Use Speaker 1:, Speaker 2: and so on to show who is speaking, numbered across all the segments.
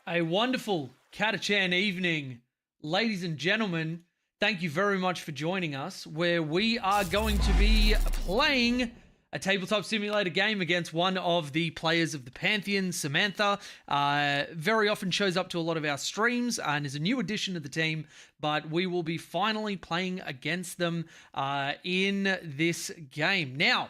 Speaker 1: A wonderful Catachan evening, ladies and gentlemen. Thank you very much for joining us, where we are going to be playing a tabletop simulator game against one of the players of the Pantheon, Samantha. Very often shows up to a lot of our streams and is a new addition to the team, but we will be finally playing against them in this game. Now,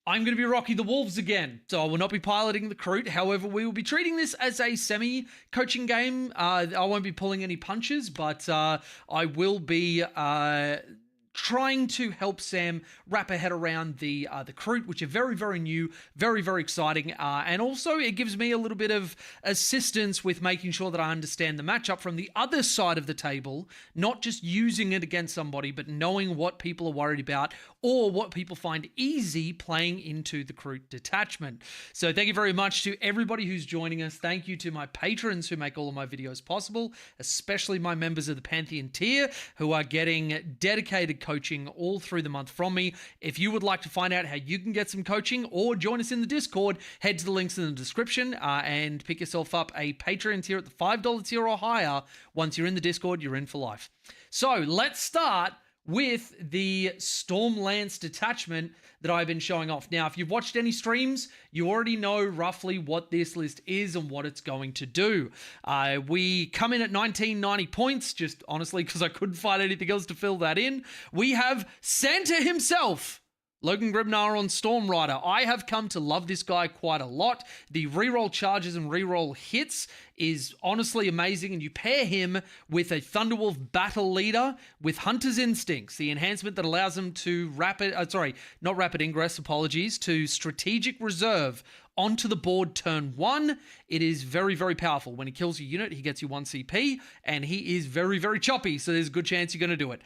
Speaker 1: I'm going to be rocking the Wolves again, so I will not be piloting the Kroot. However, we will be treating this as a semi-coaching game. I won't be pulling any punches, but I will be trying to help Sam wrap her head around the Kroot, which are very, very new, very, very exciting. And also, it gives me a little bit of assistance with making sure that I understand the matchup from the other side of the table, not just using it against somebody, but knowing what people are worried about or what people find easy playing into the Kroot detachment. So thank you very much to everybody who's joining us. Thank you to my patrons who make all of my videos possible, especially my members of the Pantheon tier who are getting dedicated coaching all through the month from me. If you would like to find out how you can get some coaching or join us in the Discord, head to the links in the description and pick yourself up a Patreon tier at the $5 tier or higher. Once you're in the Discord, you're in for life. So let's start with the Stormlance detachment that I've been showing off. Now, if you've watched any streams, you already know roughly what this list is and what it's going to do. We come in at 1990 points, just honestly because I couldn't find anything else to fill that in. We have Santa himself, Logan Grimnar on Storm Rider. I have come to love this guy quite a lot. The reroll charges and reroll hits is honestly amazing, and you pair him with a Thunderwolf battle leader with Hunter's Instincts, the enhancement that allows him to to strategic reserve onto the board turn 1. It is very, very powerful. When he kills your unit, he gets you 1 CP, and he is very, very choppy, so there's a good chance you're going to do it.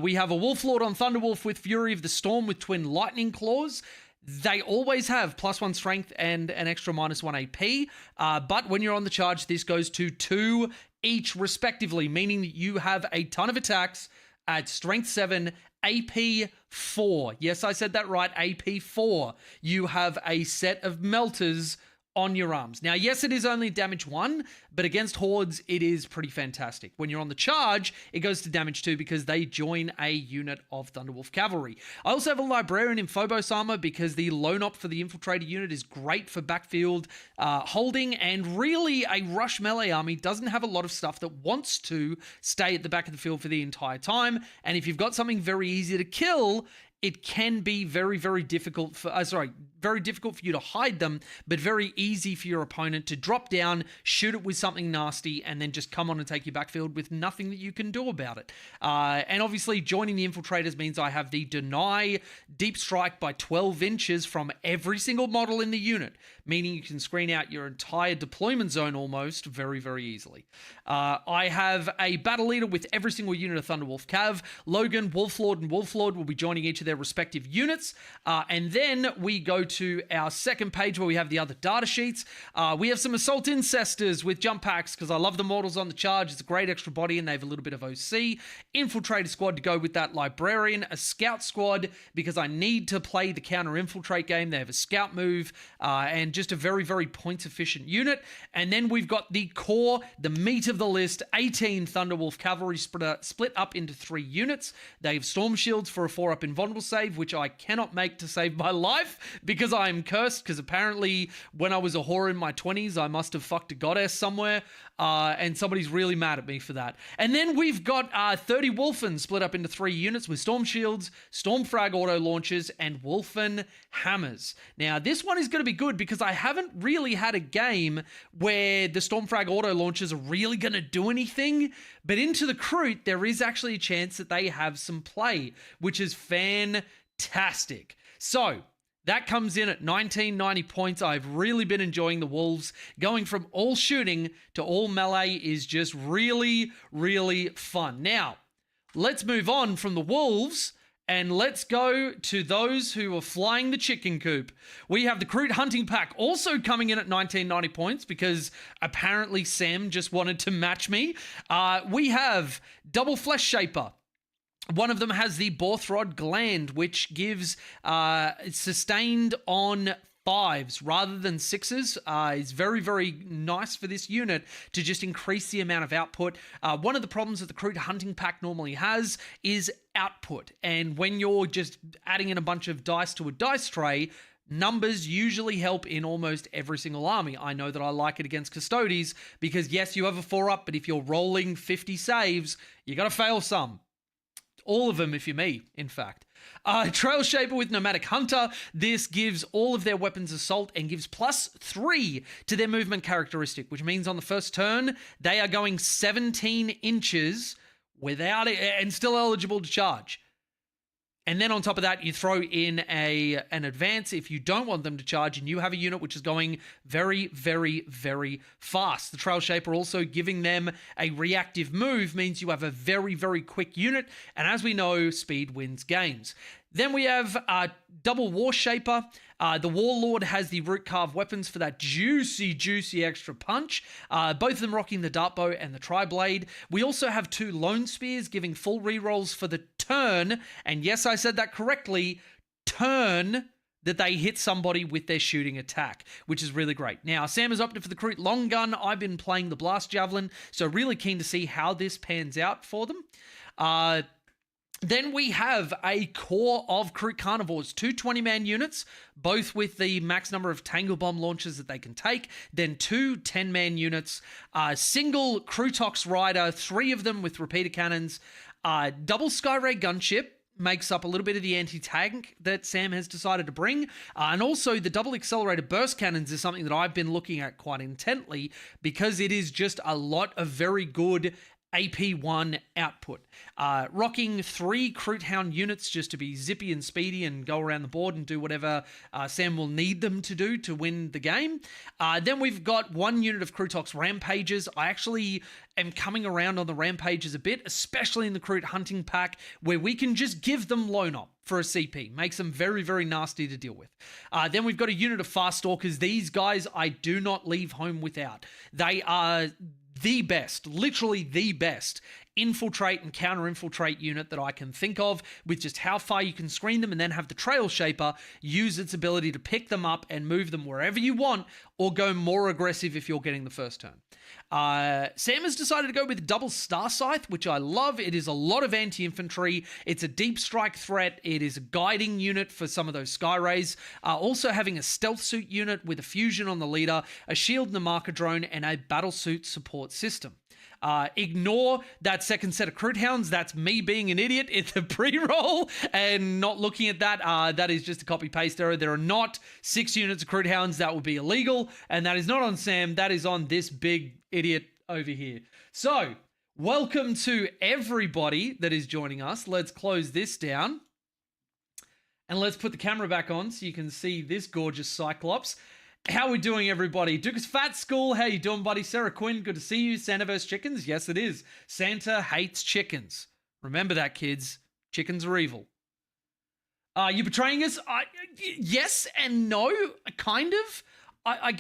Speaker 1: We have a Wolf Lord on Thunderwolf with Fury of the Storm with Twin Lightning Claws. They always have +1 strength and an extra -1 AP, but when you're on the charge, this goes to 2 each respectively, meaning that you have a ton of attacks at strength 7, AP 4. Yes, I said that right, AP 4. You have a set of melters on your arms. Now, yes, it is only damage 1, but against hordes, it is pretty fantastic. When you're on the charge, it goes to damage 2 because they join a unit of Thunderwolf Cavalry. I also have a Librarian in Phobos armor because the lone op for the Infiltrator unit is great for backfield holding, and really a rush melee army doesn't have a lot of stuff that wants to stay at the back of the field for the entire time, and if you've got something very easy to kill, it can be very, very difficult for very difficult for you to hide them, but very easy for your opponent to drop down, shoot it with something nasty, and then just come on and take your backfield with nothing that you can do about it. And obviously, joining the Infiltrators means I have the deny deep strike by 12 inches from every single model in the unit, meaning you can screen out your entire deployment zone almost very, very easily. I have a battle leader with every single unit of Thunderwolf Cav. Logan, Wolflord, and Wolflord will be joining each of their respective units. And then we go to our second page where we have the other data sheets. We have some Assault Incestors with jump packs because I love the models on the charge. It's a great extra body and they have a little bit of OC. Infiltrator squad to go with that Librarian. A Scout squad because I need to play the counter-infiltrate game. They have a Scout move and just a very, very points-efficient unit. And then we've got the core, the meat of the list, 18 Thunderwolf Cavalry split up into 3 units. They have Storm Shields for a 4-up invulnerable save, which I cannot make to save my life because I am cursed, because apparently when I was a whore in my 20s, I must have fucked a goddess somewhere, and somebody's really mad at me for that. And then we've got 30 Wolfen split up into 3 units with Storm Shields, Storm Frag auto launchers, and Wolfen Hammers. Now, this one is going to be good because I haven't really had a game where the Storm Frag auto launchers are really going to do anything, but into the Kroot, there is actually a chance that they have some play, which is fantastic. So, that comes in at 1990 points. I've really been enjoying the Wolves. Going from all shooting to all melee is just really, really fun. Now, let's move on from the Wolves and let's go to those who are flying the chicken coop. We have the Kroot Hunting Pack also coming in at 1990 points because apparently Sam just wanted to match me. We have Double Flesh Shaper. One of them has the Borthrod Gland, which gives sustained on 5s rather than 6s is very, very nice for this unit to just increase the amount of output. One of the problems that the Kroot Hunting Pack normally has is output. And when you're just adding in a bunch of dice to a dice tray, numbers usually help in almost every single army. I know that I like it against Custodes because, yes, you have a 4-up, but if you're rolling 50 saves, you got to fail some. All of them, if you're me, in fact. Trail Shaper with Nomadic Hunter. This gives all of their weapons assault and gives +3 to their movement characteristic, which means on the first turn, they are going 17 inches without it and still eligible to charge. And then on top of that, you throw in an advance if you don't want them to charge and you have a unit which is going very, very, very fast. The Trail Shaper also giving them a reactive move means you have a very, very quick unit. And as we know, speed wins games. Then we have Double War Shaper. The Warlord has the Root Carve weapons for that juicy, juicy extra punch. Both of them rocking the Dart Bow and the Tri-Blade. We also have 2 Lone Spears giving full rerolls for the turn. And yes, I said that correctly. Turn that they hit somebody with their shooting attack, which is really great. Now, Sam has opted for the Kroot Long Gun. I've been playing the Blast Javelin, so really keen to see how this pans out for them. Then we have a core of Kroot Carnivores, 2 20-man units, both with the max number of Tangle Bomb launches that they can take, then 2 10-man units, single Krootox Rider, 3 of them with repeater cannons, double Skyray Gunship, makes up a little bit of the anti-tank that Sam has decided to bring. And also the double accelerated burst cannons is something that I've been looking at quite intently because it is just a lot of very good AP1 output. Rocking 3 Kroot Hound units just to be zippy and speedy and go around the board and do whatever Sam will need them to do to win the game. Then we've got 1 unit of Krootox Rampages. I actually am coming around on the Rampages a bit, especially in the Kroot Hunting Pack, where we can just give them Lone Op for a CP. Makes them very, very nasty to deal with. Then we've got a unit of Fast Stalkers. These guys I do not leave home without. They are the best, literally the best infiltrate and counter-infiltrate unit that I can think of, with just how far you can screen them, and then have the Trail Shaper use its ability to pick them up and move them wherever you want, or go more aggressive if you're getting the first turn. Sam has decided to go with double Star Scythe, which I love. It is a lot of anti-infantry. It's a deep strike threat. It is a guiding unit for some of those Sky Rays. Also having a stealth suit unit with a fusion on the leader, a shield and a marker drone, and a battle suit support system. Ignore that second set of Kroot Hounds. That's me being an idiot in the pre-roll and not looking at that. That is just a copy-paste error. There are not 6 units of Kroot Hounds. That would be illegal, and that is not on Sam. That is on this big idiot over here. So, welcome to everybody that is joining us. Let's close this down, and let's put the camera back on so you can see this gorgeous Cyclops. How we doing, everybody? Duke's Fat School, how you doing, buddy? Sarah Quinn, good to see you. Santa vs. Chickens? Yes, it is. Santa hates chickens. Remember that, kids. Chickens are evil. You betraying us? Yes and no, kind of. I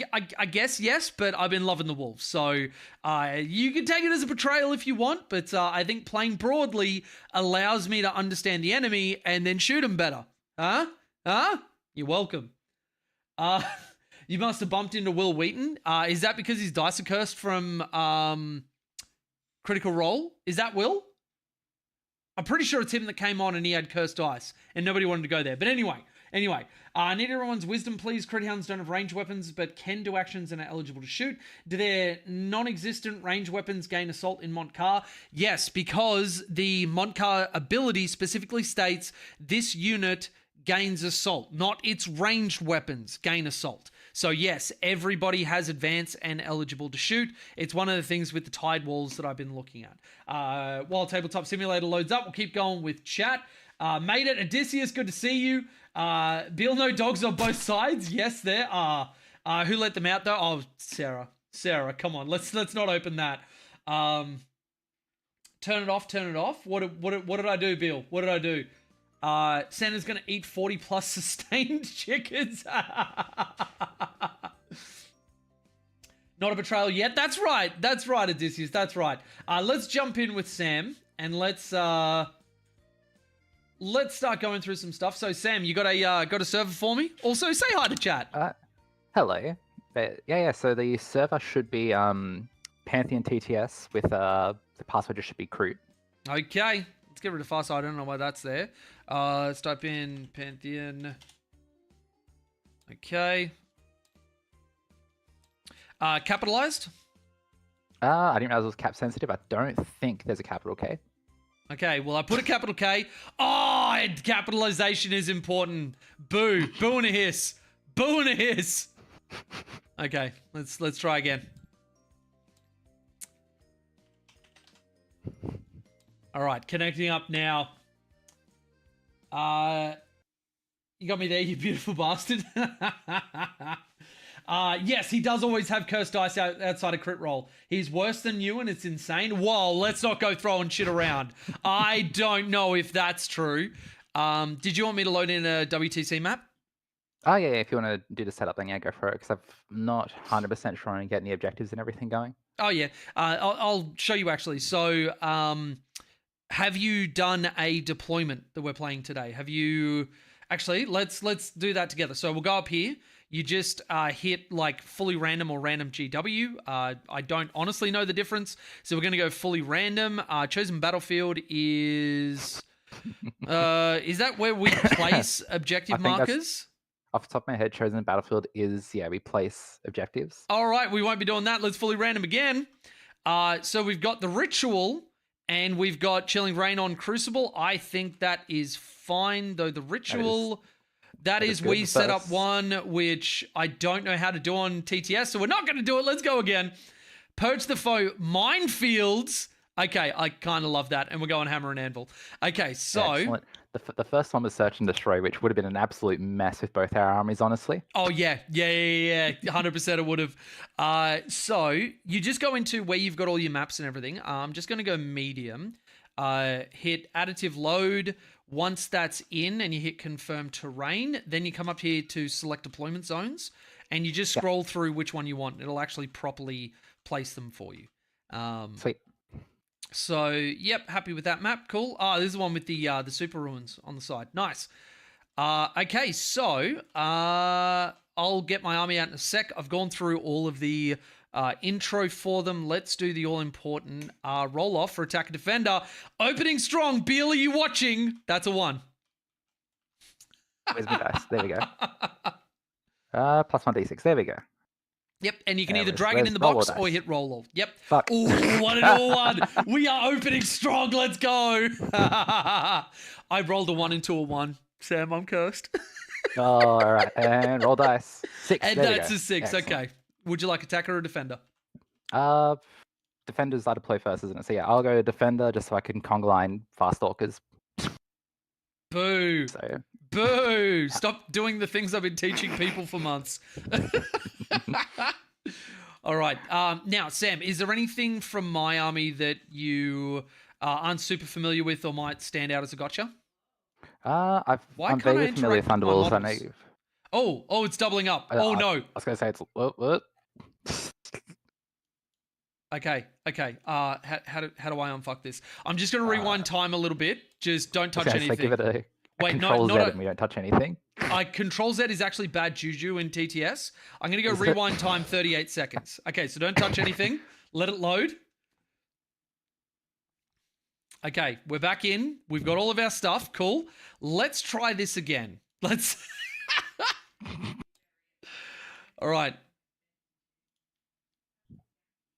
Speaker 1: guess yes, but I've been loving the wolves. So you can take it as a betrayal if you want, but I think playing broadly allows me to understand the enemy and then shoot them better. Huh? You're welcome. You must have bumped into Will Wheaton. Is that because his dice are cursed from Critical Role? Is that Will? I'm pretty sure it's him that came on and he had cursed dice and nobody wanted to go there. But anyway, I need everyone's wisdom, please. Kroot Hounds don't have ranged weapons but can do actions and are eligible to shoot. Do their non-existent ranged weapons gain assault in Montcar? Yes, because the Montcar ability specifically states this unit gains assault, not its ranged weapons gain assault. So yes, everybody has advance and eligible to shoot. It's one of the things with the Tide Walls that I've been looking at. While Tabletop Simulator loads up, we'll keep going with chat. Made it, Odysseus, good to see you. Bill, no dogs on both sides. Yes, there are. Who let them out though? Oh, Sarah, come on, let's not open that. Turn it off. What did I do, Bill? What did I do? Santa's gonna eat 40 plus sustained chickens. Not a betrayal yet. That's right, Odysseus. That's right. Let's jump in with Sam and let's let's start going through some stuff. So, Sam, you got a server for me? Also, say hi to chat.
Speaker 2: Hello. Yeah. So the server should be Pantheon TTS with the password just should be Kroot.
Speaker 1: Okay, let's get rid of Farsight. I don't know why that's there. Let's type in Pantheon. Okay. Capitalized?
Speaker 2: I didn't realize it was cap sensitive. I don't think there's a capital K.
Speaker 1: Okay, well, I put a capital K. Oh, and capitalization is important. Boo. Boo and a hiss. Boo and a hiss. Okay, let's try again. All right, connecting up now. You got me there, you beautiful bastard. Yes, he does always have cursed dice outside a crit roll. He's worse than you, and it's insane. Whoa, let's not go throwing shit around. I don't know if that's true. Did you want me to load in a WTC map?
Speaker 2: Oh, yeah. If you want to do the setup, then yeah, go for it, because I'm not 100% sure on getting the objectives and everything going.
Speaker 1: Oh, yeah. I'll show you, actually. So, have you done a deployment that we're playing today? Have you... Actually, let's do that together. So we'll go up here. You just hit like fully random or random GW. I don't honestly know the difference. So we're going to go fully random. Chosen battlefield is that where we place objective markers?
Speaker 2: Off the top of my head, chosen battlefield is, we place objectives.
Speaker 1: All right, we won't be doing that. Let's fully random again. So we've got the ritual and we've got Chilling Rain on Crucible. I think that is fine, though the ritual... That is we set up one, which I don't know how to do on TTS, so we're not going to do it. Let's go again. Purge the foe. Minefields. Okay, I kind of love that. And we're going hammer and anvil. Okay, so...
Speaker 2: Excellent. The first one was search and destroy, which would have been an absolute mess with both our armies, honestly.
Speaker 1: Oh, yeah. 100% it would have. So you just go into where you've got all your maps and everything. I'm just going to go medium. Hit additive load. Once that's in and you hit confirm terrain, then you come up here to select deployment zones and you just scroll through which one you want. It'll actually properly place them for you.
Speaker 2: Sweet.
Speaker 1: So, yep, happy with that map. Cool. This is the one with the super ruins on the side. Nice. Okay, so I'll get my army out in a sec. I've gone through all of the intro for them. Let's do the all-important roll-off for attacker defender. Opening strong. Beal, are you watching? That's a 1.
Speaker 2: Where's my dice? There we go. Plus 1d6. There we go.
Speaker 1: Yep, and you can either drag it in the box or hit roll all. Yep.
Speaker 2: Fuck.
Speaker 1: Ooh, 1 and all 1. We are opening strong. Let's go. I rolled a 1 into a 1. Sam, I'm cursed.
Speaker 2: Oh, all right. And roll dice. 6.
Speaker 1: And
Speaker 2: there
Speaker 1: that's a 6. Excellent. Okay. Would you like attacker or defender?
Speaker 2: Defender's I deploy first, isn't it? So yeah, I'll go defender just so I can conga line fast stalkers.
Speaker 1: Boo.
Speaker 2: So.
Speaker 1: Boo. Stop doing the things I've been teaching people for months. All right. Now, Sam, is there anything from my army that you aren't super familiar with or might stand out as a gotcha?
Speaker 2: I'm very familiar with Thunderwolves. I know you've...
Speaker 1: Oh, it's doubling up. No.
Speaker 2: I was going to say it's... What?
Speaker 1: Okay. How do I unfuck this? I'm just going to rewind time a little bit. Just don't touch anything.
Speaker 2: Give it a control Z and we don't touch anything.
Speaker 1: Control Z is actually bad juju in TTS. I'm going to go rewind time 38 seconds. Okay, so don't touch anything. Let it load. Okay, we're back in. We've got all of our stuff. Cool. Let's try this again. Let's... All right.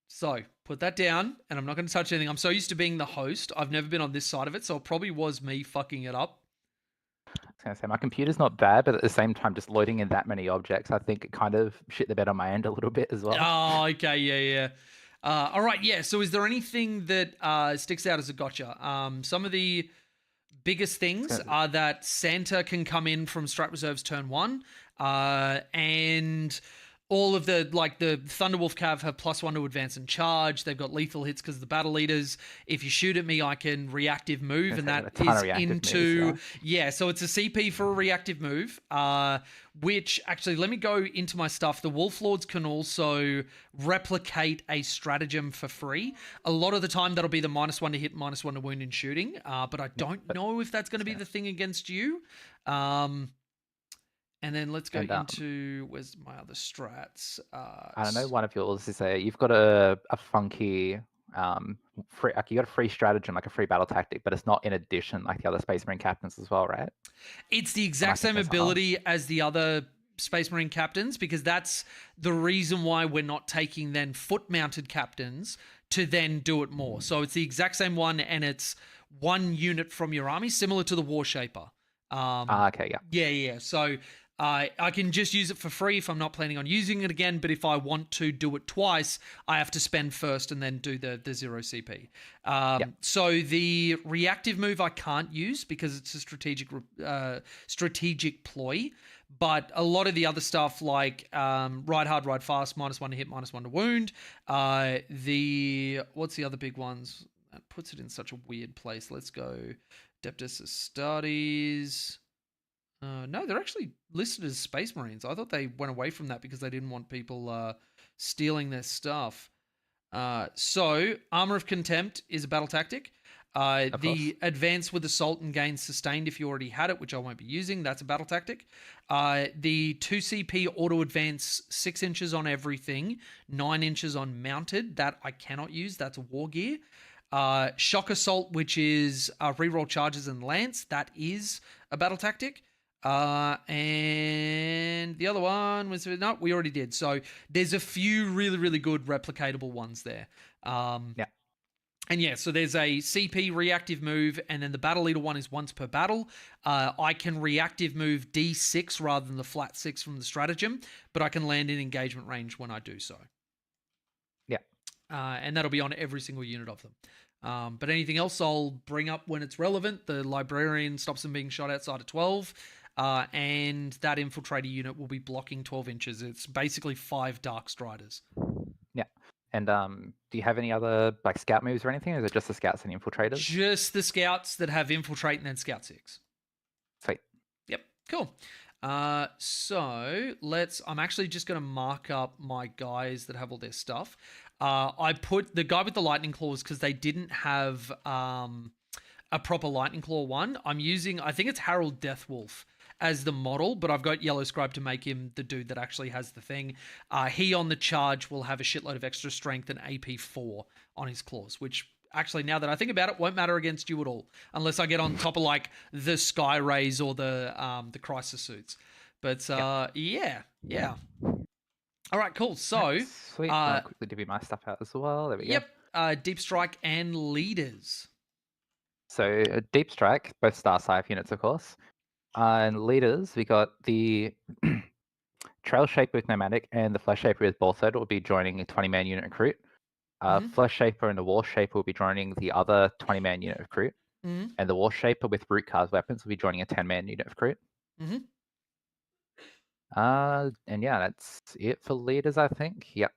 Speaker 1: So, put that down, and I'm not going to touch anything. I'm so used to being the host. I've never been on this side of it, so it probably was me fucking it up.
Speaker 2: I was going to say, my computer's not bad, but at the same time, just loading in that many objects, I think it kind of shit the bed on my end a little bit as well.
Speaker 1: Oh, okay, yeah. All right, yeah. So is there anything that sticks out as a gotcha? Some of the biggest things are that Santa can come in from Strat Reserves turn 1, and all of the Thunderwolf Cav have +1 to advance and charge. They've got lethal hits because of the battle leaders. If you shoot at me, I can reactive move, and
Speaker 2: They've got
Speaker 1: that
Speaker 2: a ton of
Speaker 1: is
Speaker 2: reactive moves,
Speaker 1: into so it's a CP for a reactive move. Which actually, let me go into my stuff. The Wolf Lords can also replicate a stratagem for free. A lot of the time, that'll be the -1 to hit, -1 to wound in shooting. But I don't know if that's going to be the thing against you. And then let's go into where's my other strats.
Speaker 2: I don't know. One of yours is you've got a funky free, like you got a free stratagem, like a free battle tactic, but it's not in addition like the other Space Marine captains as well, right?
Speaker 1: It's the exact same ability as the other Space Marine captains, because that's the reason why we're not taking then foot-mounted captains to then do it more. So it's the exact same one, and it's 1 unit from your army, similar to the War Shaper.
Speaker 2: Okay, yeah.
Speaker 1: Yeah. So I can just use it for free if I'm not planning on using it again, but if I want to do it twice, I have to spend first and then do the 0 CP. So the reactive move I can't use because it's a strategic ploy, but a lot of the other stuff like ride hard, ride fast, -1 to hit, -1 to wound. What's the other big ones? That puts it in such a weird place. Let's go Adeptus Astartes. No, they're actually listed as Space Marines. I thought they went away from that because they didn't want people stealing their stuff. So, Armor of Contempt is a battle tactic. The advance with assault and gain sustained if you already had it, which I won't be using. That's a battle tactic. The 2 CP auto advance 6 inches on everything, 9 inches on mounted. That I cannot use. That's a war gear. Shock Assault, which is reroll charges and lance. That is a battle tactic. And the other one was no, we already did. So there's a few really, really good replicatable ones there. And so there's a CP reactive move, and then the battle leader one is once per battle. I can reactive move D6 rather than the flat 6 from the stratagem, but I can land in engagement range when I do so.
Speaker 2: Yeah.
Speaker 1: And that'll be on every single unit of them. But anything else I'll bring up when it's relevant. The librarian stops them being shot outside of 12. And that infiltrator unit will be blocking 12 inches. It's basically 5 Dark Striders.
Speaker 2: Yeah. And do you have any other like scout moves or anything? Or is it just the scouts and infiltrators?
Speaker 1: Just the scouts that have infiltrate and then scout 6.
Speaker 2: Sweet.
Speaker 1: Yep. Cool. So I'm actually just going to mark up my guys that have all their stuff. I put the guy with the lightning claws because they didn't have a proper lightning claw one. I'm using, I think it's Harold Deathwolf as the model, but I've got Yellow Scribe to make him the dude that actually has the thing. He on the charge will have a shitload of extra strength and AP 4 on his claws, which actually, now that I think about it, won't matter against you at all, unless I get on top of like the Sky Rays or the Crisis suits. But yeah. All right, cool. So
Speaker 2: sweet. I'll quickly divvy my stuff out as well. There we go.
Speaker 1: Yep. Deep Strike and Leaders.
Speaker 2: So Deep Strike, both Star Scythe units, of course. And Leaders, we got the Trail Shaper with Nomadic and the Flesh Shaper with Bolted will be joining a 20-man unit of Kroot. Flesh Shaper and the War Shaper will be joining the other 20-man unit of Kroot. And the War Shaper with Root Cars weapons will be joining a 10-man unit of Kroot. And yeah, that's it for Leaders, I think. Yep.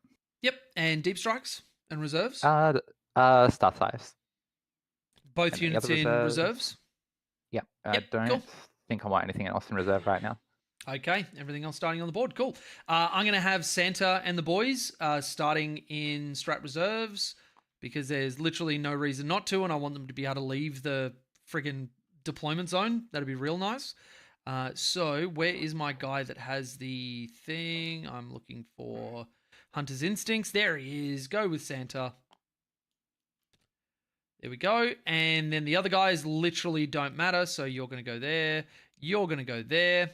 Speaker 1: And Deep Strikes and Reserves?
Speaker 2: Star Scythes.
Speaker 1: Both and units in reserves?
Speaker 2: Yep. I don't think I want anything else in reserve right now.
Speaker 1: Okay, everything else starting on the board. Cool. I'm going to have Santa and the boys starting in Strat Reserves because there's literally no reason not to, and I want them to be able to leave the friggin' deployment zone. That'd be real nice. So where is my guy that has the thing? I'm looking for Hunter's Instincts. There he is. Go with Santa. There we go. And then the other guys literally don't matter. So you're going to go there. You're going to go there.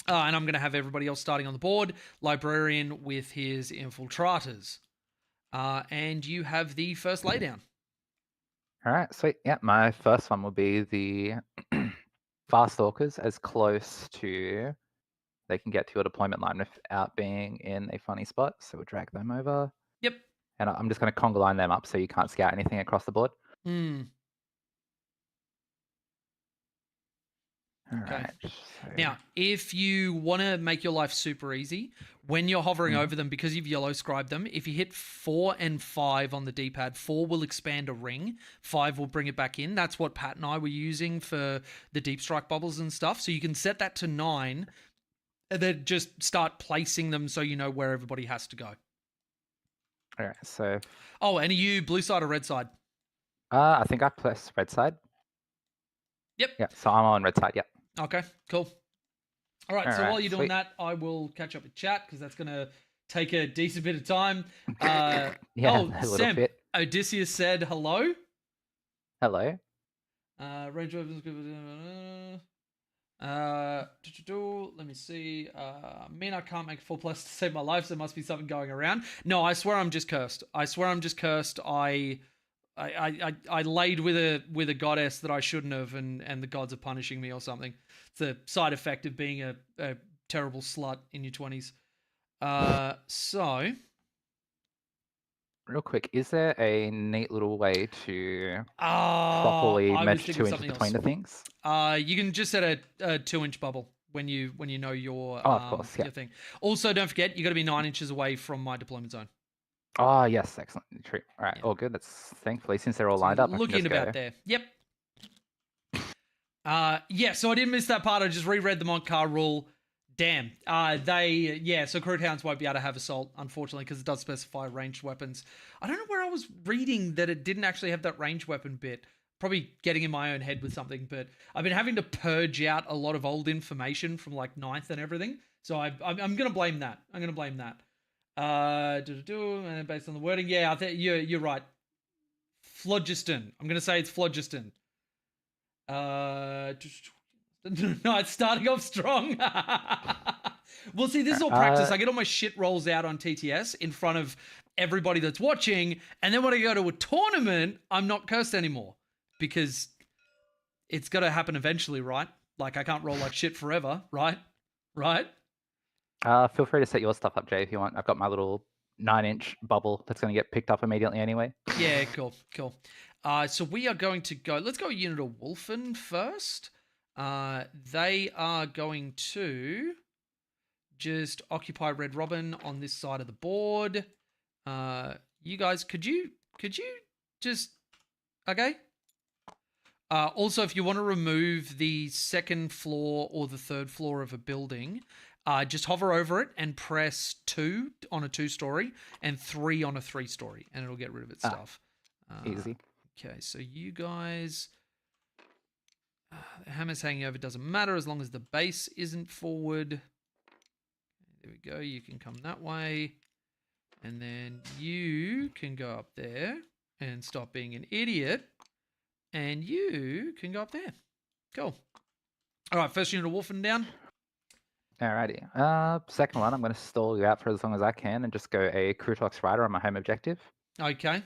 Speaker 1: And I'm going to have everybody else starting on the board. Librarian with his Infiltrators. And you have the first laydown.
Speaker 2: All right, sweet. Yeah, my first one will be the Fast Stalkers, as close to they can get to your deployment line without being in a funny spot. So we'll drag them over.
Speaker 1: Yep.
Speaker 2: And I'm just going to conga line them up so you can't scout anything across the board. All
Speaker 1: Okay.
Speaker 2: right. So,
Speaker 1: Now, if you want to make your life super easy, when you're hovering over them, because you've yellow scribed them, if you hit 4 and 5 on the D-pad, 4 will expand a ring, 5 will bring it back in. That's what Pat and I were using for the deep strike bubbles and stuff. So you can set that to 9 and then just start placing them so you know where everybody has to go.
Speaker 2: all right. So,
Speaker 1: Oh, and are you blue side or red side?
Speaker 2: I think I pressed red side.
Speaker 1: Yep.
Speaker 2: Yeah. So I'm on red side. Yep.
Speaker 1: Okay, cool. All right,
Speaker 2: All
Speaker 1: so
Speaker 2: right,
Speaker 1: while you're doing
Speaker 2: sweet.
Speaker 1: that, I will catch up with chat because that's going to take a decent bit of time.
Speaker 2: Yeah,
Speaker 1: Oh,
Speaker 2: a little
Speaker 1: Sam,
Speaker 2: bit.
Speaker 1: Odysseus said hello.
Speaker 2: Hello.
Speaker 1: Range weapons. Let me see. I can't make a full plus to save my life, so there must be something going around. No, I swear I'm just cursed. I swear I'm just cursed. I laid with a goddess that I shouldn't have, and the gods are punishing me or something. It's a side effect of being a terrible slut in your 20s. So
Speaker 2: Real quick, is there a neat little way to
Speaker 1: I
Speaker 2: properly
Speaker 1: was
Speaker 2: mesh
Speaker 1: thinking
Speaker 2: 2
Speaker 1: of
Speaker 2: inches
Speaker 1: something
Speaker 2: between
Speaker 1: else.
Speaker 2: the things?
Speaker 1: You can just set a 2-inch bubble when you know your
Speaker 2: Oh, of course. Yeah.
Speaker 1: your thing. Also, don't forget you got to be 9 inches away from my deployment zone.
Speaker 2: Oh, yes. Excellent. True. All right.
Speaker 1: Yeah.
Speaker 2: All good. That's thankfully, since they're all
Speaker 1: So
Speaker 2: lined up, I can
Speaker 1: looking
Speaker 2: just
Speaker 1: about
Speaker 2: go.
Speaker 1: there. Yep. Yeah, so I didn't miss that part. I just reread the Montcar rule. Damn. So Kroot Hounds won't be able to have assault, unfortunately, because it does specify ranged weapons. I don't know where I was reading that it didn't actually have that ranged weapon bit. Probably getting in my own head with something, but I've been having to purge out a lot of old information from like 9th and everything. So I'm going to blame that. I'm going to blame that. And based on the wording, yeah, I think you're right. Phlogiston. I'm going to say it's phlogiston. No, it's starting off strong. Well, see, this is all practice. I get all my shit rolls out on TTS in front of everybody that's watching, and then when I go to a tournament, I'm not cursed anymore because it's got to happen eventually, right? Like I can't roll like shit forever, right? Right?
Speaker 2: Feel free to set your stuff up, Jay, if you want. I've got my little 9-inch bubble that's going to get picked up immediately anyway.
Speaker 1: Yeah, cool. So we are going to go. Let's go unit of Wolfen first. They are going to just occupy Red Robin on this side of the board. You guys, could you just okay? Also, if you want to remove the second floor or the third floor of a building, just hover over it and press 2 on a 2-story and 3 on a 3-story, and it'll get rid of its stuff.
Speaker 2: Easy.
Speaker 1: Okay, so you guys, the hammer's hanging over, doesn't matter as long as the base isn't forward. There we go. You can come that way, and then you can go up there and stop being an idiot. And you can go up there. Cool. All right, first unit of Wolfen down.
Speaker 2: Alrighty. Second one, I'm going to stall you out for as long as I can and just go a Kroot Rider on my home objective.
Speaker 1: Okay.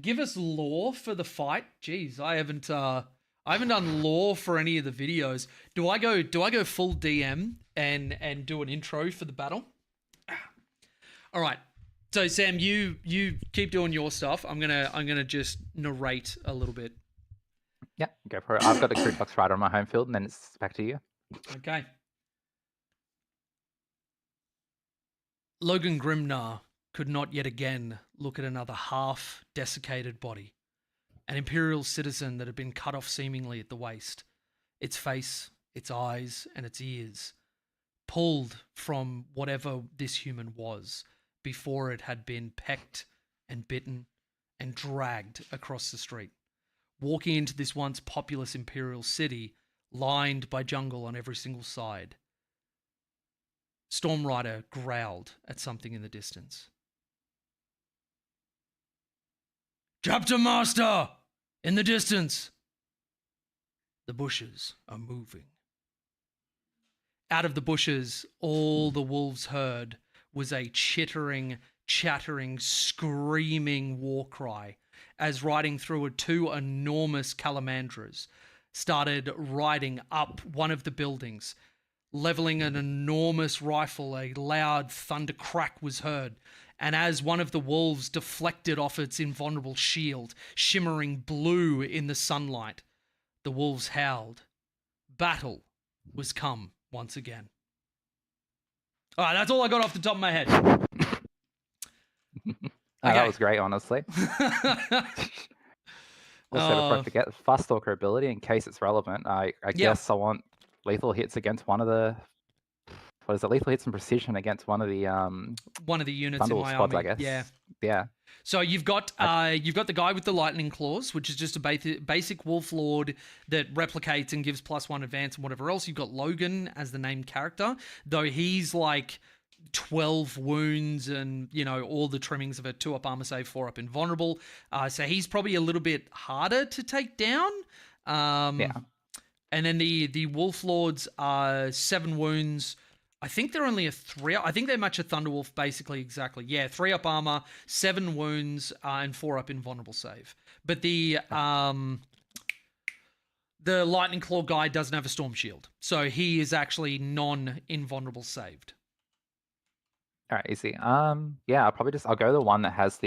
Speaker 1: Give us lore for the fight. Jeez, I haven't done lore for any of the videos. Do I go full DM and do an intro for the battle? All right. So Sam, you keep doing your stuff. I'm gonna just narrate a little bit.
Speaker 2: Yeah, go for it. I've got a Kroot Rider on my home field, and then it's back to you.
Speaker 1: Okay. Logan Grimnar could not yet again look at another half-desiccated body. An Imperial citizen that had been cut off seemingly at the waist. Its face, its eyes, and its ears. Pulled from whatever this human was before it had been pecked and bitten and dragged across the street. Walking into this once populous Imperial city, lined by jungle on every single side. Stormrider growled at something in the distance. Chapter Master! In the distance! The bushes are moving. Out of the bushes, all the wolves heard was a chittering, chattering, screaming war cry as riding through 2 enormous calamandras started riding up one of the buildings. Leveling an enormous rifle, a loud thunder crack was heard, and as one of the wolves deflected off its invulnerable shield, shimmering blue in the sunlight, the wolves howled battle was come once again. All right, that's all I got off the top of my head.
Speaker 2: That was great, honestly. Also, before I forget, Fast Stalker ability, in case it's relevant, I guess I want lethal hits against one of the... What is it? Lethal hits and precision against one of the
Speaker 1: units in my
Speaker 2: squads,
Speaker 1: army.
Speaker 2: I guess.
Speaker 1: Yeah. So you've got the guy with the lightning claws, which is just a basic wolf lord that replicates and gives +1 advance and whatever else. You've got Logan as the named character, though he's like 12 wounds and, you know, all the trimmings of a 2-up armor save, 4-up invulnerable. So he's probably a little bit harder to take down. And then the wolf lords are 7 wounds. I think they're only a 3. I think they match a Thunderwolf basically exactly. Yeah, 3-up armor, 7 wounds, and 4-up invulnerable save. But the Lightning Claw guy doesn't have a Storm Shield, so he is actually non-invulnerable saved.
Speaker 2: All right, easy. Yeah, I'll go the one that has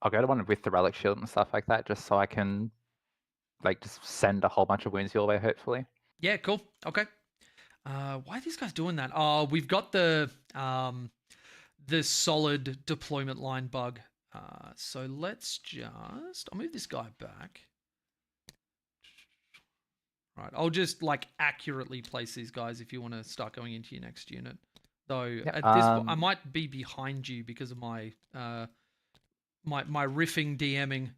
Speaker 2: I'll go to one with the relic shield and stuff like that, just so I can just send a whole bunch of wounds your way, hopefully.
Speaker 1: Yeah, cool. Okay. Why are these guys doing that? Oh, we've got the solid deployment line bug. So let's I'll move this guy back. Right, I'll just accurately place these guys if you want to start going into your next unit. Though at this point, I might be behind you because of my my riffing DMing.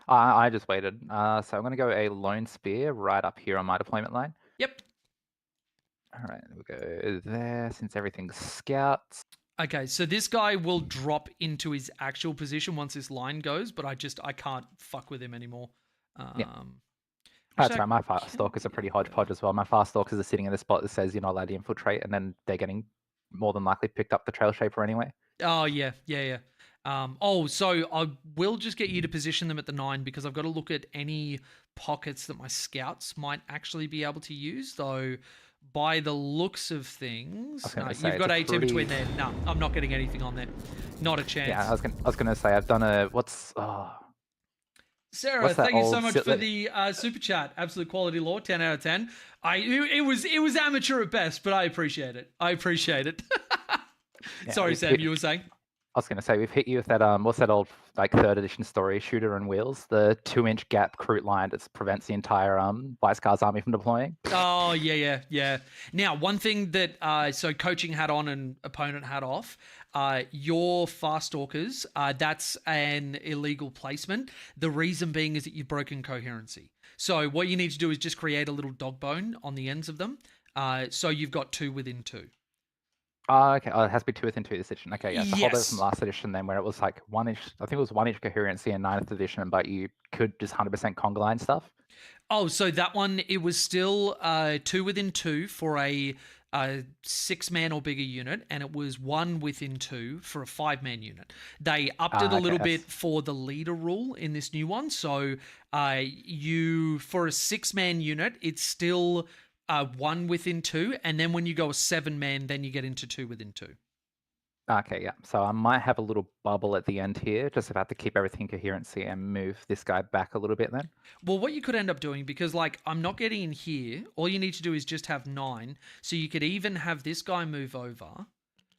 Speaker 2: I just waited. So I'm going to go a lone spear right up here on my deployment line.
Speaker 1: Yep.
Speaker 2: All right, we'll go there since everything's scouts.
Speaker 1: Okay, so this guy will drop into his actual position once this line goes, but I can't fuck with him anymore.
Speaker 2: That's right, my Fast Stalkers are pretty hodgepodge as well. My Fast Stalkers are sitting in a spot that says you're not allowed to infiltrate, and then they're getting more than likely picked up the Trail Shaper anyway.
Speaker 1: Oh, yeah. So I will just get you to position them at the 9 because I've got to look at any pockets that my scouts might actually be able to use, though by the looks of things, you've got 8 in between there. No, I'm not getting anything on there. Not a chance.
Speaker 2: Yeah, I was gonna say I've done
Speaker 1: Sarah, thank you so much for the super chat. Absolute quality lore, 10 out of 10. It was amateur at best, but I appreciate it. Sorry, Sam, you were saying?
Speaker 2: I was going to say, we've hit you with that, what's that old, 3rd edition story, Shooter and Wheels, the 2-inch gap Kroot line that prevents the entire Vice Cars army from deploying.
Speaker 1: Oh, yeah. Now, one thing that, so coaching hat on and opponent hat off, your Fast Stalkers, that's an illegal placement. The reason being is that you've broken coherency. So what you need to do is just create a little dog bone on the ends of them. So you've got 2 within 2.
Speaker 2: Okay. Oh, it has to be 2 within 2 this edition. Okay, yeah. So hold over from last edition then, where it was 1-inch. I think it was 1-inch coherency in 9th edition, but you could just 100% conga line stuff.
Speaker 1: Oh, so that one, it was still 2 within 2 for a 6-man or bigger unit, and it was 1 within 2 for a 5-man unit. They upped it a little bit for the leader rule in this new one. So for a 6-man unit, it's still 1 within 2, and then when you go a 7-man, then you get into 2 within 2.
Speaker 2: Okay, yeah. So I might have a little bubble at the end here, just about to keep everything coherency and move this guy back a little bit then.
Speaker 1: Well, what you could end up doing, because I'm not getting in here, all you need to do is just have 9. So you could even have this guy move over,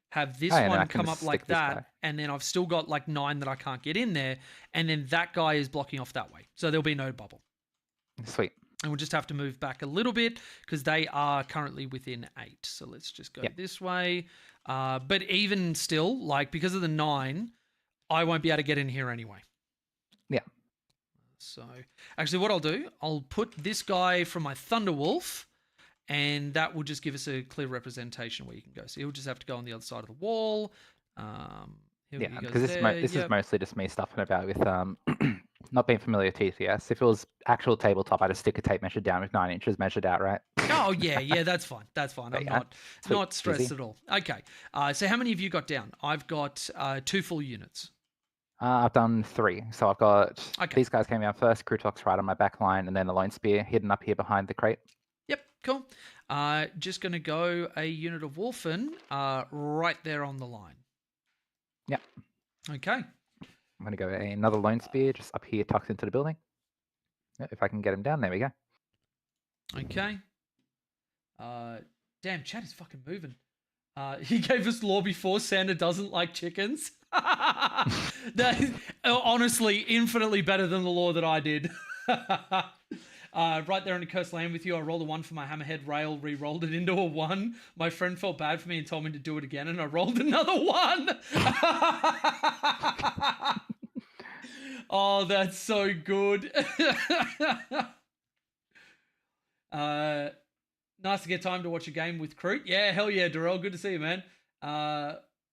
Speaker 1: have this one come up like that, and then I've still got 9 that I can't get in there, and then that guy is blocking off that way. So there'll be no bubble.
Speaker 2: Sweet.
Speaker 1: And we'll just have to move back a little bit because they are currently within 8. So let's just go this way. But even still, because of the 9, I won't be able to get in here anyway.
Speaker 2: Yeah.
Speaker 1: So actually what I'll do, I'll put this guy from my Thunderwolf, and that will just give us a clear representation where you can go. So he'll just have to go on the other side of the wall.
Speaker 2: Because this is mostly just me stuffing about with not being familiar with TTS. If it was actual tabletop, I'd just stick a tape measure down with 9 inches measured out, right?
Speaker 1: Oh, yeah, that's fine. I'm not stressed at all. Okay, so how many have you got down? I've got 2 full units.
Speaker 2: I've done 3. So I've got these guys came out first, Krootox right on my back line, and then the Lone Spear hidden up here behind the crate.
Speaker 1: Yep, cool. Just going to go a unit of Wolfen right there on the line.
Speaker 2: Yep.
Speaker 1: Okay.
Speaker 2: I'm going to go another Lone Spear just up here tucked into the building. If I can get him down, there we go.
Speaker 1: Okay. Damn, chat is fucking moving. He gave us lore before. Santa doesn't like chickens. That is honestly infinitely better than the lore that I did. Right there in the cursed land with you, I rolled a 1 for my hammerhead rail, re-rolled it into a 1. My friend felt bad for me and told me to do it again, and I rolled another 1. Oh, that's so good. Nice to get time to watch a game with Kroot. Yeah, hell yeah, Darrell. Good to see you, man.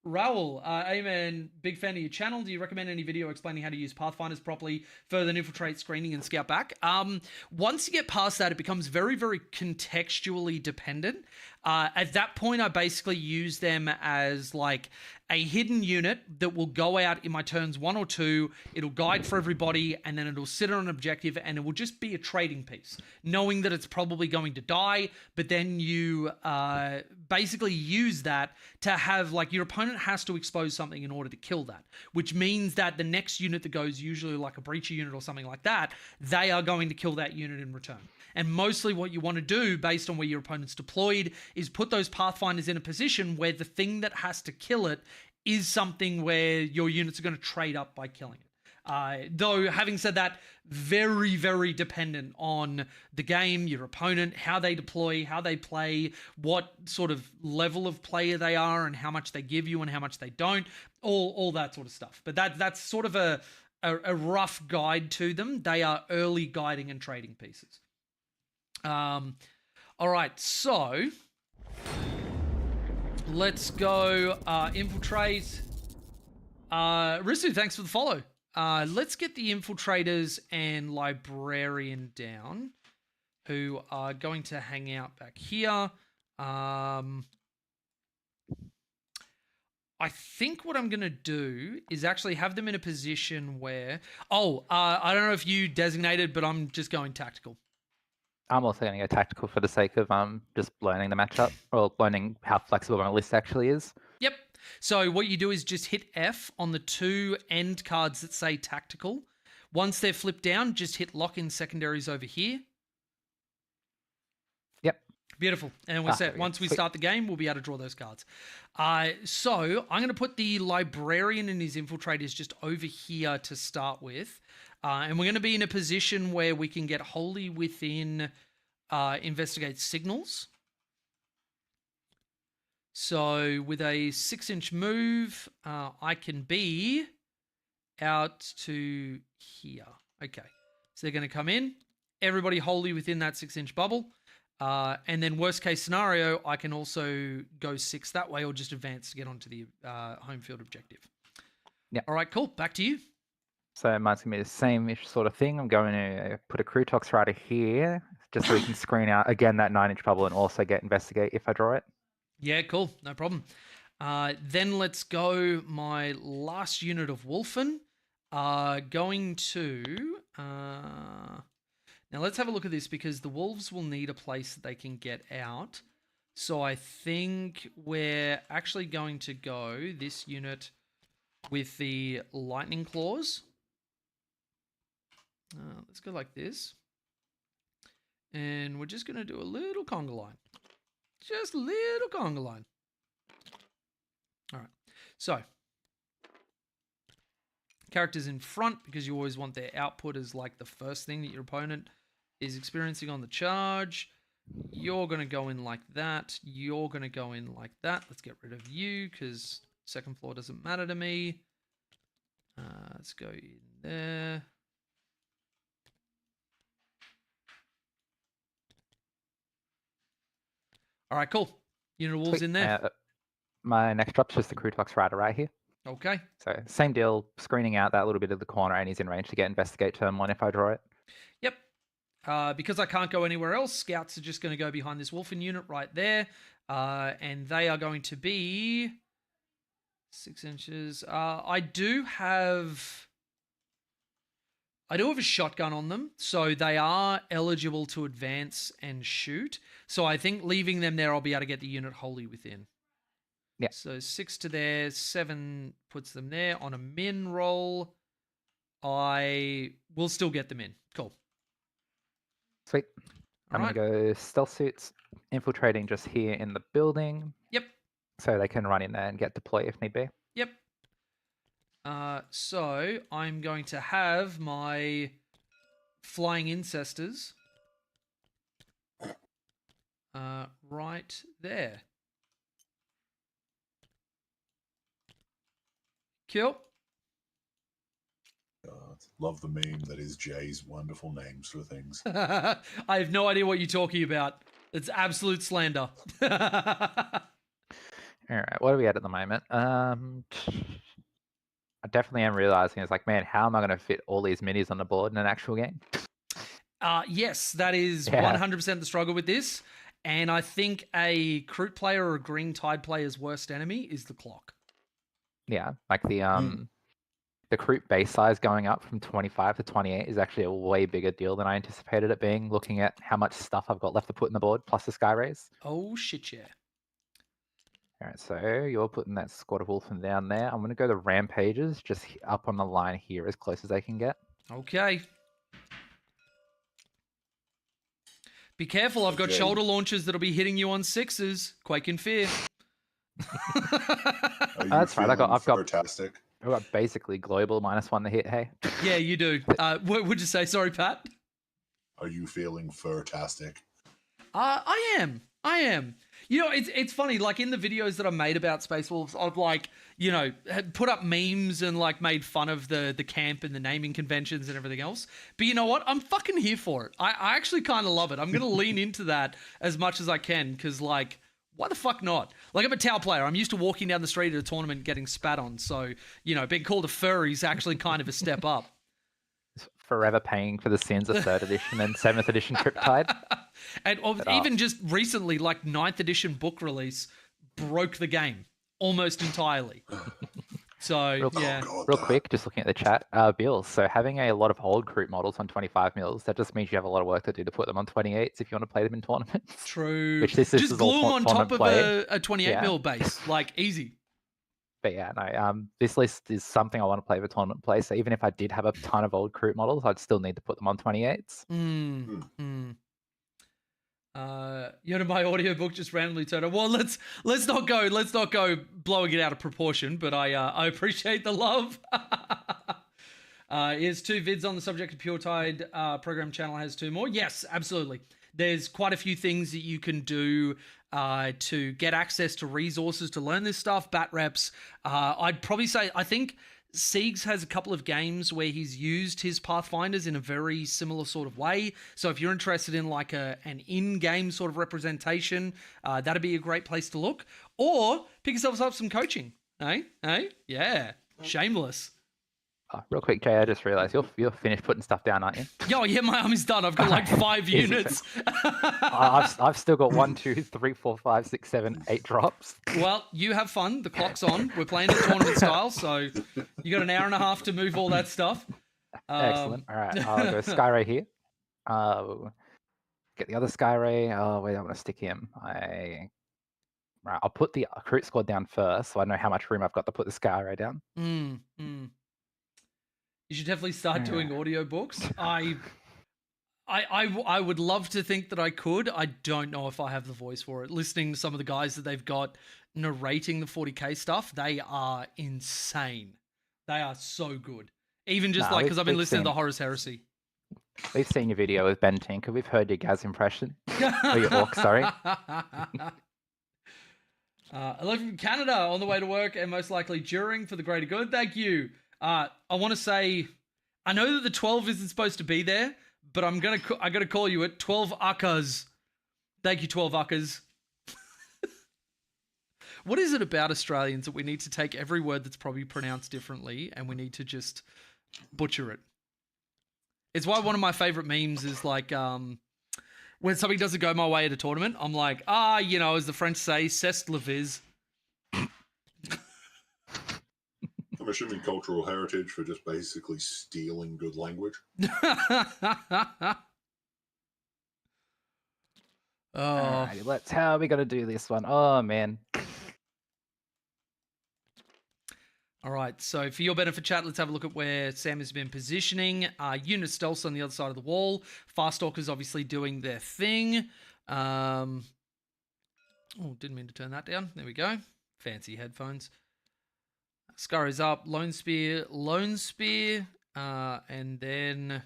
Speaker 1: Raul, hey man, big fan of your channel. Do you recommend any video explaining how to use Pathfinders properly, further infiltrate, screening, and scout back? Once you get past that, it becomes very, very contextually dependent. At that point, I basically use them as like a hidden unit that will go out in my turns 1 or 2. It'll guide for everybody, and then it'll sit on an objective, and it will just be a trading piece, knowing that it's probably going to die. But then you basically use that to have, like, your opponent has to expose something in order to kill that, which means that the next unit that goes, usually like a breacher unit or something like that, they are going to kill that unit in return. And mostly what you want to do, based on where your opponent's deployed, is put those Pathfinders in a position where the thing that has to kill it is something where your units are going to trade up by killing it. Though, having said that, very, very dependent on the game, your opponent, how they deploy, how they play, what sort of level of player they are, and how much they give you and how much they don't, all that sort of stuff. But that's sort of a rough guide to them. They are early guiding and trading pieces. All right, so let's go infiltrate. Risu, thanks for the follow. Let's get the infiltrators and librarian down, who are going to hang out back here. I think what I'm going to do is actually have them in a position where... I don't know if you designated, but I'm just going tactical.
Speaker 2: I'm also going to go tactical for the sake of just learning the matchup, or learning how flexible my list actually is.
Speaker 1: Yep. So what you do is just hit F on the 2 end cards that say tactical. Once they're flipped down, just hit lock in secondaries over here.
Speaker 2: Yep.
Speaker 1: Beautiful. And we're set. Once we start the game, we'll be able to draw those cards. So I'm going to put the librarian and his infiltrators just over here to start with. And we're going to be in a position where we can get wholly within investigate signals. So with a 6-inch move, I can be out to here. Okay. So they're going to come in. Everybody wholly within that 6-inch bubble. And then worst case scenario, I can also go 6 that way or just advance to get onto the home field objective.
Speaker 2: Yeah.
Speaker 1: All right, cool. Back to you.
Speaker 2: So mine's going to be the same-ish sort of thing. I'm going to put a Krootox right here, just so we can screen out, again, that 9-inch bubble and also get investigate if I draw it.
Speaker 1: Yeah, cool. No problem. Then let's go my last unit of Wolfen. Going to... now let's have a look at this, because the Wolves will need a place that they can get out. So I think we're actually going to go this unit with the Lightning Claws. Let's go like this. And we're just going to do a little conga line. Just a little conga line. All right. So, characters in front, because you always want their output as like the first thing that your opponent is experiencing on the charge. You're going to go in like that. You're going to go in like that. Let's get rid of you, because second floor doesn't matter to me. Let's go in there. All right, cool. Unit of Wolves in there.
Speaker 2: My next drop's just the Krootox Rider right here.
Speaker 1: Okay.
Speaker 2: So same deal, screening out that little bit of the corner, and he's in range to get investigate turn 1 if I draw it.
Speaker 1: Yep. Because I can't go anywhere else, scouts are just going to go behind this Wolfen unit right there. And they are going to be 6 inches. I do have a shotgun on them, so they are eligible to advance and shoot. So I think leaving them there, I'll be able to get the unit wholly within.
Speaker 2: Yeah.
Speaker 1: So 6 to there, 7 puts them there. On a min roll, I will still get them in. Cool.
Speaker 2: Sweet.
Speaker 1: All
Speaker 2: I'm
Speaker 1: right.
Speaker 2: going to go stealth suits, infiltrating just here in the building.
Speaker 1: Yep.
Speaker 2: So they can run in there and get deploy if need be.
Speaker 1: Yep. So I'm going to have my flying incestors right there. Cool.
Speaker 3: Love the meme that is Jay's wonderful names for things.
Speaker 1: I have no idea what you're talking about. It's absolute slander.
Speaker 2: All right, what are we at the moment? I definitely am realizing it's like, man, how am I going to fit all these minis on the board in an actual game?
Speaker 1: Yes, that is 100% the struggle with this. And I think a Kroot player or a Green Tide player's worst enemy is the clock.
Speaker 2: Yeah, like the Kroot base size going up from 25 to 28 is actually a way bigger deal than I anticipated it being, looking at how much stuff I've got left to put in the board, plus the Sky Rays.
Speaker 1: Oh, shit, yeah.
Speaker 2: All right, so you're putting that squad of wolfen down there. I'm going to go the rampages just up on the line here as close as they can get.
Speaker 1: Okay. Be careful, I've got shoulder launchers that'll be hitting you on 6s. Quake in fear.
Speaker 2: That's right, I've got
Speaker 3: fantastic.
Speaker 2: I've got basically global -1 to hit, hey?
Speaker 1: Yeah, you do. What would you say? Sorry, Pat?
Speaker 3: Are you feeling fantastic?
Speaker 1: I am. You know, it's funny, like in the videos that I made about Space Wolves, I've like, you know, had put up memes and like made fun of the camp and the naming conventions and everything else. But you know what? I'm fucking here for it. I actually kind of love it. I'm going to lean into that as much as I can because, like, why the fuck not? Like, I'm a Tau player. I'm used to walking down the street at a tournament getting spat on. So, you know, being called a furry is actually kind of a step up.
Speaker 2: Forever paying for the sins of 3rd edition and 7th edition Triptide.
Speaker 1: And even just recently, like 9th edition book release broke the game almost entirely. So, yeah.
Speaker 2: Real quick, just looking at the chat, Bill, so having a lot of old Kroot models on 25 mils, that just means you have a lot of work to do to put them on 28s if you want to play them in tournaments.
Speaker 1: True.
Speaker 2: Which this
Speaker 1: just
Speaker 2: is
Speaker 1: glue them
Speaker 2: all
Speaker 1: on top of
Speaker 2: play.
Speaker 1: a 28 mil base. Like, easy.
Speaker 2: But yeah, no, this list is something I want to play for tournament play. So even if I did have a ton of old Kroot models, I'd still need to put them on 28s.
Speaker 1: You know, my audiobook just randomly turned on. Well, let's not go blowing it out of proportion, but I appreciate the love. Here's 2 vids on the subject of Pure Tide. Program channel has 2 more. Yes, absolutely. There's quite a few things that you can do to get access to resources to learn this stuff. Bat reps. I'd probably say, I think Siegs has a couple of games where he's used his Pathfinders in a very similar sort of way. So if you're interested in like an in-game sort of representation, that'd be a great place to look. Or pick yourselves up some coaching. Hey? Yeah. Shameless.
Speaker 2: Real quick, Jay, I just realized you're finished putting stuff down, aren't you?
Speaker 1: Yo, yeah, my army's done. I've got like 5 units.
Speaker 2: I've still got 1, 2, 3, 4, 5, 6, 7, 8 drops.
Speaker 1: Well, you have fun. The clock's on. We're playing it tournament style, so you got an hour and a half to move all that stuff.
Speaker 2: Excellent. All right, I'll go Skyray here. Get the other Skyray. Oh, wait, I want to stick him. Right, I'll put the Kroot squad down first, so I know how much room I've got to put the Skyray down.
Speaker 1: You should definitely start doing audiobooks. I would love to think that I could. I don't know if I have the voice for it. Listening to some of the guys that they've got narrating the 40k stuff, they are insane. They are so good. Even just because I've been listening to the Horus Heresy.
Speaker 2: We've seen your video with Ben Tinker. We've heard your Gaz impression. Or your orc, sorry.
Speaker 1: I live from Canada on the way to work and most likely during for the greater good. Thank you. I want to say, I know that the 12 isn't supposed to be there, but I gotta call you at 12 Akkas. Thank you, 12 Akkas. What is it about Australians that we need to take every word that's probably pronounced differently and we need to just butcher it? It's why one of my favorite memes is like, when something doesn't go my way at a tournament, I'm like, you know, as the French say, c'est la vie.
Speaker 3: I'm assuming cultural heritage for just basically stealing good language.
Speaker 2: Alrighty, how are we going to do this one? Oh, man.
Speaker 1: All right, so for your benefit, chat, let's have a look at where Sam has been positioning. Unit stealths on the other side of the wall. Farstalkers obviously doing their thing. Oh, didn't mean to turn that down. There we go. Fancy headphones. Scurries up, Lone Spear, and then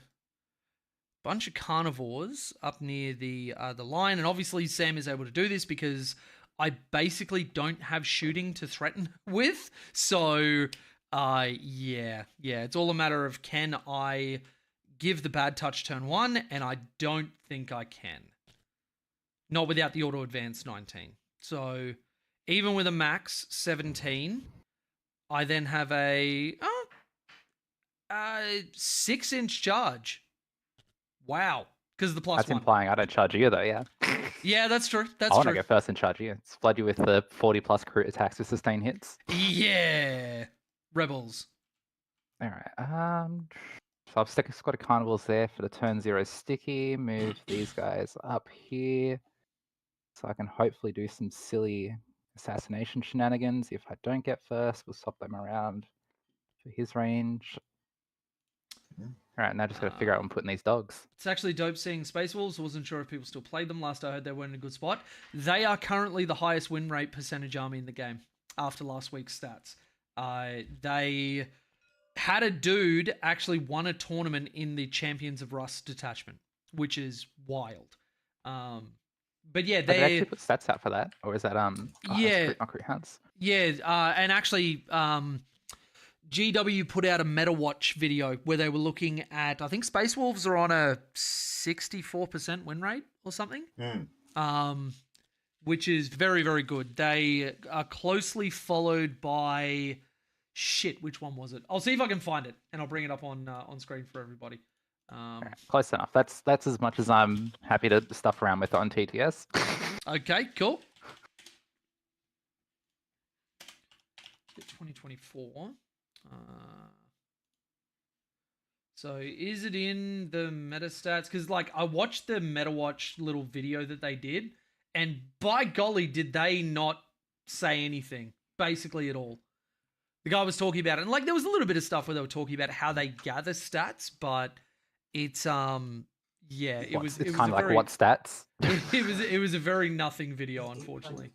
Speaker 1: bunch of carnivores up near the line. And obviously Sam is able to do this because I basically don't have shooting to threaten with. So, yeah. It's all a matter of can I give the bad touch turn 1, and I don't think I can. Not without the auto advance 19. So, even with a max 17, I then have a 6-inch charge. Wow. Because of the plus
Speaker 2: That's
Speaker 1: 1.
Speaker 2: implying I don't charge you, though, yeah.
Speaker 1: Yeah, that's true. That's
Speaker 2: I want
Speaker 1: true.
Speaker 2: to go first and charge you. Flood you with the 40+ crit attacks with sustained hits.
Speaker 1: Yeah. Rebels.
Speaker 2: All right. So I've stuck a squad of carnivores there for the turn 0 sticky. Move these guys up here. So I can hopefully do some silly assassination shenanigans. If I don't get first, we'll swap them around for his range. All right, now just got to figure out what I'm putting these dogs.
Speaker 1: It's actually dope seeing Space Wolves. I wasn't sure if people still played them. Last I heard, they weren't in a good spot. They are currently the highest win rate percentage army in the game after last week's stats. They had a dude actually won a tournament in the Champions of Rust detachment, which is wild. But yeah,
Speaker 2: They
Speaker 1: they
Speaker 2: actually put stats out for that, or is that
Speaker 1: yeah,
Speaker 2: Kroot Hunts?
Speaker 1: Yeah, and actually, GW put out a Meta Watch video where they were looking at, I think Space Wolves are on a 64% win rate or something, which is very, very good. They are closely followed by, which one was it? I'll see if I can find it, and I'll bring it up on screen for everybody.
Speaker 2: Right, close enough. That's as much as I'm happy to stuff around with on TTS.
Speaker 1: Okay, cool. 2024. So is it in the meta stats? Because I watched the Meta Watch little video that they did, and by golly, did they not say anything basically at all. The guy was talking about it, and there was a little bit of stuff where they were talking about how they gather stats, but it's it was
Speaker 2: kind of like what stats?
Speaker 1: it was a very nothing video, unfortunately.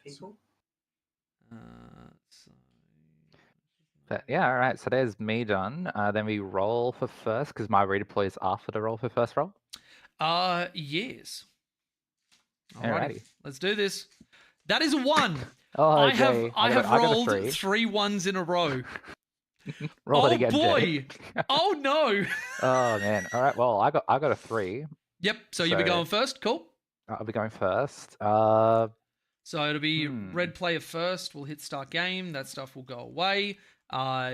Speaker 2: But yeah, all right. So there's me done. Then we roll for first because my redeploy is after the roll for first roll.
Speaker 1: Yes.
Speaker 2: Alrighty.
Speaker 1: Let's do this. That is a 1.
Speaker 2: Oh,
Speaker 1: I
Speaker 2: Jay.
Speaker 1: have
Speaker 2: I got a
Speaker 1: rolled
Speaker 2: 3.
Speaker 1: 3 1s in a row.
Speaker 2: Roll it again,
Speaker 1: boy!
Speaker 2: Jay.
Speaker 1: Oh no!
Speaker 2: Oh man. All right. Well, I got a 3.
Speaker 1: Yep. So you'll be going first. Cool.
Speaker 2: I'll be going first.
Speaker 1: So it'll be red player first. We'll hit start game. That stuff will go away.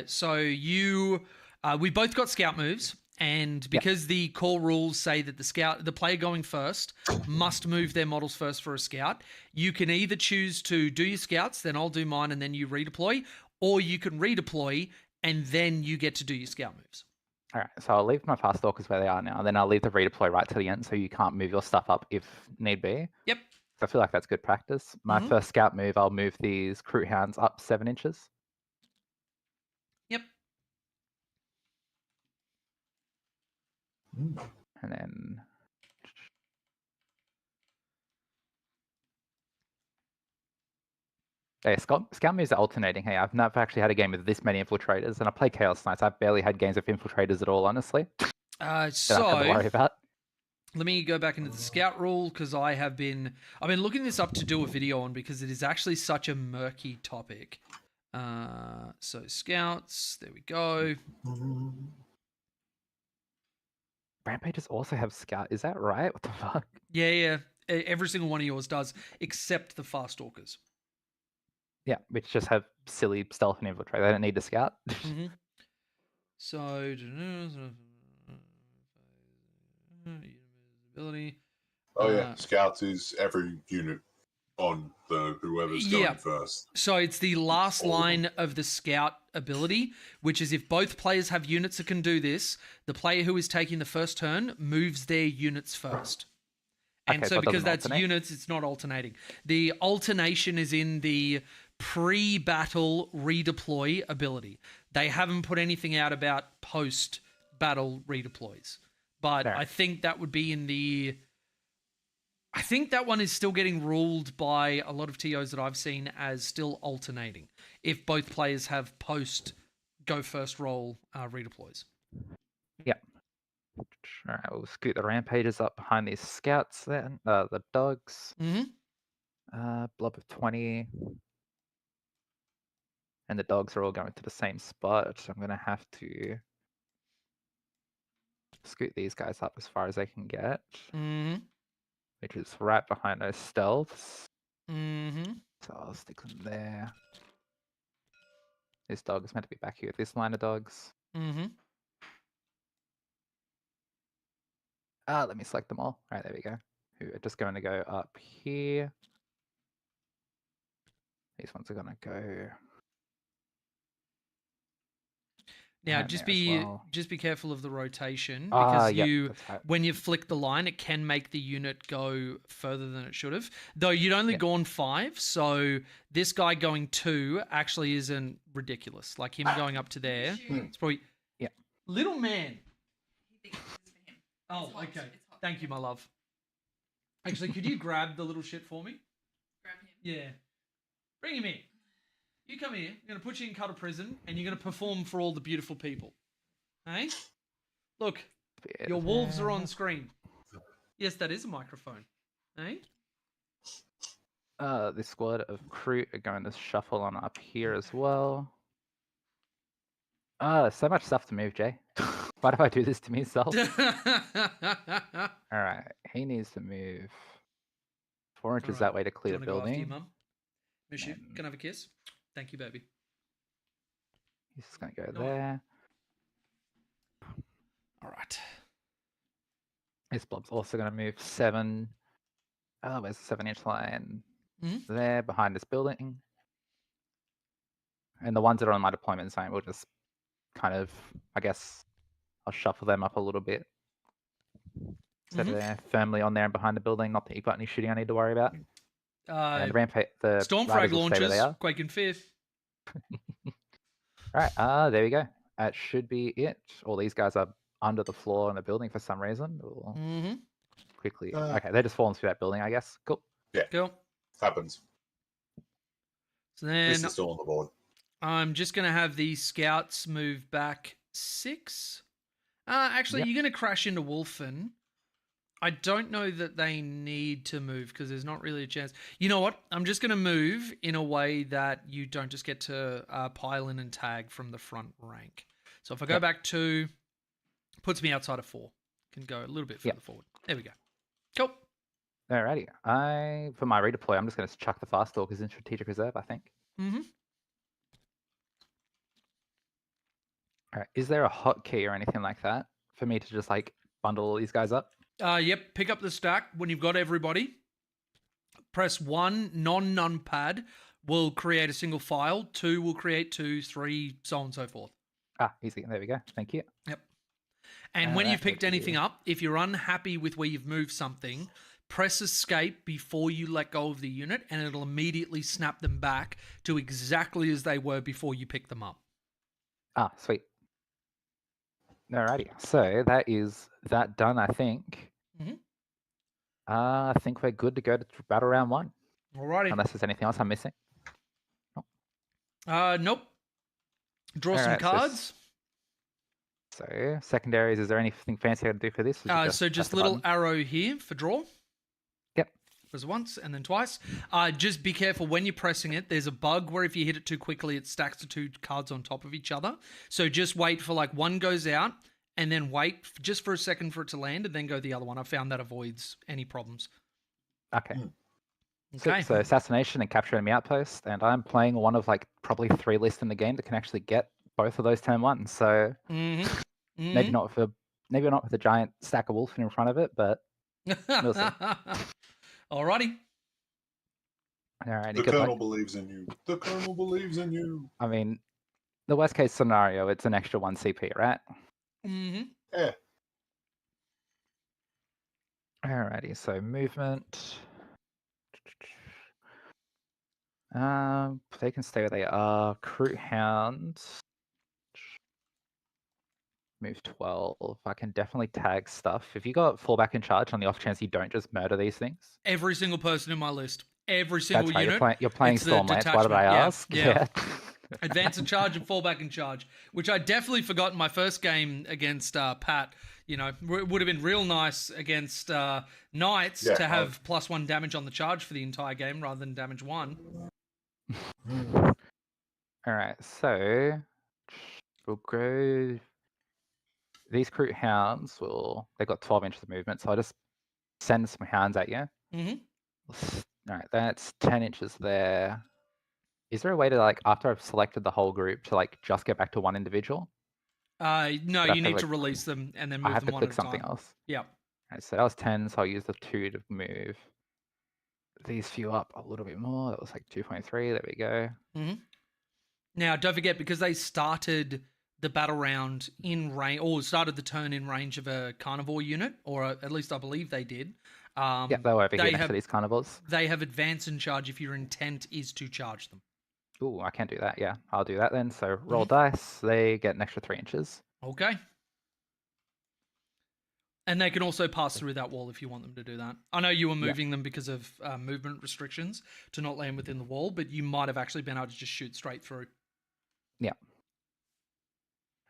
Speaker 1: So we both got scout moves, and because the core rules say that the player going first must move their models first for a scout, you can either choose to do your scouts, then I'll do mine, and then you redeploy, or you can redeploy and then you get to do your scout moves.
Speaker 2: All right, so I'll leave my fast stalkers where they are now, and then I'll leave the redeploy right to the end so you can't move your stuff up if need be.
Speaker 1: Yep.
Speaker 2: So I feel like that's good practice. My first scout move, I'll move these Kroot Hounds up 7 inches.
Speaker 1: Yep.
Speaker 2: And then... Hey, scout moves are alternating. Hey, I've never actually had a game with this many infiltrators, and I play Chaos Knights. I've barely had games of infiltrators at all, honestly.
Speaker 1: So
Speaker 2: I have to worry about.
Speaker 1: Let me go back into the scout rule because I've been looking this up to do a video on because it is actually such a murky topic. So scouts, there we go.
Speaker 2: Rampages also have scout. Is that right? What the fuck?
Speaker 1: Yeah. Every single one of yours does, except the fast stalkers.
Speaker 2: Yeah, which just have silly stealth and infiltrate. They don't need to scout.
Speaker 1: So, ability.
Speaker 3: Oh yeah, scouts is every unit on the whoever's going first.
Speaker 1: So it's the last line of the scout ability, which is if both players have units that can do this, the player who is taking the first turn moves their units first. And
Speaker 2: Okay,
Speaker 1: so because that's
Speaker 2: alternate?
Speaker 1: units, it's not alternating. The alternation is in the pre-battle redeploy ability. They haven't put anything out about post-battle redeploys. But
Speaker 2: Fair.
Speaker 1: I think that would be in the... I think that one is still getting ruled by a lot of TOs that I've seen as still alternating. If both players have post-go-first roll redeploys.
Speaker 2: Yep. All right, we'll scoot the rampages up behind these scouts then. The dogs.
Speaker 1: Mm-hmm.
Speaker 2: Blob of 20. And the dogs are all going to the same spot. I'm going to have to scoot these guys up as far as I can get.
Speaker 1: Mm-hmm.
Speaker 2: Which is right behind those stealths.
Speaker 1: Mm-hmm.
Speaker 2: So I'll stick them there. This dog is meant to be back here with this line of dogs.
Speaker 1: Mm-hmm.
Speaker 2: Let me select them all. All right, there we go. Who are just going to go up here. These ones are going to go
Speaker 1: Now,
Speaker 2: behind
Speaker 1: just
Speaker 2: there as
Speaker 1: be
Speaker 2: well.
Speaker 1: just be careful of the rotation
Speaker 2: Ah,
Speaker 1: because
Speaker 2: yep, that's right.
Speaker 1: when you flick the line, it can make the unit go further than it should have. Though you'd only
Speaker 2: Yep.
Speaker 1: gone 5, so this guy going 2 actually isn't ridiculous. Like him going up to there, it's probably
Speaker 2: Yeah.
Speaker 1: little man.
Speaker 4: He thinks this is for him.
Speaker 1: Oh,
Speaker 4: It's hot,
Speaker 1: okay.
Speaker 4: it's hot.
Speaker 1: Thank you, my love. Actually, could you grab the little shit for me?
Speaker 4: Grab him.
Speaker 1: Yeah. Bring him in. You come here. I'm going to put you in Cutter Prison, and you're going to perform for all the beautiful people. Hey? Look,
Speaker 2: Bit
Speaker 1: your wolves are
Speaker 2: there.
Speaker 1: on screen. Yes, that is a microphone. Hey?
Speaker 2: This squad of Kroot are going to shuffle on up here as well. So much stuff to move, Jay. Why do I do this to myself? Alright, he needs to move 4 inches that
Speaker 1: Alright,
Speaker 2: way to clear
Speaker 1: Do
Speaker 2: the
Speaker 1: you want to go after your
Speaker 2: building.
Speaker 1: mum? Miss you.
Speaker 2: And-
Speaker 1: Can I have a kiss? Thank you, baby.
Speaker 2: He's just going to go
Speaker 1: No.
Speaker 2: there.
Speaker 1: All right.
Speaker 2: This blob's also going to move 7. Oh, there's a 7-inch line
Speaker 1: Mhm.
Speaker 2: there behind this building. And the ones that are on my deployment zone will just kind of, I guess, I'll shuffle them up a little bit. So
Speaker 1: Mhm.
Speaker 2: they're firmly on there and behind the building. Not that you've got any shooting I need to worry about. And the rampage, the
Speaker 1: Stormfrag
Speaker 2: riders will stay where they
Speaker 1: launches.
Speaker 2: are.
Speaker 1: Quake in 5th.
Speaker 2: Right, there we go. That should be it. All these guys are under the floor in the building for some reason. We'll
Speaker 1: Mm-hmm.
Speaker 2: quickly.
Speaker 3: Uh.
Speaker 2: Okay, they're just falling through that building, I guess. Cool.
Speaker 1: Cool.
Speaker 3: Happens.
Speaker 1: So
Speaker 3: This
Speaker 1: then
Speaker 3: is still on the board.
Speaker 1: I'm just going to have these scouts move back 6. Actually,
Speaker 2: Yep.
Speaker 1: you're going to crash into Wolfen. I don't know that they need to move because there's not really a chance. You know what? I'm just going to move in a way that you don't just get to pile in and tag from the front rank. So if I go
Speaker 2: Yep.
Speaker 1: back 2, puts me outside of 4. Can go a little bit further
Speaker 2: Yep.
Speaker 1: forward. There we go. Cool.
Speaker 2: Alrighty. For my redeploy, I'm just going to chuck the fast stalkers in strategic reserve, I think.
Speaker 1: Mm-hmm.
Speaker 2: Alright, is there a hotkey or anything like that for me to just like bundle all these guys up?
Speaker 1: Yep, pick up the stack when you've got everybody. Press 1, non-numpad will create a single file. 2 will create 2, 3, so on and so forth.
Speaker 2: Easy. There we go. Thank you.
Speaker 1: Yep. And when you've
Speaker 2: that would
Speaker 1: picked anything
Speaker 2: be-
Speaker 1: up, if you're unhappy with where you've moved something, press escape before you let go of the unit, and it'll immediately snap them back to exactly as they were before you picked them up.
Speaker 2: Sweet. Alrighty. So that is that done, I think.
Speaker 1: Mhm.
Speaker 2: I think we're good to go to battle round 1.
Speaker 1: Alrighty.
Speaker 2: Unless there's anything else I'm missing.
Speaker 1: Nope. Draw some
Speaker 2: Alright,
Speaker 1: cards.
Speaker 2: So secondaries, is there anything fancy I can do for this? Or is it
Speaker 1: So
Speaker 2: press
Speaker 1: just
Speaker 2: the
Speaker 1: little
Speaker 2: button?
Speaker 1: arrow here for draw.
Speaker 2: Yep.
Speaker 1: Press once and then twice. Just be careful when you're pressing it. There's a bug where if you hit it too quickly, it stacks the 2 cards on top of each other. So just wait for like one goes out and then wait just for a second for it to land and then go the other one. I found that avoids any problems.
Speaker 2: Okay.
Speaker 1: Okay.
Speaker 2: So assassination and capture enemy outpost, and I'm playing one of like probably 3 lists in the game that can actually get both of those turn 1. So
Speaker 1: Mm-hmm.
Speaker 2: maybe not with a giant stack of wolf in front of it, but we'll see.
Speaker 1: Alrighty.
Speaker 2: all right.
Speaker 3: The
Speaker 2: Good luck.
Speaker 3: Colonel believes in you. The Colonel believes in you.
Speaker 2: I mean, the worst case scenario, it's an extra 1 CP, right?
Speaker 1: Mm-hmm.
Speaker 3: Yeah.
Speaker 2: Alrighty, so movement. They can stay where they are. Kroot Hounds. Move 12. I can definitely tag stuff. If you got fallback in charge on the off chance you don't just murder these things.
Speaker 1: Every single person in my list. Every single
Speaker 2: That's right.
Speaker 1: unit.
Speaker 2: You're playing
Speaker 1: it's the
Speaker 2: Stormlance. Why did I
Speaker 1: detachment.
Speaker 2: ask?
Speaker 1: Yeah. Advance in charge and fallback in charge, which I definitely forgot in my first game against Pat. You know, it would have been real nice against Knights
Speaker 3: Yeah,
Speaker 1: to have +1 damage on the charge for the entire game rather than damage 1.
Speaker 2: All right, so we'll go. These Kroot Hounds they got 12 inches of movement, so I'll just send some hounds at you.
Speaker 1: Mm-hmm.
Speaker 2: All right, that's 10 inches there. Is there a way to, like, after I've selected the whole group, to, like, just get back to one individual?
Speaker 1: No,
Speaker 2: I
Speaker 1: you need
Speaker 2: have
Speaker 1: to
Speaker 2: to
Speaker 1: release them and then
Speaker 2: I
Speaker 1: move
Speaker 2: have
Speaker 1: them
Speaker 2: to
Speaker 1: one
Speaker 2: click
Speaker 1: at a
Speaker 2: something
Speaker 1: time.
Speaker 2: else.
Speaker 1: Yeah.
Speaker 2: All right, so that was 10, so I'll use the 2 to move these few up a little bit more. That was like 2.3. There we go.
Speaker 1: Mm-hmm. Now, don't forget, because they started the battle round in range, or started the turn in range of a carnivore unit, or at least I believe they did.
Speaker 2: Yeah, they were over here next
Speaker 1: have,
Speaker 2: to these carnivores.
Speaker 1: They have advance in charge if your intent is to charge them.
Speaker 2: Ooh, I can't do that. Yeah, I'll do that then. So roll dice. They get an extra 3 inches.
Speaker 1: Okay. And they can also pass through that wall if you want them to do that. I know you were moving them because of movement restrictions to not land within the wall, but you might have actually been able to just shoot straight through.
Speaker 2: Yeah.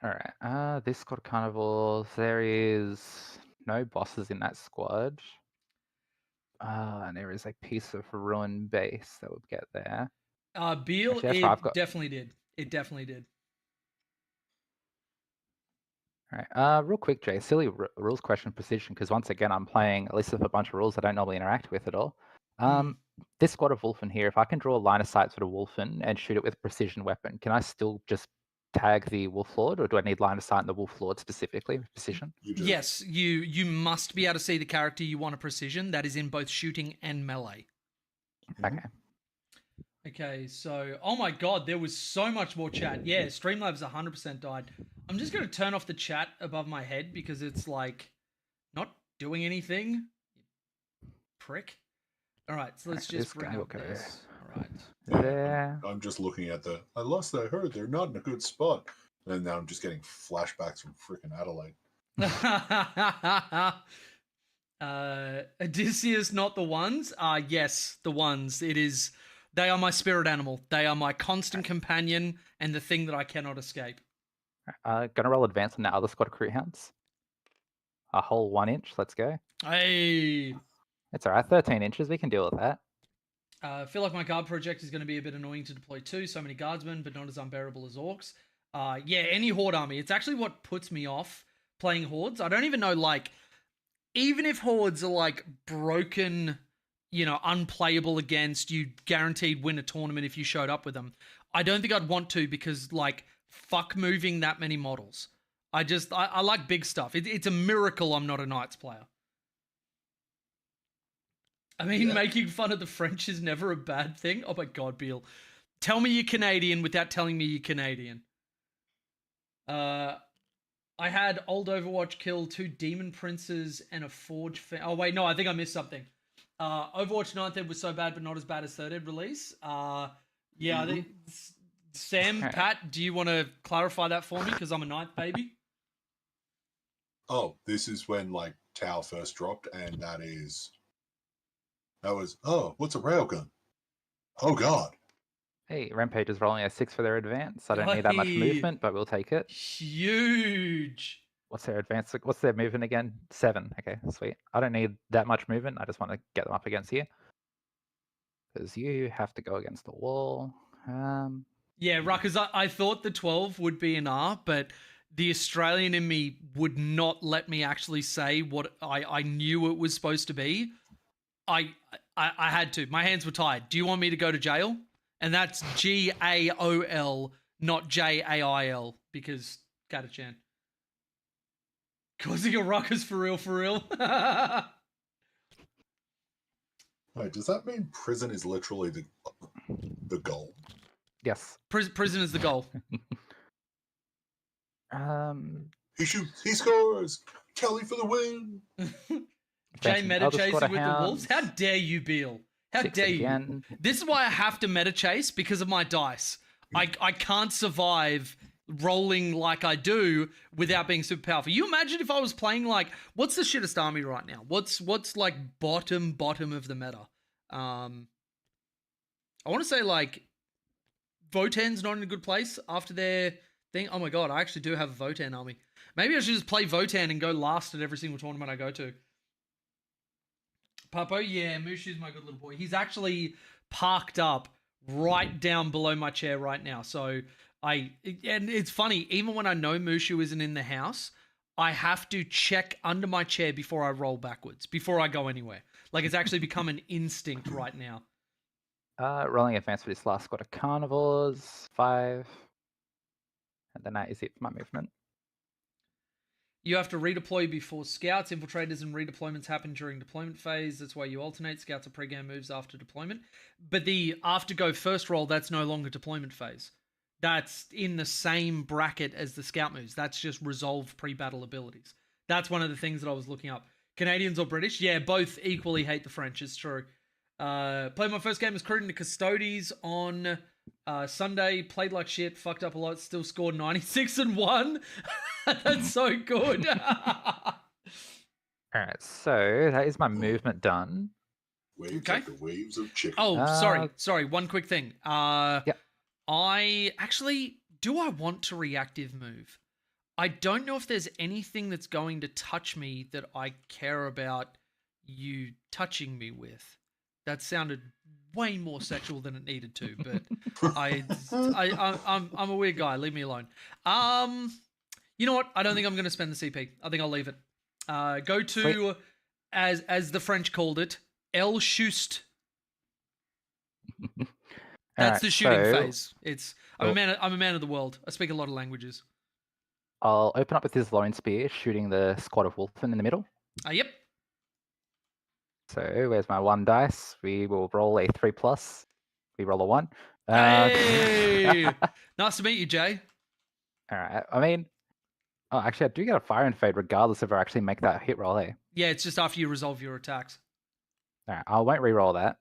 Speaker 2: All right. This squad of carnivores. There is no bosses in that squad. And there is a piece of ruined base that would get there.
Speaker 1: Beal,
Speaker 2: Actually, that's right, I've got...
Speaker 1: definitely did. It definitely did.
Speaker 2: All right. Real quick, Jay, silly rules question precision, because once again, I'm playing a list of a bunch of rules I don't normally interact with at all. This squad of Wolfen here, if I can draw a line of sight to the Wolfen and shoot it with a precision weapon, can I still just tag the Wolf Lord, or do I need line of sight on the Wolf Lord specifically with precision?
Speaker 1: Yes, you must be able to see the character you want a precision. That is in both shooting and melee.
Speaker 2: Okay.
Speaker 1: Okay, so, oh my god, there was so much more chat. Yeah, Streamlabs 100% died. I'm just going to turn off the chat above my head because it's, like, not doing anything. Prick. All right, so let's just bring up this. All right.
Speaker 2: There.
Speaker 3: I'm just looking at I heard they're not in a good spot. And now I'm just getting flashbacks from freaking Adelaide.
Speaker 1: Odysseus, not the ones? Yes, the ones. It is... They are my spirit animal. They are my constant companion and the thing that I cannot escape.
Speaker 2: Gonna roll advance on that other squad of Kroot Hounds. A whole 1 inch. Let's go.
Speaker 1: Hey.
Speaker 2: It's all right. 13 inches. We can deal with that.
Speaker 1: I feel like my guard project is going to be a bit annoying to deploy too. So many guardsmen, but not as unbearable as orcs. Yeah, any horde army. It's actually what puts me off playing hordes. I don't even know, like, even if hordes are like broken, you know, unplayable against, you guaranteed win a tournament if you showed up with them. I don't think I'd want to because, like, fuck moving that many models. I like big stuff. It's a miracle I'm not a Knights player. I mean, making fun of the French is never a bad thing. Oh my god, Beal. Tell me you're Canadian without telling me you're Canadian. I had old Overwatch kill 2 Demon Princes and a Forge... Oh wait, no, I think I missed something. Overwatch 9th Ed was so bad, but not as bad as 3rd Ed release. Yeah, I think... Sam, Pat, do you want to clarify that for me? Because I'm a 9th baby.
Speaker 3: Oh, this is when, like, Tau first dropped, and that was, oh, what's a railgun? Oh, God.
Speaker 2: Hey, Rampage is rolling a 6 for their advance. I don't need that much movement, but we'll take it.
Speaker 1: Huge.
Speaker 2: What's their advance? What's their movement again? 7. Okay, sweet. I don't need that much movement. I just want to get them up against you. Because you have to go against the wall.
Speaker 1: Yeah, Ruckers, I thought the 12 would be an R, but the Australian in me would not let me actually say what I knew it was supposed to be. I had to. My hands were tied. Do you want me to go to jail? And that's GAOL, not JAIL, because Katachan. Causing a ruckus for real, for real.
Speaker 3: Wait, does that mean prison is literally the goal?
Speaker 2: Yes.
Speaker 1: Prison is the goal.
Speaker 3: He shoots, he scores! Kelly for the win!
Speaker 1: Jay meta chases with the wolves? How dare you, Beal? How
Speaker 2: 6
Speaker 1: dare you?
Speaker 2: again.
Speaker 1: This is why I have to meta chase because of my dice. I can't survive rolling like I do without being super powerful. You imagine if I was playing like, what's the shittest army right now? What's like bottom of the meta? I want to say like Votan's not in a good place after their thing. Oh my god, I actually do have a Votan army. Maybe I should just play Votan and go last at every single tournament I go to. Papo, yeah, Mushu's my good little boy. He's actually parked up right down below my chair right now. So and it's funny, even when I know Mushu isn't in the house, I have to check under my chair before I roll backwards, before I go anywhere. Like it's actually become an instinct right now.
Speaker 2: Rolling advance for this last squad of carnivores, 5. And then that is it for my movement.
Speaker 1: You have to redeploy before scouts. Infiltrators and redeployments happen during deployment phase. That's why you alternate. Scouts are pre-game moves after deployment. But the after go first roll, that's no longer deployment phase. That's in the same bracket as the scout moves. That's just resolved pre-battle abilities. That's one of the things that I was looking up. Canadians or British? Yeah, both equally hate the French. It's true. Played my first game as Kroot into Custodes on Sunday. Played like shit. Fucked up a lot. Still scored 96 and 1. That's so good.
Speaker 2: All right, so that is my movement done.
Speaker 3: Waves
Speaker 1: Okay.
Speaker 3: like the waves of chicken.
Speaker 1: Oh, sorry. One quick thing.
Speaker 2: Yep.
Speaker 1: I actually do. I want to reactive move. I don't know if there's anything that's going to touch me that I care about you touching me with. That sounded way more sexual than it needed to, but I'm a weird guy. Leave me alone. You know what? I don't think I'm going to spend the CP. I think I'll leave it. Go to
Speaker 2: Sweet.
Speaker 1: as the French called it, El Shust. That's the shooting phase. I'm a man of the world. I speak a lot of languages.
Speaker 2: I'll open up with his lone spear, shooting the squad of wolfen in the middle.
Speaker 1: Yep.
Speaker 2: So where's my 1 dice? We will roll a 3+. We roll a 1.
Speaker 1: Hey! Nice to meet you, Jay.
Speaker 2: All right. I mean, actually, I do get a fire and fade regardless if I actually make that hit roll.
Speaker 1: Yeah, it's just after you resolve your attacks.
Speaker 2: All right. I won't re-roll that.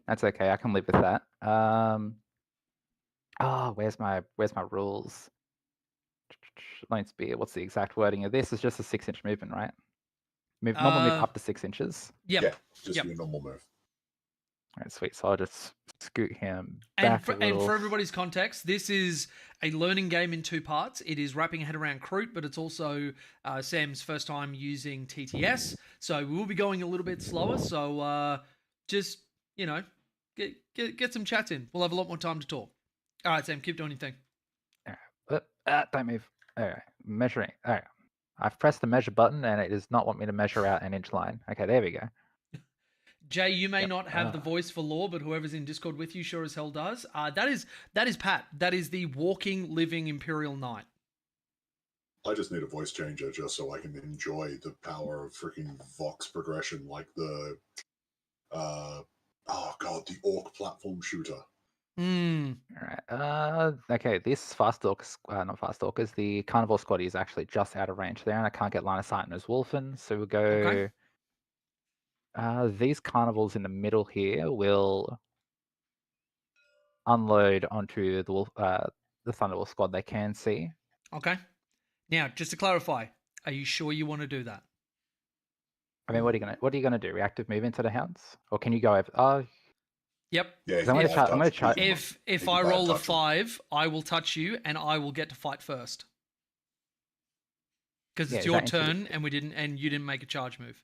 Speaker 2: That's okay. I can live with that. Where's my rules? Lone spear. What's the exact wording of this? It's just a 6-inch movement, right? Normal move up to 6 inches.
Speaker 1: Yep.
Speaker 3: Yeah, just
Speaker 1: Yep.
Speaker 3: your normal move.
Speaker 2: All right, sweet. So I'll just scoot him
Speaker 1: And
Speaker 2: back a little.
Speaker 1: for everybody's context, this is a learning game in 2 parts. It is wrapping a head around Kroot, but it's also Sam's first time using TTS. So we will be going a little bit slower. So just, get some chats in. We'll have a lot more time to talk. All right, Sam, keep doing your thing.
Speaker 2: All right. Don't move. All right, measuring. All right. I've pressed the measure button and it does not want me to measure out an inch line. Okay, there we go.
Speaker 1: Jay, you may
Speaker 2: Yep.
Speaker 1: not have the voice for lore, but whoever's in Discord with you sure as hell does. That is Pat. That is the walking, living Imperial Knight.
Speaker 3: I just need a voice changer just so I can enjoy the power of freaking Vox progression, like the the Orc platform shooter.
Speaker 1: Hmm.
Speaker 2: All right. Okay, this fast orcs, not fast orcers, the carnivore squad is actually just out of range there, and I can't get line of sight on those wolfen. So we'll go.
Speaker 1: Okay.
Speaker 2: These carnivores in the middle here will unload onto the Thunderwolf squad they can see.
Speaker 1: Okay. Now, just to clarify, are you sure you want to do that?
Speaker 2: I mean, what are you gonna do? Reactive move into the hounds, or can you go over?
Speaker 1: Yep.
Speaker 3: Yeah,
Speaker 2: I'm gonna try.
Speaker 1: If I roll a 5, I will touch you, and I will get to fight first. Because it's your turn, and you didn't make a charge move.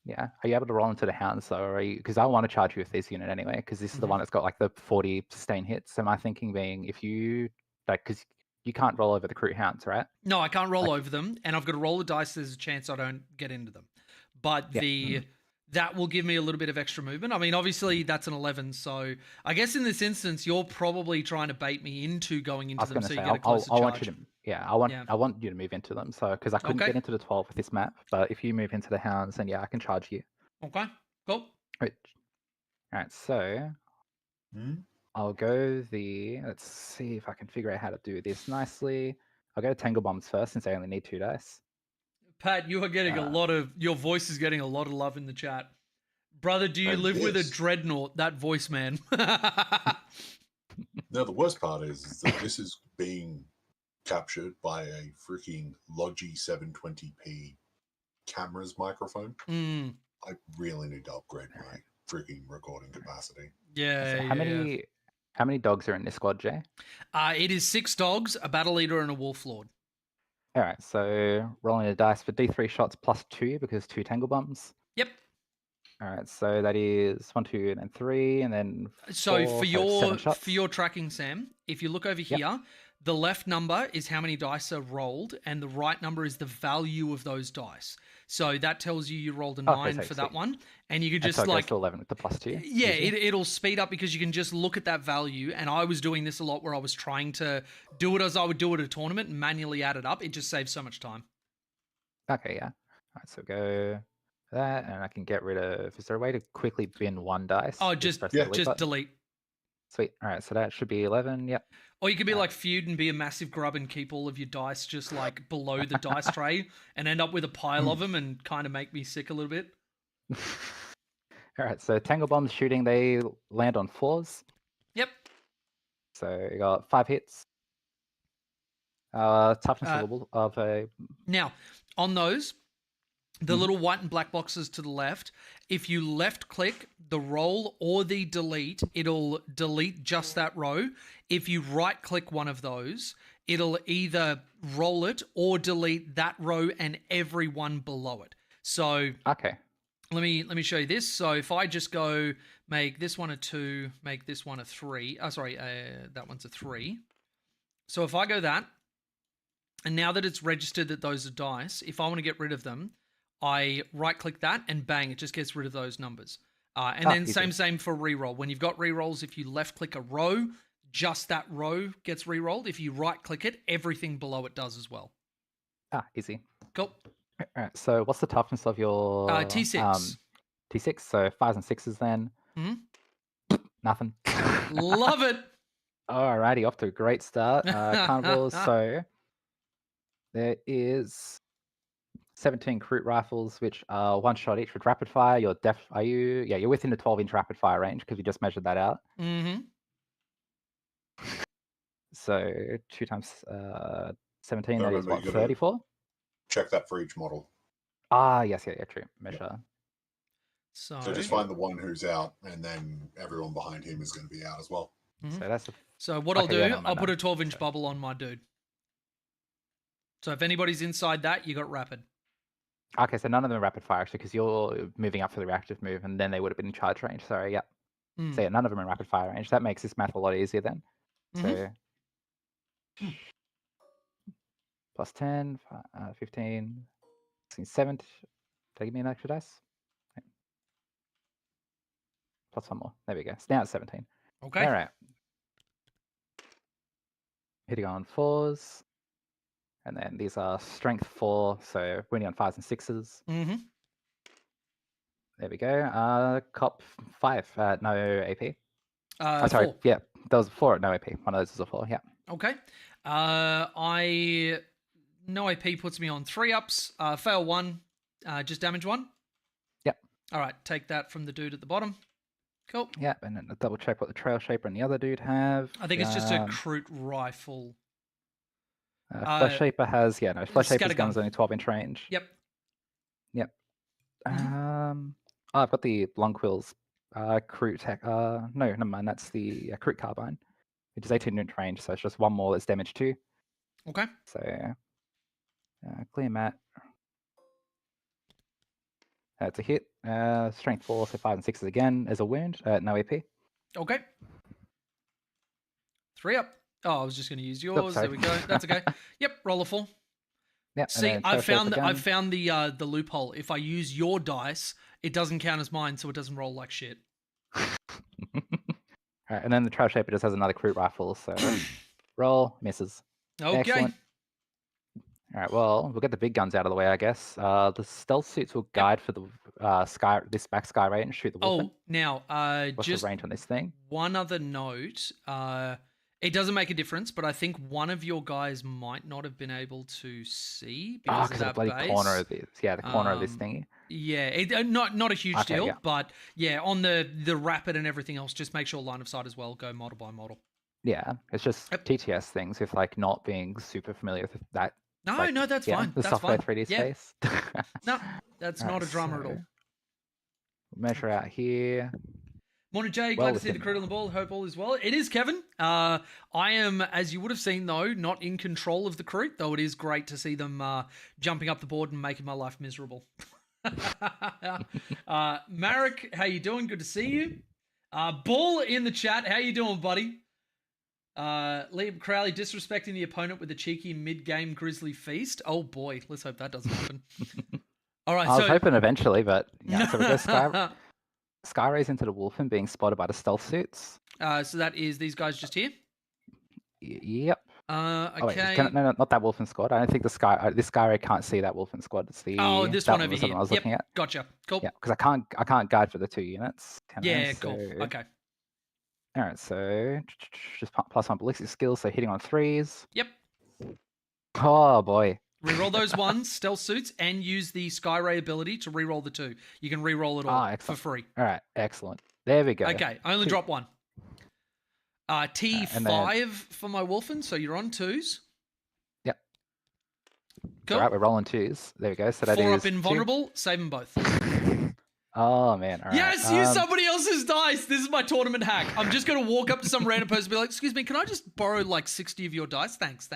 Speaker 2: Yeah. Are you able to roll into the hounds though, or are you? Because I want to charge you with this unit anyway, because this is the one that's got like the 40 sustain hits. So my thinking being, if you because you can't roll over the Kroot hounds, right?
Speaker 1: No, I can't roll over them, and I've got to roll the dice. There's a chance I don't get into them, but that will give me a little bit of extra movement. I mean, obviously that's an 11, so I guess in this instance you're probably trying to bait me into going into them, so you get a closer charge.
Speaker 2: I want you to, I want you to move into them. So because I couldn't get into the 12 with this map, but if you move into the hounds, then yeah, I can charge you.
Speaker 1: Okay, cool.
Speaker 2: All right, so I'll go let's see if I can figure out how to do this nicely. I'll go Tangle Bombs first since I only need 2 dice.
Speaker 1: Pat, you are getting your voice is getting a lot of love in the chat. Brother, do you
Speaker 3: And
Speaker 1: live with a
Speaker 3: yes.
Speaker 1: dreadnought? That voice, man.
Speaker 3: Now, the worst part is that this is being captured by a freaking Logi 720p camera's microphone.
Speaker 1: Mm,
Speaker 3: I really need to upgrade my freaking recording capacity.
Speaker 1: yeah,
Speaker 2: So
Speaker 1: yeah.
Speaker 2: how many dogs are in this squad, Jay?
Speaker 1: It is 6 dogs, a battle leader, and a wolf lord.
Speaker 2: All right, so rolling a dice for D3 shots plus 2 because 2 tangle bombs.
Speaker 1: Yep.
Speaker 2: All right, so that is 1, 2, and then 3, and then 4,
Speaker 1: So for
Speaker 2: so 7 shots.
Speaker 1: your tracking, Sam, if you look over
Speaker 2: Yep.
Speaker 1: here, the left number is how many dice are rolled, and the right number is the value of those dice. So that tells you rolled a 9
Speaker 2: so
Speaker 1: for that
Speaker 2: sweet.
Speaker 1: one, and you can
Speaker 2: And
Speaker 1: just
Speaker 2: so it goes
Speaker 1: like
Speaker 2: to 11 with the plus 2.
Speaker 1: yeah,
Speaker 2: easy.
Speaker 1: it'll speed up because you can just look at that value. And I was doing this a lot where I was trying to do it as I would do at a tournament and manually add it up. It just saves so much time.
Speaker 2: Okay, yeah. All right, so go that, and I can get rid of. Is there a way to quickly bin one dice?
Speaker 1: Oh, just
Speaker 2: press the delete button?
Speaker 1: delete.
Speaker 2: Sweet. All right, so that should be 11. Yep.
Speaker 1: Or you could be like Feud and be a massive grub and keep all of your dice just like below the dice tray and end up with a pile of them and kind of make me sick a little bit.
Speaker 2: All right, so tangle bombs shooting, they land on 4s.
Speaker 1: Yep.
Speaker 2: So you got 5 hits. Toughness of a.
Speaker 1: Now, on those, the
Speaker 2: Mhm.
Speaker 1: little white and black boxes to the left, if you left click the roll or the delete, it'll delete just that row. If you right click one of those, it'll either roll it or delete that row and every one below it. So
Speaker 2: Okay.
Speaker 1: let me show you this. So if I just go make this one a 2, make this one a 3. That one's a 3. So if I go that, and now that it's registered that those are dice, if I want to get rid of them, I right click that and bang, it just gets rid of those numbers. And then
Speaker 2: easy.
Speaker 1: same for reroll. When you've got rerolls, if you left click a row, just that row gets rerolled. If you right click it, everything below it does as well.
Speaker 2: Easy.
Speaker 1: Cool.
Speaker 2: All right, so what's the toughness of your
Speaker 1: T6.
Speaker 2: T6? So 5s and 6s then. Nothing.
Speaker 1: Love it.
Speaker 2: Alrighty, off to a great start. Carnivores, so there is 17 Kroot rifles, which are 1 shot each with rapid fire. You're within the 12-inch rapid fire range because we just measured that out.
Speaker 1: Mm-hmm.
Speaker 2: So 2 times 17, that is
Speaker 3: Remember,
Speaker 2: what,
Speaker 3: you gotta
Speaker 2: 34?
Speaker 3: Check that for each model.
Speaker 2: Yes, true. Measure.
Speaker 1: So
Speaker 3: just find the one who's out, and then everyone behind him is going to be out as well.
Speaker 2: So that's
Speaker 1: So what I'll do, I'll put a 12-inch bubble on my dude. So if anybody's inside that, you got rapid.
Speaker 2: Okay, so none of them are rapid fire actually, because you're moving up for the reactive move, and then they would have been in charge range. Sorry, yep. So yeah, none of them are in rapid fire range. That makes this math a lot easier then. So plus 10, 15, 16, 7. Did I give me an extra dice? Plus 1 more. There we go. So now it's 17.
Speaker 1: Okay.
Speaker 2: All right. Hitting on 4s. And then these are strength 4, so winning on 5s and 6s.
Speaker 1: Mm-hmm.
Speaker 2: There we go. Cop 5 at no AP. Sorry,
Speaker 1: 4.
Speaker 2: yeah, that was 4 at no AP. One of those is a 4, yeah.
Speaker 1: Okay. No AP puts me on 3 ups. Fail 1, just damage 1.
Speaker 2: Yep.
Speaker 1: All right, take that from the dude at the bottom. Cool.
Speaker 2: Yeah, and then double check what the Trail Shaper and the other dude have.
Speaker 1: I think it's just a Kroot rifle.
Speaker 2: Flesh Shaper has, Flesh Shaper's
Speaker 1: Scattergun.
Speaker 2: gun's only 12-inch range.
Speaker 1: Yep.
Speaker 2: I've got the Blonquil's Kroot tech. No, never mind. That's the Kroot carbine, which is 18-inch range, so it's just 1 more that's damage 2.
Speaker 1: Okay.
Speaker 2: So clear mat. That's a hit. Strength 4, so 5 and 6s again as a wound. No AP.
Speaker 1: Okay. 3 up. Oh, I was just going to use yours.
Speaker 2: sorry.
Speaker 1: There we go. That's okay. Yep. Roll a 4.
Speaker 2: Yep.
Speaker 1: See, I've found the loophole. If I use your dice, it doesn't count as mine, so it doesn't roll like shit.
Speaker 2: Alright, and then the Trail Shaper just has another Kroot rifle, so roll, misses.
Speaker 1: Okay.
Speaker 2: Excellent. Alright, well, we'll get the big guns out of the way, I guess. The stealth suits will guide for the this back sky range, shoot the wolf.
Speaker 1: Oh, now,
Speaker 2: What's
Speaker 1: just
Speaker 2: the range on this thing?
Speaker 1: one other note. It doesn't make a difference, but I think one of your guys might not have been able to see
Speaker 2: Oh,
Speaker 1: because of
Speaker 2: because of the
Speaker 1: that
Speaker 2: bloody
Speaker 1: base.
Speaker 2: corner of this. Yeah, the corner of this
Speaker 1: Um,
Speaker 2: thingy.
Speaker 1: Yeah, not a huge
Speaker 2: Okay,
Speaker 1: deal,
Speaker 2: yeah.
Speaker 1: but yeah, on the rapid and everything else, just make sure line of sight as well. Go model by model.
Speaker 2: Yeah, it's just
Speaker 1: Yep.
Speaker 2: TTS things with like not being super familiar with that.
Speaker 1: No,
Speaker 2: Like,
Speaker 1: no, that's fine.
Speaker 2: the
Speaker 1: That's
Speaker 2: software
Speaker 1: fine.
Speaker 2: 3D
Speaker 1: Yeah,
Speaker 2: space.
Speaker 1: no, that's
Speaker 2: Alright,
Speaker 1: not a drama at all.
Speaker 2: so measure out here.
Speaker 1: Morning, Jay.
Speaker 2: Well
Speaker 1: Glad to see the
Speaker 2: within
Speaker 1: Kroot on the ball. Hope all is well. It is Kevin. I am, as you would have seen, though, not in control of the Kroot, though it is great to see them jumping up the board and making my life miserable. Marek, how you doing? Good to see you. Bull in the chat. How you doing, buddy? Liam Crowley disrespecting the opponent with a cheeky mid-game grizzly feast. Oh boy, let's hope that doesn't happen. All right,
Speaker 2: I was
Speaker 1: so
Speaker 2: hoping eventually, but yeah. So we go Sky Rays into the wolf and being spotted by the stealth suits.
Speaker 1: so that is these guys just here.
Speaker 2: Yep. Oh, wait,
Speaker 1: Okay.
Speaker 2: no, not that Wolfen squad. I don't think this Sky Ray can't see that Wolfen squad. It's the
Speaker 1: This
Speaker 2: that
Speaker 1: one over
Speaker 2: was the
Speaker 1: here.
Speaker 2: one I was
Speaker 1: Yep,
Speaker 2: looking at.
Speaker 1: gotcha. Cool.
Speaker 2: Yeah, because I can't guide for the 2 units. Can I?
Speaker 1: Yeah, cool.
Speaker 2: So-
Speaker 1: Okay.
Speaker 2: All right, so just +1 ballistic skills, so hitting on 3s.
Speaker 1: Yep.
Speaker 2: Oh boy.
Speaker 1: Reroll those ones, stealth suits, and use the Skyray ability to reroll the 2. You can reroll it all for
Speaker 2: Excellent.
Speaker 1: free.
Speaker 2: All right, excellent. There we go.
Speaker 1: Okay, I only
Speaker 2: Two.
Speaker 1: drop 1. T5
Speaker 2: and then-
Speaker 1: for my Wolfen, so you're on 2s.
Speaker 2: Yep.
Speaker 1: Cool.
Speaker 2: All right, we're rolling 2s. There we go. So that
Speaker 1: 4
Speaker 2: is
Speaker 1: up
Speaker 2: 2.
Speaker 1: invulnerable, save them both.
Speaker 2: Oh man. All right.
Speaker 1: Yes, use somebody else's dice. This is my tournament hack. I'm just going to walk up to some random person and be like, excuse me, can I just borrow like 60 of your dice? Thanks.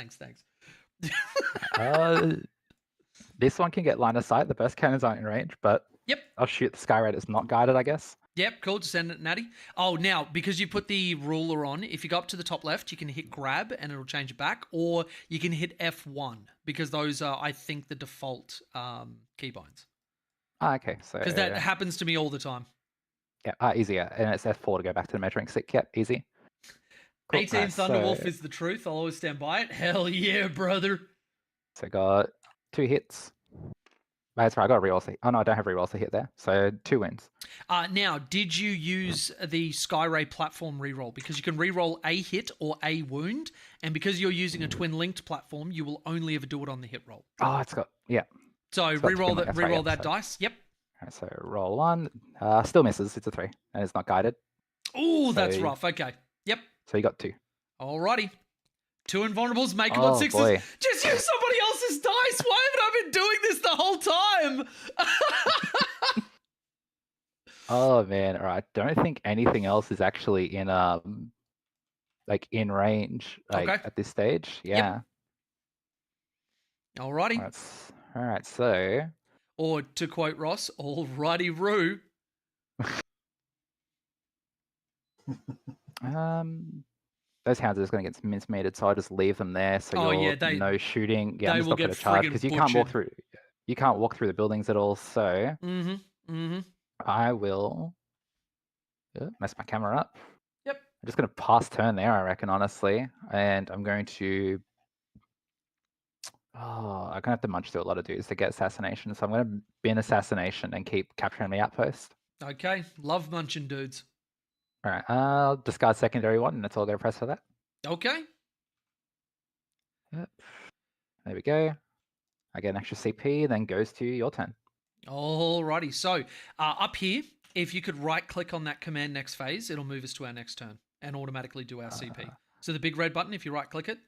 Speaker 2: This one can get line of sight. The burst cannons aren't in range, but
Speaker 1: Yep.
Speaker 2: I'll shoot the Sky Ray that's not guided, I guess.
Speaker 1: Yep, cool. Just send it, Natty. Oh, now, because you put the ruler on, if you go up to the top left, you can hit grab and it'll change it back, or you can hit F1 because those are, I think, the default keybinds.
Speaker 2: Okay, so
Speaker 1: Because that happens to me all the time.
Speaker 2: yeah, easier, and it's F4 to go back to the measuring stick. Yep, easy. Cool.
Speaker 1: 18
Speaker 2: Alright,
Speaker 1: Thunderwolf
Speaker 2: so-
Speaker 1: is the truth. I'll always stand by it. Hell yeah, brother.
Speaker 2: So got 2 hits. That's right, I got a reroll. Oh no, I don't have rerolls to hit there. So 2 wins.
Speaker 1: Now, did you use the Skyray platform reroll? Because you can reroll a hit or a wound, and because you're using a twin linked platform, you will only ever do it on the hit roll.
Speaker 2: Oh, it's got
Speaker 1: So
Speaker 2: It's got
Speaker 1: reroll
Speaker 2: twin
Speaker 1: that,
Speaker 2: link, that's right,
Speaker 1: reroll
Speaker 2: yep,
Speaker 1: that
Speaker 2: so-
Speaker 1: dice. Yep.
Speaker 2: Alright, so roll 1. Still misses. It's a 3, and it's not guided.
Speaker 1: Ooh, that's
Speaker 2: So-
Speaker 1: rough. Okay. Yep.
Speaker 2: So you got 2.
Speaker 1: Alrighty. 2 invulnerables, make them on
Speaker 2: Oh
Speaker 1: 6s.
Speaker 2: boy.
Speaker 1: Just use somebody else's dice. Why haven't I been doing this the whole time?
Speaker 2: Oh man, alright. Don't think anything else is actually in like in range like
Speaker 1: Okay.
Speaker 2: at this stage. Yeah.
Speaker 1: Alrighty.
Speaker 2: Alright, so
Speaker 1: Or to quote Ross, alrighty, Roo.
Speaker 2: those hounds are just going to get mince-meated, so I'll just leave them there. So
Speaker 1: Oh,
Speaker 2: you're
Speaker 1: yeah,
Speaker 2: no shooting. Yeah,
Speaker 1: they
Speaker 2: I'm just
Speaker 1: will
Speaker 2: not going
Speaker 1: get
Speaker 2: to charge
Speaker 1: friggin'
Speaker 2: because you can't walk
Speaker 1: butchered.
Speaker 2: through. You can't walk through the buildings at all. So
Speaker 1: Mm-hmm.
Speaker 2: I will mess my camera up.
Speaker 1: Yep.
Speaker 2: I'm just going to pass turn there, I reckon, honestly, and I'm going to. Oh, I'm gonna have to munch through a lot of dudes to get assassination. So I'm gonna bin assassination and keep capturing the outpost.
Speaker 1: Okay. Love munching dudes.
Speaker 2: All right, I'll discard secondary 1, and that's all I'm gonna press for that.
Speaker 1: Okay.
Speaker 2: Yep. There we go. I get an extra CP, then goes to your turn.
Speaker 1: Alrighty. So up here, if you could right click on that command next phase, it'll move us to our next turn and automatically do our CP. So the big red button, if you right click it.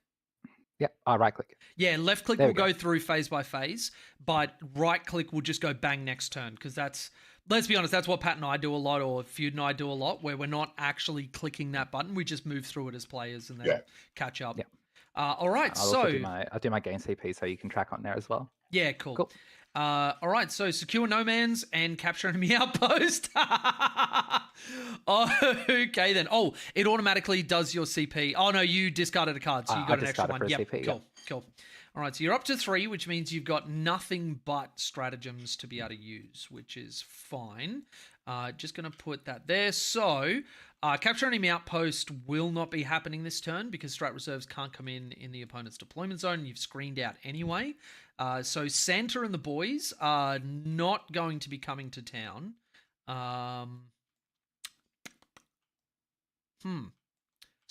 Speaker 2: Yep, I right click.
Speaker 1: Yeah, left click
Speaker 2: There
Speaker 1: will
Speaker 2: we go.
Speaker 1: go through phase by phase, but right click will just go bang next turn because that's, let's be honest, that's what Pat and I do a lot, or Feud and I do a lot, where we're not actually clicking that button. We just move through it as players and then
Speaker 3: Yeah.
Speaker 1: catch up.
Speaker 2: Yeah.
Speaker 1: All right,
Speaker 2: I'll
Speaker 1: so
Speaker 2: also do my gain CP so you can track on there as well.
Speaker 1: yeah, cool.
Speaker 2: Cool.
Speaker 1: All right, so secure no mans and capture enemy outpost. Okay then. Oh, it automatically does your CP. Oh no, you discarded a card, so you
Speaker 2: I
Speaker 1: got an extra
Speaker 2: discarded
Speaker 1: one.
Speaker 2: for a
Speaker 1: Yep,
Speaker 2: CP,
Speaker 1: cool, cool. All right, so you're up to 3, which means you've got nothing but stratagems to be able to use, which is fine. Just going to put that there. So capture enemy outpost will not be happening this turn because strat reserves can't come in the opponent's deployment zone. You've screened out anyway. So Santa and the boys are not going to be coming to town.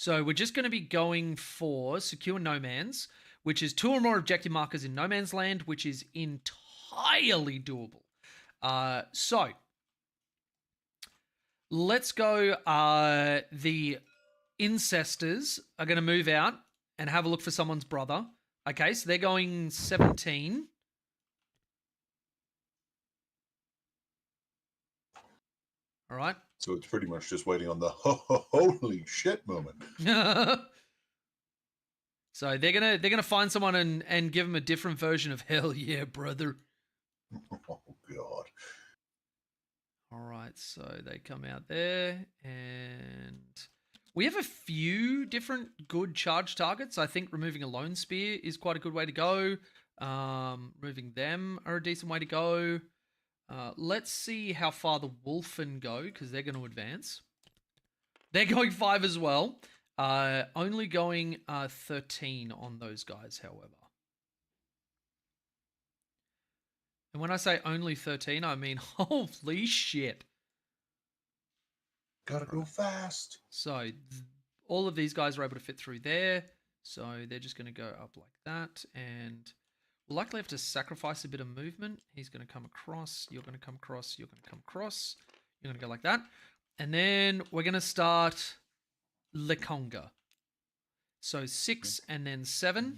Speaker 1: So we're just going to be going for secure no man's, which is 2 or more objective markers in no man's land, which is entirely doable. So let's go. The incestors are going to move out and have a look for someone's brother. Okay, so they're going 17. All right.
Speaker 3: So it's pretty much just waiting on the holy shit moment.
Speaker 1: So they're gonna find someone and give them a different version of hell yeah, brother.
Speaker 3: Oh god.
Speaker 1: All right, so they come out there, and we have a few different good charge targets. I think removing a lone spear is quite a good way to go. Removing them are a decent way to go. Let's see how far the Wolfen go, because they're going to advance. They're going 5 as well. Only going 13 on those guys, however. And when I say only 13, I mean holy shit.
Speaker 3: Gotta go fast.
Speaker 1: So all of these guys are able to fit through there. So they're just going to go up like that. And we'll likely have to sacrifice a bit of movement. He's going to come across. You're going to come across. You're going to come across. You're going to go like that. And then we're going to start Lekonga. So 6 and then 7.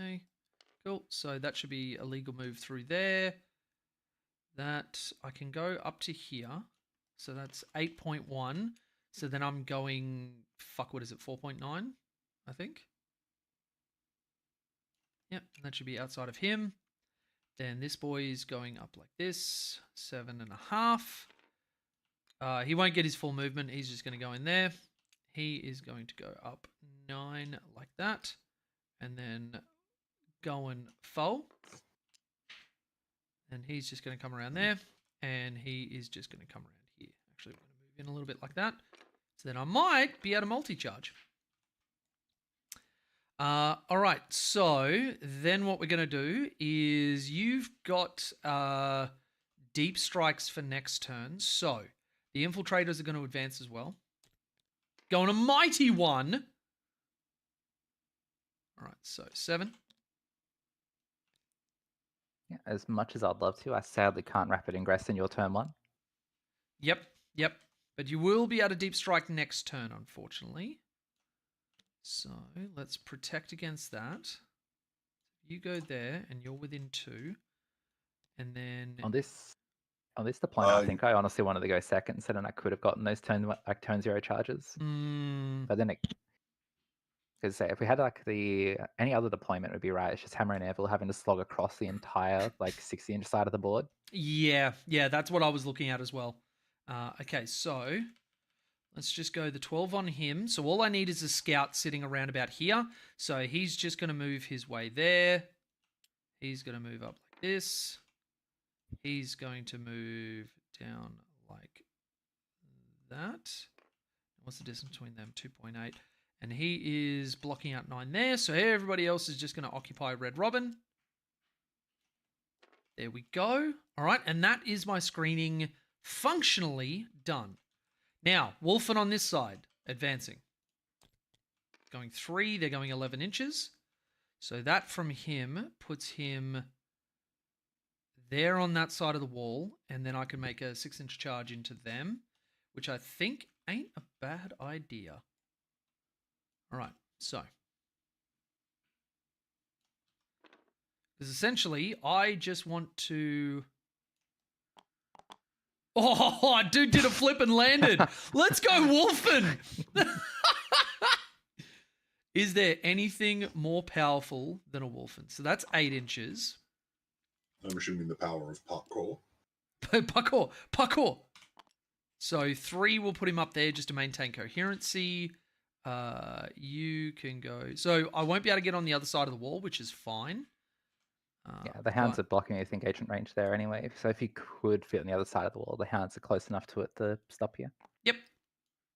Speaker 1: Okay, cool. So that should be a legal move through there. That I can go up to here. So that's 8.1. So then I'm going, fuck, what is it, 4.9, I think? Yep, and that should be outside of him. Then this boy is going up like this, 7.5. He won't get his full movement. He's just going to go in there. He is going to go up 9 like that. And then going full. And he's just going to come around there. And he is just going to come around here. Actually, we're going to move in a little bit like that. So then I might be able to multi-charge. All right, so then what we're going to do is you've got deep strikes for next turn. So the infiltrators are going to advance as well. Going a mighty 1. All right, so 7.
Speaker 2: Yeah, as much as I'd love to, I sadly can't rapid ingress in your turn 1.
Speaker 1: Yep. But you will be able to deep strike next turn, unfortunately. So let's protect against that. You go there, and you're within 2. And then
Speaker 2: On this deployment, I think I honestly wanted to go second, so then I could have gotten those turn 0 charges. But then because say if we had like any other deployment would be right. It's just Hammer and Anvil having to slog across the entire like 60-inch side of the board.
Speaker 1: Yeah, that's what I was looking at as well. Okay, so let's just go the 12 on him. So all I need is a scout sitting around about here. So he's just going to move his way there. He's going to move up like this. He's going to move down like that. What's the distance between them? 2.8. And he is blocking out 9 there. So everybody else is just going to occupy Red Robin. There we go. All right, and that is my screening functionally done. Now, Wolfen on this side, advancing. Going 3, they're going 11 inches. So that from him puts him there on that side of the wall, and then I can make a 6-inch charge into them, which I think ain't a bad idea. All right, so. Because essentially, I just want to... Oh, dude did a flip and landed. Let's go, Wolfen. Is there anything more powerful than a Wolfen? So that's 8 inches.
Speaker 3: I'm assuming the power of parkour.
Speaker 1: Parkour. So 3 will put him up there just to maintain coherency. You can go. So I won't be able to get on the other side of the wall, which is fine.
Speaker 2: Yeah, the hounds are blocking, I think, agent range there anyway. So if you could fit on the other side of the wall, the hounds are close enough to it to stop you.
Speaker 1: Yep.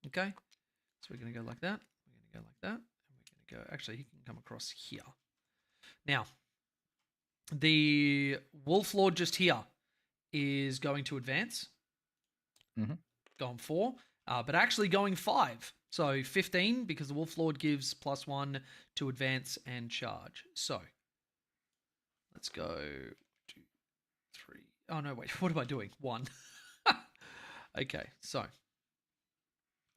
Speaker 1: Okay. So we're going to go like that. We're going to go like that. And we're going to go... Actually, he can come across here. Now, the Wolf Lord just here is going to advance.
Speaker 2: Mm-hmm.
Speaker 1: going 4, but actually going 5. So 15 because the Wolf Lord gives +1 to advance and charge. So let's go 2, 3. Oh no, wait. What am I doing? 1. Okay, so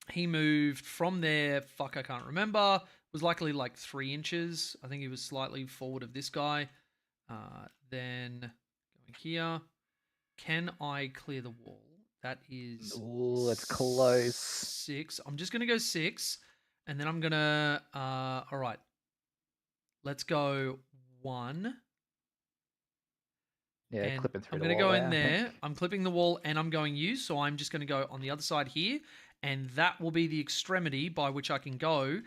Speaker 1: he moved from there. Fuck, I can't remember. It was likely like 3 inches. I think he was slightly forward of this guy. Then going here. Can I clear the wall? That is.
Speaker 2: Ooh, it's close.
Speaker 1: 6. I'm just gonna go 6, and then I'm gonna. All right. Let's go 1.
Speaker 2: Yeah,
Speaker 1: And
Speaker 2: clipping through
Speaker 1: I'm
Speaker 2: the
Speaker 1: going to
Speaker 2: wall
Speaker 1: go in
Speaker 2: I
Speaker 1: there.
Speaker 2: think.
Speaker 1: I'm clipping the wall and I'm going U. So I'm just going to go on the other side here. And that will be the extremity by which I can go.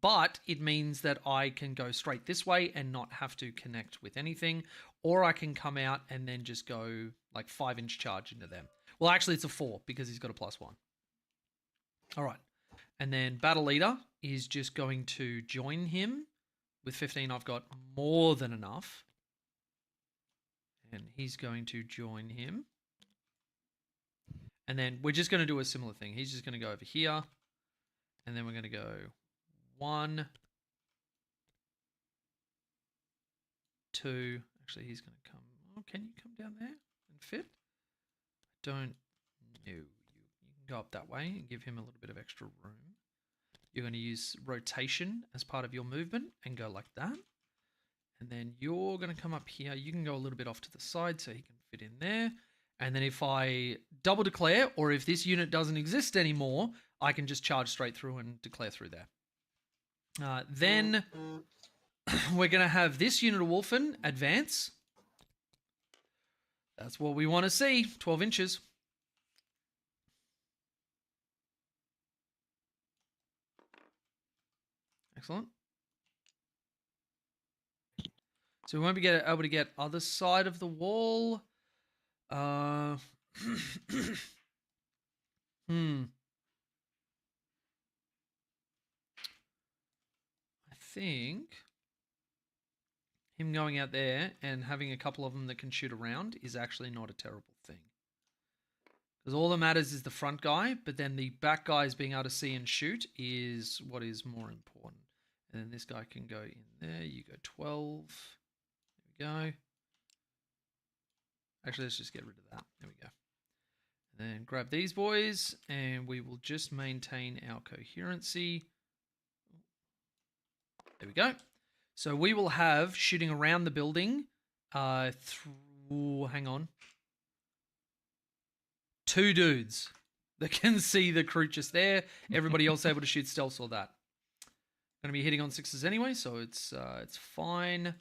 Speaker 1: But it means that I can go straight this way and not have to connect with anything. Or I can come out and then just go like 5-inch charge into them. Well, actually, it's a 4 because he's got a +1. All right. And then Battle Leader is just going to join him. With 15, I've got more than enough. And he's going to join him. And then we're just going to do a similar thing. He's just going to go over here. And then we're going to go 1, 2. Actually, he's going to come. Oh, can you come down there and fit? Don't know. You can go up that way and give him a little bit of extra room. You're going to use rotation as part of your movement and go like that. And then you're going to come up here. You can go a little bit off to the side so he can fit in there. And then if I double declare, or if this unit doesn't exist anymore, I can just charge straight through and declare through there. Then we're going to have this unit of Wolfen advance. That's what we want to see. 12 inches. Excellent. So we won't be able to get other side of the wall. I think him going out there and having a couple of them that can shoot around is actually not a terrible thing. Because all that matters is the front guy, but then the back guys being able to see and shoot is what is more important. And then this guy can go in there. You go 12. There we go. Actually, let's just get rid of that. There we go. And then grab these boys, and we will just maintain our coherency. There we go. So we will have shooting around the building through, hang on, 2 dudes that can see the Kroot just there. Everybody else able to shoot stealth or that. Going to be hitting on 6s anyway, so it's fine.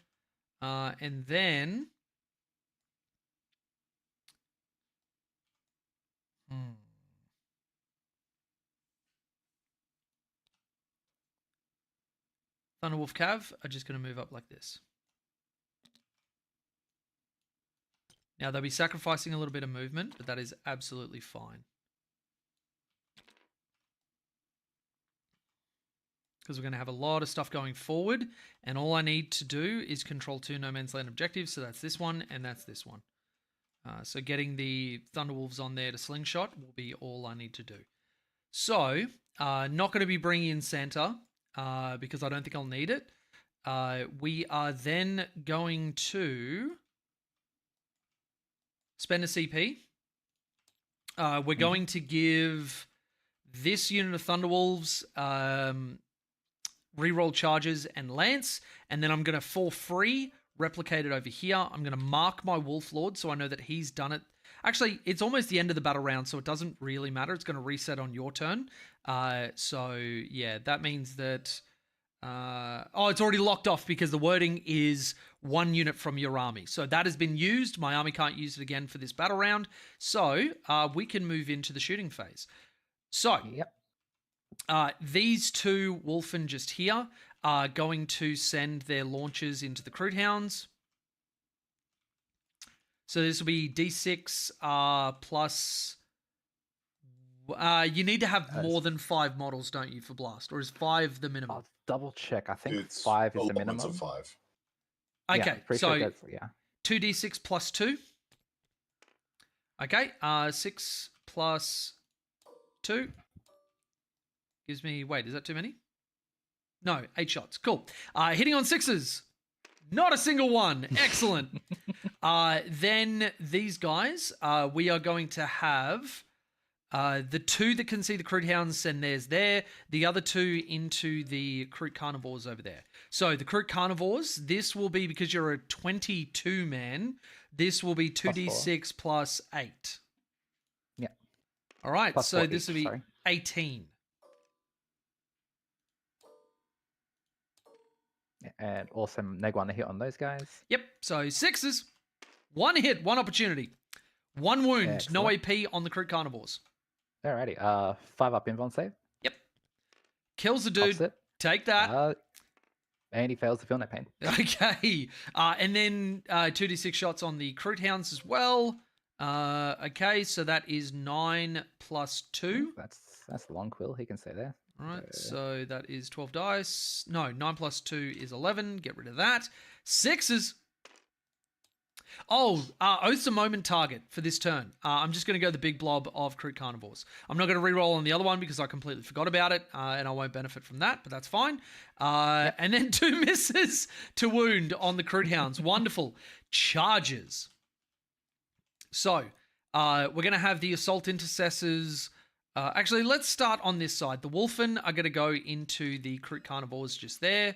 Speaker 1: And then Thunderwolf Cav are just going to move up like this. Now they'll be sacrificing a little bit of movement, but that is absolutely fine. Because we're going to have a lot of stuff going forward, and all I need to do is control 2 no man's land objectives, so that's this one and that's this one. So getting the Thunderwolves on there to slingshot will be all I need to do. So, not going to be bringing in Santa, because I don't think I'll need it. We are then going to spend a CP. We're going to give this unit of Thunderwolves reroll charges and lance, and then I'm going to for free replicate it over here. I'm going to mark my Wolf Lord so I know that he's done it. Actually, it's almost the end of the battle round, so it doesn't really matter. It's going to reset on your turn. So yeah, that means that it's already locked off because the wording is 1 unit from your army. So that has been used. My army can't use it again for this battle round. So we can move into the shooting phase. So
Speaker 2: Yep.
Speaker 1: these 2 Wolfen just here are going to send their launchers into the Kroot Hounds. So this will be D6 plus... you need to have more than 5 models, don't you, for Blast? Or is 5 the minimum?
Speaker 2: I'll double check. I think
Speaker 3: It's
Speaker 2: 5 is the
Speaker 3: allotments
Speaker 2: minimum.
Speaker 3: of 5.
Speaker 1: Okay,
Speaker 2: Yeah, pretty
Speaker 1: so
Speaker 2: sure that's, yeah.
Speaker 1: 2d6 plus 2. Okay, 6 plus 2. Gives me, wait, is that too many? No, 8 shots. Cool. Hitting on 6s. Not a single one. Excellent. Then these guys, we are going to have the 2 that can see the Kroot Hounds send theirs there. The other 2 into the Kroot Carnivores over there. So the Kroot Carnivores, this will be, because you're a 22 man, this will be 2d6 plus 8.
Speaker 2: Yeah.
Speaker 1: All right.
Speaker 2: Plus
Speaker 1: So
Speaker 2: 4
Speaker 1: this will
Speaker 2: each,
Speaker 1: be
Speaker 2: sorry.
Speaker 1: 18.
Speaker 2: And also -1 to hit on those guys.
Speaker 1: Yep. So 6s. 1 hit, 1 opportunity. 1 wound, no
Speaker 2: Excellent.
Speaker 1: AP on the Kroot Carnivores.
Speaker 2: Alrighty. 5 up invuln save.
Speaker 1: Yep. Kills the dude.
Speaker 2: Opposite.
Speaker 1: Take that.
Speaker 2: And he fails to feel no pain.
Speaker 1: Okay. And then 2d6 shots on the Kroot Hounds as well. Okay, so that is 9 plus 2.
Speaker 2: That's the long quill. He can stay there.
Speaker 1: All right, so that is 12 dice. No, 9 plus 2 is 11. Get rid of that. 6s. Oh, Oath's a moment target for this turn. I'm just going to go the big blob of Kroot Carnivores. I'm not going to reroll on the other one because I completely forgot about it, and I won't benefit from that, but that's fine. And then 2 misses to wound on the Kroot Hounds. Wonderful. Charges. So, we're going to have the Assault Intercessors. Actually, let's start on this side. The Wolfen are going to go into the Kroot Carnivores just there.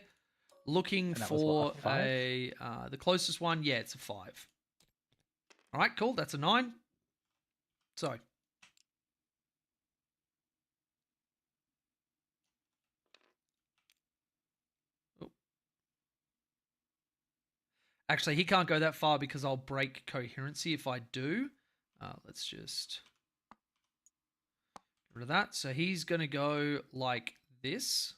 Speaker 1: Looking for the closest one. Yeah, it's a 5. All right, cool. That's a 9. So. Oh. Actually, he can't go that far because I'll break coherency if I do. Let's just get rid of that. So he's going to go like this.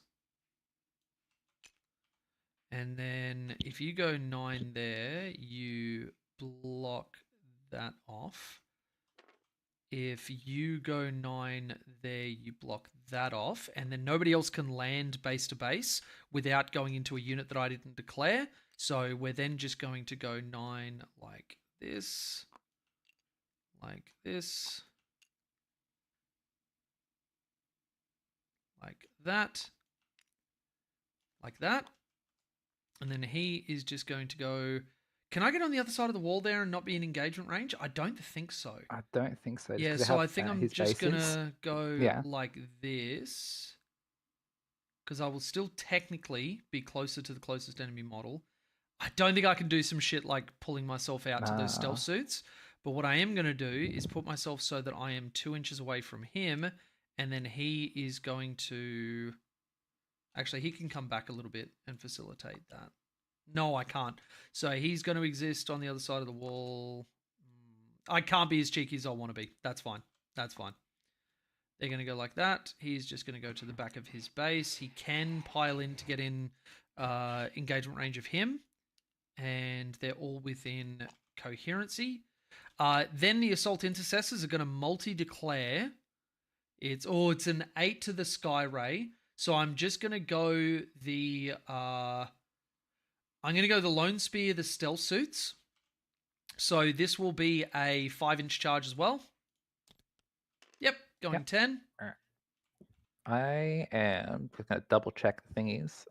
Speaker 1: And then if you go 9 there, you block that off. If you go 9 there, you block that off. And then nobody else can land base to base without going into a unit that I didn't declare. So we're then just going to go 9 like this, like this, like that, like that. And then he is just going to go... Can I get on the other side of the wall there and not be in engagement range? I don't think so.
Speaker 2: I don't think so.
Speaker 1: Yeah, so I think I'm just going to go
Speaker 2: Yeah.
Speaker 1: like this. Because I will still technically be closer to the closest enemy model. I don't think I can do some shit like pulling myself out to those stealth suits. But what I am going to do is put myself so that I am 2 inches away from him. And then he is going to... Actually, he can come back a little bit and facilitate that. No, I can't. So he's going to exist on the other side of the wall. I can't be as cheeky as I want to be. That's fine. That's fine. They're going to go like that. He's just going to go to the back of his base. He can pile in to get in engagement range of him. And they're all within coherency. Then the Assault Intercessors are going to multi-declare. It's an 8 to the Sky Ray. So I'm just going to go the... I'm going to go the Lone Spear, the Stealth Suits. So this will be a 5-inch charge as well. Yep, going 10.
Speaker 2: I am just going to double check the thingies.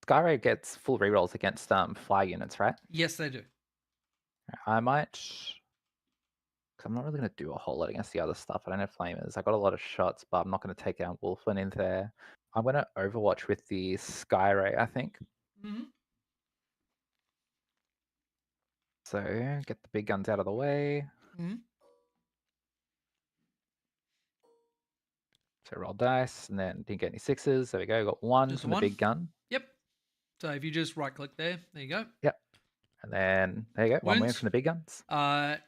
Speaker 2: Skyray gets full rerolls against fly units, right?
Speaker 1: Yes, they do.
Speaker 2: I might... Cause I'm not really going to do a whole lot against the other stuff. I don't have flamers. I got a lot of shots, but I'm not going to take out Wolfen in there. I'm going to Overwatch with the Skyray, I think.
Speaker 1: Mm-hmm.
Speaker 2: So get the big guns out of the way.
Speaker 1: Mm-hmm.
Speaker 2: So roll dice, and then didn't get any 6s. There we go. Got 1
Speaker 1: Just
Speaker 2: from
Speaker 1: one.
Speaker 2: the big gun.
Speaker 1: Yep. So if you just right-click there you go.
Speaker 2: Yep. And then there you go. 1 win
Speaker 1: Wounds.
Speaker 2: from the big guns.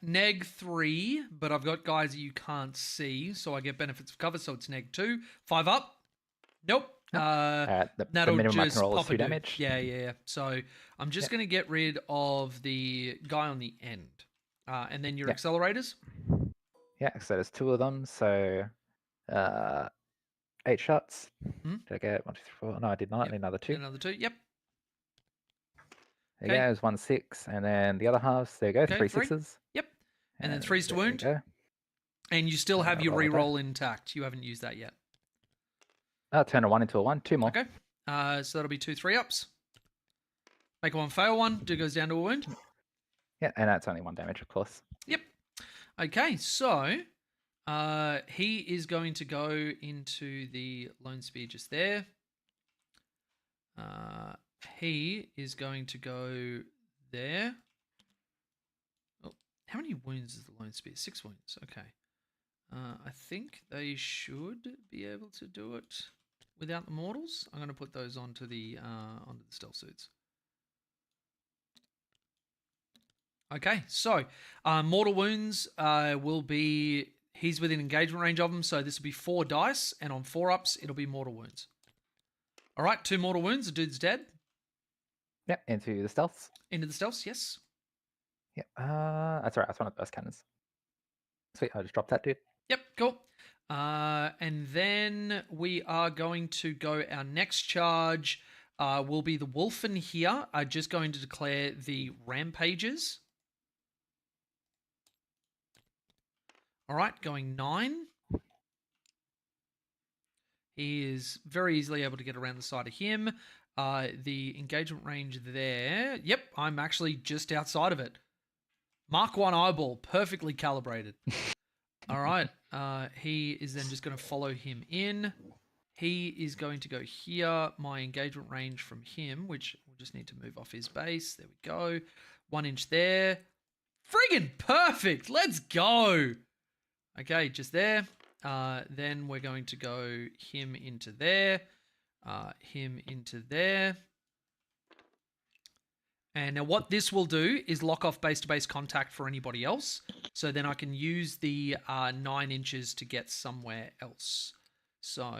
Speaker 1: Neg 3, but I've got guys that you can't see, so I get benefits of cover, so it's neg 2. 5 up. Nope.
Speaker 2: The
Speaker 1: That'll
Speaker 2: minimum I
Speaker 1: just
Speaker 2: can roll is
Speaker 1: pop
Speaker 2: 2
Speaker 1: a dude.
Speaker 2: damage.
Speaker 1: Yeah. So I'm just going to get rid of the guy on the end. And then your accelerators.
Speaker 2: Yeah, so there's 2 of them. So 8 shots.
Speaker 1: Hmm?
Speaker 2: Did I get 1, 2, 3, 4? No, I did not.
Speaker 1: Yep.
Speaker 2: Need another 2.
Speaker 1: Another 2. Yep.
Speaker 2: There you go. There's 1 6. And then the other halves. There you go.
Speaker 1: Okay,
Speaker 2: 3
Speaker 1: 3.
Speaker 2: 6s.
Speaker 1: Yep. And then 3s to
Speaker 2: there you
Speaker 1: wound.
Speaker 2: go.
Speaker 1: And you still have your
Speaker 2: roll with that.
Speaker 1: reroll intact. You haven't used that yet.
Speaker 2: Turn a 1 into a 1. 2 more.
Speaker 1: Okay. So that'll be 2 3-ups. Make one fail one. Do goes down to a wound.
Speaker 2: Yeah, and that's only 1 damage, of course.
Speaker 1: Yep. Okay, so he is going to go into the Lone Spear just there. He is going to go there. Oh, how many wounds is the Lone Spear? 6 wounds. Okay. I think they should be able to do it without the mortals. I'm going to put those onto the stealth suits. Okay, so mortal wounds will be, he's within engagement range of them, so this will be 4 dice, and on 4-ups, it'll be mortal wounds. All right, 2 mortal wounds, the dude's dead.
Speaker 2: Yep, into the stealths.
Speaker 1: Into the stealths, yes.
Speaker 2: Yep, that's all right. That's one of the burst cannons. Sweet, I just dropped that, dude.
Speaker 1: Yep, cool. And then we are going to go, our next charge will be the Wolfen here. I'm just going to declare the Rampages. All right, going 9. He is very easily able to get around the side of him. The engagement range there. Yep, I'm actually just outside of it. Mark 1 eyeball, perfectly calibrated. All right, he is then just going to follow him in. He is going to go here. My engagement range from him, which we'll just need to move off his base. There we go. 1 inch there. Friggin' perfect. Let's go. Okay, just there. Then we're going to go him into there. Him into there. And now what this will do is lock off base-to-base contact for anybody else. So then I can use the 9 inches to get somewhere else. So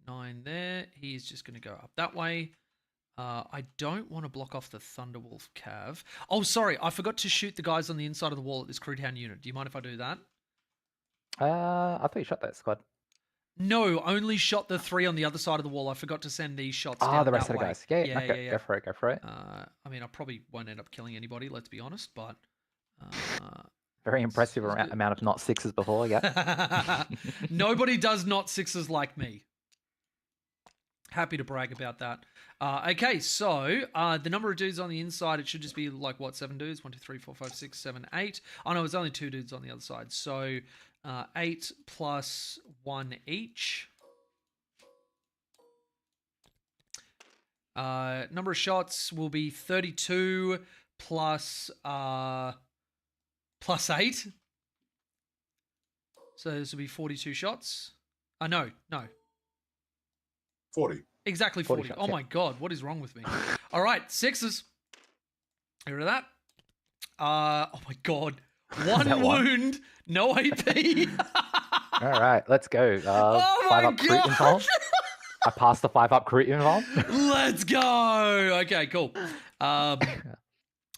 Speaker 1: 9 there. He's just going to go up that way. I don't want to block off the Thunderwolf Cav. Oh, sorry. I forgot to shoot the guys on the inside of the wall at this Kroot Hunting unit. Do you mind if I do that?
Speaker 2: I thought you shot that squad.
Speaker 1: No, only shot the 3 on the other side of the wall. I forgot to send these shots down
Speaker 2: The rest
Speaker 1: that
Speaker 2: of the
Speaker 1: way.
Speaker 2: guys. Yeah, okay. Go for it, go for it.
Speaker 1: I mean, I probably won't end up killing anybody, let's be honest, but...
Speaker 2: Very impressive amount of not 6s before, yeah.
Speaker 1: Nobody does not 6s like me. Happy to brag about that. Okay, so the number of dudes on the inside, it should just be like, what, 7 dudes? 1, 2, 3, 4, 5, 6, 7, 8. Oh, no, it's only 2 dudes on the other side. So 8 plus 1 each. Number of shots will be 32 plus 8. So this will be 42 shots. No.
Speaker 3: 40.
Speaker 1: Exactly 40.
Speaker 2: shots,
Speaker 1: Oh
Speaker 2: yeah.
Speaker 1: my God, what is wrong with me? All right, 6s. Get rid of that. Oh my God. 1 wound, no AP.
Speaker 2: All right, let's go.
Speaker 1: Oh
Speaker 2: 5
Speaker 1: my
Speaker 2: up Kroot involved. I passed the 5 up Kroot involved.
Speaker 1: Let's go. Okay, cool.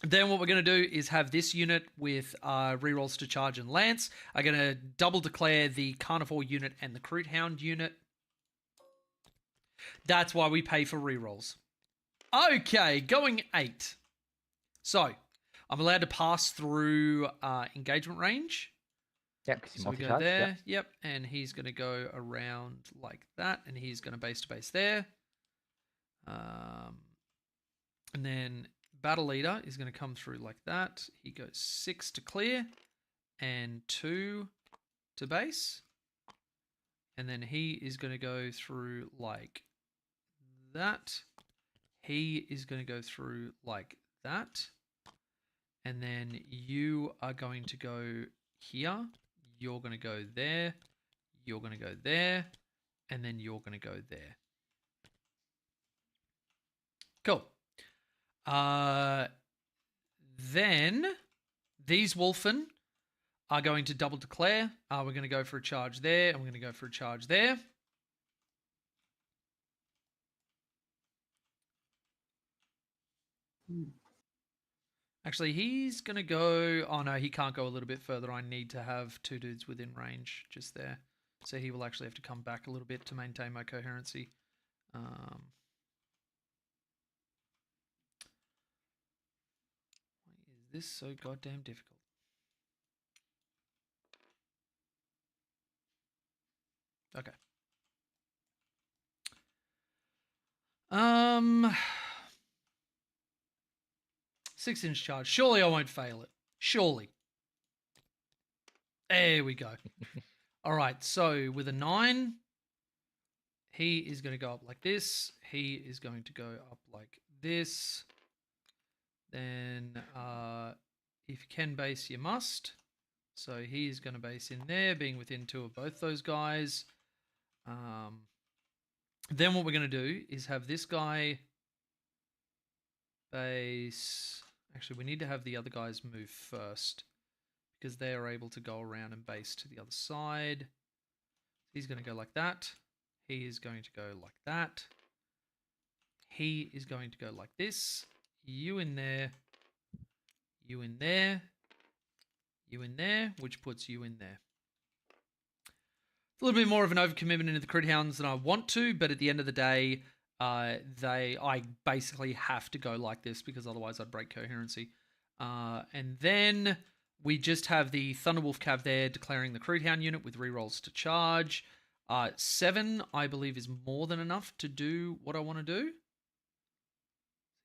Speaker 1: Then what we're going to do is have this unit with rerolls to charge and lance. I'm going to double declare the Carnivore unit and the Kroot Hound unit. That's why we pay for rerolls. Okay, going 8. So, I'm allowed to pass through engagement range.
Speaker 2: Yep, because you
Speaker 1: So we go
Speaker 2: multi-charge.
Speaker 1: there, yep, and he's going to go around like that, and he's going to base to base there. And then Battle Leader is going to come through like that. He goes 6 to clear, and 2 to base. And then he is going to go through like that. He is going to go through like that. And then you are going to go here. You're going to go there. You're going to go there. And then you're going to go there. Cool. Then these Wolfen are going to double declare. We're going to go for a charge there, and we're going to go for a charge there. Actually, he's going to go... Oh, no, he can't go a little bit further. I need to have 2 dudes within range just there. So he will actually have to come back a little bit to maintain my coherency. Why is this so goddamn difficult? Okay. 6-inch charge. Surely I won't fail it. Surely. There we go. All right. So with a 9, he is going to go up like this. He is going to go up like this. Then if you can base, you must. So he's going to base in there, being within 2 of both those guys. Then what we're going to do is have this guy base. Actually, we need to have the other guys move first because they are able to go around and base to the other side. He's going to go like that. He is going to go like that. He is going to go like this. You in there. You in there. You in there, which puts you in there. It's a little bit more of an overcommitment into the Kroot Hounds than I want to, but at the end of the day, I basically have to go like this because otherwise I'd break coherency. And then we just have the Thunderwolf Cav there declaring the Kroot Hound unit with rerolls to charge. 7, I believe, is more than enough to do what I want to do.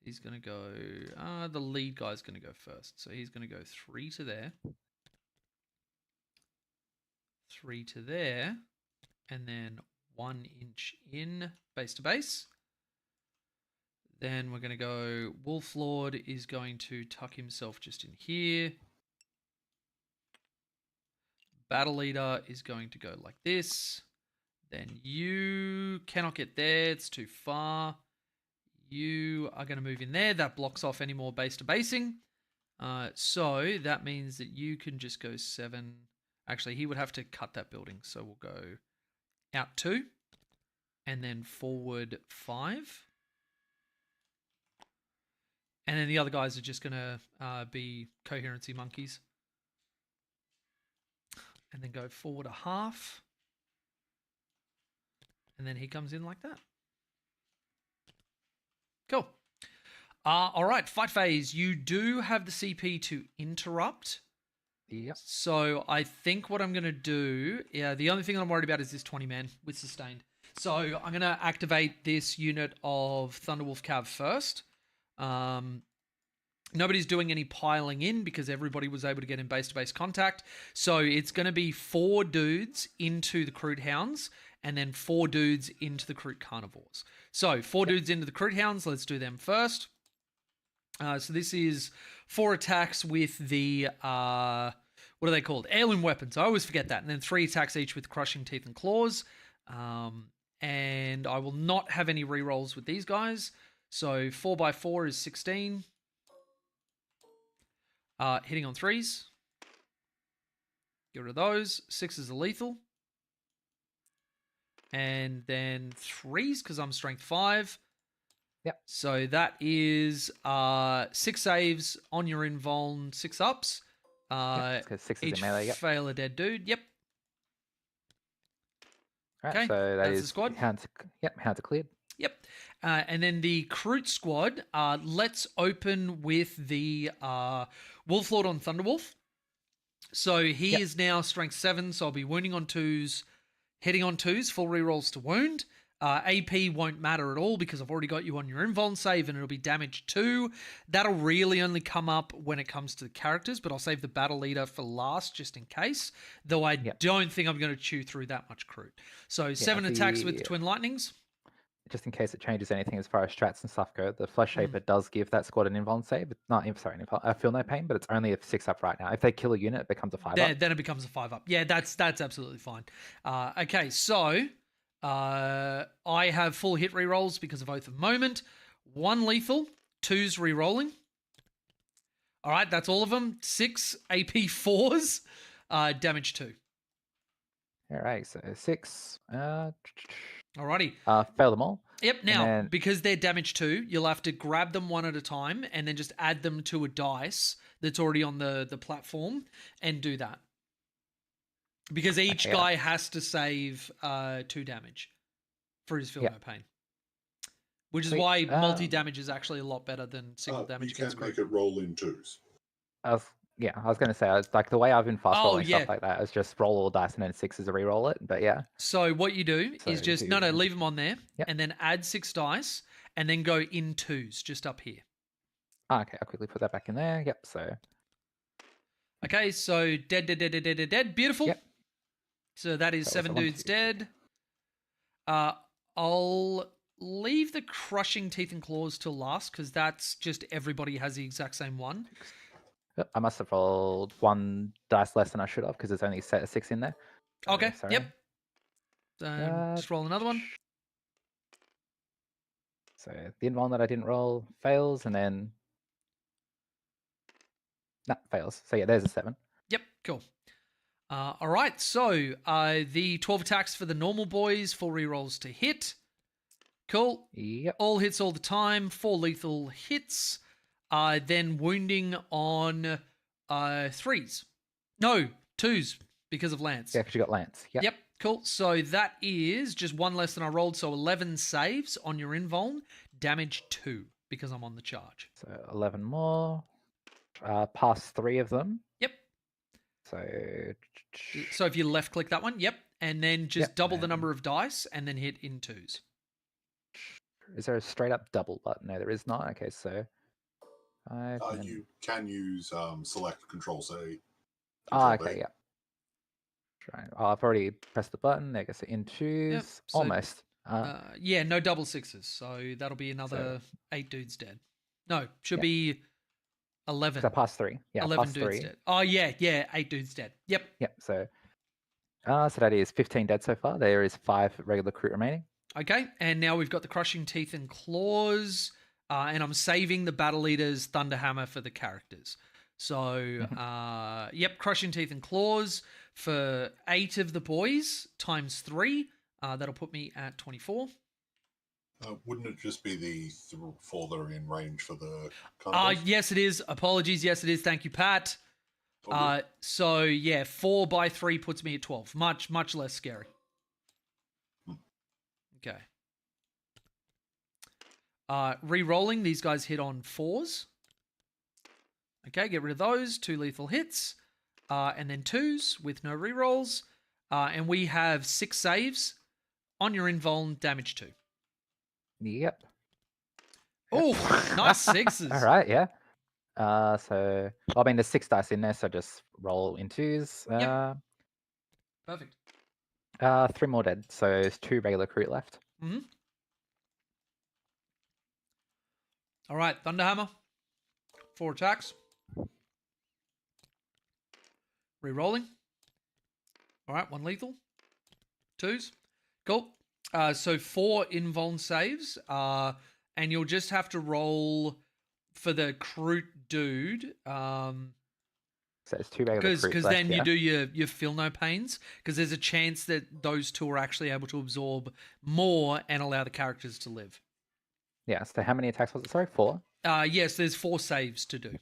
Speaker 1: He's going to go... the lead guy's going to go first. So he's going to go 3 to there. 3 to there. And then 1 inch in base to base. Then we're going to go... Wolf Lord is going to tuck himself just in here. Battle Leader is going to go like this. Then you cannot get there. It's too far. You are going to move in there. That blocks off any more base to basing. So that means that you can just go 7. Actually, he would have to cut that building. So we'll go out 2. And then forward 5. And then the other guys are just going to be coherency monkeys. And then go forward a half. And then he comes in like that. Cool. All right, fight phase. You do have the CP to interrupt.
Speaker 2: Yep.
Speaker 1: So I think what I'm going to do, the only thing I'm worried about is this 20-man with sustained. So I'm going to activate this unit of Thunderwolf Cav first. Nobody's doing any piling in because everybody was able to get in base-to-base contact. So it's going to be 4 dudes into the Kroot Hounds and then 4 dudes into the Kroot Carnivores. So 4 dudes into the Kroot Hounds. Let's do them first. So this is 4 attacks with the, what are they called? Heirloom weapons. I always forget that. And then 3 attacks each with Crushing Teeth and Claws. And I will not have any rerolls with these guys. So 4x4 is 16. Hitting on 3s. Get rid of those. 6s are lethal. And then 3s because I'm strength 5.
Speaker 2: Yep.
Speaker 1: So that is 6 saves on your invuln, 6 ups.
Speaker 2: Because 6 is
Speaker 1: Each
Speaker 2: in melee. Yep.
Speaker 1: fail a dead dude. Yep.
Speaker 2: Right,
Speaker 1: Okay,
Speaker 2: so
Speaker 1: that's the
Speaker 2: is
Speaker 1: squad.
Speaker 2: Hounds are cleared.
Speaker 1: Yep. And then the Kroot squad, let's open with the Wolf Lord on Thunderwolf. So he is now strength 7, so I'll be wounding on 2s, hitting on 2s, full rerolls to wound. AP won't matter at all because I've already got you on your invuln save and it'll be damage 2. That'll really only come up when it comes to the characters, but I'll save the battle leader for last just in case, though I don't think I'm going to chew through that much Kroot. So 7 attacks with the Twin Lightnings.
Speaker 2: Just in case it changes anything as far as strats and stuff go, the Flesh Shaper does give that squad an invuln save. I feel no pain, but it's only a 6 up right now. If they kill a unit, it becomes a 5 up.
Speaker 1: Then it becomes a 5 up. Yeah, that's absolutely fine. Okay, so I have full hit rerolls because of Oath of Moment. 1 lethal, 2s rerolling. All right, that's all of them. 6 AP 4s, damage 2.
Speaker 2: All right, so 6.
Speaker 1: Alrighty.
Speaker 2: Fail them all.
Speaker 1: Yep. Now, because they're damage 2, you'll have to grab them one at a time and then just add them to a dice that's already on the platform and do that. Because each guy has to save 2 damage for his feel no pain. Which is why multi-damage is actually a lot better than single damage
Speaker 3: you can't
Speaker 1: against
Speaker 3: make
Speaker 1: Kroot.
Speaker 3: it roll in 2s.
Speaker 2: Yeah, I was going to say, like the way I've been fast
Speaker 1: Oh,
Speaker 2: rolling
Speaker 1: yeah.
Speaker 2: stuff like that is just roll all the dice and then 6 is a re-roll it. But yeah,
Speaker 1: So what you do
Speaker 2: So
Speaker 1: is just
Speaker 2: do-
Speaker 1: leave them on there,
Speaker 2: Yep.
Speaker 1: and then add 6 dice, and then go in 2s just up here.
Speaker 2: okay, I'll quickly put that back in there. Yep. So
Speaker 1: Okay, so dead. Beautiful.
Speaker 2: Yep.
Speaker 1: So that is
Speaker 2: That was
Speaker 1: 7
Speaker 2: a 1,
Speaker 1: dudes
Speaker 2: 2, 3.
Speaker 1: dead. I'll leave the crushing teeth and claws till last because that's just everybody has the exact same one.
Speaker 2: Yep, I must have rolled 1 dice less than I should have because there's only a set of 6 in there. So,
Speaker 1: Okay,
Speaker 2: sorry.
Speaker 1: yep. Just roll another one.
Speaker 2: So the invuln that I didn't roll fails, and then fails. So yeah, there's a 7.
Speaker 1: Yep, cool. All right, so the 12 attacks for the normal boys, 4 rerolls to hit. Cool.
Speaker 2: Yep.
Speaker 1: All hits all the time, 4 lethal hits. Then wounding on 3s. No, 2s because of Lance.
Speaker 2: Yeah, because you got Lance.
Speaker 1: Yep, cool. So that is just 1 less than I rolled. So 11 saves on your invuln, damage 2 because I'm on the charge.
Speaker 2: So 11 more. Pass 3 of them.
Speaker 1: Yep.
Speaker 2: So
Speaker 1: if you left click that one, yep. And then just
Speaker 2: Yep,
Speaker 1: double the
Speaker 2: and-
Speaker 1: number of dice and then hit in 2s.
Speaker 2: is there a straight up double button? No, there is not. Okay, so 5. and then-
Speaker 3: You can use select Control C.
Speaker 2: Ah,
Speaker 3: Control
Speaker 2: okay,
Speaker 3: V.
Speaker 2: yeah. I've already pressed the button. There goes in 2s.
Speaker 1: so-
Speaker 2: Almost.
Speaker 1: Yeah, no double 6s. So that'll be another 8 dudes dead. No, should
Speaker 2: Yep.
Speaker 1: be 11.
Speaker 2: So I passed 3. Yeah,
Speaker 1: 11
Speaker 2: passed
Speaker 1: dudes
Speaker 2: 3.
Speaker 1: dead. Oh, yeah, 8 dudes dead. Yep.
Speaker 2: Yep. So that is 15 dead so far. There is 5 regular Kroot remaining.
Speaker 1: Okay, and now we've got the crushing teeth and claws, and I'm saving the battle leader's thunderhammer for the characters. So, yep, crushing teeth and claws for 8 of the boys times 3. That'll put me at 24.
Speaker 3: Wouldn't it just be the 4 that are in range for the cannibals?
Speaker 1: Yes, it is. Apologies. Yes, it is. Thank you, Pat.
Speaker 3: Oh, good.
Speaker 1: So yeah, 4 by 3 puts me at 12. Much less scary. Okay. Re-rolling, these guys hit on 4s. Okay, get rid of those. 2 lethal hits. And then 2s with no re-rolls. And we have 6 saves on your invuln, damage 2.
Speaker 2: Yep.
Speaker 1: Oh, nice 6s.
Speaker 2: All right, yeah. So I mean, there's 6 dice in there, so just roll in 2s.
Speaker 1: Yep. Perfect.
Speaker 2: 3 more dead, so there's 2 regular Kroot left.
Speaker 1: Mm-hmm. All right, Thunderhammer. 4 attacks. Re-rolling. All right, 1 lethal. 2s. Cool. So 4 invuln saves, and you'll just have to roll for the Kroot dude.
Speaker 2: So it's 2 regular Kroot
Speaker 1: Because
Speaker 2: left,
Speaker 1: then
Speaker 2: yeah.
Speaker 1: you do your feel no pains, because there's a chance that those 2 are actually able to absorb more and allow the characters to live.
Speaker 2: Yeah, so how many attacks was it? Sorry, 4?
Speaker 1: Yes, there's 4 saves to do.
Speaker 2: All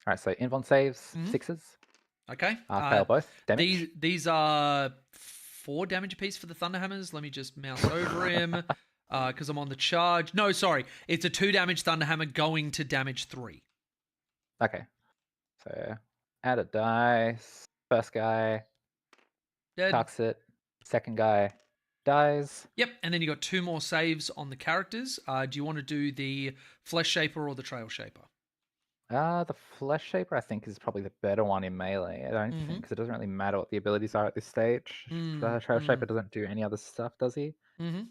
Speaker 2: right, so invuln saves,
Speaker 1: Mhm.
Speaker 2: 6s.
Speaker 1: Okay.
Speaker 2: Fail both. Damage.
Speaker 1: These are 4 damage apiece for the Thunderhammers. Let me just mouse over him because I'm on the charge. No, sorry. It's a 2 damage Thunderhammer going to damage 3.
Speaker 2: Okay. So add a dice. First guy
Speaker 1: Dead.
Speaker 2: tucks it. Second guy dies.
Speaker 1: Yep. And then you got 2 more saves on the characters. Do you want to do the Flesh Shaper or the Trail Shaper?
Speaker 2: The Flesh Shaper, I think, is probably the better one in melee. I don't think, because it doesn't really matter what the abilities are at this stage. The Trail Shaper doesn't do any other stuff, does he?
Speaker 1: Mm-hmm.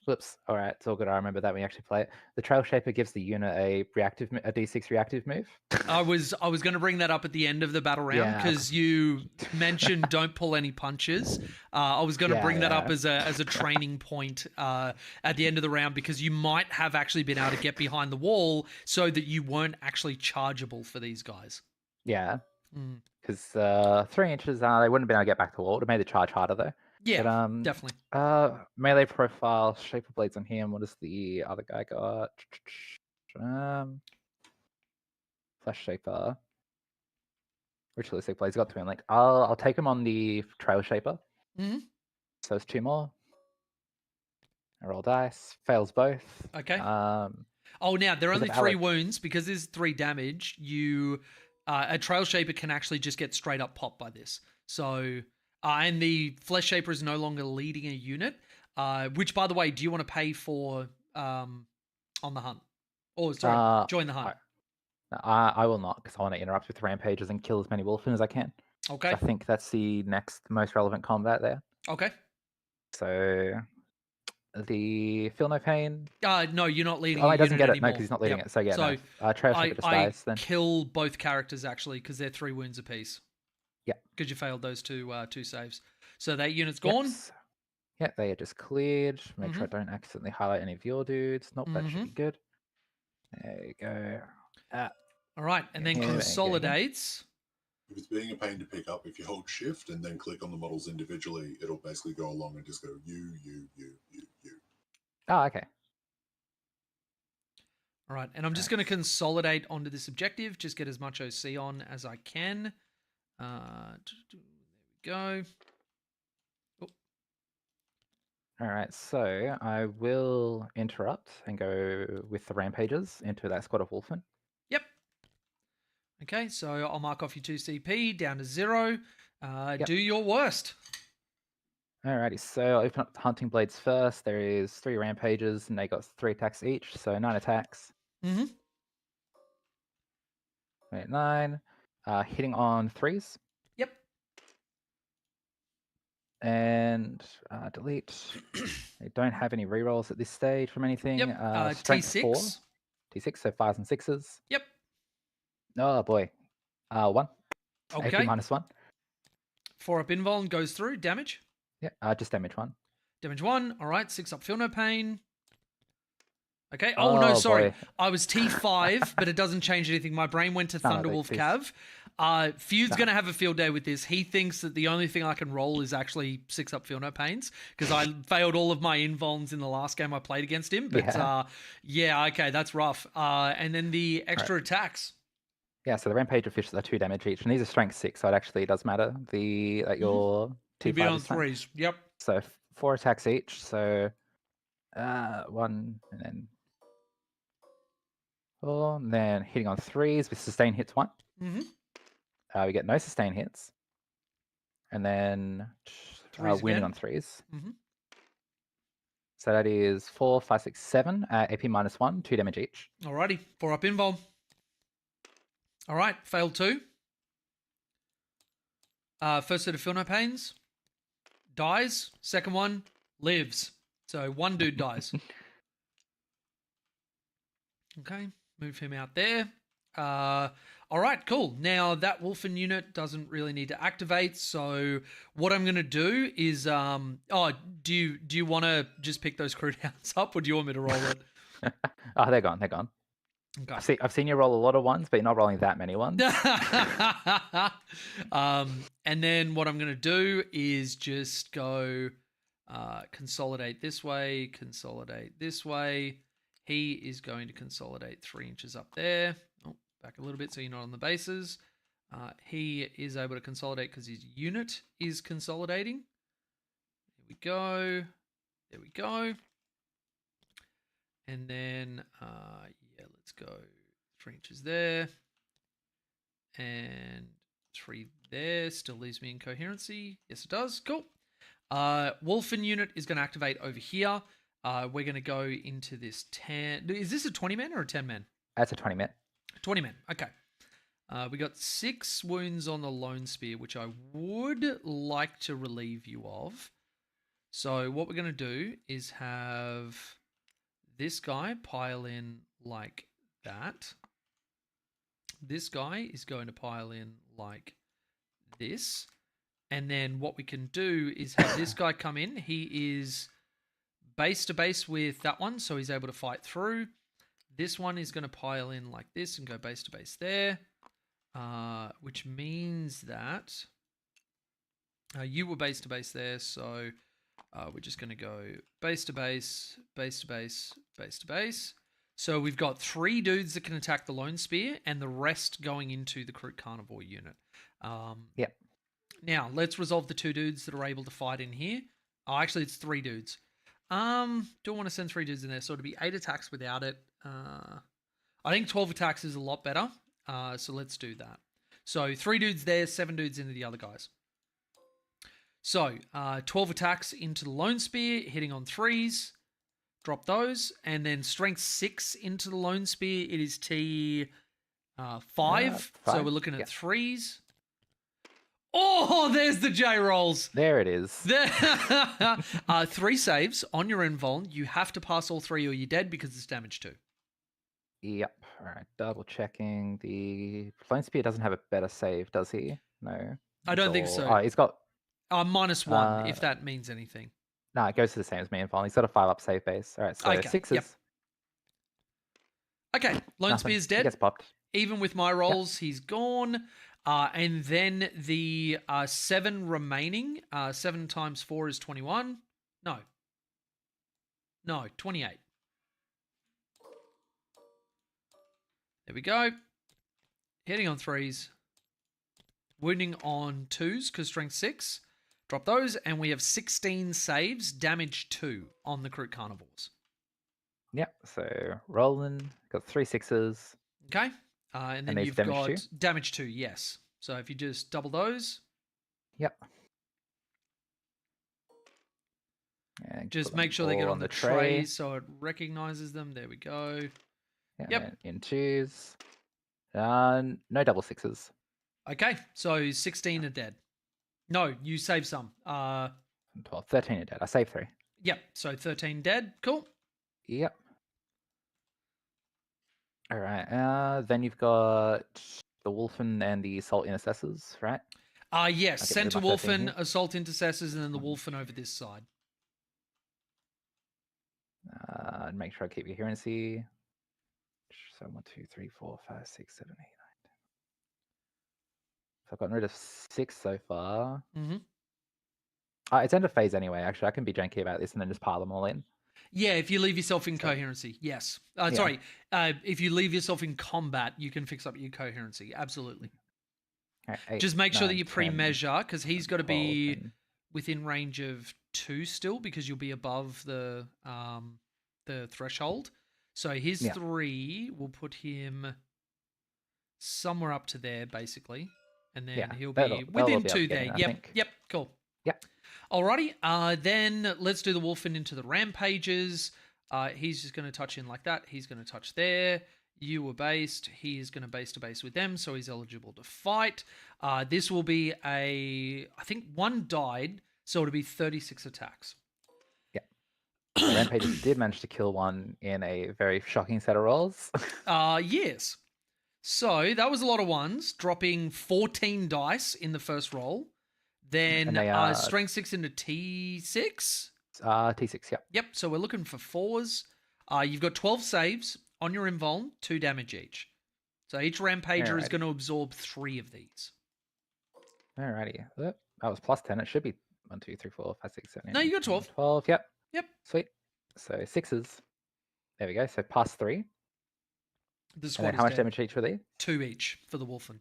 Speaker 2: Whoops. All right, it's all good. I remember that when you actually play it. The Trail Shaper gives the unit a D6 reactive move.
Speaker 1: I was going to bring that up at the end of the battle round
Speaker 2: Yeah.
Speaker 1: because you mentioned don't pull any punches. I was going to bring that up as a training point at the end of the round because you might have actually been able to get behind the wall so that you weren't actually chargeable for these guys.
Speaker 2: Yeah,
Speaker 1: Mm.
Speaker 2: because 3 inches, they wouldn't have been able to get back to the wall. It would have made the charge harder though.
Speaker 1: Yeah,
Speaker 2: But,
Speaker 1: definitely.
Speaker 2: melee profile, Shaper Blades on him. What does the other guy got? Flesh Shaper. Ritualistic Blades got 2 link. I'll take him on the Trail Shaper.
Speaker 1: Mhm.
Speaker 2: So it's 2 more. I roll dice. Fails both.
Speaker 1: Okay. Oh, now they're
Speaker 2: Was
Speaker 1: only
Speaker 2: it
Speaker 1: 3
Speaker 2: allied?
Speaker 1: wounds because there's 3 damage. You, a Trail Shaper can actually just get straight up popped by this. So, and the Flesh Shaper is no longer leading a unit. Which, by the way, do you want to pay for on the hunt? Or sorry, join the hunt.
Speaker 2: I will not, because I want to interrupt with rampages and kill as many wolfen as I can.
Speaker 1: Okay.
Speaker 2: So I think that's the next most relevant combat there.
Speaker 1: Okay.
Speaker 2: So the Feel No Pain.
Speaker 1: No, you're not leading
Speaker 2: Oh,
Speaker 1: a
Speaker 2: he doesn't
Speaker 1: unit
Speaker 2: get it. No,
Speaker 1: anymore.
Speaker 2: because he's not leading
Speaker 1: Yep.
Speaker 2: it. So yeah,
Speaker 1: So
Speaker 2: no. Trail Shaper just dies then.
Speaker 1: kill both characters actually because they're 3 wounds apiece.
Speaker 2: Yeah.
Speaker 1: Because you failed those two saves. So that unit's gone.
Speaker 2: Yeah, they are just cleared. Make sure I don't accidentally highlight any of your dudes. Nope, that should be good. There you go.
Speaker 1: All right, and then
Speaker 2: Here, there you go.
Speaker 1: consolidates.
Speaker 3: If it's being a pain to pick up, if you hold shift and then click on the models individually, it'll basically go along and just go you.
Speaker 2: Oh, okay.
Speaker 1: All right, and I'm just going to consolidate onto this objective, just get as much OC on as I can. There we go. Oh.
Speaker 2: All right, so I will interrupt and go with the rampages into that squad of wolfen.
Speaker 1: Yep. Okay, so I'll mark off your 2 CP down to 0. Do your worst.
Speaker 2: Alrighty, so I'll open up the hunting blades first. There is 3 rampages, and they got 3 attacks each, so 9 attacks. 9. Hitting on 3s.
Speaker 1: Yep.
Speaker 2: And delete. They don't have any rerolls at this stage from anything.
Speaker 1: Yep.
Speaker 2: Strength
Speaker 1: T6.
Speaker 2: 4. T6, so 5s and 6s.
Speaker 1: Yep.
Speaker 2: Oh boy. 1.
Speaker 1: Okay.
Speaker 2: AP -1.
Speaker 1: 4 up invuln goes through. Damage.
Speaker 2: Yeah, just damage 1.
Speaker 1: Damage 1. All right. 6 up feel no pain. Okay. Oh, no, sorry.
Speaker 2: Boy.
Speaker 1: I was T5, but it doesn't change anything. My brain went to Thunderwolf Cav. Feud's going to have a field day with this. He thinks that the only thing I can roll is actually 6 up feel no pains because I failed all of my invulns in the last game I played against him. But okay, that's rough. And then the extra attacks.
Speaker 2: Yeah, so the rampage officials are 2 damage each, and these are strength 6, so it actually does matter. Your
Speaker 1: T5
Speaker 2: T5
Speaker 1: on
Speaker 2: is strength.
Speaker 1: 3s. Yep.
Speaker 2: So 4 attacks each. So 1 and then 4. And then hitting on 3s with sustain hits 1. We get no sustain hits, and then wounding on 3s. So that is 4, 5, 6, 7. AP -1, 2 damage each.
Speaker 1: Alrighty, 4 up invuln. All right, failed 2. First set of feel no pains. Dies. Second one lives. So 1 dude dies. Okay, move him out there. All right, cool. Now that wolfen unit doesn't really need to activate. So what I'm going to do is, do you want to just pick those Kroot Hounds up, or do you want me to roll it?
Speaker 2: Oh, they're gone. They're gone.
Speaker 1: Okay.
Speaker 2: I've seen you roll a lot of ones, but you're not rolling that many ones.
Speaker 1: And then what I'm going to do is just go consolidate this way, consolidate this way. He is going to consolidate 3 inches up there. Oh, back a little bit so you're not on the bases. He is able to consolidate because his unit is consolidating. There we go. There we go. And then, let's go 3 inches there. And 3 there. Still leaves me in coherency. Yes, it does. Cool. Wolfen unit is going to activate over here. We're going to go into this 10. Is this a 20-man or a 10-man?
Speaker 2: That's a 20-man.
Speaker 1: 20-man. Okay. We got 6 wounds on the Lone Spear, which I would like to relieve you of. So what we're going to do is have this guy pile in like that. This guy is going to pile in like this. And then what we can do is have this guy come in. He is base to base with that one, so he's able to fight through. This one is going to pile in like this and go base to base there. Which means that you were base to base there, so we're just going to go base to base, base to base, base to base. So we've got 3 dudes that can attack the Lone Spear and the rest going into the Kroot Carnivore unit.
Speaker 2: Yep.
Speaker 1: Now, let's resolve the 2 dudes that are able to fight in here. Oh, actually, it's 3 dudes. Don't want to send 3 dudes in there, so it'll be 8 attacks without it. I think 12 attacks is a lot better. So let's do that. So 3 dudes there, 7 dudes into the other guys. So 12 attacks into the Lone Spear, hitting on 3s. Drop those. And then strength 6 into the Lone Spear. It is T5. So we're looking at 3s. Oh, there's the J rolls.
Speaker 2: There it is.
Speaker 1: 3 saves on your invuln. You have to pass all 3 or you're dead because it's damage 2.
Speaker 2: Yep. All right. Double checking. The Flame Spear doesn't have a better save, does he? No.
Speaker 1: I don't think so.
Speaker 2: Oh, he's got.
Speaker 1: -1, if that means anything.
Speaker 2: No, it goes to the same as me and Fall. He's got a 5-up save base. All right. So
Speaker 1: Okay,
Speaker 2: 6s.
Speaker 1: yep. Okay. Lone
Speaker 2: Nothing.
Speaker 1: Spear's
Speaker 2: He
Speaker 1: dead.
Speaker 2: gets popped.
Speaker 1: Even with my rolls, he's gone. And then the 7 remaining. 7 times 4 is 21. No, 28. There we go. Hitting on 3s. Wounding on 2s because strength 6. Drop those. And we have 16 saves. Damage 2 on the Kroot Carnivores.
Speaker 2: Yep. So rolling. Got 3 6s.
Speaker 1: Okay. And then
Speaker 2: these
Speaker 1: you've
Speaker 2: damage
Speaker 1: got
Speaker 2: 2?
Speaker 1: damage 2, yes. So if you just double those.
Speaker 2: Yep. And
Speaker 1: Just
Speaker 2: put
Speaker 1: make
Speaker 2: them
Speaker 1: sure they get
Speaker 2: all
Speaker 1: on the tray so it recognizes them. There we go.
Speaker 2: Yeah,
Speaker 1: Yep.
Speaker 2: and in 2s. No double 6s.
Speaker 1: Okay, so 16 are dead. No, you save some.
Speaker 2: 12, 13 are dead. I saved 3.
Speaker 1: Yep, so 13 dead. Cool.
Speaker 2: Yep. All right. Then you've got the Wolfen and the Assault Intercessors, right?
Speaker 1: Yes,
Speaker 2: Okay,
Speaker 1: Center
Speaker 2: my 13
Speaker 1: Wolfen,
Speaker 2: here.
Speaker 1: Assault Intercessors, and then the Wolfen over this side.
Speaker 2: And make sure I keep your coherency. So 1, 2, 3, 4, 5, 6, 7, 8, 9, 10. So I've gotten rid of 6 so far.
Speaker 1: Mm-hmm.
Speaker 2: It's end of phase anyway. Actually, I can be janky about this and then just pile them all in.
Speaker 1: Yeah, if you leave yourself in coherency, yes. Sorry, if you leave yourself in combat, you can fix up your coherency. Absolutely.
Speaker 2: Right, 8,
Speaker 1: Just make sure that
Speaker 2: 9,
Speaker 1: you
Speaker 2: 10,
Speaker 1: pre-measure because he's got to
Speaker 2: 12,
Speaker 1: be
Speaker 2: and-
Speaker 1: within range of 2 still because you'll be above the threshold. So his
Speaker 2: Yeah.
Speaker 1: 3 will put him somewhere up to there, basically. And then
Speaker 2: Yeah,
Speaker 1: he'll
Speaker 2: that'll-
Speaker 1: be
Speaker 2: that'll
Speaker 1: within
Speaker 2: be
Speaker 1: 2
Speaker 2: up
Speaker 1: there.
Speaker 2: getting, I
Speaker 1: Yep,
Speaker 2: think.
Speaker 1: yep, cool.
Speaker 2: Yep.
Speaker 1: Alrighty, then let's do the Wolfen into the Rampages. He's just going to touch in like that. He's going to touch there. You were based. He is going to base to base with them, so he's eligible to fight. This will be I think 1 died, so it'll be 36 attacks.
Speaker 2: The Rampages did manage to kill 1 in a very shocking set of rolls.
Speaker 1: Yes. So that was a lot of 1s, dropping 14 dice in the first roll. Then
Speaker 2: And they
Speaker 1: strength 6 into T6.
Speaker 2: T6, yep.
Speaker 1: Yep, so we're looking for 4s. You've got 12 saves on your invuln, 2 damage each. So each Rampager is
Speaker 2: Alrighty.
Speaker 1: going to absorb 3 of these.
Speaker 2: Alrighty. That was plus 10. It should be 1, 2, 3, 4, 5, 6, 7, 8.
Speaker 1: No, you
Speaker 2: 9,
Speaker 1: got 12.
Speaker 2: 12, yep.
Speaker 1: Yep.
Speaker 2: Sweet. So 6s. There we go. So plus 3.
Speaker 1: The
Speaker 2: And
Speaker 1: squad
Speaker 2: then
Speaker 1: is
Speaker 2: how much
Speaker 1: dead.
Speaker 2: damage each were they?
Speaker 1: 2 each for the Wolfen.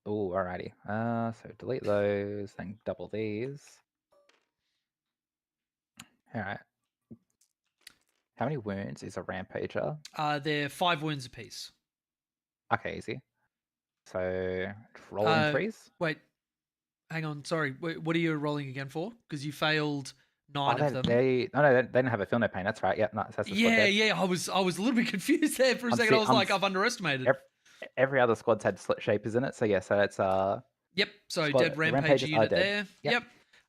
Speaker 2: Oh, alrighty. So delete those, then double these. Alright. How many wounds is a Rampager?
Speaker 1: They're 5 wounds apiece.
Speaker 2: Okay, easy. So rolling 3s?
Speaker 1: Wait, hang on. Sorry, what are you rolling again for? Because you failed 9
Speaker 2: Oh,
Speaker 1: of them.
Speaker 2: they didn't have a feel no pain. That's right. Yep, no, that's the squad
Speaker 1: Yeah,
Speaker 2: dead.
Speaker 1: yeah. I was a little bit confused there for a
Speaker 2: I'm
Speaker 1: second. I
Speaker 2: see-
Speaker 1: was
Speaker 2: I'm
Speaker 1: like,
Speaker 2: s-
Speaker 1: I've underestimated.
Speaker 2: Every other squad's had slit shapers in it. So yeah, so it's
Speaker 1: Yep. So
Speaker 2: Squad-
Speaker 1: dead
Speaker 2: the
Speaker 1: Rampage
Speaker 2: Rampages are
Speaker 1: unit
Speaker 2: dead.
Speaker 1: there.
Speaker 2: Yep.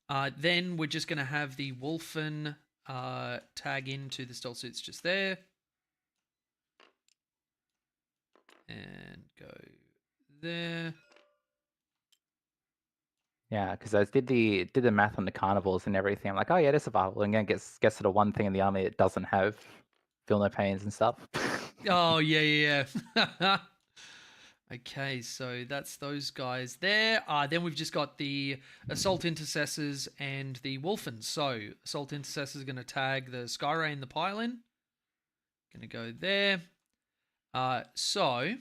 Speaker 1: Yep. Then we're just gonna have the Wolfen tag into the stealth suits just there. And go there.
Speaker 2: yeah, because I did the math on the carnivores and everything. I'm like, oh yeah, they're survival, and then gets to the one thing in the army that doesn't have feel no pains and stuff.
Speaker 1: Oh yeah. Okay, so that's those guys there. Then we've just got the Assault Intercessors and the Wolfens. So Assault Intercessors are going to tag the Skyray and the Pylon. Going to go there. So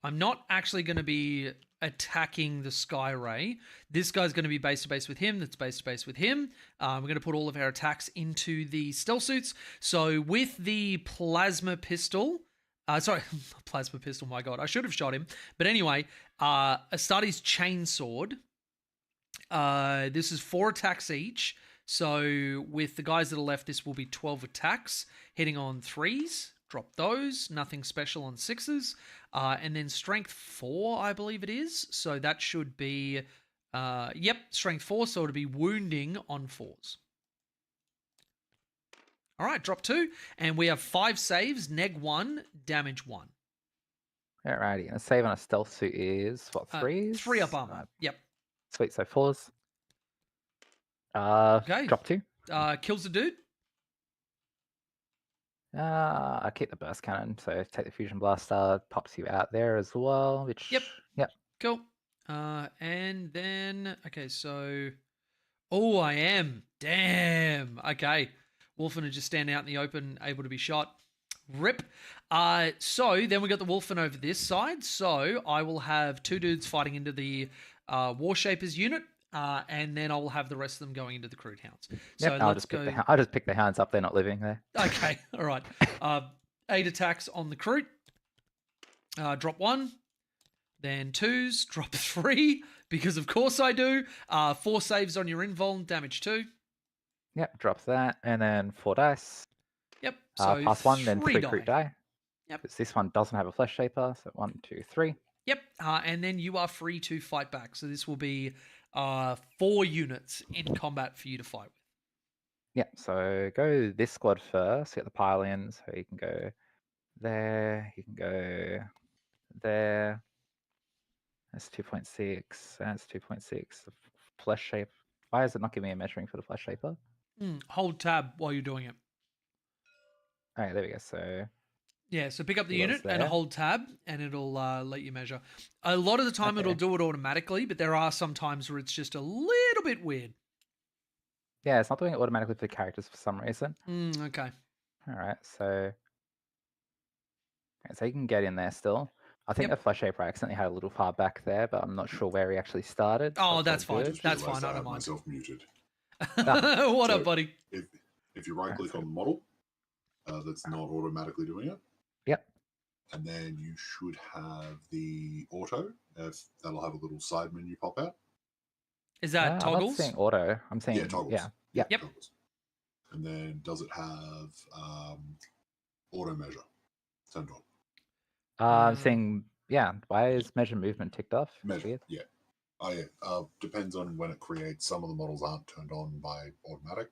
Speaker 1: I'm not actually going to be attacking the Sky Ray. This guy's going to be base to base with him. That's base to base with him. We're going to put all of our attacks into the stealth suits. So with the plasma pistol, plasma pistol, my God, I should have shot him. But anyway, Astartes chainsword. This is 4 attacks each. So with the guys that are left, this will be 12 attacks, hitting on 3s. Drop those. Nothing special on 6s. And then strength 4, I believe it is. So that should be, strength 4. So it'll be wounding on 4s. All right, drop 2. And we have 5 saves, neg 1, damage 1.
Speaker 2: Alrighty, and a save on a stealth suit is what, 3s?
Speaker 1: 3 up armor. Yep.
Speaker 2: Sweet, so 4s.
Speaker 1: Okay.
Speaker 2: Drop 2.
Speaker 1: Kills the dude.
Speaker 2: I keep the burst cannon, so take the fusion blaster, pops you out there as well. Which
Speaker 1: Yep. Cool. And then I am. Damn. Okay. Wolfen are just standing out in the open, able to be shot. Rip. So then we got the Wolfen over this side. So I will have 2 dudes fighting into the Warshapers unit. And then I will have the rest of them going into the Kroot Hounds. So
Speaker 2: I'll
Speaker 1: let's
Speaker 2: just
Speaker 1: go.
Speaker 2: I'll just pick the hounds up. They're not living there.
Speaker 1: Okay, all right. 8 attacks on the Kroot. Drop 1. Then 2s. Drop 3, because of course I do. 4 saves on your invuln. Damage 2.
Speaker 2: Yep, drops that. And then 4 dice.
Speaker 1: Yep. So
Speaker 2: Pass 1, then 3
Speaker 1: die.
Speaker 2: Kroot die.
Speaker 1: Yep.
Speaker 2: Because this one doesn't have a flesh shaper. So 1, 2, 3.
Speaker 1: Yep. And then you are free to fight back. So this will be 4 units in combat for you to fight with.
Speaker 2: Yeah, so go this squad first, get the pile in, so you can go there, you can go there. That's 2.6, that's 2.6. The flesh shape. Why is it not giving me a measuring for the flesh shaper?
Speaker 1: Hold tab while you're doing it.
Speaker 2: Alright, there we go. So
Speaker 1: yeah, so pick up the
Speaker 2: It was
Speaker 1: unit and
Speaker 2: there.
Speaker 1: hold tab, and it'll let you measure. A lot of the time it'll
Speaker 2: Okay.
Speaker 1: do it automatically, but there are some times where it's just a little bit weird.
Speaker 2: yeah, it's not doing it automatically for the characters for some reason.
Speaker 1: Okay.
Speaker 2: Alright, so you can get in there still. I think
Speaker 1: Yep.
Speaker 2: the flesh shaper I accidentally had a little far back there, but I'm not sure where he actually started. so
Speaker 1: Oh,
Speaker 2: all
Speaker 1: that's fine.
Speaker 2: good.
Speaker 3: Just
Speaker 1: That's
Speaker 3: realised
Speaker 1: fine, I
Speaker 3: I
Speaker 1: don't
Speaker 3: had
Speaker 1: mind.
Speaker 3: myself muted.
Speaker 1: What
Speaker 3: So-
Speaker 1: up, buddy?
Speaker 3: If you right click on the model, that's not automatically doing it.
Speaker 2: Yep.
Speaker 3: And then you should have the auto. That'll have a little side menu pop out.
Speaker 1: Is that
Speaker 2: I'm not
Speaker 1: toggles?
Speaker 2: seeing auto. I'm seeing
Speaker 3: Yeah, toggles.
Speaker 2: yeah. Yep.
Speaker 1: Yep.
Speaker 3: Toggles. And then does it have auto measure turned on?
Speaker 2: I'm seeing, why is measure movement ticked off?
Speaker 3: Measure,
Speaker 2: Weird.
Speaker 3: yeah. Oh, yeah. Depends on when it creates. Some of the models aren't turned on by automatic.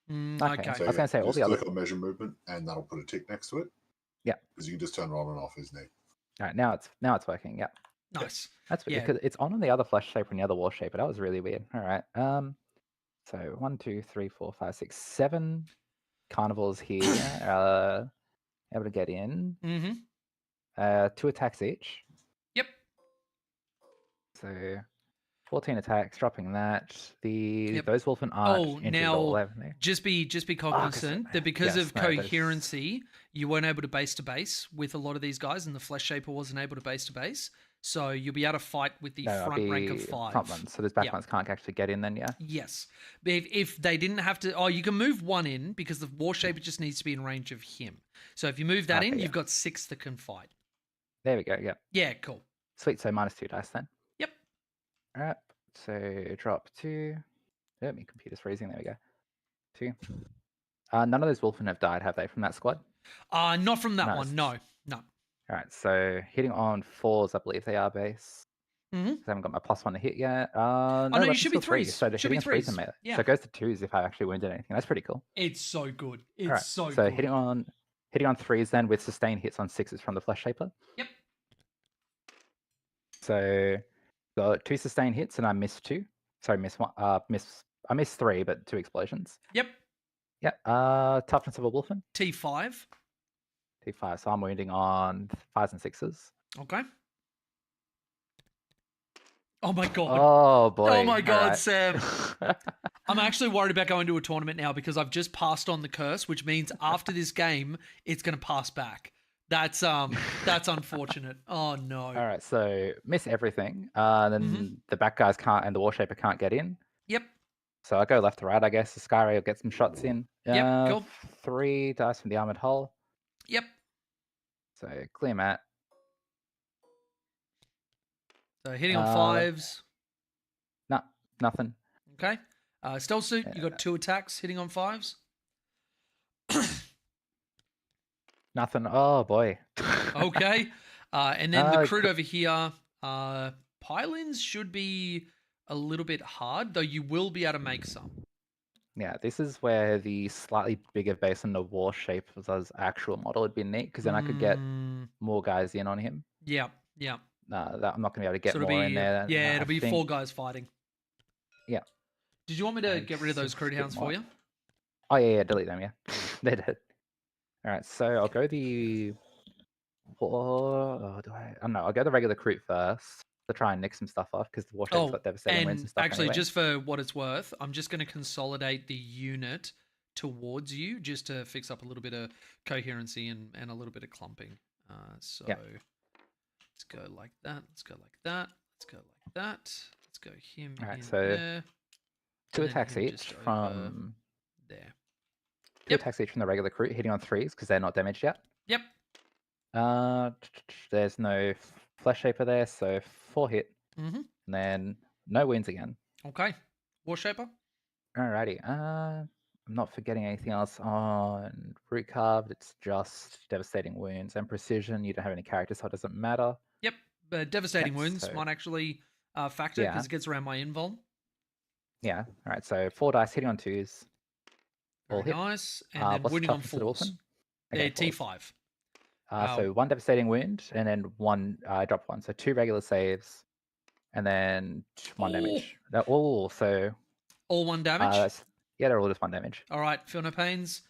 Speaker 1: Okay.
Speaker 2: I was gonna say all
Speaker 3: just
Speaker 2: the other.
Speaker 3: click on measure movement, and that'll put a tick next to it.
Speaker 2: Yeah.
Speaker 3: Because you can just turn it on and off, isn't it?
Speaker 2: All right, now it's working. Yeah,
Speaker 1: Nice.
Speaker 2: that's weird
Speaker 1: Yeah.
Speaker 2: because it's on the other flesh shaper and the other wall shaper. That was really weird. All right. So 1, 2, 3, 4, 5, 6, 7 carnivores here. Able to get in. 2 attacks each.
Speaker 1: Yep.
Speaker 2: So 14 attacks, dropping that.
Speaker 1: Yep.
Speaker 2: Those Wolfen aren't
Speaker 1: Oh,
Speaker 2: integral,
Speaker 1: now
Speaker 2: haven't they?
Speaker 1: just be cognizant that because
Speaker 2: yes,
Speaker 1: of
Speaker 2: no, that is-
Speaker 1: coherency, you weren't able to base with a lot of these guys, and the flesh shaper wasn't able to base. So you'll be able to fight with the
Speaker 2: No, it'll
Speaker 1: front rank of
Speaker 2: be
Speaker 1: 5.
Speaker 2: front ones, so those back
Speaker 1: Yeah.
Speaker 2: ones can't actually get in then, yeah?
Speaker 1: Yes. But if they didn't have to... you can move 1 in because the war shaper just needs to be in range of him. So if you move that
Speaker 2: Okay,
Speaker 1: in,
Speaker 2: yeah.
Speaker 1: you've got 6 that can fight.
Speaker 2: There we go, yeah.
Speaker 1: Yeah, cool.
Speaker 2: Sweet, so minus 2 dice then.
Speaker 1: Yep.
Speaker 2: All right, so drop 2. Oh, my computer's freezing, there we go. 2. None of those Wolfen have died, have they, from that squad?
Speaker 1: Not from that
Speaker 2: Nice.
Speaker 1: one, no. No.
Speaker 2: All right, so hitting on 4s, I believe they are base.
Speaker 1: Mhm.
Speaker 2: 'Cause I haven't got my +1 to hit yet.
Speaker 1: no, you
Speaker 2: weapons
Speaker 1: should be
Speaker 2: still 3s,
Speaker 1: 3s.
Speaker 2: So the
Speaker 1: Should be
Speaker 2: hitting on 3s are
Speaker 1: 3s.
Speaker 2: melee.
Speaker 1: Yeah.
Speaker 2: So it goes to 2s if I actually wounded anything. That's pretty cool.
Speaker 1: It's so good. It's
Speaker 2: All right,
Speaker 1: so
Speaker 2: so
Speaker 1: good.
Speaker 2: hitting on 3s then with sustained hits on 6s from the flesh shaper.
Speaker 1: Yep.
Speaker 2: So got 2 sustained hits and I missed 2. Sorry, missed 1. I missed 3, but 2 explosions.
Speaker 1: Yep.
Speaker 2: Yeah. Toughness of a Wolfen.
Speaker 1: T5.
Speaker 2: T5. So I'm wounding on 5s and 6s.
Speaker 1: Okay. Oh my god.
Speaker 2: Oh boy.
Speaker 1: Oh my god,
Speaker 2: Alright.
Speaker 1: Sam. I'm actually worried about going to a tournament now because I've just passed on the curse, which means after this game, it's going to pass back. That's unfortunate. Oh no.
Speaker 2: All right, so miss everything. Then
Speaker 1: Mhm.
Speaker 2: the back guys can't, and the Warshaper can't get in.
Speaker 1: Yep.
Speaker 2: So I go left to right, I guess. The Skyray will get some shots in.
Speaker 1: Yep. Cool.
Speaker 2: 3 dice from the armored hull.
Speaker 1: Yep.
Speaker 2: So clear mat.
Speaker 1: So hitting on
Speaker 2: Uh,
Speaker 1: 5s.
Speaker 2: No, nothing.
Speaker 1: Okay. Stealth suit. You got 2 attacks hitting on 5s.
Speaker 2: Nothing. Oh boy.
Speaker 1: Okay. And then the Kroot
Speaker 2: cr-
Speaker 1: over here. Pylons should be a little bit hard, though you will be able to make some.
Speaker 2: Yeah, this is where the slightly bigger base on the Warshaper's actual model would be neat, because then I could get more guys in on him.
Speaker 1: Yeah. Yeah.
Speaker 2: That I'm not going to be able to get
Speaker 1: So it'll
Speaker 2: more
Speaker 1: be,
Speaker 2: in there.
Speaker 1: yeah,
Speaker 2: I
Speaker 1: it'll be
Speaker 2: think-
Speaker 1: 4 guys fighting.
Speaker 2: Yeah.
Speaker 1: Did you want me to
Speaker 2: And
Speaker 1: get rid of those
Speaker 2: just
Speaker 1: Kroot
Speaker 2: skip
Speaker 1: hounds for
Speaker 2: more.
Speaker 1: you?
Speaker 2: Oh yeah, delete them. Yeah, they're dead. All right, so I'll go the. Oh, do I? Oh no, I'll go the regular Kroot first to try and nick some stuff off, because the Warshaper's got devastating wins
Speaker 1: and
Speaker 2: and stuff.
Speaker 1: actually,
Speaker 2: anyway.
Speaker 1: just for what it's worth, I'm just going to consolidate the unit towards you just to fix up a little bit of coherency and a little bit of clumping. So
Speaker 2: Yeah.
Speaker 1: let's go like that. Let's go like that. Let's go like that. Let's go him
Speaker 2: All right,
Speaker 1: in
Speaker 2: so
Speaker 1: there.
Speaker 2: 2
Speaker 1: and then
Speaker 2: attacks
Speaker 1: him
Speaker 2: each
Speaker 1: just over
Speaker 2: from
Speaker 1: there.
Speaker 2: 2
Speaker 1: Yep.
Speaker 2: attacks each from the regular Kroot, hitting on 3s because they're not damaged yet.
Speaker 1: Yep.
Speaker 2: There's no Flesh Shaper there, so 4 hit,
Speaker 1: Mm-hmm.
Speaker 2: and then no wounds again.
Speaker 1: Okay. Warshaper.
Speaker 2: Alrighty. I'm not forgetting anything else on Root Carved. It's just devastating wounds and precision. You don't have any characters, so it doesn't matter.
Speaker 1: Yep. Devastating
Speaker 2: Yep,
Speaker 1: wounds
Speaker 2: so-
Speaker 1: might actually factor
Speaker 2: Yeah.
Speaker 1: because it gets around my invul.
Speaker 2: Yeah. All right. So 4 dice hitting on 2s. All
Speaker 1: Very
Speaker 2: hit.
Speaker 1: nice. And then
Speaker 2: What's the
Speaker 1: wounding on
Speaker 2: toughness of the
Speaker 1: 4s.
Speaker 2: Wolfen?
Speaker 1: They're
Speaker 2: Okay, 4s.
Speaker 1: T5.
Speaker 2: So 1 devastating wound, and then 1 drop 1. So 2 regular saves, and then 1 damage. So
Speaker 1: All 1 damage.
Speaker 2: yeah, they're all just 1 damage.
Speaker 1: All right, feel no pains.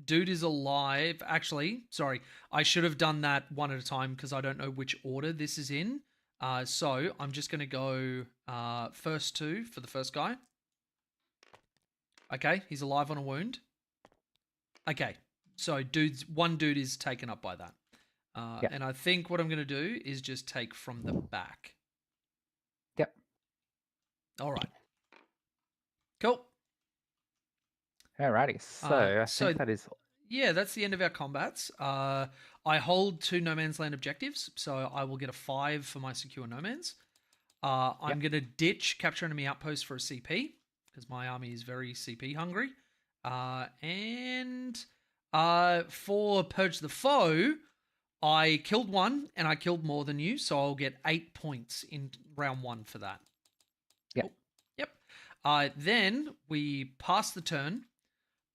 Speaker 1: Dude is alive. Actually, sorry, I should have done that one at a time because I don't know which order this is in. So I'm just going to go first 2 for the first guy. Okay, he's alive on a wound. Okay, so one dude is taken up by that.
Speaker 2: Yeah.
Speaker 1: And I think what I'm going to do is just take from the back.
Speaker 2: Yep.
Speaker 1: All right. Cool.
Speaker 2: Alrighty. So I
Speaker 1: so-
Speaker 2: think that is.
Speaker 1: Yeah, that's the end of our combats. I hold 2 no man's land objectives, so I will get a 5 for my secure no man's. I'm going to ditch capture enemy outpost for a CP because my army is very CP hungry. And for Purge the Foe, I killed 1 and I killed more than you, so I'll get 8 points in round 1 for that.
Speaker 2: Yep.
Speaker 1: Cool. Yep. Then we pass the turn.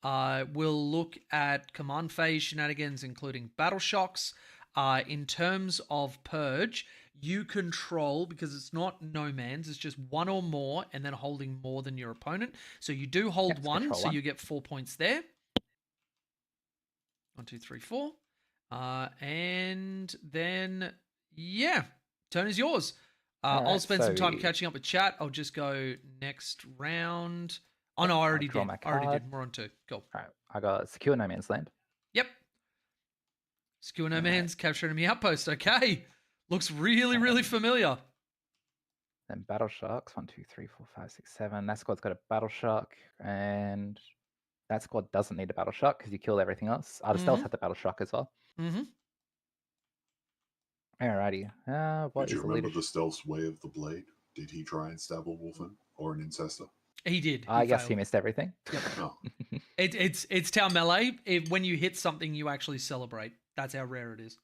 Speaker 1: We'll look at command phase shenanigans, including battle shocks. In terms of Purge, you control, because it's not no man's, it's just 1 or more, and then holding more than your opponent. So you do hold
Speaker 2: Yep,
Speaker 1: 1,
Speaker 2: control
Speaker 1: so
Speaker 2: 1.
Speaker 1: you get 4 points there. 1, 2, 3, 4. And then, yeah, turn is yours. I'll
Speaker 2: Alright,
Speaker 1: spend some
Speaker 2: so
Speaker 1: time
Speaker 2: we-
Speaker 1: catching up with chat. I'll just go next round. Oh, no, I already
Speaker 2: draw
Speaker 1: did.
Speaker 2: my
Speaker 1: I already
Speaker 2: card.
Speaker 1: did. We're on 2. Cool.
Speaker 2: All right. I got secure no man's land.
Speaker 1: Yep. Skewer no
Speaker 2: Alright.
Speaker 1: man's capture enemy outpost. Okay. Looks really, really familiar.
Speaker 2: Then battle shocks. 1, 2, 3, 4, 5, 6, 7. That squad's got a battle shock, and that squad doesn't need a battle shock because you killed everything else. The stealth
Speaker 1: Mhm.
Speaker 2: had the battle shock as well.
Speaker 1: Mm-hmm.
Speaker 2: Alrighty. What
Speaker 3: Did you
Speaker 2: is the
Speaker 3: remember
Speaker 2: leadership?
Speaker 3: the Stealth's Way of the Blade? Did he try and stab a Wolfen or an Incester?
Speaker 1: He did.
Speaker 2: I guess
Speaker 1: failed.
Speaker 2: he missed everything.
Speaker 3: No.
Speaker 1: It's town melee. When you hit something, you actually celebrate. That's how rare it is.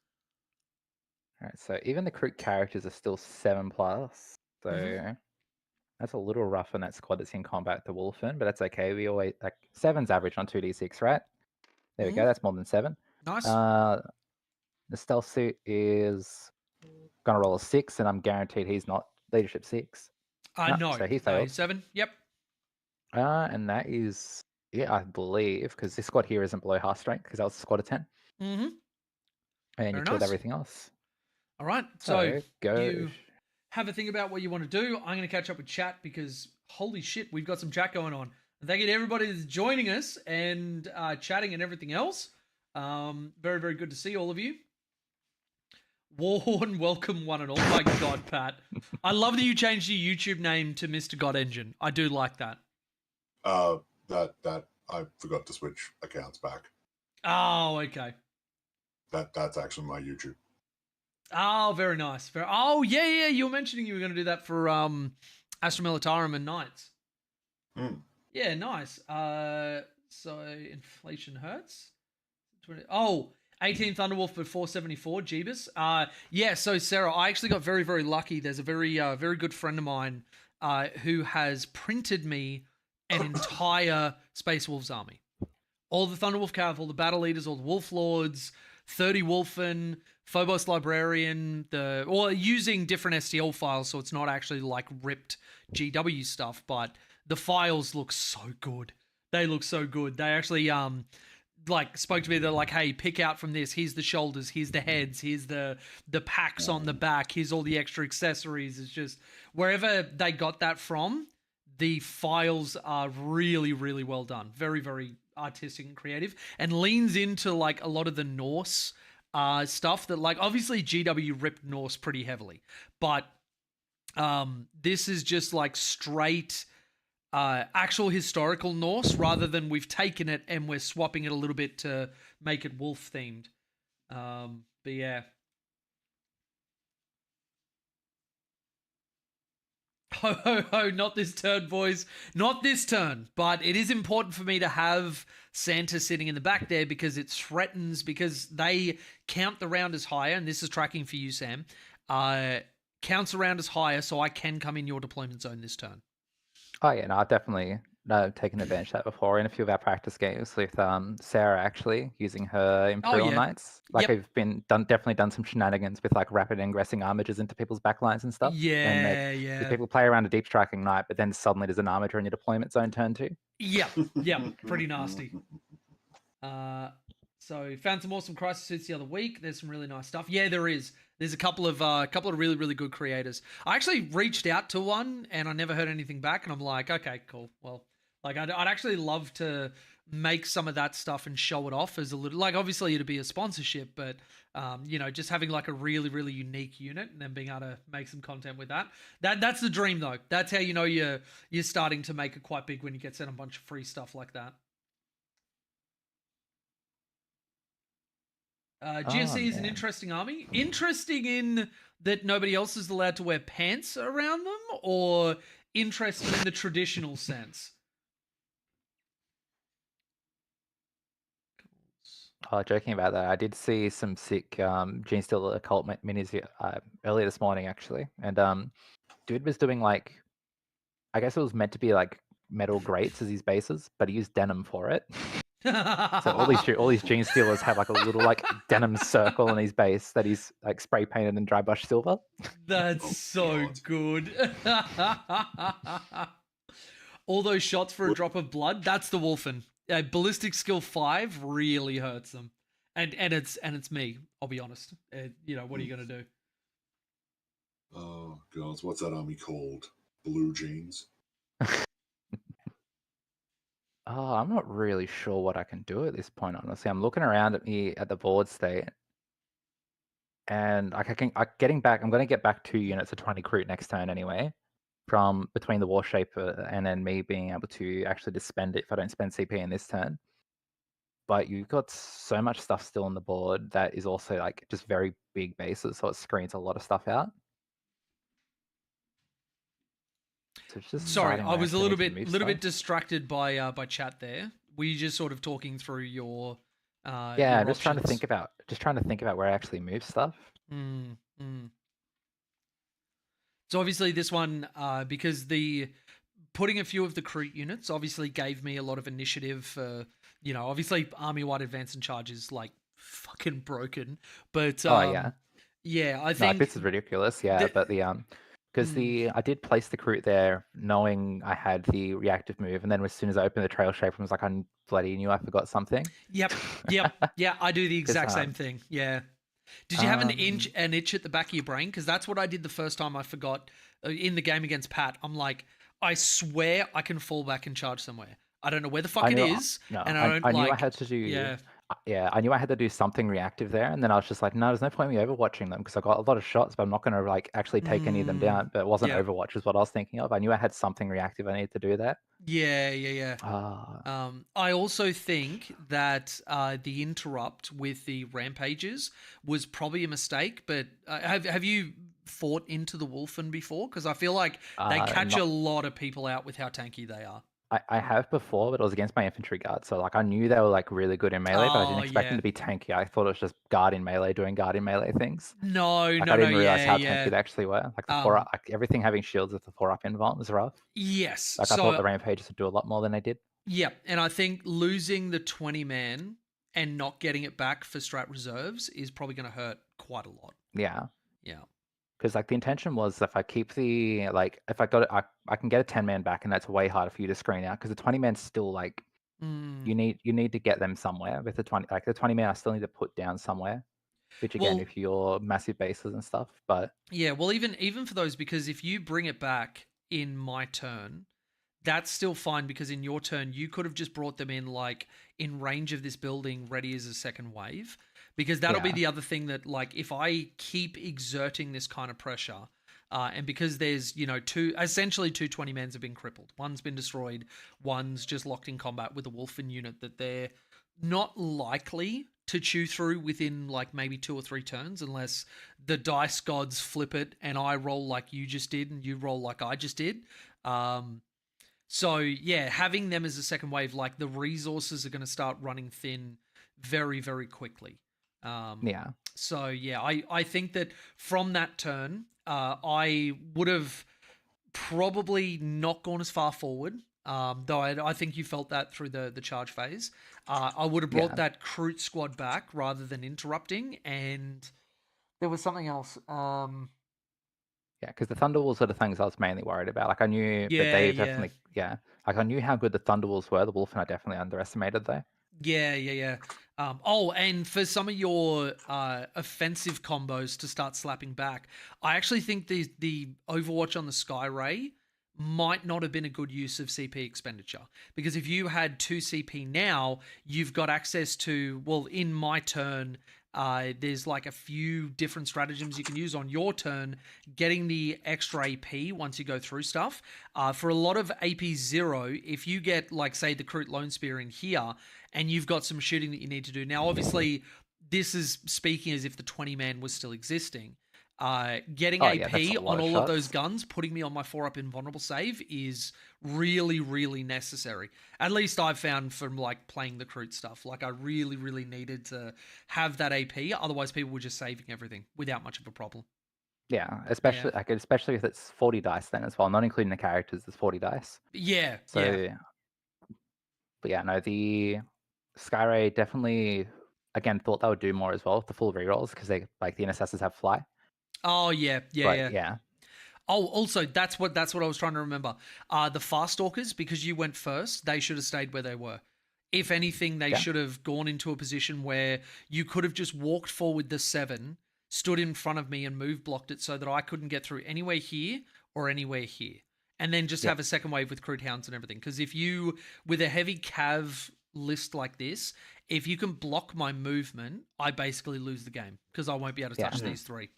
Speaker 2: Alright, so even the Kroot characters are still 7+. So
Speaker 1: Mm-hmm.
Speaker 2: that's a little rough on that squad that's in combat to Wolfen, but that's okay. We always 7's average on 2d6, right? There we go.
Speaker 1: Mhm.
Speaker 2: That's more than 7.
Speaker 1: Nice.
Speaker 2: The stealth suit is gonna roll a 6, and I'm guaranteed he's not leadership 6. no,
Speaker 1: no.
Speaker 2: so he
Speaker 1: No,
Speaker 2: failed.
Speaker 1: he's 7. Yep.
Speaker 2: And that is I believe, because this squad here isn't below half strength because that was a squad of 10,
Speaker 1: Mm-hmm.
Speaker 2: and
Speaker 1: Very
Speaker 2: you killed
Speaker 1: nice.
Speaker 2: everything else.
Speaker 1: All right. So
Speaker 2: go.
Speaker 1: you have a think about what you want to do. I'm going to catch up with chat because holy shit, we've got some chat going on. And thank you to everybody that's joining us and chatting and everything else. Very, very good to see all of you. Warhorn, welcome one and all. My God, Pat. I love that you changed your YouTube name to Mr. God Engine. I do like that.
Speaker 3: That I forgot to switch accounts back.
Speaker 1: Oh, okay.
Speaker 3: That's actually my YouTube.
Speaker 1: Oh, very nice. Oh, yeah. You were mentioning you were going to do that for Astra Militarum and Knights. Yeah, nice. So inflation hurts. 18 Thunderwolf for 474, Jeebus. Yeah, so Sarah, I actually got very, very lucky. There's a very, very good friend of mine who has printed me an entire Space Wolves army. All the Thunderwolf Cav, all the Battle Leaders, all the Wolf Lords, 30 Wolfen, Phobos Librarian, or using different STL files, so it's not actually like ripped GW stuff, but the files look so good. They look so good. They actually like spoke to me. They're like, hey, pick out from this. Here's the shoulders. Here's the heads. Here's the packs on the back. Here's all the extra accessories. It's just wherever they got that from, the files are really, really well done. Very, very artistic and creative, and leans into like a lot of the Norse stuff that, like, obviously GW ripped Norse pretty heavily, but this is just like straight actual historical Norse, rather than we've taken it and we're swapping it a little bit to make it wolf themed. But yeah. Ho, ho, ho, not this turn, boys. Not this turn. But it is important for me to have Santa sitting in the back there because it threatens, because they count the round as higher, and this is tracking for you, Sam. Counts around as higher, so I can come in your deployment zone this turn.
Speaker 2: Oh yeah, no, I've definitely taken advantage of that before in a few of our practice games with Sarah actually using her Imperial
Speaker 1: yeah.
Speaker 2: Knights. Like
Speaker 1: Yep.
Speaker 2: I've definitely done some shenanigans with like rapid ingressing armigers into people's backlines and stuff. And
Speaker 1: Yeah.
Speaker 2: people play around a deep striking knight, but then suddenly there's an armager in your deployment zone turn 2.
Speaker 1: Yep, pretty nasty. So found some awesome crisis suits the other week. There's some really nice stuff. Yeah, there is. There's a couple of really, really good creators. I actually reached out to one and I never heard anything back, and I'm like, okay, cool. Well, like I'd actually love to make some of that stuff and show it off as a little, like, obviously it'd be a sponsorship, but just having like a really, really unique unit and then being able to make some content with that. That's the dream though. That's how you know you're starting to make it quite big, when you get sent a bunch of free stuff like that. GSC is an interesting army. Interesting in that nobody else is allowed to wear pants around them, or interesting in the traditional sense?
Speaker 2: Oh, joking about that, I did see some sick Gene Stealer occult minis earlier this morning actually, and dude was doing like, I guess it was meant to be like metal grates as his bases, but he used denim for it. So all these Gene Stealers have like a little like denim circle on his base that he's like spray painted and dry brush silver.
Speaker 1: That's so
Speaker 3: God.
Speaker 1: good. All those shots for a drop of blood, that's the Wolfen. Ballistic skill 5 really hurts them. And it's me, I'll be honest. What are you going to do?
Speaker 3: Oh, God. What's that army called? Blue Jeans?
Speaker 2: Oh, I'm not really sure what I can do at this point, honestly. I'm looking around at the board state, and I'm going to get back 2 units of 20 Kroot next turn anyway, from between the War Shaper and then me being able to actually just spend it if I don't spend CP in this turn. But you've got so much stuff still on the board that is also like just very big bases, so it screens a lot of stuff out. So it's just
Speaker 1: Sorry,
Speaker 2: deciding
Speaker 1: I
Speaker 2: where
Speaker 1: was a
Speaker 2: actually
Speaker 1: little
Speaker 2: need to
Speaker 1: bit
Speaker 2: move stuff.
Speaker 1: distracted by chat there. Were you just sort of talking through your
Speaker 2: Yeah,
Speaker 1: your
Speaker 2: I'm just trying to
Speaker 1: options?
Speaker 2: think about where I actually move stuff.
Speaker 1: So obviously this one, because putting a few of the Kroot units obviously gave me a lot of initiative. Obviously army-wide advance and charge is like fucking broken, but
Speaker 2: yeah,
Speaker 1: I think
Speaker 2: this is ridiculous. Yeah, but because I did place the Kroot there knowing I had the reactive move, and then as soon as I opened the trail shape, I was like, I bloody knew I forgot something.
Speaker 1: Yep, yeah, I do the exact same thing. Yeah. Did you have an itch at the back of your brain? Because that's what I did the first time I forgot in the game against Pat. I'm like, I swear I can fall back and charge somewhere. I don't know where the fuck it is.
Speaker 2: No,
Speaker 1: and
Speaker 2: I knew I had to do.
Speaker 1: Yeah.
Speaker 2: Yeah, I knew I had to do something reactive there, and then I was just like, no, there's no point in me overwatching them because I got a lot of shots, but I'm not going to like actually take any of them down. But it wasn't
Speaker 1: Yeah.
Speaker 2: Overwatch, is what I was thinking of. I knew I had something reactive I needed to do that.
Speaker 1: Yeah.
Speaker 2: Uh,
Speaker 1: I also think that the interrupt with the rampages was probably a mistake. But have you fought into the Wolfen before? Because I feel like they catch a
Speaker 2: not
Speaker 1: lot of people out with how tanky they are.
Speaker 2: I have before, but it was against my infantry guard. So like I knew they were like really good in melee, but I didn't
Speaker 1: Oh
Speaker 2: expect them
Speaker 1: yeah.
Speaker 2: to be tanky. I thought it was just guard in melee doing guard in melee things.
Speaker 1: No,
Speaker 2: Like
Speaker 1: no,
Speaker 2: I
Speaker 1: no.
Speaker 2: didn't realize how
Speaker 1: Yeah.
Speaker 2: tanky they actually were. Like the 4 up,
Speaker 1: Um,
Speaker 2: like everything having shields with the 4 up invuln was rough.
Speaker 1: yes.
Speaker 2: Like I thought
Speaker 1: So
Speaker 2: the rampages would do a lot more than they did.
Speaker 1: yeah, and I think losing the 20 man and not getting it back for strat reserves is probably going to hurt quite a lot.
Speaker 2: Yeah.
Speaker 1: Yeah.
Speaker 2: Because like the intention was if I keep the like if I got it, I can get a 10-man back, and that's way harder for you to screen out because the 20-man's still like
Speaker 1: Mm.
Speaker 2: you need to get them somewhere with the 20. Like the 20-man I still need to put down somewhere, which again
Speaker 1: Well,
Speaker 2: if you're massive bases and stuff, but
Speaker 1: yeah, well even for those, because if you bring it back in my turn, that's still fine, because in your turn you could have just brought them in like in range of this building ready as a second wave, because that'll be
Speaker 2: yeah,
Speaker 1: the other thing that, like, if I keep exerting this kind of pressure, and because there's essentially two 20 mans have been crippled, one's been destroyed, one's just locked in combat with a wolfen unit that they're not likely to chew through within like maybe 2 or 3 turns, unless the dice gods flip it and I roll like you just did and you roll like I just did. So yeah, having them as a second wave, like the resources are going to start running thin very, very quickly.
Speaker 2: yeah,
Speaker 1: So yeah, I think that from that turn, I would have probably not gone as far forward. Though I think you felt that through the charge phase. I would have brought
Speaker 2: yeah,
Speaker 1: that Kroot squad back rather than interrupting, and there was something else.
Speaker 2: yeah. Because the Thunderwolves are the things I was mainly worried about. Like I knew, but they
Speaker 1: Yeah.
Speaker 2: definitely, yeah. Like I knew how good the Thunderwolves were. The Wolfen I definitely underestimated though.
Speaker 1: Yeah. Oh, and for some of your offensive combos to start slapping back, I actually think the Overwatch on the Sky Ray might not have been a good use of CP expenditure, because if you had 2 CP now, you've got access to, well, in my turn, there's like a few different stratagems you can use on your turn, getting the extra AP once you go through stuff. For a lot of AP 0, if you get, like, say, the Kroot Lone Spear in here, and you've got some shooting that you need to do. Now, obviously, this is speaking as if the 20 man was still existing. Getting
Speaker 2: Oh yeah, that's
Speaker 1: AP
Speaker 2: a lot
Speaker 1: on
Speaker 2: of
Speaker 1: all of those
Speaker 2: shots.
Speaker 1: guns, putting me on my 4 up invulnerable save is really, really necessary. At least I've found from like playing the Kroot stuff. Like I really, really needed to have that AP. Otherwise, people were just saving everything without much of a problem.
Speaker 2: Yeah,
Speaker 1: Yeah.
Speaker 2: especially if it's 40 dice then as well, not including the characters. It's 40 dice.
Speaker 1: Yeah.
Speaker 2: So, but yeah, no, the Skyray definitely again thought they would do more as well with the full rerolls because they like the intercessors have fly.
Speaker 1: Oh yeah.
Speaker 2: But yeah,
Speaker 1: Oh, also, that's what I was trying to remember. The Fast Stalkers, because you went first, they should have stayed where they were. If anything, they
Speaker 2: yeah,
Speaker 1: should have gone into a position where you could have just walked forward the 7, stood in front of me and move blocked it so that I couldn't get through anywhere here or anywhere here. And then just
Speaker 2: yeah,
Speaker 1: have a second wave with Kroot Hounds and everything. Because if you, with a heavy cav list like this, if you can block my movement, I basically lose the game because I won't be able to
Speaker 2: yeah,
Speaker 1: touch these 3.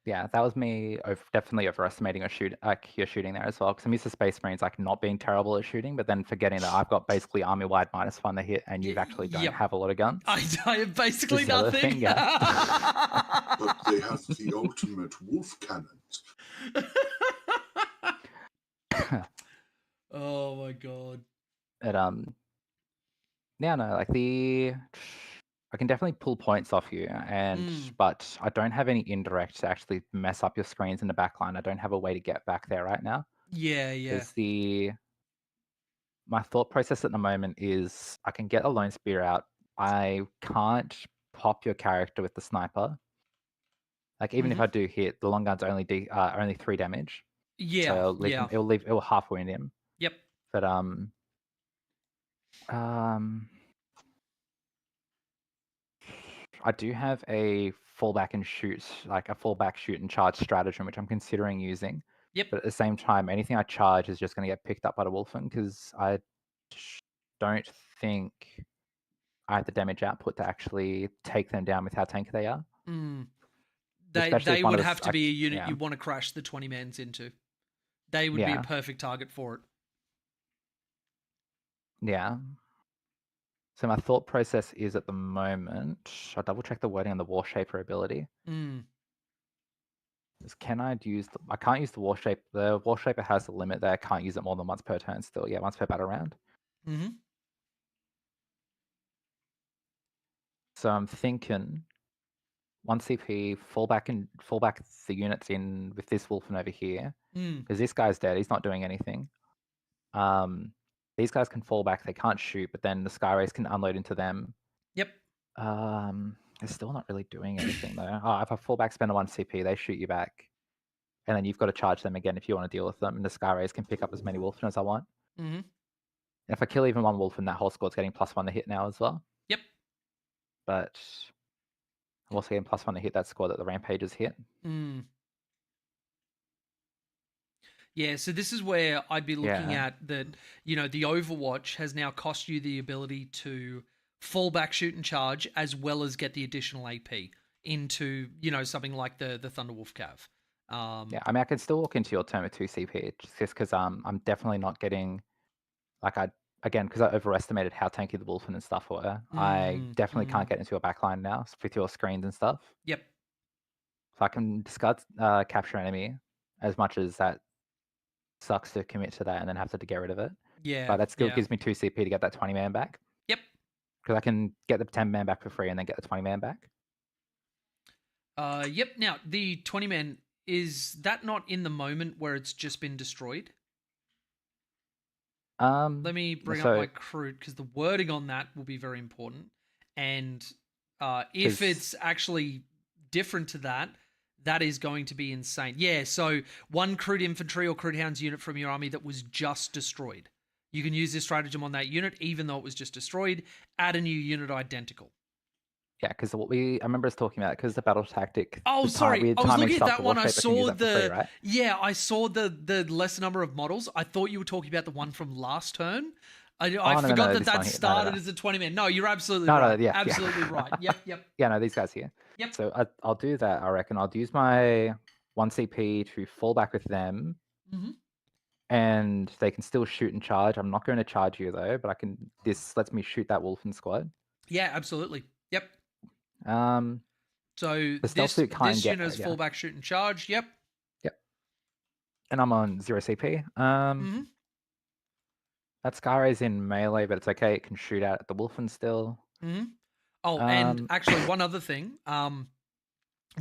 Speaker 2: yeah. That was me definitely overestimating your shooting there as well because I'm used to Space Marines like not being terrible at shooting, but then forgetting that I've got basically army wide -1 to hit, and you actually don't
Speaker 1: Yep.
Speaker 2: have a lot of guns.
Speaker 1: I have basically
Speaker 2: This is the other
Speaker 1: nothing.
Speaker 2: thing, yeah.
Speaker 3: But they have the ultimate wolf cannons.
Speaker 1: Oh my god.
Speaker 2: But yeah, no, like I can definitely pull points off you, but I don't have any indirect to actually mess up your screens in the back line. I don't have a way to get back there right now
Speaker 1: Yeah.
Speaker 2: because my thought process at the moment is I can get a lone spear out. I can't pop your character with the sniper. Like even if I do hit, the long gun's only 3 damage, so
Speaker 1: Yeah.
Speaker 2: it will half wound him.
Speaker 1: Yep.
Speaker 2: But I do have a fallback and shoot, like a fallback shoot and charge stratagem, which I'm considering using.
Speaker 1: Yep.
Speaker 2: But at the same time, anything I charge is just going to get picked up by the Wolfen because I don't think I have the damage output to actually take them down with how tanky they are. Especially if
Speaker 1: They
Speaker 2: one
Speaker 1: would
Speaker 2: of the
Speaker 1: have to be a unit
Speaker 2: yeah.
Speaker 1: you want to crash the 20 mans into. They would be a
Speaker 2: Yeah.
Speaker 1: perfect target for it.
Speaker 2: Yeah. So my thought process is at the moment, I'll double check the wording on the War Shaper ability. Is can I use I can't use the War Shaper. The War Shaper has a limit there. I can't use it more than once per turn still. Yeah, once per battle round. So I'm thinking 1 CP, fall back the units in with this Wolfen over here. Because this guy's dead, he's not doing anything. These guys can fall back, they can't shoot, but then the Sky Rays can unload into them.
Speaker 1: Yep.
Speaker 2: They're still not really doing anything though. If I fall back, spend a 1 CP, they shoot you back. And then you've got to charge them again if you want to deal with them. And the Sky Rays can pick up as many Wolfen as I want. And if I kill even one Wolfen, that whole squad's getting +1 to hit now as well.
Speaker 1: Yep.
Speaker 2: But I'm also getting +1 to hit that squad that the Rampages hit.
Speaker 1: Yeah, so this is where I'd be looking at that, the Overwatch has now cost you the ability to fall back, shoot, and charge, as well as get the additional AP into, something like the Thunderwolf Cav.
Speaker 2: Yeah, I mean, I can still walk into your turn with 2 CP, just because I'm definitely not getting, because I overestimated how tanky the Wolfen and stuff were. I definitely can't get into your backline now with your screens and stuff.
Speaker 1: Yep.
Speaker 2: So I can discard capture enemy, as much as that sucks to commit to that and then have to get rid of it.
Speaker 1: Yeah.
Speaker 2: But that still gives me 2 CP to get that 20 man back.
Speaker 1: Yep.
Speaker 2: Because I can get the 10 man back for free and then get the 20 man back.
Speaker 1: Yep. Now, the 20 man, is that not in the moment where it's just been destroyed? Let me bring up my Kroot, because the wording on that will be very important. And if it's actually different to that, that is going to be insane. Yeah, so 1 Kroot infantry or Kroot hounds unit from your army that was just destroyed. You can use this stratagem on that unit, even though it was just destroyed. Add a new unit identical.
Speaker 2: Yeah, because I remember us talking about it, because the battle tactic.
Speaker 1: Oh, sorry. I was looking at that one. I saw
Speaker 2: free, right?
Speaker 1: Yeah, I saw the lesser number of models. I thought you were talking about the one from last turn. I forgot that started as a 20 man. No, you're absolutely right.
Speaker 2: Yeah,
Speaker 1: absolutely right. Yep.
Speaker 2: Yeah, no, these guys here.
Speaker 1: Yep.
Speaker 2: So I'll do that. I reckon I'll use my 1 CP to fall back with them. And they can still shoot and charge. I'm not going to charge you though, but this lets me shoot that Wolfen squad.
Speaker 1: Yeah, absolutely. Yep.
Speaker 2: So this unit
Speaker 1: is fall back, shoot, and charge. Yep.
Speaker 2: And I'm on 0 CP. That Sky Ray's in melee, but it's okay. It can shoot out at the Wolfen still.
Speaker 1: Oh, and actually, one other thing.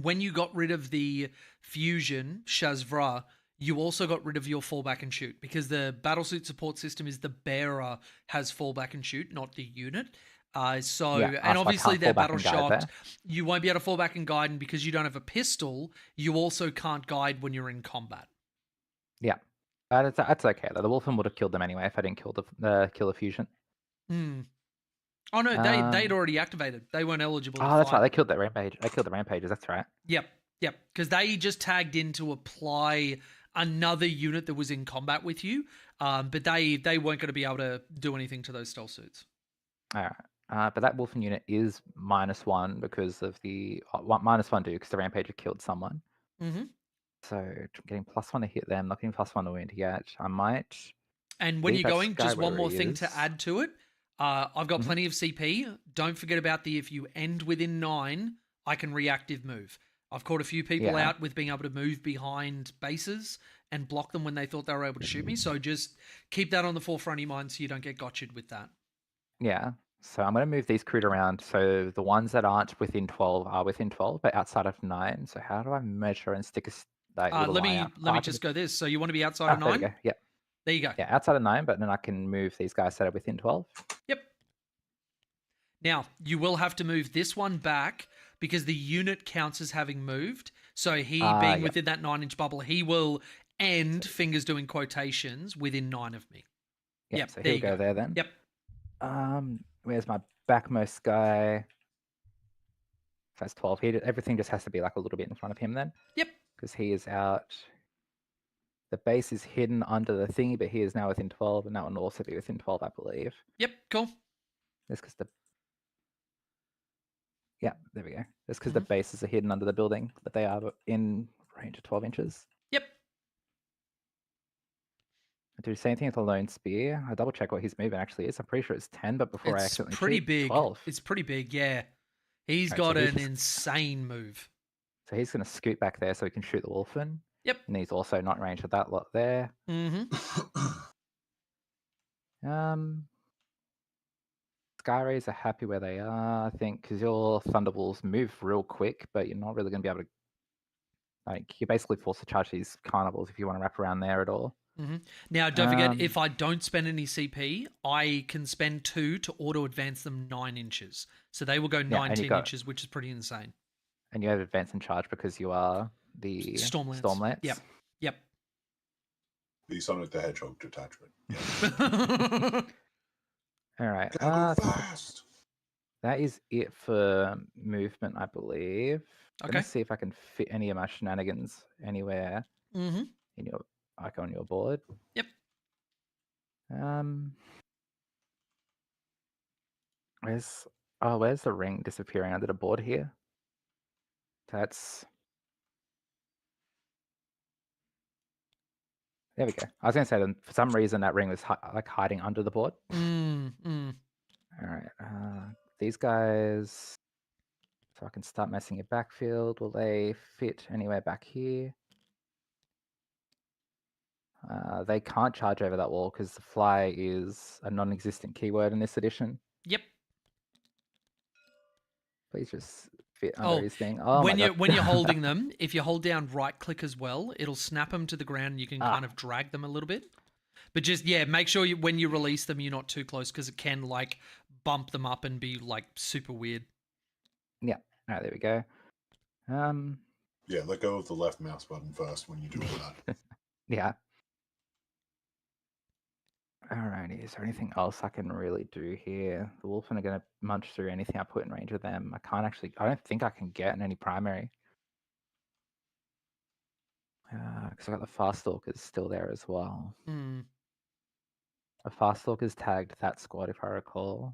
Speaker 1: When you got rid of the fusion Shazvra, you also got rid of your fallback and shoot, because the battlesuit support system is the bearer has fallback and shoot, not the unit. And obviously they're battle shocked. You won't be able to fall back and guide, and because you don't have a pistol, you also can't guide when you're in combat.
Speaker 2: Yeah, that's okay. The Wolfen would have killed them anyway if I didn't kill the fusion.
Speaker 1: Oh no, they'd already activated. They weren't eligible.
Speaker 2: Oh, that's right. They killed that rampage. They killed the rampages. That's right.
Speaker 1: Yep. Because they just tagged in to apply another unit that was in combat with you, but they weren't going to be able to do anything to those stealth suits.
Speaker 2: All right. But that Wolfen unit is -1 because of the -1 because the Rampager killed someone. So getting +1 to hit them, not getting +1 to win to get. I might.
Speaker 1: And when you're going, just one more thing to add to it. I've got plenty of CP. Don't forget about if you end within 9, I can reactive move. I've caught a few people out with being able to move behind bases and block them when they thought they were able to shoot me. So just keep that on the forefront of your mind so you don't get gotcha'd with that.
Speaker 2: Yeah. So I'm going to move these Kroot around. So the ones that aren't within 12 are within 12, but outside of 9. So how do I measure and stick a
Speaker 1: let me just go this. So you want to be outside of 9?
Speaker 2: There you go. Yep.
Speaker 1: There you go.
Speaker 2: Yeah, outside of 9, but then I can move these guys that are within 12.
Speaker 1: Yep. Now, you will have to move this one back because the unit counts as having moved. So he being within that 9-inch bubble, he will end, fingers doing quotations, within 9 of me.
Speaker 2: Yep, so he'll go there then.
Speaker 1: Yep.
Speaker 2: Where's my backmost guy? That's 12. Everything just has to be like a little bit in front of him then.
Speaker 1: Yep.
Speaker 2: Because he is out. The base is hidden under the thingy, but he is now within 12, and that one will also be within 12, I believe.
Speaker 1: Yep, cool.
Speaker 2: Just because Yeah, there we go. That's because the bases are hidden under the building, but they are in range of 12 inches.
Speaker 1: Yep.
Speaker 2: I do the same thing with the lone spear. I double check what his movement actually is. I'm pretty sure it's 10, but before I
Speaker 1: It's
Speaker 2: accidentally
Speaker 1: pretty
Speaker 2: cheat,
Speaker 1: big.
Speaker 2: 12.
Speaker 1: It's pretty big, yeah. He's
Speaker 2: Right, so
Speaker 1: got
Speaker 2: he's
Speaker 1: an
Speaker 2: just-
Speaker 1: insane move.
Speaker 2: So he's going to scoot back there so he can shoot the wolfen.
Speaker 1: Yep.
Speaker 2: And he's also not in range of that lot there. Sky Rays are happy where they are, I think, because your Thunderbolts move real quick, but you're not really going to be able to. Like, you're basically forced to charge these Carnivals if you want to wrap around there at all.
Speaker 1: Now, don't forget, if I don't spend any CP, I can spend 2 to auto advance them 9 inches. So they will go 19 inches, which is pretty insane.
Speaker 2: And you have advance and charge because you are the Stormlance.
Speaker 1: Yep.
Speaker 3: The Sonic the Hedgehog detachment. Yeah.
Speaker 2: All right.
Speaker 3: Gotta go fast.
Speaker 2: That is it for movement, I believe.
Speaker 1: Okay.
Speaker 2: Let's see if I can fit any of my shenanigans anywhere in your on your board.
Speaker 1: Yep.
Speaker 2: Where's the ring disappearing under the board here? That's there we go. I was going to say that for some reason that ring was like hiding under the board. All right. These guys. So I can start messing your backfield. Will they fit anywhere back here? They can't charge over that wall because the fly is a non-existent keyword in this edition.
Speaker 1: Yep.
Speaker 2: Please just fit under his thing.
Speaker 1: When you're holding them, if you hold down right click as well, it'll snap them to the ground and you can kind of drag them a little bit. But just, make sure when you release them, you're not too close because it can like bump them up and be like super weird.
Speaker 2: Yeah. All right, there we go.
Speaker 3: Yeah, let go of the left mouse button first when you do all that.
Speaker 2: Yeah. Alrighty, is there anything else I can really do here? The Wolfen are going to munch through anything I put in range of them. I don't think I can get in any primary. Because I got the Fast Stalkers still there as well. The Fast Stalkers tagged that squad, if I recall.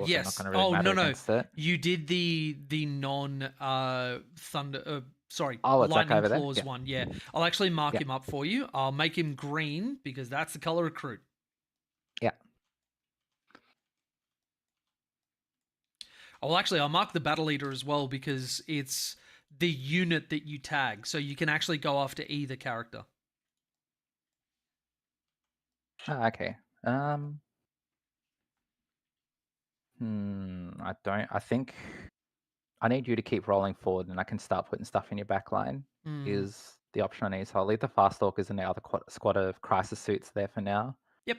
Speaker 1: Yes. You did the non thunder. Lightning Claws one. Yeah, I'll actually mark him up for you. I'll make him green because that's the color of Kroot.
Speaker 2: Yeah.
Speaker 1: I'll mark the Battle Leader as well because it's the unit that you tag, so you can actually go after either character.
Speaker 2: Okay. I think I need you to keep rolling forward and I can start putting stuff in your back line is the option I need. So I'll leave the Fast Stalkers and the other squad of Crisis Suits there for now.
Speaker 1: Yep.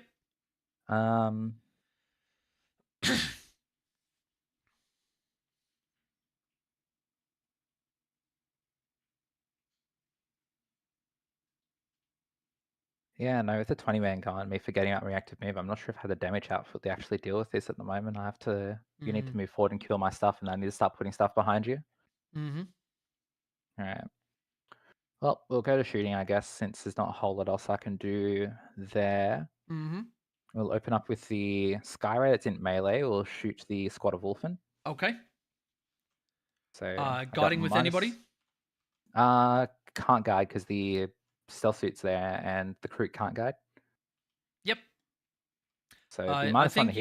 Speaker 2: Yeah, no, with the 20-man gone, me forgetting about reactive move, I'm not sure if I have the damage output to actually deal with this at the moment. You need to move forward and kill my stuff, and I need to start putting stuff behind you. All right. Well, we'll go to shooting, I guess, since there's not a whole lot else I can do there. We'll open up with the Skyray that's in melee. We'll shoot the squad of Wolfen.
Speaker 1: Okay.
Speaker 2: So
Speaker 1: guiding with anybody?
Speaker 2: Can't guide because the stealth suit's there and the Kroot can't guide.
Speaker 1: Yep.
Speaker 2: So I think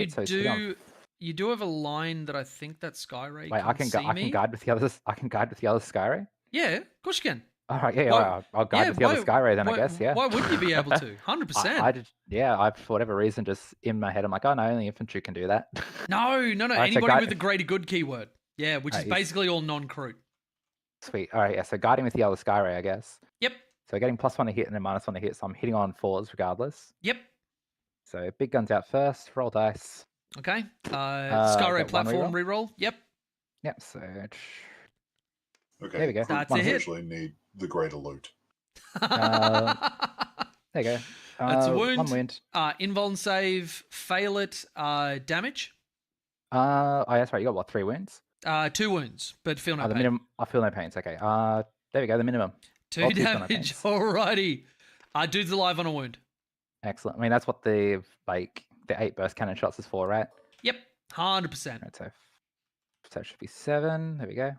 Speaker 1: you do have a line that I think that Skyray
Speaker 2: I can guide with the others. I can guide with the other Skyray.
Speaker 1: Yeah, of course you can.
Speaker 2: All right, I'll guide with the other Skyray then, I guess. Yeah.
Speaker 1: Why wouldn't you be able to? 100%.
Speaker 2: I for whatever reason, just in my head, I'm like, oh no, only infantry can do that.
Speaker 1: No.
Speaker 2: Right,
Speaker 1: anybody with a greater good keyword. Yeah, which is basically all non-Kroot.
Speaker 2: Sweet. All right, yeah. So guiding with the other Skyray, I guess.
Speaker 1: Yep.
Speaker 2: So getting +1 to hit and then -1 to hit, so I'm hitting on 4s regardless.
Speaker 1: Yep.
Speaker 2: So big guns out first. Roll dice.
Speaker 1: Okay. Skyray platform reroll. Yep.
Speaker 2: Yep. So.
Speaker 3: Okay.
Speaker 2: There we go.
Speaker 3: That's
Speaker 1: a hit.
Speaker 3: Actually need the greater loot.
Speaker 2: There you go.
Speaker 1: That's a wound.
Speaker 2: 1 wound.
Speaker 1: Invuln save. Fail it. Damage.
Speaker 2: That's right. You got what? 3 wounds.
Speaker 1: 2 wounds, but feel no
Speaker 2: the
Speaker 1: pain.
Speaker 2: minimum. I feel no pains. Okay. There we go. The minimum.
Speaker 1: 2 damage. Alrighty. Dude's alive on a wound.
Speaker 2: Excellent. I mean, that's what the 8 burst cannon shots is for, right?
Speaker 1: Yep. 100%.
Speaker 2: Right, so So it should be 7. There we go.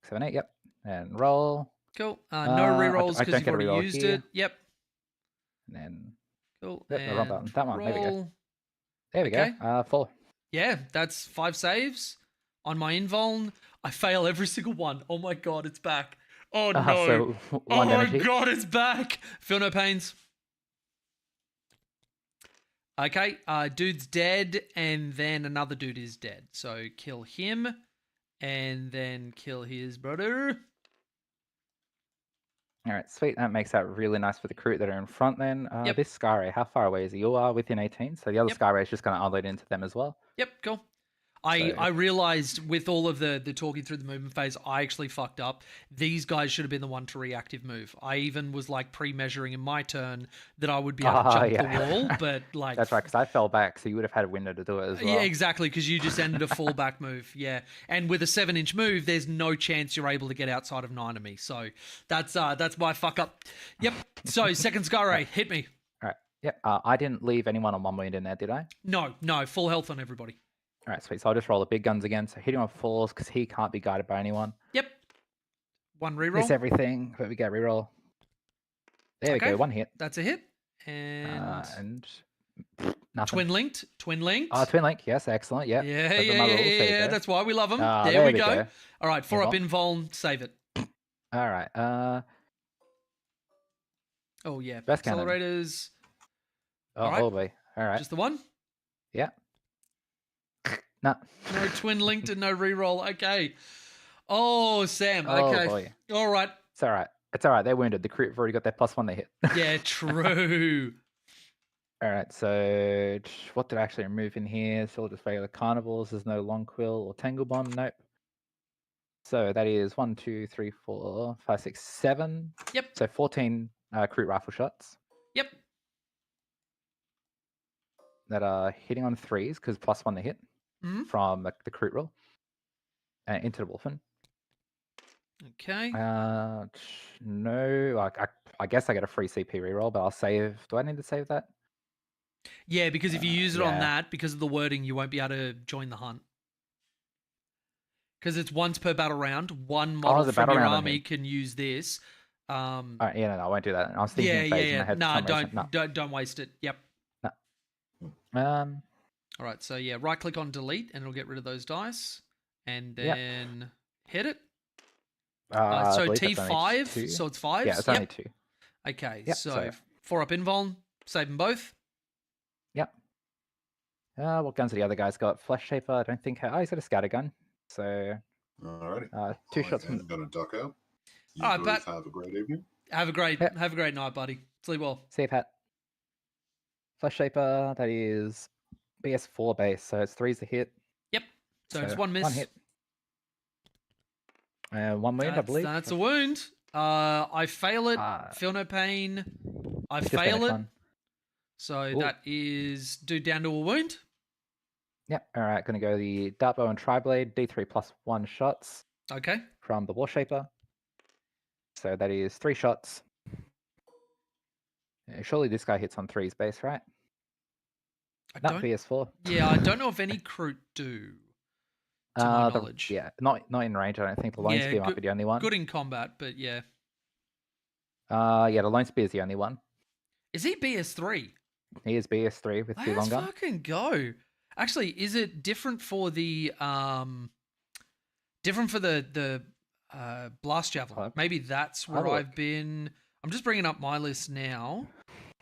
Speaker 2: 7, 8. Yep. And roll.
Speaker 1: Cool. No
Speaker 2: I
Speaker 1: rerolls
Speaker 2: don't
Speaker 1: because you've
Speaker 2: get a
Speaker 1: already
Speaker 2: reroll
Speaker 1: used
Speaker 2: here.
Speaker 1: it. Yep.
Speaker 2: And then
Speaker 1: Cool.
Speaker 2: yep, the wrong
Speaker 1: And
Speaker 2: button. That one. There we go.
Speaker 1: roll.
Speaker 2: There we
Speaker 1: Okay.
Speaker 2: go. 4.
Speaker 1: Yeah, that's 5 saves on my invuln. I fail every single one. Oh my god, it's back. Oh no.
Speaker 2: So 1
Speaker 1: Oh my
Speaker 2: damage each.
Speaker 1: god, it's back. Feel no pains. Okay, dude's dead, and then another dude is dead. So kill him, and then kill his brother.
Speaker 2: All right, sweet. That makes that really nice for the Kroot that are in front then.
Speaker 1: Yep.
Speaker 2: This Skyray, how far away is he? You are within 18, so the other
Speaker 1: Yep.
Speaker 2: Skyray is just going to unload into them as well.
Speaker 1: Yep, cool. I realized with all of the talking through the movement phase, I actually fucked up. These guys should have been the one to reactive move. I even was like pre-measuring in my turn that I would be able to jump the wall, but like...
Speaker 2: That's right, because I fell back, so you would have had a window to do it as well.
Speaker 1: Yeah, exactly, because you just ended a fallback move, yeah. And with a 7-inch move, there's no chance you're able to get outside of 9 of me. So that's my fuck up. Yep, so second Skyray, hit me.
Speaker 2: All right, yep. I didn't leave anyone on 1 wound in there, did I?
Speaker 1: No, full health on everybody.
Speaker 2: All right, sweet. So I'll just roll the big guns again. So hitting on 4s because he can't be guided by anyone.
Speaker 1: Yep. 1 reroll.
Speaker 2: Miss everything, but we get reroll. There we go, 1 hit.
Speaker 1: That's a hit. And
Speaker 2: nothing.
Speaker 1: Twin linked.
Speaker 2: Twin link. Yes, excellent. Yep.
Speaker 1: Yeah. That's why we love them. There we go. All right, 4 up invuln. Save it.
Speaker 2: All right.
Speaker 1: Oh yeah.
Speaker 2: Best
Speaker 1: Accelerators.
Speaker 2: Oh boy. All right.
Speaker 1: Just the 1.
Speaker 2: Yeah. No.
Speaker 1: No twin linked and no reroll. Okay. Oh, Sam.
Speaker 2: Oh,
Speaker 1: Okay.
Speaker 2: boy.
Speaker 1: All right.
Speaker 2: It's all right. It's all right. They're wounded. The Kroot have already got their +1 they hit.
Speaker 1: Yeah, true.
Speaker 2: All right. So what did I actually remove in here? Still just regular carnivores. There's no long quill or tangle bomb. Nope. So that is 1, 2, 3, 4, 5, 6, 7.
Speaker 1: Yep.
Speaker 2: So 14 Kroot rifle shots.
Speaker 1: Yep.
Speaker 2: That are hitting on 3s because +1 they hit. From the Kroot roll into the Wolfen.
Speaker 1: Okay.
Speaker 2: No, I guess I get a free CP reroll, but I'll save. Do I need to save that?
Speaker 1: Yeah, because if you use it on that, because of the wording, you won't be able to join the hunt. Because it's once per battle round. One model from your army can use this.
Speaker 2: No, I won't do that. I was thinking phase in my head.
Speaker 1: No, don't waste it. Yep.
Speaker 2: No.
Speaker 1: All right, so yeah, right click on delete and it'll get rid of those dice. And then hit it. So T5, so it's 5s?
Speaker 2: Yeah, it's only 2.
Speaker 1: Okay, so 4 up invuln, save them both.
Speaker 2: Yep. What guns do the other guys got? Flesh Shaper, I don't think... he's got a scatter gun. So...
Speaker 3: Alrighty.
Speaker 2: 2 shots from...
Speaker 3: I'm going to duck out. You
Speaker 1: All right,
Speaker 3: both have a great evening.
Speaker 1: Have a great night, buddy. Sleep well.
Speaker 2: See you, Pat. Flesh Shaper, that is... BS4 base, so it's 3's a hit.
Speaker 1: Yep. So it's 1 miss.
Speaker 2: 1 hit. 1 wound, I believe.
Speaker 1: That's a wound. I fail it. Feel no pain. I fail it. So that is dude down to a wound.
Speaker 2: Yep. All right. Going to go the Dartbow and Tri-Blade, D3 +1 shots.
Speaker 1: Okay.
Speaker 2: From the War Shaper. So that is 3 shots. Surely this guy hits on 3's base, right? Not BS4.
Speaker 1: Yeah, I don't know if any Kroot do. To my knowledge.
Speaker 2: Yeah, not in range. I don't think the Lone Spear might be the only one.
Speaker 1: Good in combat, but yeah.
Speaker 2: The Lone Spear is the only one.
Speaker 1: Is he BS3?
Speaker 2: He is BS3 with the long gun.
Speaker 1: Let's fucking go. Actually, is it different for the blast javelin? Maybe that's where I've been. I'm just bringing up my list now.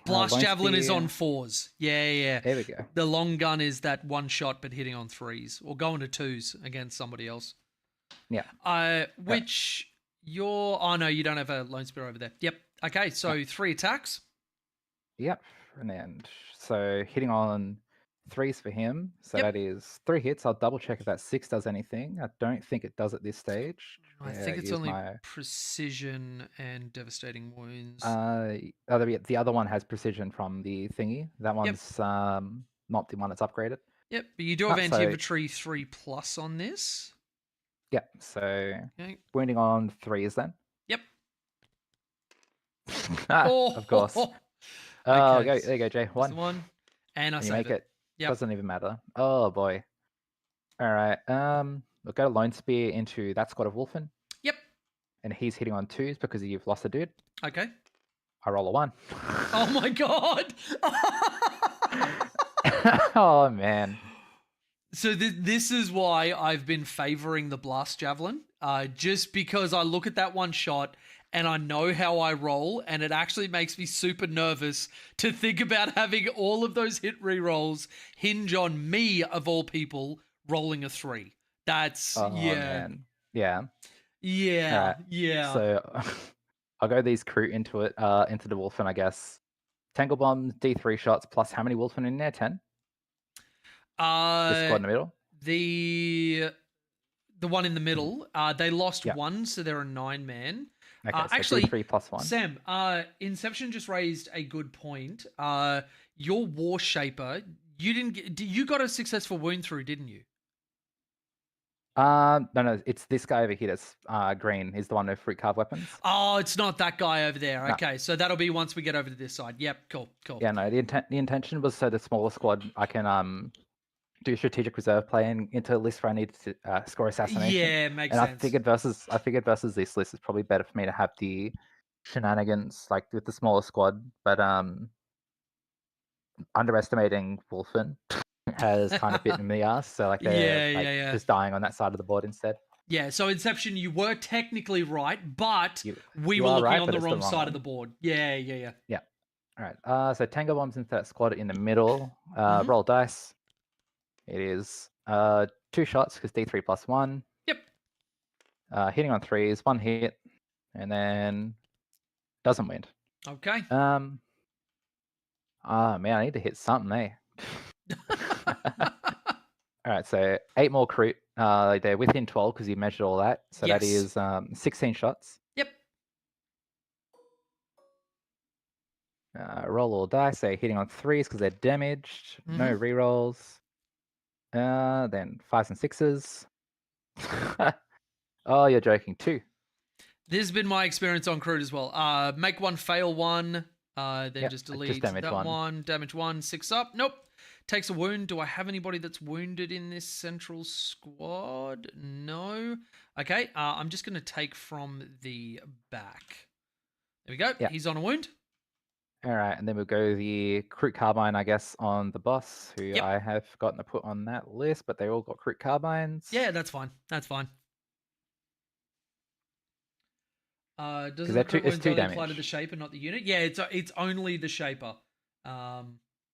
Speaker 1: Blast javelin is on 4s. Yeah.
Speaker 2: There we go.
Speaker 1: The long gun is that 1 shot, but hitting on 3s or going to 2s against somebody else.
Speaker 2: Yeah.
Speaker 1: Which you're. Oh no, you don't have a lone spear over there. Yep. Okay, so 3 attacks.
Speaker 2: Yep, and then so hitting on 3s for him. So that is 3 hits. I'll double check if that 6 does anything. I don't think it does at this stage.
Speaker 1: I think it's only precision and devastating wounds.
Speaker 2: The other one has precision from the thingy. That one's not the one that's upgraded.
Speaker 1: Yep, but you do have anti-infantry 3+ on this.
Speaker 2: Yep, so wounding on 3s then.
Speaker 1: Yep.
Speaker 2: Of course.
Speaker 1: Okay,
Speaker 2: there you go, Jay. 1.
Speaker 1: And I
Speaker 2: make it. Yep. Doesn't even matter. Oh boy. All right. we'll go Lone Spear into that squad of Wolfen,
Speaker 1: Yep.
Speaker 2: and he's hitting on 2s because you've lost a dude.
Speaker 1: Okay.
Speaker 2: I roll a 1.
Speaker 1: Oh my god.
Speaker 2: Oh man.
Speaker 1: So this is why I've been favoring the blast javelin, just because I look at that one shot and I know how I roll, and it actually makes me super nervous to think about having all of those hit rerolls hinge on me, of all people, rolling a 3. That's
Speaker 2: Oh
Speaker 1: yeah,
Speaker 2: man. Yeah.
Speaker 1: yeah,
Speaker 2: Alright.
Speaker 1: yeah.
Speaker 2: So I'll go these Kroot into it, into the Wolfen, I guess. Tangle bombs, D3 shots, plus how many Wolfen in there? 10? This squad in the middle?
Speaker 1: The one in the middle, they lost
Speaker 2: Yeah.
Speaker 1: 1, so they're a 9-man.
Speaker 2: Okay, so
Speaker 1: Actually,
Speaker 2: D3 plus 1.
Speaker 1: Sam, Inception just raised a good point. Your War Shaper, you got a successful wound through, didn't you?
Speaker 2: No, it's this guy over here that's green. He's the one with fruit carved weapons.
Speaker 1: Oh, it's not that guy over there.
Speaker 2: No.
Speaker 1: Okay, so that'll be once we get over to this side. Yep, cool.
Speaker 2: Yeah, no, the intention was so the smaller squad I can do strategic reserve play into a list where I need to score assassination.
Speaker 1: Yeah, makes
Speaker 2: and
Speaker 1: sense.
Speaker 2: I figured versus this list, it's probably better for me to have the shenanigans like with the smaller squad, but underestimating Wolfen has kind of bitten me in the ass. So like they're
Speaker 1: Yeah.
Speaker 2: just dying on that side of the board instead.
Speaker 1: Yeah, so Inception, you were technically right, but we
Speaker 2: you
Speaker 1: were
Speaker 2: are
Speaker 1: looking
Speaker 2: right,
Speaker 1: on
Speaker 2: but
Speaker 1: the
Speaker 2: it's the
Speaker 1: wrong
Speaker 2: wrong
Speaker 1: side
Speaker 2: one.
Speaker 1: of the board. Yeah.
Speaker 2: All right. So Tango bombs into that squad in the middle.
Speaker 1: Mhm.
Speaker 2: Roll dice. It is 2 shots because D3 plus 1.
Speaker 1: Yep.
Speaker 2: Hitting on 3s, 1 hit, and then doesn't win.
Speaker 1: Okay.
Speaker 2: Man, I need to hit something, eh? All right, so 8 more Kroot. They're within 12 because you measured all that. So that
Speaker 1: Yes.
Speaker 2: is 16 shots.
Speaker 1: Yep.
Speaker 2: Roll all dice. They're hitting on 3s because they're damaged. No rerolls. Then 5s and 6s. Oh, you're joking. 2.
Speaker 1: This has been my experience on Kroot as well. Make 1, fail 1. Then
Speaker 2: Yep,
Speaker 1: just
Speaker 2: just
Speaker 1: delete
Speaker 2: damage
Speaker 1: that
Speaker 2: 1.
Speaker 1: 1. Damage 1. 6 up. Nope. Takes a wound. Do I have anybody that's wounded in this central squad? No. Okay. I'm just going to take from the back. There we go.
Speaker 2: Yeah.
Speaker 1: He's on a wound.
Speaker 2: All right, and then we'll go the Kroot Carbine, I guess, on the boss, who
Speaker 1: Yep.
Speaker 2: I have forgotten to put on that list, but they all got Kroot Carbines.
Speaker 1: Yeah, that's fine. That's fine. Does
Speaker 2: they're
Speaker 1: the crit
Speaker 2: it's
Speaker 1: wounds
Speaker 2: 2
Speaker 1: only apply to
Speaker 2: damage.
Speaker 1: the shaper, not the unit? Yeah, it's only the shaper.
Speaker 2: Oh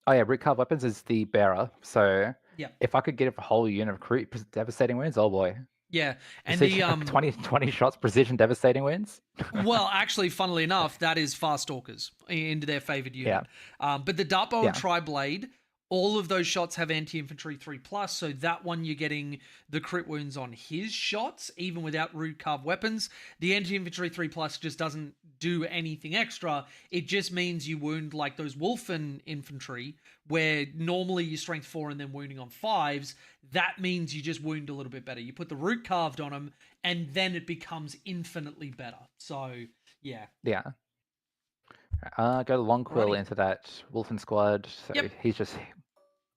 Speaker 2: yeah, Root Carved Weapons is the bearer, so
Speaker 1: Yeah.
Speaker 2: if I could get a whole unit of Kroot devastating wounds, oh boy.
Speaker 1: Yeah, and
Speaker 2: Precision,
Speaker 1: the
Speaker 2: 20 shots, precision devastating wounds.
Speaker 1: well, actually, funnily enough, that is Fast Stalkers into their favored unit. But the Dart Bow and Tri-Blade, all of those shots have anti-infantry 3+, so that one you're getting the crit wounds on his shots, even without rude carved weapons. The anti-infantry 3+ just doesn't do anything extra. It just means you wound like those Wolfen infantry, where normally you strength 4 and then wounding on 5s. That means you just wound a little bit better. You put the root carved on them, and then it becomes infinitely better. So, yeah.
Speaker 2: Yeah. Go the Long Quill
Speaker 1: Righty.
Speaker 2: into that Wolfen squad. So he's just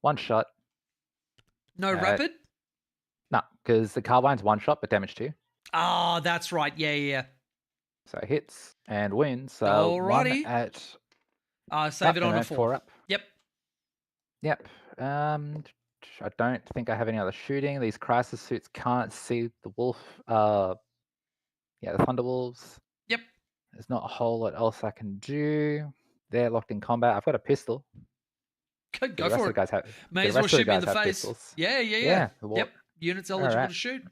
Speaker 2: 1 shot.
Speaker 1: No rapid?
Speaker 2: No, because the Carbine's 1 shot, but damage 2.
Speaker 1: Ah, that's right. Yeah.
Speaker 2: So hits and wins.
Speaker 1: Alrighty.
Speaker 2: 1 at...
Speaker 1: Save it on a 4.
Speaker 2: 4 up.
Speaker 1: Yep.
Speaker 2: I don't think I have any other shooting. These crisis suits can't see the wolf. The Thunderwolves.
Speaker 1: Yep.
Speaker 2: There's not a whole lot else I can do. They're locked in combat. I've got a pistol.
Speaker 1: Go for it. May as well shoot me in the face.
Speaker 2: Pistols.
Speaker 1: Yeah. Yep. Units eligible to shoot.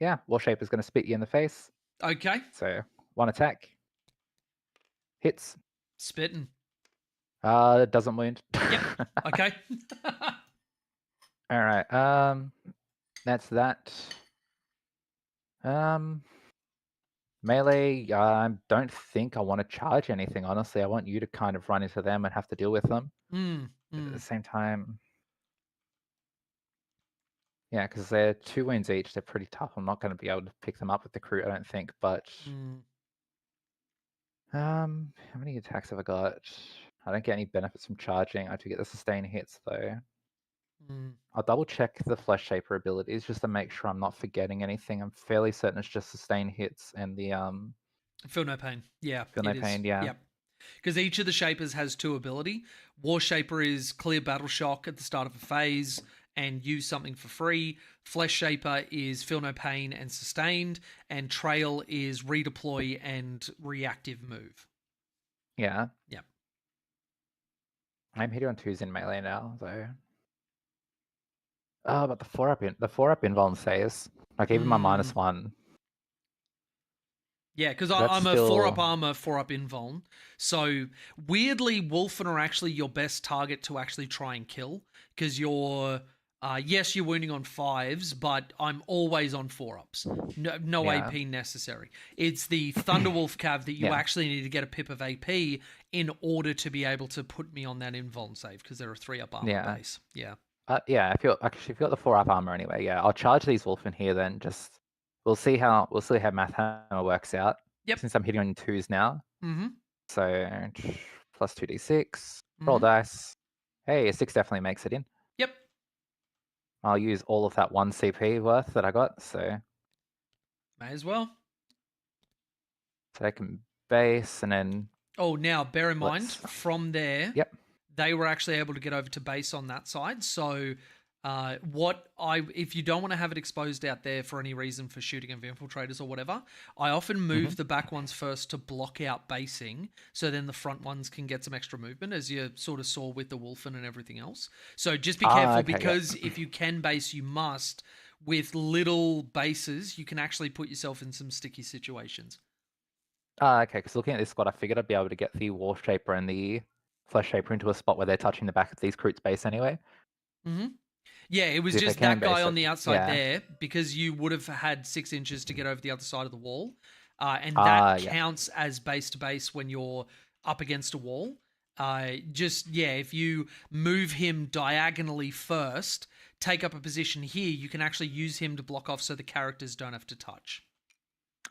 Speaker 2: Yeah. War Shaper's going to spit you in the face.
Speaker 1: Okay.
Speaker 2: So 1 attack. Hits.
Speaker 1: Spitting.
Speaker 2: It doesn't wound.
Speaker 1: Yep. Okay.
Speaker 2: All right. That's that. Melee, I don't think I want to charge anything, honestly. I want you to kind of run into them and have to deal with them. At the same time, yeah, because they're 2 wounds each. They're pretty tough. I'm not going to be able to pick them up with the Kroot, I don't think. But how many attacks have I got? I don't get any benefits from charging. I do get the sustain hits, though.
Speaker 1: Mm.
Speaker 2: I'll double check the Flesh Shaper abilities just to make sure I'm not forgetting anything. I'm fairly certain it's just sustain hits and the
Speaker 1: Feel no pain. Yeah,
Speaker 2: feel
Speaker 1: it
Speaker 2: no
Speaker 1: is.
Speaker 2: pain. Yeah.
Speaker 1: Yep. Because each of the Shapers has 2 ability. War Shaper is clear battle shock at the start of a phase and use something for free. Flesh Shaper is feel no pain and sustained. And Trail is redeploy and reactive move.
Speaker 2: Yeah.
Speaker 1: Yep.
Speaker 2: I'm hitting on 2s in melee now, so. Oh, but the 4-up invuln saves. Like even my -1.
Speaker 1: Yeah, because
Speaker 2: That's
Speaker 1: I'm a
Speaker 2: still-
Speaker 1: 4-up armor, 4-up invuln. So weirdly, Wolfen are actually your best target to actually try and kill. Because you're, yes, you're wounding on 5s, but I'm always on 4-ups. No
Speaker 2: Yeah.
Speaker 1: AP necessary. It's the Thunderwolf cav that you
Speaker 2: Yeah.
Speaker 1: actually need to get a pip of AP in order to be able to put me on that invuln save, because they're a 3-up armor
Speaker 2: Yeah.
Speaker 1: base. Yeah.
Speaker 2: Yeah, if you've got the 4-up armor anyway, yeah, I'll charge these Wolfen here then. Just we'll see how Math Hammer works out.
Speaker 1: Yep.
Speaker 2: Since I'm hitting on 2s now.
Speaker 1: Mm-hmm.
Speaker 2: So plus 2d6. Roll dice. Hey, a 6 definitely makes it in.
Speaker 1: Yep.
Speaker 2: I'll use all of that 1 CP worth that I got, so
Speaker 1: May as well.
Speaker 2: I can base and then
Speaker 1: Oh, now bear in mind,
Speaker 2: Let's-
Speaker 1: from there,
Speaker 2: Yep.
Speaker 1: they were actually able to get over to base on that side. So, if you don't want to have it exposed out there for any reason for shooting of infiltrators or whatever, I often move the back ones first to block out basing, so then the front ones can get some extra movement, as you sort of saw with the Wolfen and everything else. So just be careful,
Speaker 2: okay, yeah.
Speaker 1: because if you can base, you must. With little bases, you can actually put yourself in some sticky situations.
Speaker 2: Okay, because looking at this squad, I figured I'd be able to get the War Shaper and the Flesh Shaper into a spot where they're touching the back of these Kroot's base anyway.
Speaker 1: Mm-hmm. Yeah, it was
Speaker 2: If they
Speaker 1: just
Speaker 2: can
Speaker 1: that guy
Speaker 2: base
Speaker 1: on
Speaker 2: it,
Speaker 1: the outside
Speaker 2: yeah.
Speaker 1: there, because you would have had 6 inches to get over the other side of the wall. And that
Speaker 2: Yeah.
Speaker 1: counts as base to base when you're up against a wall. If you move him diagonally first, take up a position here, you can actually use him to block off so the characters don't have to touch.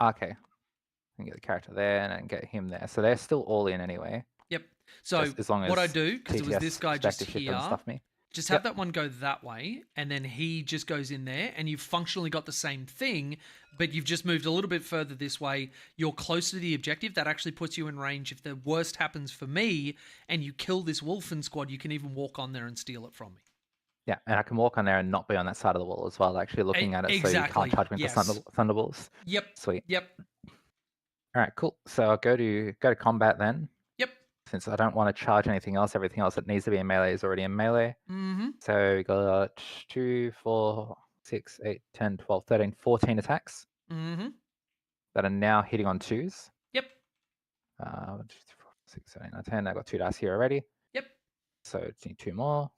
Speaker 2: Okay. I can get the character there and then get him there. So they're still all in anyway.
Speaker 1: Yep. So
Speaker 2: Just as long
Speaker 1: what I
Speaker 2: as
Speaker 1: do, because it was
Speaker 2: TTS
Speaker 1: this guy just
Speaker 2: perspective shift
Speaker 1: here,
Speaker 2: doesn't stuff me.
Speaker 1: just have that one go that way, and then he just goes in there, and you've functionally got the same thing, but you've just moved a little bit further this way. You're closer to the objective. That actually puts you in range. If the worst happens for me and you kill this Wolfen squad, you can even walk on there and steal it from me.
Speaker 2: Yeah, and I can walk on there and not be on that side of the wall as well, actually looking at it so you
Speaker 1: exactly,
Speaker 2: can't charge me
Speaker 1: yes.
Speaker 2: for Thunderbolts.
Speaker 1: Yep.
Speaker 2: Sweet.
Speaker 1: Yep.
Speaker 2: All right, cool. So I'll go to combat then.
Speaker 1: Yep.
Speaker 2: Since I don't want to charge anything else, everything else that needs to be in melee is already in melee.
Speaker 1: Mm-hmm.
Speaker 2: So we got 2, 4, 6, 8, 10, 12, 13, 14 attacks
Speaker 1: Mm-hmm.
Speaker 2: that are now hitting on 2s.
Speaker 1: Yep.
Speaker 2: 1, 2, 3, 4, 6, 7, 8, 9, 10. I got 2 dice here already.
Speaker 1: Yep.
Speaker 2: So just need 2 more.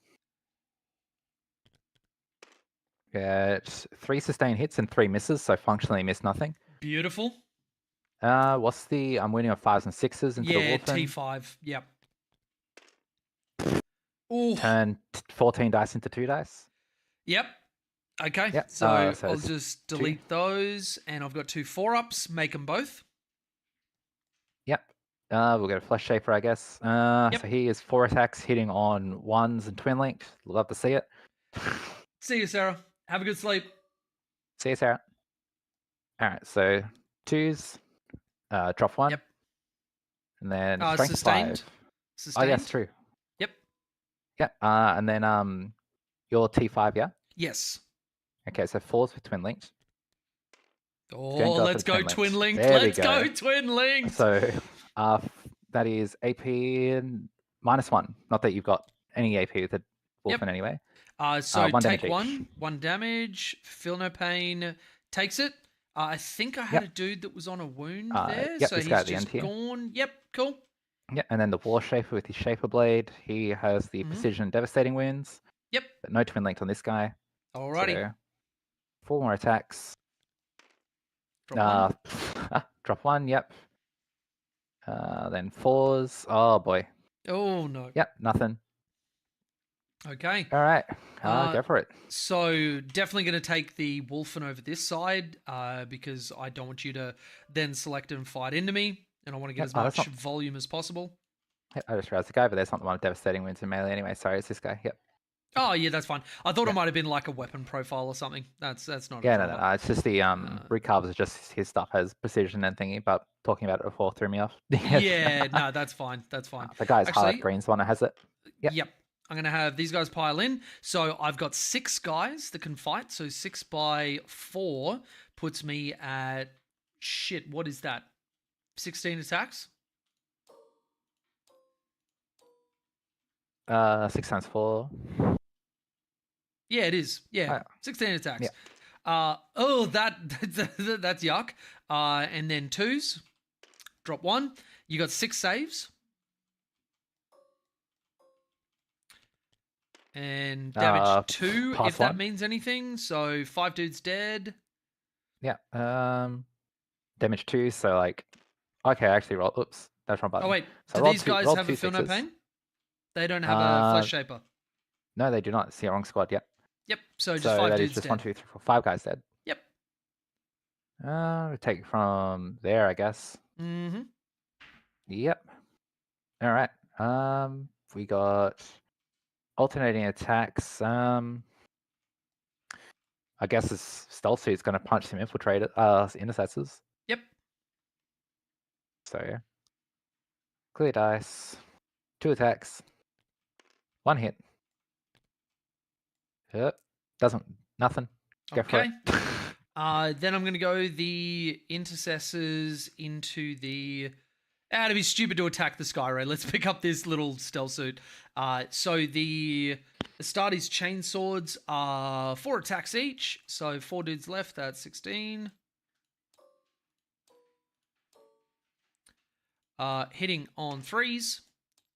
Speaker 2: Get 3 sustained hits and 3 misses, so functionally miss nothing.
Speaker 1: Beautiful.
Speaker 2: What's the? I'm winning on 5s and 6s into the
Speaker 1: Yeah,
Speaker 2: Wolfen.
Speaker 1: T5. Yep. Ooh.
Speaker 2: Turn 14 dice into 2 dice.
Speaker 1: Yep. Okay.
Speaker 2: Yep.
Speaker 1: So I'll
Speaker 2: it's
Speaker 1: just delete those, and I've got 2 4-ups. Make them both.
Speaker 2: Yep. We'll get a Flesh Shaper, I guess. So he is 4 attacks hitting on 1s and twin linked. Love to see it.
Speaker 1: See you, Sarah. Have a good sleep.
Speaker 2: See you, Sarah. All right. So 2s. Drop 1.
Speaker 1: Yep.
Speaker 2: And then strength
Speaker 1: sustained.
Speaker 2: 5.
Speaker 1: Sustained.
Speaker 2: Oh yes, true.
Speaker 1: Yep.
Speaker 2: Yep. And then your T5, yeah.
Speaker 1: Yes.
Speaker 2: Okay, so 4s with twin linked.
Speaker 1: Oh,
Speaker 2: Go for
Speaker 1: let's
Speaker 2: the
Speaker 1: go
Speaker 2: twin
Speaker 1: twin linked.
Speaker 2: There we
Speaker 1: Let's go twin linked.
Speaker 2: So that is AP -1. Not that you've got any AP with the Wolfen anyway.
Speaker 1: So
Speaker 2: 1
Speaker 1: take
Speaker 2: damage each.
Speaker 1: 1 damage. Feel no pain. Takes it. I think I had a dude that was on a wound there,
Speaker 2: yep,
Speaker 1: so
Speaker 2: this
Speaker 1: he's
Speaker 2: guy at the
Speaker 1: just
Speaker 2: end here.
Speaker 1: gone. Yep, cool.
Speaker 2: Yeah, and then the War Shaper with his Shaper Blade. He has the precision and devastating wounds.
Speaker 1: Yep.
Speaker 2: But no twin linked on this guy.
Speaker 1: Alrighty.
Speaker 2: So 4 more attacks.
Speaker 1: Drop 1.
Speaker 2: Drop 1, yep. Then 4s. Oh boy.
Speaker 1: Oh no.
Speaker 2: Yep, nothing.
Speaker 1: Okay.
Speaker 2: All right. Go for it.
Speaker 1: So definitely going to take the Wolfen over this side because I don't want you to then select and fight into me, and I want to get as much volume as possible.
Speaker 2: Yep, I just realized the guy, but there's not the one with devastating wounds in melee anyway. Sorry, it's this guy. Yep.
Speaker 1: Oh yeah, that's fine. I thought
Speaker 2: Yeah.
Speaker 1: it might have been like a weapon profile or something. That's not
Speaker 2: Yeah,
Speaker 1: a
Speaker 2: no,
Speaker 1: drama.
Speaker 2: no, it's just the recarves is just his stuff has precision and thingy, but talking about it before threw me off.
Speaker 1: Yeah, no, that's fine. That's fine.
Speaker 2: The guy's highlight
Speaker 1: Actually,
Speaker 2: green's the one that has it. Yep.
Speaker 1: yep. I'm gonna have these guys pile in. So I've got 6 guys that can fight. So 6 by 4 puts me at shit. What is that? 16 attacks.
Speaker 2: 6 times 4.
Speaker 1: Yeah, it is. Yeah,
Speaker 2: Oh,
Speaker 1: 16 attacks.
Speaker 2: yeah.
Speaker 1: That's yuck. And then 2s. Drop 1. You got 6 saves. And damage 2, if that
Speaker 2: +1.
Speaker 1: means anything. So 5 dudes dead.
Speaker 2: Yeah. Damage 2, so like okay, I actually roll oops, that's wrong button.
Speaker 1: Oh wait,
Speaker 2: So
Speaker 1: do
Speaker 2: roll
Speaker 1: these
Speaker 2: two,
Speaker 1: guys
Speaker 2: roll
Speaker 1: have
Speaker 2: two
Speaker 1: a feel no
Speaker 2: sixes.
Speaker 1: pain? They don't have a flesh shaper.
Speaker 2: No, they do not. It's the wrong squad, yep.
Speaker 1: Yep, so just
Speaker 2: So
Speaker 1: 5
Speaker 2: that is
Speaker 1: dudes
Speaker 2: just
Speaker 1: dead.
Speaker 2: 1, 2, 3, 4, 5 guys dead.
Speaker 1: Yep.
Speaker 2: We take from there, I guess.
Speaker 1: Mm-hmm.
Speaker 2: Yep. All right. We got alternating attacks. I guess this stealth suit's going to punch some intercessors.
Speaker 1: Yep.
Speaker 2: So yeah. Clear dice. 2 attacks. 1 hit. Yep. Nothing. Go for
Speaker 1: Okay.
Speaker 2: it.
Speaker 1: Then I'm going to go the intercessors into the... It'd be stupid to attack the Skyray. Let's pick up this little stealth suit. So the Astartes chainswords are 4 attacks each. So 4 dudes left. That's 16. Hitting on 3s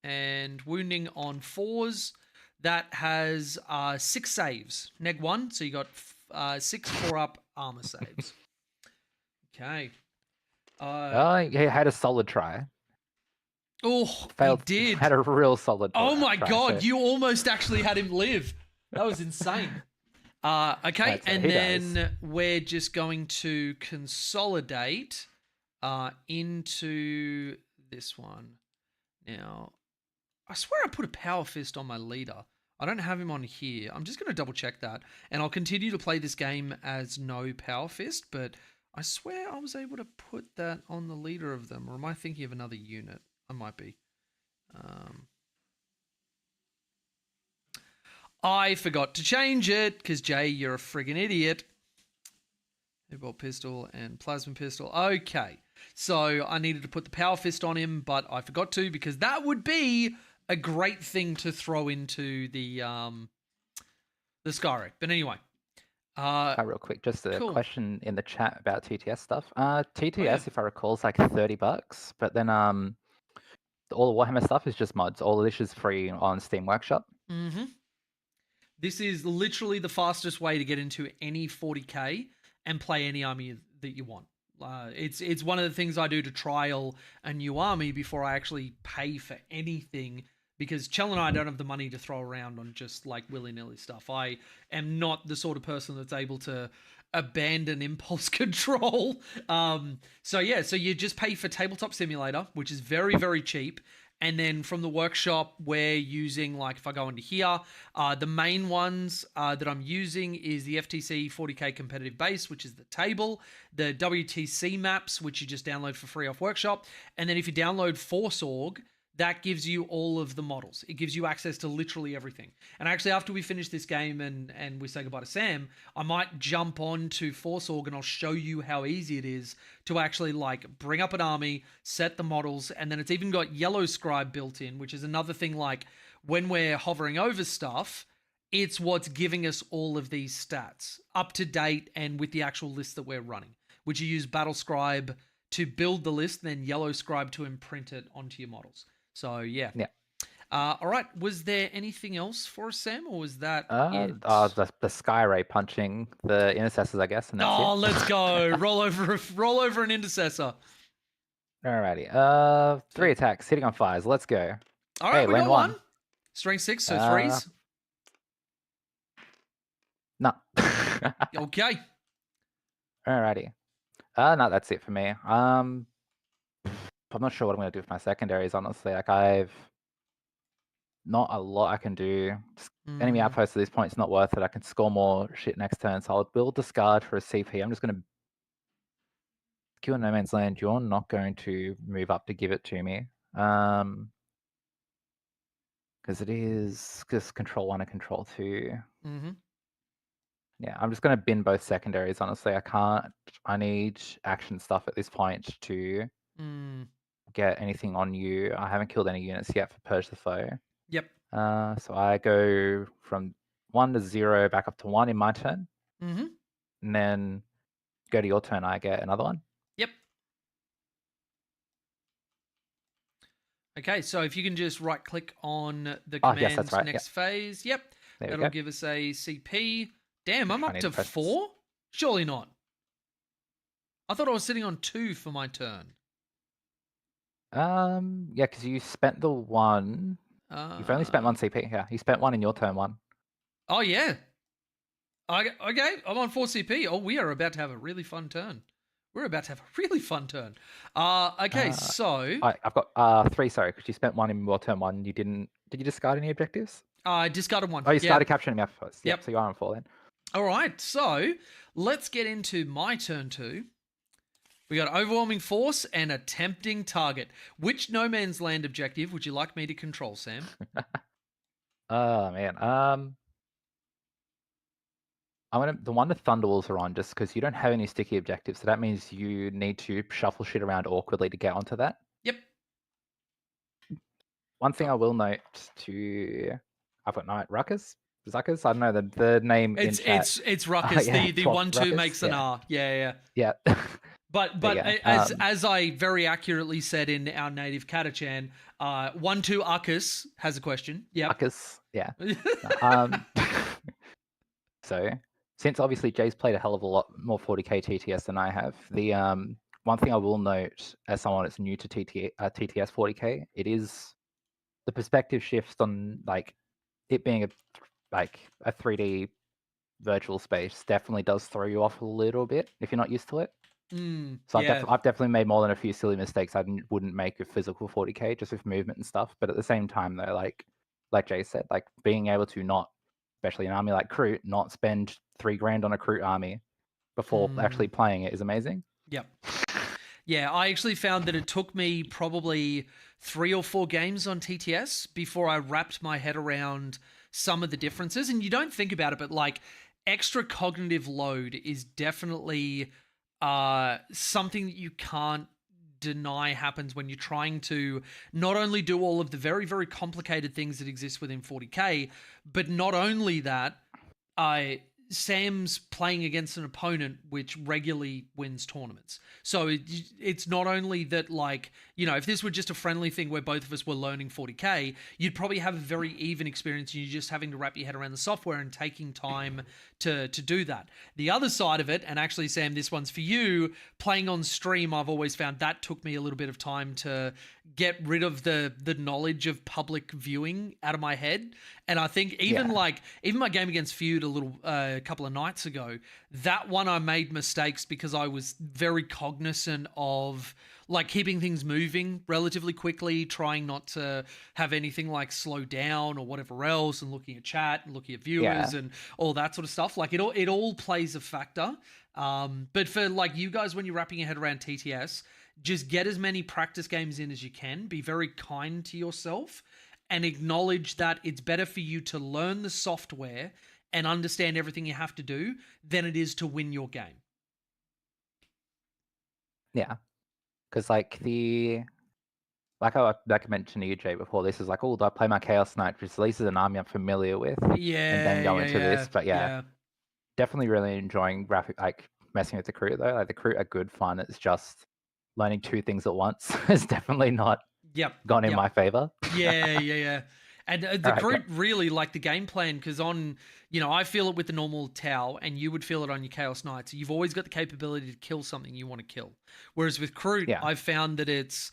Speaker 1: and wounding on 4s. That has 6 saves. Neg 1. So you got 6 4-up armor saves. Okay.
Speaker 2: He had a solid try.
Speaker 1: Oh,
Speaker 2: Failed.
Speaker 1: he did.
Speaker 2: Had a real solid
Speaker 1: Oh my
Speaker 2: try,
Speaker 1: god,
Speaker 2: so-
Speaker 1: you almost actually had him live. That was insane. Okay,
Speaker 2: Right, so
Speaker 1: and
Speaker 2: he
Speaker 1: then
Speaker 2: dies.
Speaker 1: we're just going to consolidate into this one. Now, I swear I put a power fist on my leader. I don't have him on here. I'm just going to double check that. And I'll continue to play this game as no power fist, but I swear I was able to put that on the leader of them. Or am I thinking of another unit? I might be. I forgot to change it because Jay, you're a friggin' idiot. Bolt pistol and plasma pistol. Okay, so I needed to put the power fist on him, but I forgot to because that would be a great thing to throw into the Skyray. But anyway,
Speaker 2: real quick, just a
Speaker 1: cool.
Speaker 2: question in the chat about TTS stuff. TTS,
Speaker 1: yeah.
Speaker 2: if I recall, is like $30, but then all the Warhammer stuff is just mods. All of this is free on Steam Workshop.
Speaker 1: Mm-hmm. This is literally the fastest way to get into any 40k and play any army that you want. It's one of the things I do to trial a new army before I actually pay for anything, because Chell and I don't have the money to throw around on just like willy-nilly stuff. I am not the sort of person that's able to abandon impulse control. So you just pay for Tabletop Simulator, which is very, very cheap. And then from the workshop, we're using, like, if I go into here, the main ones that I'm using is the FTC 40k competitive base, which is the table, the WTC maps, which you just download for free off workshop. And then if you download ForceOrg, that gives you all of the models. It gives you access to literally everything. And actually, after we finish this game and we say goodbye to Sam, I might jump on to ForceOrg and I'll show you how easy it is to actually like bring up an army, set the models, and then it's even got Yellow Scribe built in, which is another thing. Like when we're hovering over stuff, it's what's giving us all of these stats up to date and with the actual list that we're running, which you use Battle Scribe to build the list, then Yellow Scribe to imprint it onto your models. So yeah. All right. Was there anything else for us, Sam, or was that it?
Speaker 2: The Skyray punching the intercessors, I guess. And that's it.
Speaker 1: Let's go. roll over an intercessor.
Speaker 2: Alrighty. 3 attacks, hitting on 5s. Let's go.
Speaker 1: All right,
Speaker 2: hey,
Speaker 1: we got
Speaker 2: lane
Speaker 1: one. Strength 6, so 3s.
Speaker 2: No.
Speaker 1: Okay.
Speaker 2: Alrighty. No, that's it for me. I'm not sure what I'm going to do with my secondaries, honestly. Like, not a lot I can do. Enemy
Speaker 1: Mm.
Speaker 2: outpost at this point is not worth it. I can score more shit next turn, so I'll build discard for a CP. I'm just going to kill No Man's Land. You're not going to move up to give it to me. Because it is just control 1 and control 2.
Speaker 1: Mm-hmm.
Speaker 2: Yeah, I'm just going to bin both secondaries, honestly. I need action stuff at this point to get anything on you. I haven't killed any units yet for Purge the Foe.
Speaker 1: Yep.
Speaker 2: So I go from 1 to 0 back up to 1 in my turn.
Speaker 1: Mm-hmm.
Speaker 2: And then go to your turn, I get another one.
Speaker 1: Yep. Okay, so if you can just right click on the
Speaker 2: Oh,
Speaker 1: commands
Speaker 2: yes, that's right.
Speaker 1: next phase. Yep.
Speaker 2: There we
Speaker 1: That'll
Speaker 2: go.
Speaker 1: give us a CP. Damn, I'm
Speaker 2: I
Speaker 1: up
Speaker 2: need
Speaker 1: to
Speaker 2: to press-
Speaker 1: 4? Surely not. I thought I was sitting on 2 for my turn.
Speaker 2: Yeah, because you spent the 1. You've only spent 1 CP. Yeah, you spent 1 in your turn 1.
Speaker 1: Oh, yeah. Okay, I'm on 4 CP. Oh, we are about to have a really fun turn. We're about to have a really fun turn. Okay, so...
Speaker 2: I've got 3, sorry, because you spent 1 in your turn 1. You didn't... Did you discard any objectives?
Speaker 1: I discarded 1.
Speaker 2: Oh, you started capturing the outpost.
Speaker 1: Yep.
Speaker 2: So you are on 4 then.
Speaker 1: All right, so let's get into my turn 2. We got overwhelming force and a tempting target. Which No Man's Land objective would you like me to control, Sam?
Speaker 2: Oh, man. The one the Thunderwolves are on, just because you don't have any sticky objectives, so that means you need to shuffle shit around awkwardly to get onto that.
Speaker 1: Yep.
Speaker 2: One thing I will note I've got Knight Ruckus? Zuckus? I don't know the name in chat.
Speaker 1: It's Ruckus.
Speaker 2: Yeah,
Speaker 1: the
Speaker 2: Twat
Speaker 1: 1-2
Speaker 2: Ruckus,
Speaker 1: makes an
Speaker 2: yeah.
Speaker 1: R. Yeah.
Speaker 2: Yeah.
Speaker 1: But
Speaker 2: yeah,
Speaker 1: as I very accurately said in our native Catachan, 1-2 Uckus has a question. Yeah.
Speaker 2: Ruckus, yeah. So, since obviously Jay's played a hell of a lot more 40k TTS than I have, the one thing I will note as someone that's new to TTS 40k, it is the perspective shifts on like it being a 3D virtual space definitely does throw you off a little bit if you're not used to it. So
Speaker 1: yeah.
Speaker 2: I've definitely made more than a few silly mistakes I wouldn't make with physical 40k just with movement and stuff. But at the same time, though, like Jay said, like being able to not, especially an army like Kroot, not spend $3,000 on a Kroot army before actually playing it is amazing.
Speaker 1: Yep. Yeah, I actually found that it took me probably 3 or 4 games on TTS before I wrapped my head around some of the differences. And you don't think about it, but like extra cognitive load is definitely something that you can't deny happens when you're trying to not only do all of the very, very complicated things that exist within 40k, but not only that, Sam's playing against an opponent which regularly wins tournaments. So it's not only that, like, you know, if this were just a friendly thing where both of us were learning 40k, you'd probably have a very even experience and you're just having to wrap your head around the software and taking time to do that. The other side of it, and actually, Sam, this one's for you, playing on stream, I've always found that took me a little bit of time to get rid of the knowledge of public viewing out of my head. And I think even my game against Feud a couple of nights ago, that one I made mistakes because I was very cognizant of like keeping things moving relatively quickly, trying not to have anything like slow down or whatever else, and looking at chat and looking at viewers and all that sort of stuff. Like it all plays a factor. But for like you guys, when you're wrapping your head around TTS, just get as many practice games in as you can. Be very kind to yourself and acknowledge that it's better for you to learn the software and understand everything you have to do than it is to win your game.
Speaker 2: Yeah. Because like I mentioned to you, Jay, before, this is like, oh, do I play my Chaos Knight, which at least is an army I'm familiar with, and then go into this. But definitely really enjoying messing with the Kroot though. Like the Kroot are good fun. It's just learning 2 things at once is definitely not gone in my favor.
Speaker 1: Yeah. And the Kroot really like the game plan, because I feel it with the normal Tau and you would feel it on your Chaos Knights. You've always got the capability to kill something you want to kill. Whereas with Kroot, I've found that it's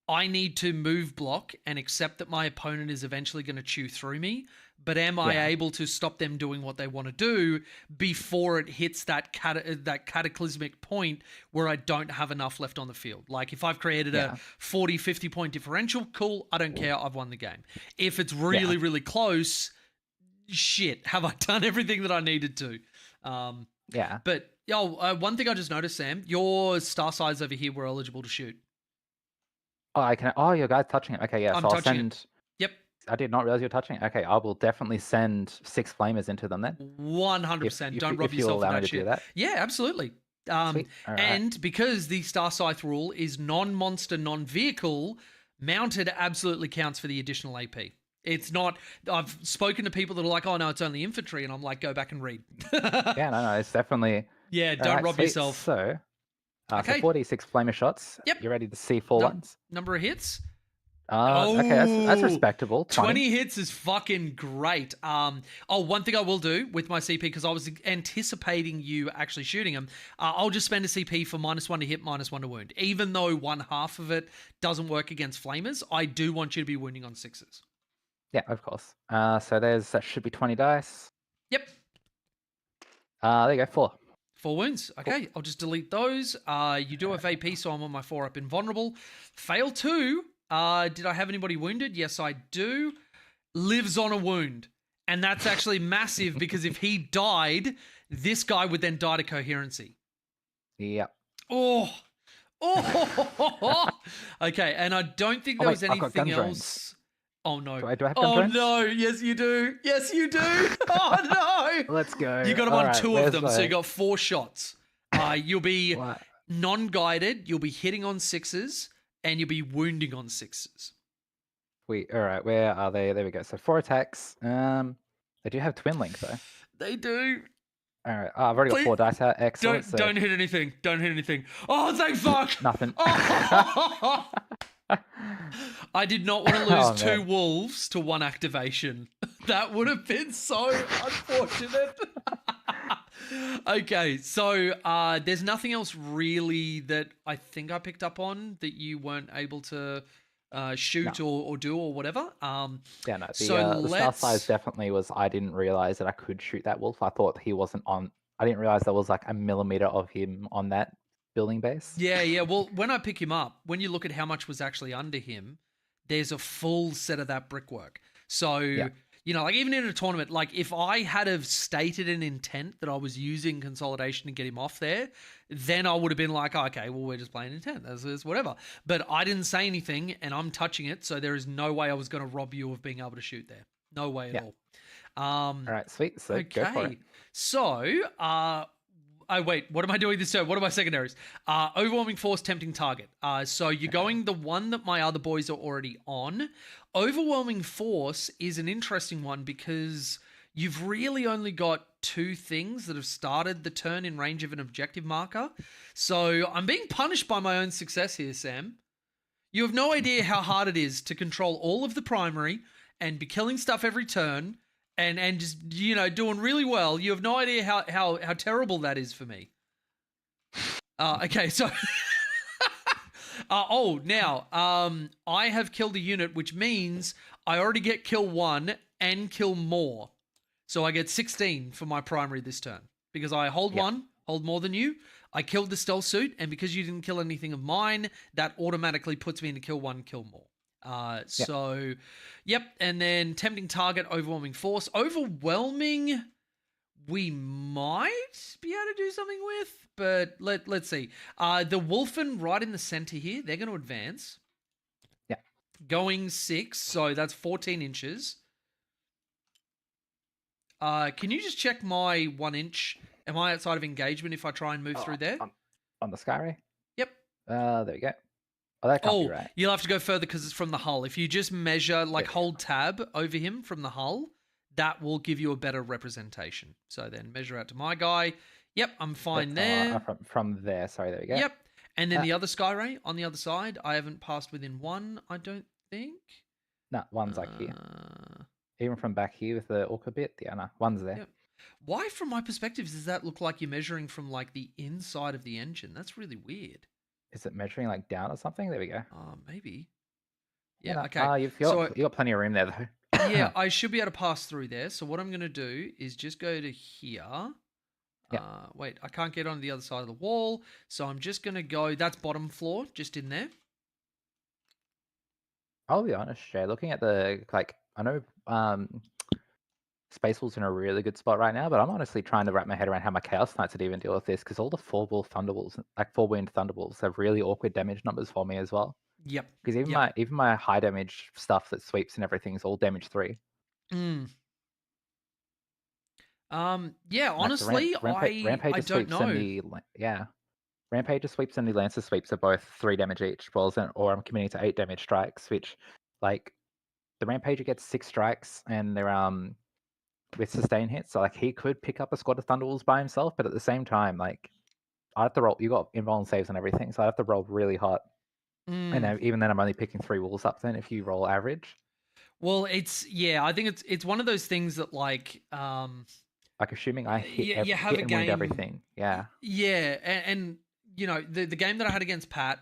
Speaker 1: I need to move block and accept that my opponent is eventually going to chew through me. But am I
Speaker 2: Yeah.
Speaker 1: able to stop them doing what they want to do before it hits that cataclysmic point where I don't have enough left on the field? Like if I've created
Speaker 2: Yeah.
Speaker 1: a 40, 50 point differential, cool, I don't care, I've won the game. If it's really, really close, shit, have I done everything that I needed to?
Speaker 2: Yeah.
Speaker 1: But one thing I just noticed, Sam, your star size over here were eligible to shoot.
Speaker 2: Oh, I can. Oh, your guy's touching it. Okay, yeah.
Speaker 1: I'm
Speaker 2: So I'll
Speaker 1: touching it.
Speaker 2: send.
Speaker 1: Yep,
Speaker 2: I did not realize you're touching it. Okay, I will definitely send 6 flamers into them then.
Speaker 1: 100%.
Speaker 2: If
Speaker 1: Don't rob
Speaker 2: you
Speaker 1: yourself
Speaker 2: allow
Speaker 1: of
Speaker 2: me
Speaker 1: that
Speaker 2: to do
Speaker 1: shit.
Speaker 2: that.
Speaker 1: Yeah, absolutely.
Speaker 2: Sweet. All right.
Speaker 1: And because the Star Scythe rule is non-monster, non-vehicle, mounted absolutely counts for the additional AP. It's not. I've spoken to people that are like, "Oh no, it's only infantry," and I'm like, "Go back and read."
Speaker 2: Yeah, no, it's definitely.
Speaker 1: Yeah,
Speaker 2: All
Speaker 1: don't
Speaker 2: right,
Speaker 1: rob
Speaker 2: sweet.
Speaker 1: yourself.
Speaker 2: So,
Speaker 1: Okay.
Speaker 2: so 46 flamer shots.
Speaker 1: Yep.
Speaker 2: You ready to see 4 ones?
Speaker 1: Number of hits.
Speaker 2: Okay, that's
Speaker 1: Oh,
Speaker 2: respectable.
Speaker 1: 20 hits is fucking great. One thing I will do with my CP, because I was anticipating you actually shooting him, I'll just spend a CP for -1 to hit, -1 to wound. Even though one half of it doesn't work against flamers, I do want you to be wounding on 6s.
Speaker 2: Yeah, of course. So that should be 20 dice.
Speaker 1: Yep.
Speaker 2: There you go, 4.
Speaker 1: 4 wounds. Okay, I'll just delete those. You do have AP, so I'm on my 4 up invulnerable. Fail 2. Did I have anybody wounded? Yes, I do. Lives on a wound. And that's actually massive because if he died, this guy would then die to coherency.
Speaker 2: Yep.
Speaker 1: Oh. Okay, and I don't think there was
Speaker 2: I've got
Speaker 1: anything
Speaker 2: gun
Speaker 1: else.
Speaker 2: drones.
Speaker 1: Oh no.
Speaker 2: Do I have gun
Speaker 1: Oh
Speaker 2: drones?
Speaker 1: no. Yes, you do. Yes, you do. Oh no.
Speaker 2: Let's go.
Speaker 1: You got them
Speaker 2: All
Speaker 1: on
Speaker 2: right,
Speaker 1: 2 of
Speaker 2: where's
Speaker 1: them, so
Speaker 2: my-
Speaker 1: you got 4 shots. You'll be
Speaker 2: What?
Speaker 1: non-guided, you'll be hitting on 6s, and you'll be wounding on 6s.
Speaker 2: Wait, all right, where are they? There we go. So 4 attacks. They do have twin link though.
Speaker 1: They do.
Speaker 2: All right, I've already got
Speaker 1: Please-
Speaker 2: 4 dice out. Excellent.
Speaker 1: Don't hit anything. Don't hit anything. Oh, thank fuck.
Speaker 2: Nothing.
Speaker 1: Oh! I did not want to lose
Speaker 2: Oh,
Speaker 1: 2
Speaker 2: man.
Speaker 1: wolves to 1 activation. That would have been so unfortunate. Okay, so there's nothing else really that I think I picked up on that you weren't able to shoot or do or whatever.
Speaker 2: Yeah, no. The
Speaker 1: So
Speaker 2: star size
Speaker 1: let's-
Speaker 2: definitely was. I didn't realize that I could shoot that wolf. I thought he wasn't on. I didn't realize there was like a millimeter of him on that building base.
Speaker 1: Yeah. Well, when I pick him up, when you look at how much was actually under him, there's a full set of that brickwork. So, you know, like even in a tournament, like if I had have stated an intent that I was using consolidation to get him off there, then I would have been like, okay, well, we're just playing intent. That's whatever. But I didn't say anything and I'm touching it. So there is no way I was going to rob you of being able to shoot there. No way at all.
Speaker 2: All right, sweet. So go for it.
Speaker 1: So, oh, wait, what am I doing this turn? What are my secondaries? Overwhelming Force, Tempting Target. So you're going the one that my other boys are already on. Overwhelming Force is an interesting one because you've really only got 2 things that have started the turn in range of an objective marker. So I'm being punished by my own success here, Sam. You have no idea how hard it is to control all of the primary and be killing stuff every turn and just, you know, doing really well. You have no idea how terrible that is for me. Okay, so I have killed a unit, which means I already get kill 1 and kill more. So I get 16 for my primary this turn because I hold 1, hold more than you. I killed the stealth suit, and because you didn't kill anything of mine, that automatically puts me into kill 1, kill more. So, yep. And then Tempting Target, Overwhelming Force. Overwhelming, we might be able to do something with, but let's see. The Wolfen right in the center here, they're going to advance.
Speaker 2: Yeah.
Speaker 1: Going 6, so that's 14 inches. Can you just check my 1 inch? Am I outside of engagement if I try and move through there?
Speaker 2: On the Skyray?
Speaker 1: Yep.
Speaker 2: There we go. Oh, that can't be right.
Speaker 1: You'll have to go further because it's from the hull. If you just measure, like
Speaker 2: Yeah.
Speaker 1: hold tab over him from the hull, that will give you a better representation. So then measure out to my guy. Yep, I'm fine there.
Speaker 2: From there, sorry, there we go.
Speaker 1: Yep. And then the other Skyray on the other side, I haven't passed within 1, I don't think.
Speaker 2: No, one's like here. Even from back here with the orca bit, yeah, no, one's there.
Speaker 1: Yep. Why, from my perspective, does that look like you're measuring from like the inside of the engine? That's really weird.
Speaker 2: Is it measuring like down or something? There we go.
Speaker 1: Maybe. Yeah, okay.
Speaker 2: You've
Speaker 1: So
Speaker 2: got, you got plenty of room there, though.
Speaker 1: yeah, I should be able to pass through there. So what I'm going to do is just go to here.
Speaker 2: Yeah.
Speaker 1: Wait, I can't get on the other side of the wall. So I'm just going to go, that's bottom floor, just in there.
Speaker 2: I'll be honest, Jay. Looking at I know Space Wolves in a really good spot right now, but I'm honestly trying to wrap my head around how my Chaos Knights would even deal with this because all the 4-winged Thunderbolts have really awkward damage numbers for me as well.
Speaker 1: Yep.
Speaker 2: Because
Speaker 1: Yep.
Speaker 2: even my high damage stuff that sweeps and everything is all damage 3.
Speaker 1: Mm. Yeah,
Speaker 2: Like the
Speaker 1: honestly,
Speaker 2: Rampager
Speaker 1: I don't
Speaker 2: sweeps and
Speaker 1: know.
Speaker 2: Rampager sweeps and the Lancer sweeps are both 3 damage each, or I'm committing to 8 damage strikes, which like the Rampager gets 6 strikes and they're with sustain hits, so like he could pick up a squad of Thunderwolves by himself, but at the same time, like I have to roll. You got invuln saves and everything, so I have to roll really hot. And
Speaker 1: Mm.
Speaker 2: even then, I'm only picking 3 wolves up. Then if you roll average,
Speaker 1: Well, I think it's one of those things that like
Speaker 2: like assuming I
Speaker 1: you have
Speaker 2: hit
Speaker 1: a
Speaker 2: and wound
Speaker 1: game.
Speaker 2: everything, yeah.
Speaker 1: Yeah, and you know the game that I had against Pat,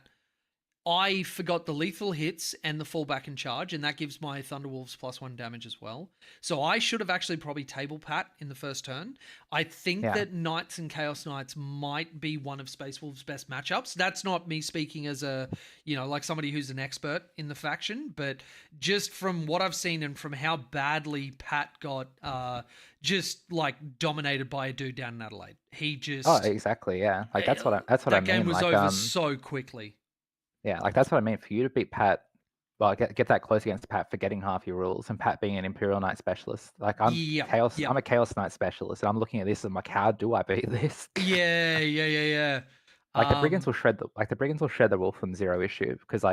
Speaker 1: I forgot the lethal hits and the fallback and charge, and that gives my Thunderwolves +1 damage as well. So I should have actually probably table Pat in the first turn. I think
Speaker 2: Yeah.
Speaker 1: that Knights and Chaos Knights might be one of Space Wolves' best matchups. That's not me speaking as a, like somebody who's an expert in the faction, but just from what I've seen and from how badly Pat got just like dominated by a dude down in Adelaide. He just
Speaker 2: Oh, exactly, yeah. Like that's what I
Speaker 1: that game
Speaker 2: mean.
Speaker 1: was
Speaker 2: Like
Speaker 1: over so quickly.
Speaker 2: yeah, like that's what I mean. For you to beat Pat, well, get that close against Pat, forgetting half your rules, and Pat being an Imperial Knight specialist. Like I'm
Speaker 1: Yep,
Speaker 2: Chaos.
Speaker 1: yep.
Speaker 2: I'm a Chaos Knight specialist, and I'm looking at this and I'm like, how do I beat this?
Speaker 1: Yeah.
Speaker 2: Like the Brigands will shred the wolf from 0 issue because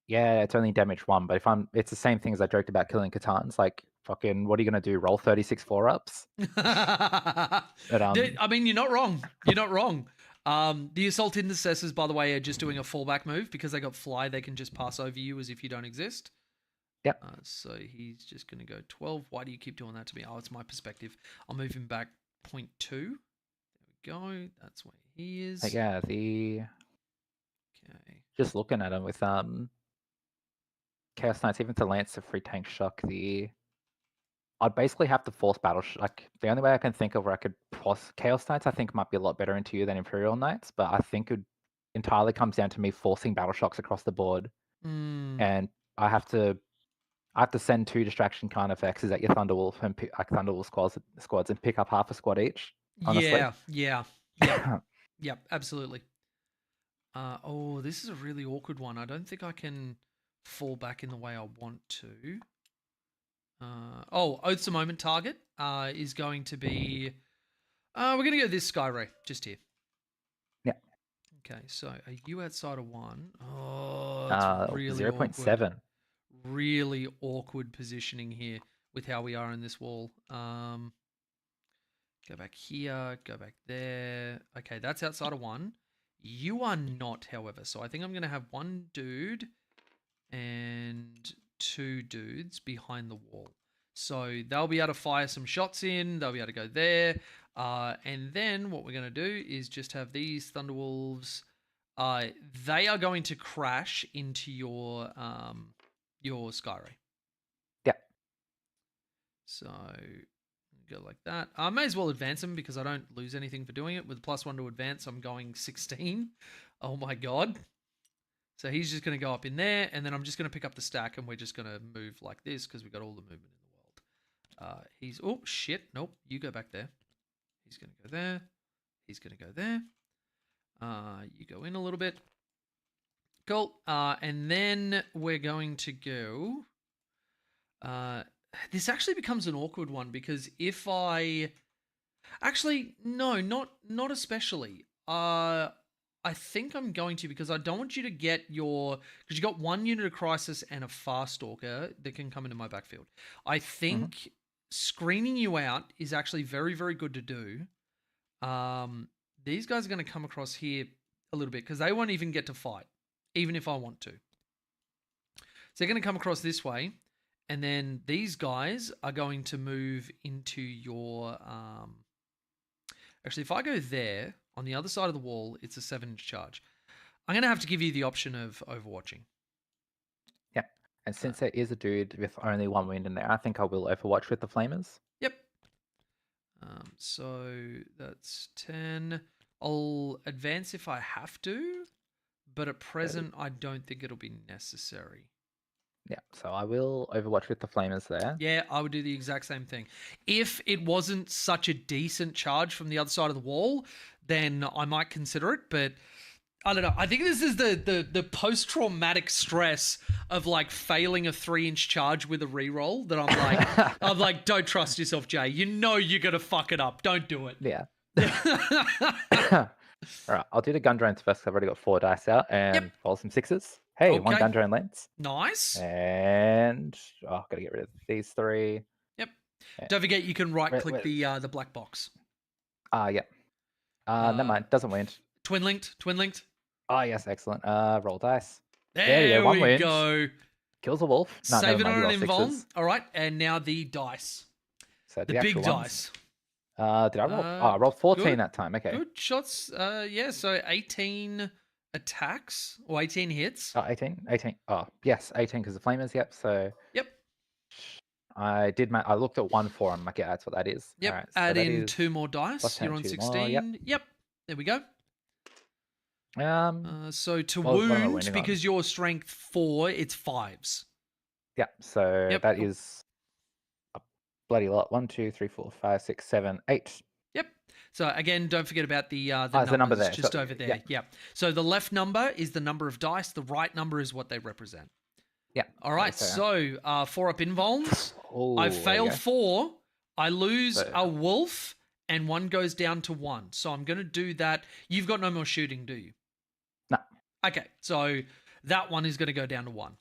Speaker 2: yeah, it's only damage 1, but it's the same thing as I joked about killing Catans. Like fucking, what are you gonna do? Roll 36 4-ups? But
Speaker 1: I mean, you're not wrong. You're not wrong. The Assault Intercessors, by the way, are just doing a fallback move because they got fly. They can just pass over you as if you don't exist.
Speaker 2: Yep.
Speaker 1: So he's just going to go 12. Why do you keep doing that to me? Oh, it's my perspective. I'll move him back 0.2. There we go. That's where he is.
Speaker 2: Yeah,
Speaker 1: Okay.
Speaker 2: just looking at him with Chaos Knights, even to lance a free tank shock, I'd basically have to force battle. Like the only way I can think of where I could Chaos Knights, I think might be a lot better into you than Imperial Knights, but I think it entirely comes down to me forcing battle shocks across the board, and I have to send 2 distraction kind effects at your Thunderwolf and Thunderwolf squads and pick up half a squad each. Honestly.
Speaker 1: Yeah. Yep, absolutely. Oh, this is a really awkward one. I don't think I can fall back in the way I want to. Oath's a Moment target is going to be... we're going to go this Skyray, just here.
Speaker 2: Yeah.
Speaker 1: Okay, so are you outside of 1? Oh, it's really
Speaker 2: 0.7.
Speaker 1: Really awkward positioning here with how we are in this wall. Go back here, go back there. Okay, that's outside of 1. You are not, however. So I think I'm going to have 1 dude and 2 dudes behind the wall. So they'll be able to fire some shots in. They'll be able to go there. And then what we're going to do is just have these Thunderwolves. They are going to crash into your Skyray.
Speaker 2: Yeah.
Speaker 1: So go like that. I may as well advance him because I don't lose anything for doing it. With +1 to advance, I'm going 16. Oh my god. So he's just going to go up in there, and then I'm just going to pick up the stack, and we're just going to move like this because we've got all the movement in the world. Oh, shit. Nope. You go back there. He's going to go there. He's going to go there. You go in a little bit. Cool. And then we're going to go... this actually becomes an awkward one because if I... Actually, no, not especially. I think I'm going to because I don't want you to get your... Because you got 1 unit of Crisis and a Far Stalker that can come into my backfield. I think screening you out is actually very, very good to do. These guys are going to come across here a little bit because they won't even get to fight, even if I want to. So they're going to come across this way. And then these guys are going to move into your... Actually, if I go there, on the other side of the wall, it's a 7-inch charge. I'm going to have to give you the option of overwatching.
Speaker 2: Yeah. And since there is a dude with only 1 wound in there, I think I will Overwatch with the Flamers.
Speaker 1: Yep. So that's 10. I'll advance if I have to, but at present, I don't think it'll be necessary.
Speaker 2: Yeah, so I will Overwatch with the Flamers there.
Speaker 1: Yeah, I would do the exact same thing. If it wasn't such a decent charge from the other side of the wall, then I might consider it, but I don't know. I think this is the post-traumatic stress of like failing a 3-inch charge with a reroll that I'm like, don't trust yourself, Jay. You know you're gonna fuck it up. Don't do it.
Speaker 2: Yeah. All right, I'll do the gun drones first. I've already got 4 dice out and roll some 6s. Hey, 1
Speaker 1: Okay.
Speaker 2: gun drone lands.
Speaker 1: Nice.
Speaker 2: And gotta get rid of these 3.
Speaker 1: Yep.
Speaker 2: Yeah.
Speaker 1: Don't forget you can right-click
Speaker 2: wait.
Speaker 1: the black box.
Speaker 2: Yeah. Never mind. Doesn't wound.
Speaker 1: Twin linked.
Speaker 2: Oh yes, excellent. Roll dice.
Speaker 1: There
Speaker 2: you go, 1
Speaker 1: we
Speaker 2: wound.
Speaker 1: go.
Speaker 2: Kills a wolf. No,
Speaker 1: Save
Speaker 2: never
Speaker 1: it
Speaker 2: mind,
Speaker 1: on
Speaker 2: you
Speaker 1: an
Speaker 2: roll
Speaker 1: invuln.
Speaker 2: 6s.
Speaker 1: All right, and now the dice.
Speaker 2: So
Speaker 1: The
Speaker 2: actual
Speaker 1: big
Speaker 2: ones.
Speaker 1: dice.
Speaker 2: Did I roll? I rolled 14
Speaker 1: good.
Speaker 2: that time. Okay.
Speaker 1: Good shots. Yeah, so 18 attacks or 18 hits.
Speaker 2: 18. Oh, yes, 18 because the Flamers. Yep. So
Speaker 1: Yep.
Speaker 2: I did. I looked at 1 for them. Like, yeah, that's what that is.
Speaker 1: Yep.
Speaker 2: All right, so
Speaker 1: Add
Speaker 2: that
Speaker 1: in
Speaker 2: is
Speaker 1: 2 more dice.
Speaker 2: plus 10,
Speaker 1: You're on
Speaker 2: 2
Speaker 1: 16.
Speaker 2: more, yep.
Speaker 1: There we go. So to
Speaker 2: what am I
Speaker 1: wound,
Speaker 2: wounding on?
Speaker 1: because you're strength 4, it's 5s.
Speaker 2: Yeah. So
Speaker 1: Yep.
Speaker 2: that is a bloody lot. 1, 2, 3, 4, 5, 6, 7, 8.
Speaker 1: Yep. So again, don't forget about the
Speaker 2: there's a number
Speaker 1: numbers
Speaker 2: there.
Speaker 1: just
Speaker 2: So-
Speaker 1: over there.
Speaker 2: yeah.
Speaker 1: Yep. So the left number is the number of dice. The right number is what they represent.
Speaker 2: Yeah.
Speaker 1: All right. So 4 up invulns. I fail 4. I lose
Speaker 2: So-
Speaker 1: a wolf, and 1 goes down to 1. So I'm going to do that. You've got no more shooting, do you?
Speaker 2: No.
Speaker 1: Okay. So that one is going to go down to 1.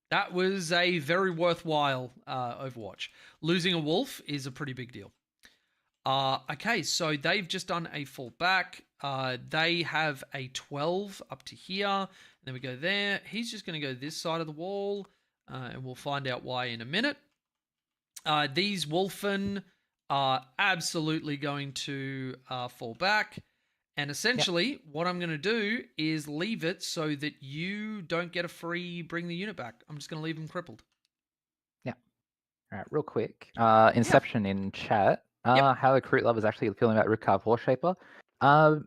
Speaker 1: That was a very worthwhile Overwatch. Losing a wolf is a pretty big deal. Okay, so they've just done a fall back. They have a 12 up to here. And then we go there. He's just going to go this side of the wall, and we'll find out why in a minute. These Wolfen are absolutely going to fall back. And essentially, what I'm going to do is leave it so that you don't get a free bring the unit back. I'm just going to leave them crippled.
Speaker 2: Yeah. All right, real quick. Inception in chat.
Speaker 1: Yep.
Speaker 2: How the Kroot Love is actually feeling about Ripcarve Warshaper.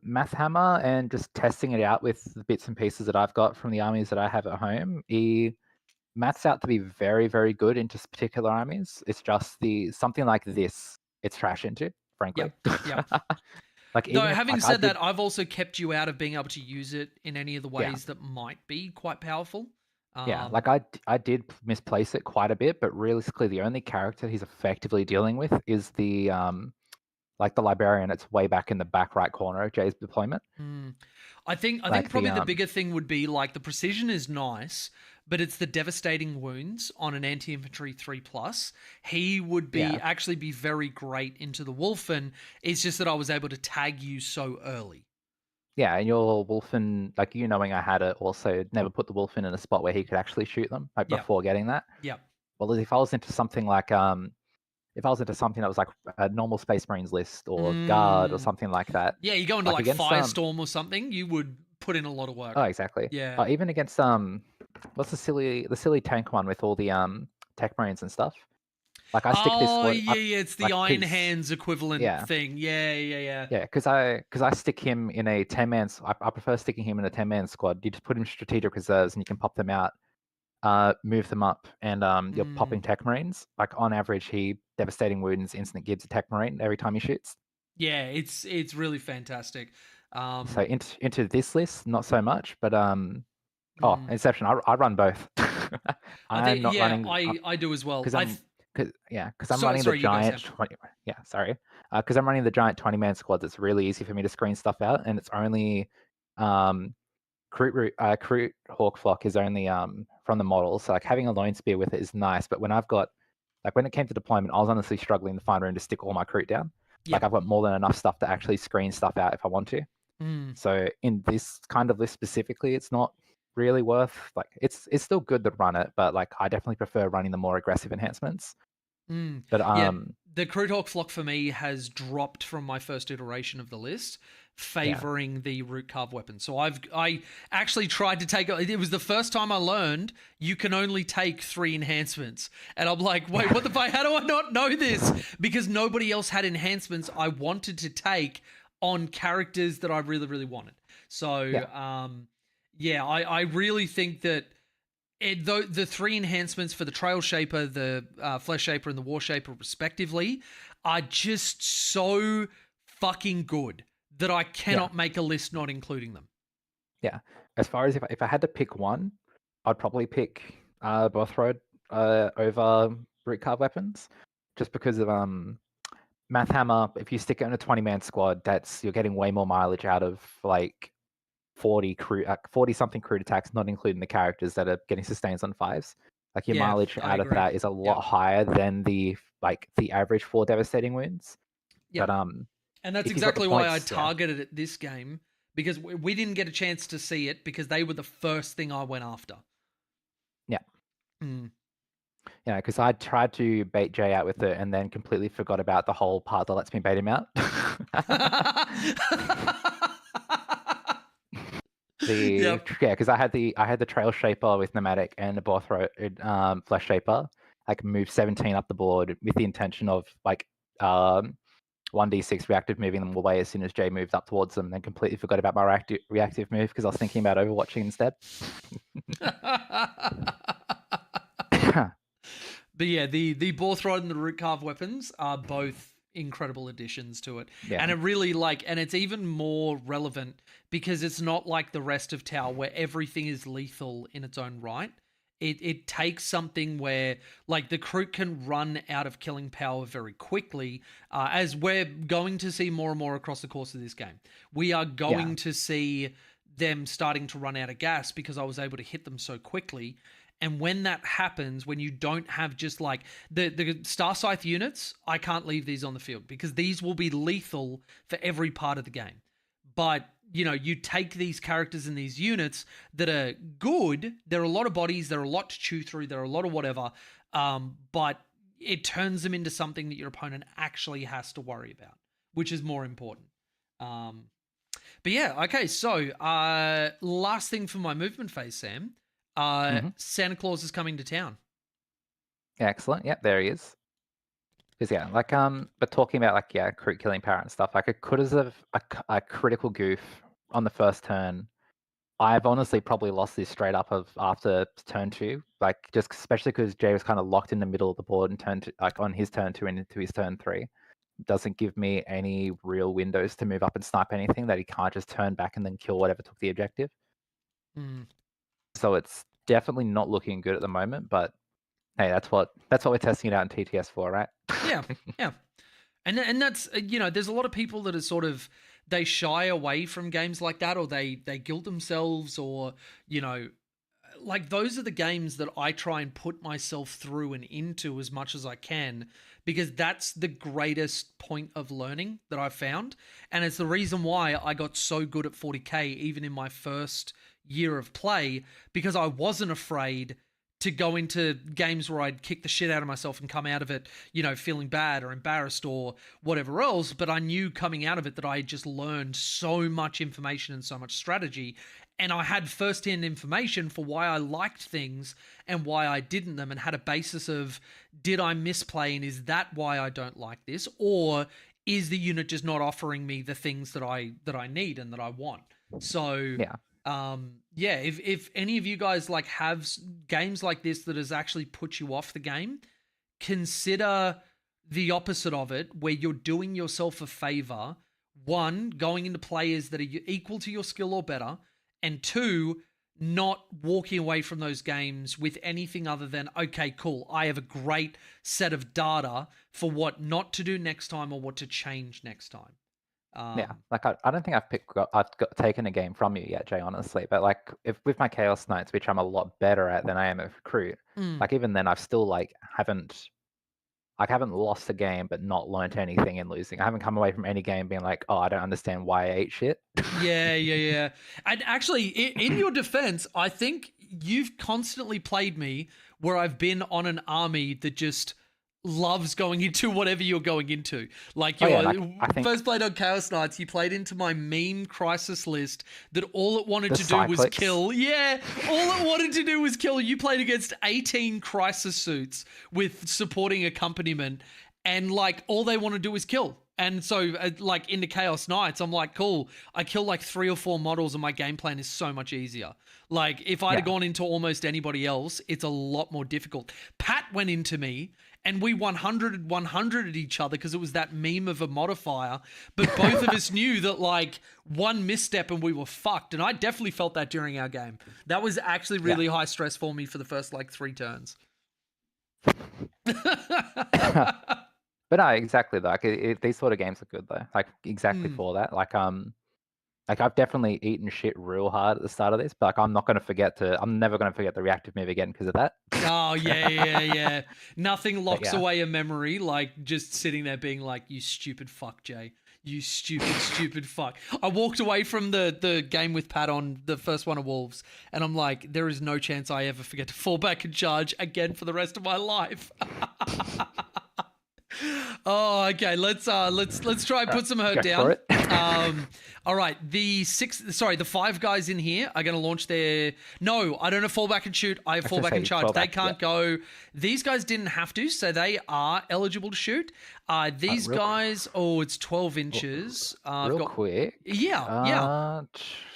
Speaker 2: Math Hammer and just testing it out with the bits and pieces that I've got from the armies that I have at home. He maths out to be very, very good into particular armies. It's just something like this, it's trash into, frankly.
Speaker 1: Yep.
Speaker 2: Like,
Speaker 1: Though, having said that, I've also kept you out of being able to use it in any of the ways that might be quite powerful.
Speaker 2: Yeah, like I did misplace it quite a bit, but realistically, the only character he's effectively dealing with is the like the Librarian. It's way back in the back right corner of Jay's deployment.
Speaker 1: I think
Speaker 2: Like
Speaker 1: probably
Speaker 2: the,
Speaker 1: the bigger thing would be like the precision is nice, but it's the devastating wounds on an anti-infantry 3+. He would actually be very great into the Wolfen. It's just that I was able to tag you so early.
Speaker 2: Yeah, and your Wolfen, like you knowing I had it, also never put the Wolfen in a spot where he could actually shoot them, like before getting that.
Speaker 1: Yep.
Speaker 2: Well, if I was into something like if I was into something that was like a normal Space Marines list or Guard or something like that.
Speaker 1: Yeah, you go into like
Speaker 2: against,
Speaker 1: Firestorm or something, you would put in a lot of work.
Speaker 2: Oh, exactly.
Speaker 1: Yeah.
Speaker 2: Even against what's the silly tank one with all the Tech Marines and stuff. Like I stick this.
Speaker 1: Oh yeah, it's the
Speaker 2: like
Speaker 1: Iron Hands equivalent thing. Yeah.
Speaker 2: Yeah, because I stick him in a 10-man. I prefer sticking him in a 10-man squad. You just put him in strategic reserves and you can pop them out, move them up, and you're popping Tech Marines. Like on average, he devastating wounds instant gives a Tech Marine every time he shoots.
Speaker 1: Yeah, it's really fantastic.
Speaker 2: So into this list, not so much, but Inception. I run both.
Speaker 1: I do as well.
Speaker 2: Because I'm running the giant 20. Yeah, sorry. Because I'm running the giant 20-man squads. It's really easy for me to screen stuff out, and it's only Kroot Hawkflock is only from the model. So like having a lone spear with it is nice, but when it came to deployment, I was honestly struggling to find room to stick all my Kroot down. Like I've got more than enough stuff to actually screen stuff out if I want to. So in this kind of list specifically, it's not really worth, like it's still good to run it, but like I definitely prefer running the more aggressive enhancements. But
Speaker 1: the Kroot Hawkflock for me has dropped from my first iteration of the list favoring the root carve weapon. So I actually tried to take it was the first time I learned you can only take 3 enhancements. And I'm like, wait, what the fuck? How do I not know this? Because nobody else had enhancements I wanted to take on characters that I really, really wanted. So I really think that the 3 enhancements for the Trail Shaper, the Flesh Shaper, and the War Shaper, respectively, are just so fucking good that I cannot make a list not including them.
Speaker 2: Yeah. As far as if I had to pick one, I'd probably pick Bothroyd over root carve weapons, just because of Math Hammer. If you stick it in a 20-man squad, you're getting way more mileage out of like 40 something crude attacks, not including the characters that are getting sustains on 5s. Like your mileage
Speaker 1: I
Speaker 2: out of
Speaker 1: agree.
Speaker 2: that is a lot higher than the average 4 devastating wounds.
Speaker 1: Yeah.
Speaker 2: But
Speaker 1: and that's exactly why I targeted it this game, because we didn't get a chance to see it because they were the first thing I went after.
Speaker 2: Yeah.
Speaker 1: Mm.
Speaker 2: Yeah, because I tried to bait Jay out with it and then completely forgot about the whole part that lets me bait him out. Because I had the Trail Shaper with Nomadic and the Bothroyd Flesh Shaper. I can move 17 up the board with the intention of like 1d6 reactive moving them away as soon as Jay moved up towards them, and completely forgot about my reactive move because I was thinking about overwatching instead.
Speaker 1: But yeah, the Bothroyd and the root carve weapons are both incredible additions to it.
Speaker 2: Yeah.
Speaker 1: And it really and it's even more relevant because it's not like the rest of Tau where everything is lethal in its own right. It takes something where like the Kroot can run out of killing power very quickly, as we're going to see more and more across the course of this game. We are going to see them starting to run out of gas because I was able to hit them so quickly. And when that happens, when you don't have just like the Star Scythe units, I can't leave these on the field because these will be lethal for every part of the game. But, you take these characters and these units that are good. There are a lot of bodies. There are a lot to chew through. There are a lot of whatever. But it turns them into something that your opponent actually has to worry about, which is more important. But yeah, okay. So last thing for my movement phase, Sam. Santa Claus is coming to town.
Speaker 2: Excellent. Yep, there he is. Because but talking about Kroot killing power and stuff, like it could have a critical goof on the first turn. I've honestly probably lost this straight up after turn 2, like just especially because Jay was kind of locked in the middle of the board and on his turn 2 and into his turn 3. Doesn't give me any real windows to move up and snipe anything that he can't just turn back and then kill whatever took the objective. So it's definitely not looking good at the moment, but hey, that's what we're testing it out in TTS for, right?
Speaker 1: Yeah. And that's there's a lot of people that are sort of they shy away from games like that, or they guilt themselves, or like those are the games that I try and put myself through and into as much as I can, because that's the greatest point of learning that I've found, and it's the reason why I got so good at 40k even in my first year of play, because I wasn't afraid to go into games where I'd kick the shit out of myself and come out of it, feeling bad or embarrassed or whatever else. But I knew coming out of it that I had just learned so much information and so much strategy. And I had first-hand information for why I liked things and why I didn't them, and had a basis of, did I misplay and is that why I don't like this? Or is the unit just not offering me the things that I need and that I want? So if any of you guys have games like this that has actually put you off the game, consider the opposite of it, where you're doing yourself a favor. 1, going into players that are equal to your skill or better, and 2, not walking away from those games with anything other than, okay, cool, I have a great set of data for what not to do next time or what to change next time.
Speaker 2: I don't think I've taken a game from you yet, Jay, honestly. But if with my Chaos Knights, which I'm a lot better at than I am at Kroot, even then I've still haven't lost a game but not learnt anything in losing. I haven't come away from any game being like, oh, I don't understand why I ate shit.
Speaker 1: Yeah. And actually, in your defense, I think you've constantly played me where I've been on an army that just loves going into whatever you're going into. Like
Speaker 2: Oh,
Speaker 1: your
Speaker 2: yeah, like, I think-
Speaker 1: first played on Chaos Knights, you played into my meme crisis list that all it wanted
Speaker 2: The
Speaker 1: to do was
Speaker 2: Cyclics.
Speaker 1: kill. Yeah, all it wanted to do was kill. You played against 18 crisis suits with supporting accompaniment, and like all they want to do is kill. And so, like into Chaos Knights, I'm like, cool. I kill like 3 or 4 models, and my game plan is so much easier. Like if I'd have
Speaker 2: Yeah.
Speaker 1: gone into almost anybody else, it's a lot more difficult. Pat went into me, and we 100 at each other because it was that meme of a modifier. But both of us knew that like one misstep and we were fucked. And I definitely felt that during our game. That was actually really high stress for me for the first like 3 turns.
Speaker 2: But no, exactly. Like these sort of games are good though. Like exactly
Speaker 1: Mm.
Speaker 2: for that. Like I've definitely eaten shit real hard at the start of this, but like I'm never gonna forget the reactive move again because of that.
Speaker 1: Oh, yeah. Nothing locks
Speaker 2: yeah.
Speaker 1: away a memory like just sitting there being like, you stupid fuck, Jay. You stupid fuck. I walked away from the game with Pat on the first one of Wolves, and I'm like, there is no chance I ever forget to fall back and charge again for the rest of my life. Oh, okay. Let's try and put some hurt
Speaker 2: Go
Speaker 1: down.
Speaker 2: for it.
Speaker 1: All right. The 5 guys in here are going to launch their. No, I don't have fall back and shoot. I have fall back and charge. They can't go. These guys didn't have to, so they are eligible to shoot. These guys. Oh, it's 12 inches.
Speaker 2: Quick.
Speaker 1: Yeah.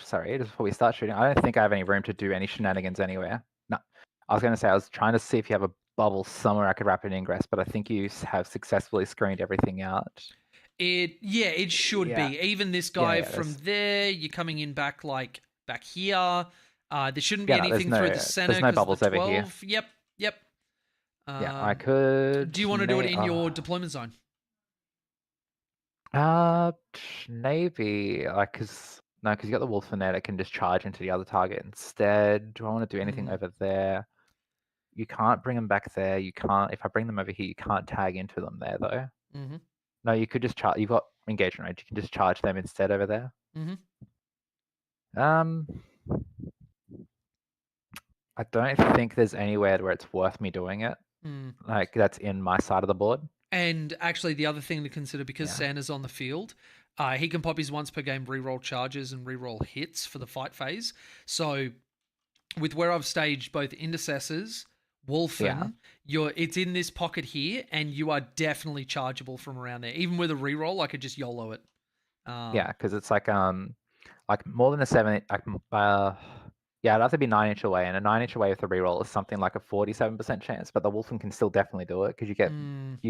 Speaker 2: Sorry, just before we start shooting, I don't think I have any room to do any shenanigans anywhere. No, I was going to say I was trying to see if you have a bubble somewhere I could rapid ingress, but I think you have successfully screened everything out.
Speaker 1: It should be. Even this guy from there, you're coming in back here. There shouldn't be anything through the center.
Speaker 2: There's no bubbles over here.
Speaker 1: Yep.
Speaker 2: Yeah, I could.
Speaker 1: Do you want to do it in your deployment zone?
Speaker 2: Maybe because you got the wolf in there that can just charge into the other target instead. Do I want to do anything over there? You can't bring them back there. You can't. If I bring them over here, you can't tag into them there though.
Speaker 1: Mm-hmm.
Speaker 2: No, you could just charge. You've got engagement range. You can just charge them instead over there.
Speaker 1: Mm-hmm.
Speaker 2: I don't think there's anywhere where it's worth me doing it. Like that's in my side of the board.
Speaker 1: And actually, the other thing to consider, because Santa's on the field, he can pop his once per game reroll charges and reroll hits for the fight phase. So, with where I've staged both intercessors, Wolfen, it's in this pocket here, and you are definitely chargeable from around there. Even with a reroll, I could just YOLO it.
Speaker 2: Because it's like more than a 7. It'd have to be 9 inch away, and a 9 inch away with a reroll is something like a 47% chance. But the Wolfen can still definitely do it because you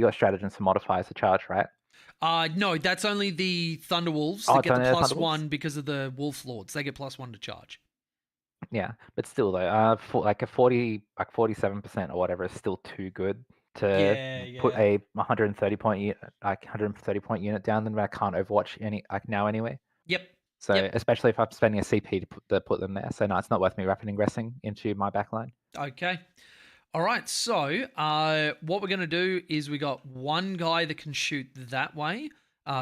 Speaker 2: got stratagems and modifiers to charge, right?
Speaker 1: No, that's only the Thunderwolves that get the +1 because of the Wolf Lords. They get +1 to charge.
Speaker 2: Yeah, but still though, for like a 47% or whatever is still too good to put a 130 point unit down. Then I can't Overwatch now anyway.
Speaker 1: Yep.
Speaker 2: So especially if I'm spending a CP to put them there. So no, it's not worth me rapid ingressing into my backline.
Speaker 1: Okay. All right. So what we're going to do is we got one guy that can shoot that way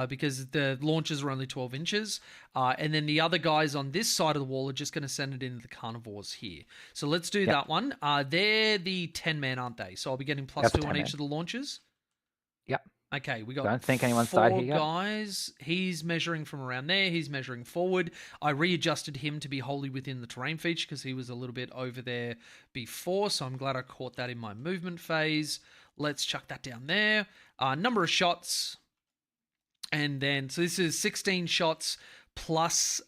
Speaker 1: because the launches are only 12 inches. And then the other guys on this side of the wall are just going to send it into the carnivores here. So let's do that one. They're the 10-man, aren't they? So I'll be getting +2 on each of the launches.
Speaker 2: Yep.
Speaker 1: Okay, we got
Speaker 2: Don't think anyone's died here
Speaker 1: 4 guys. He's measuring from around there. He's measuring forward. I readjusted him to be wholly within the terrain feature because he was a little bit over there before, so I'm glad I caught that in my movement phase. Let's chuck that down there. Number of shots. And then, so this is 16 shots plus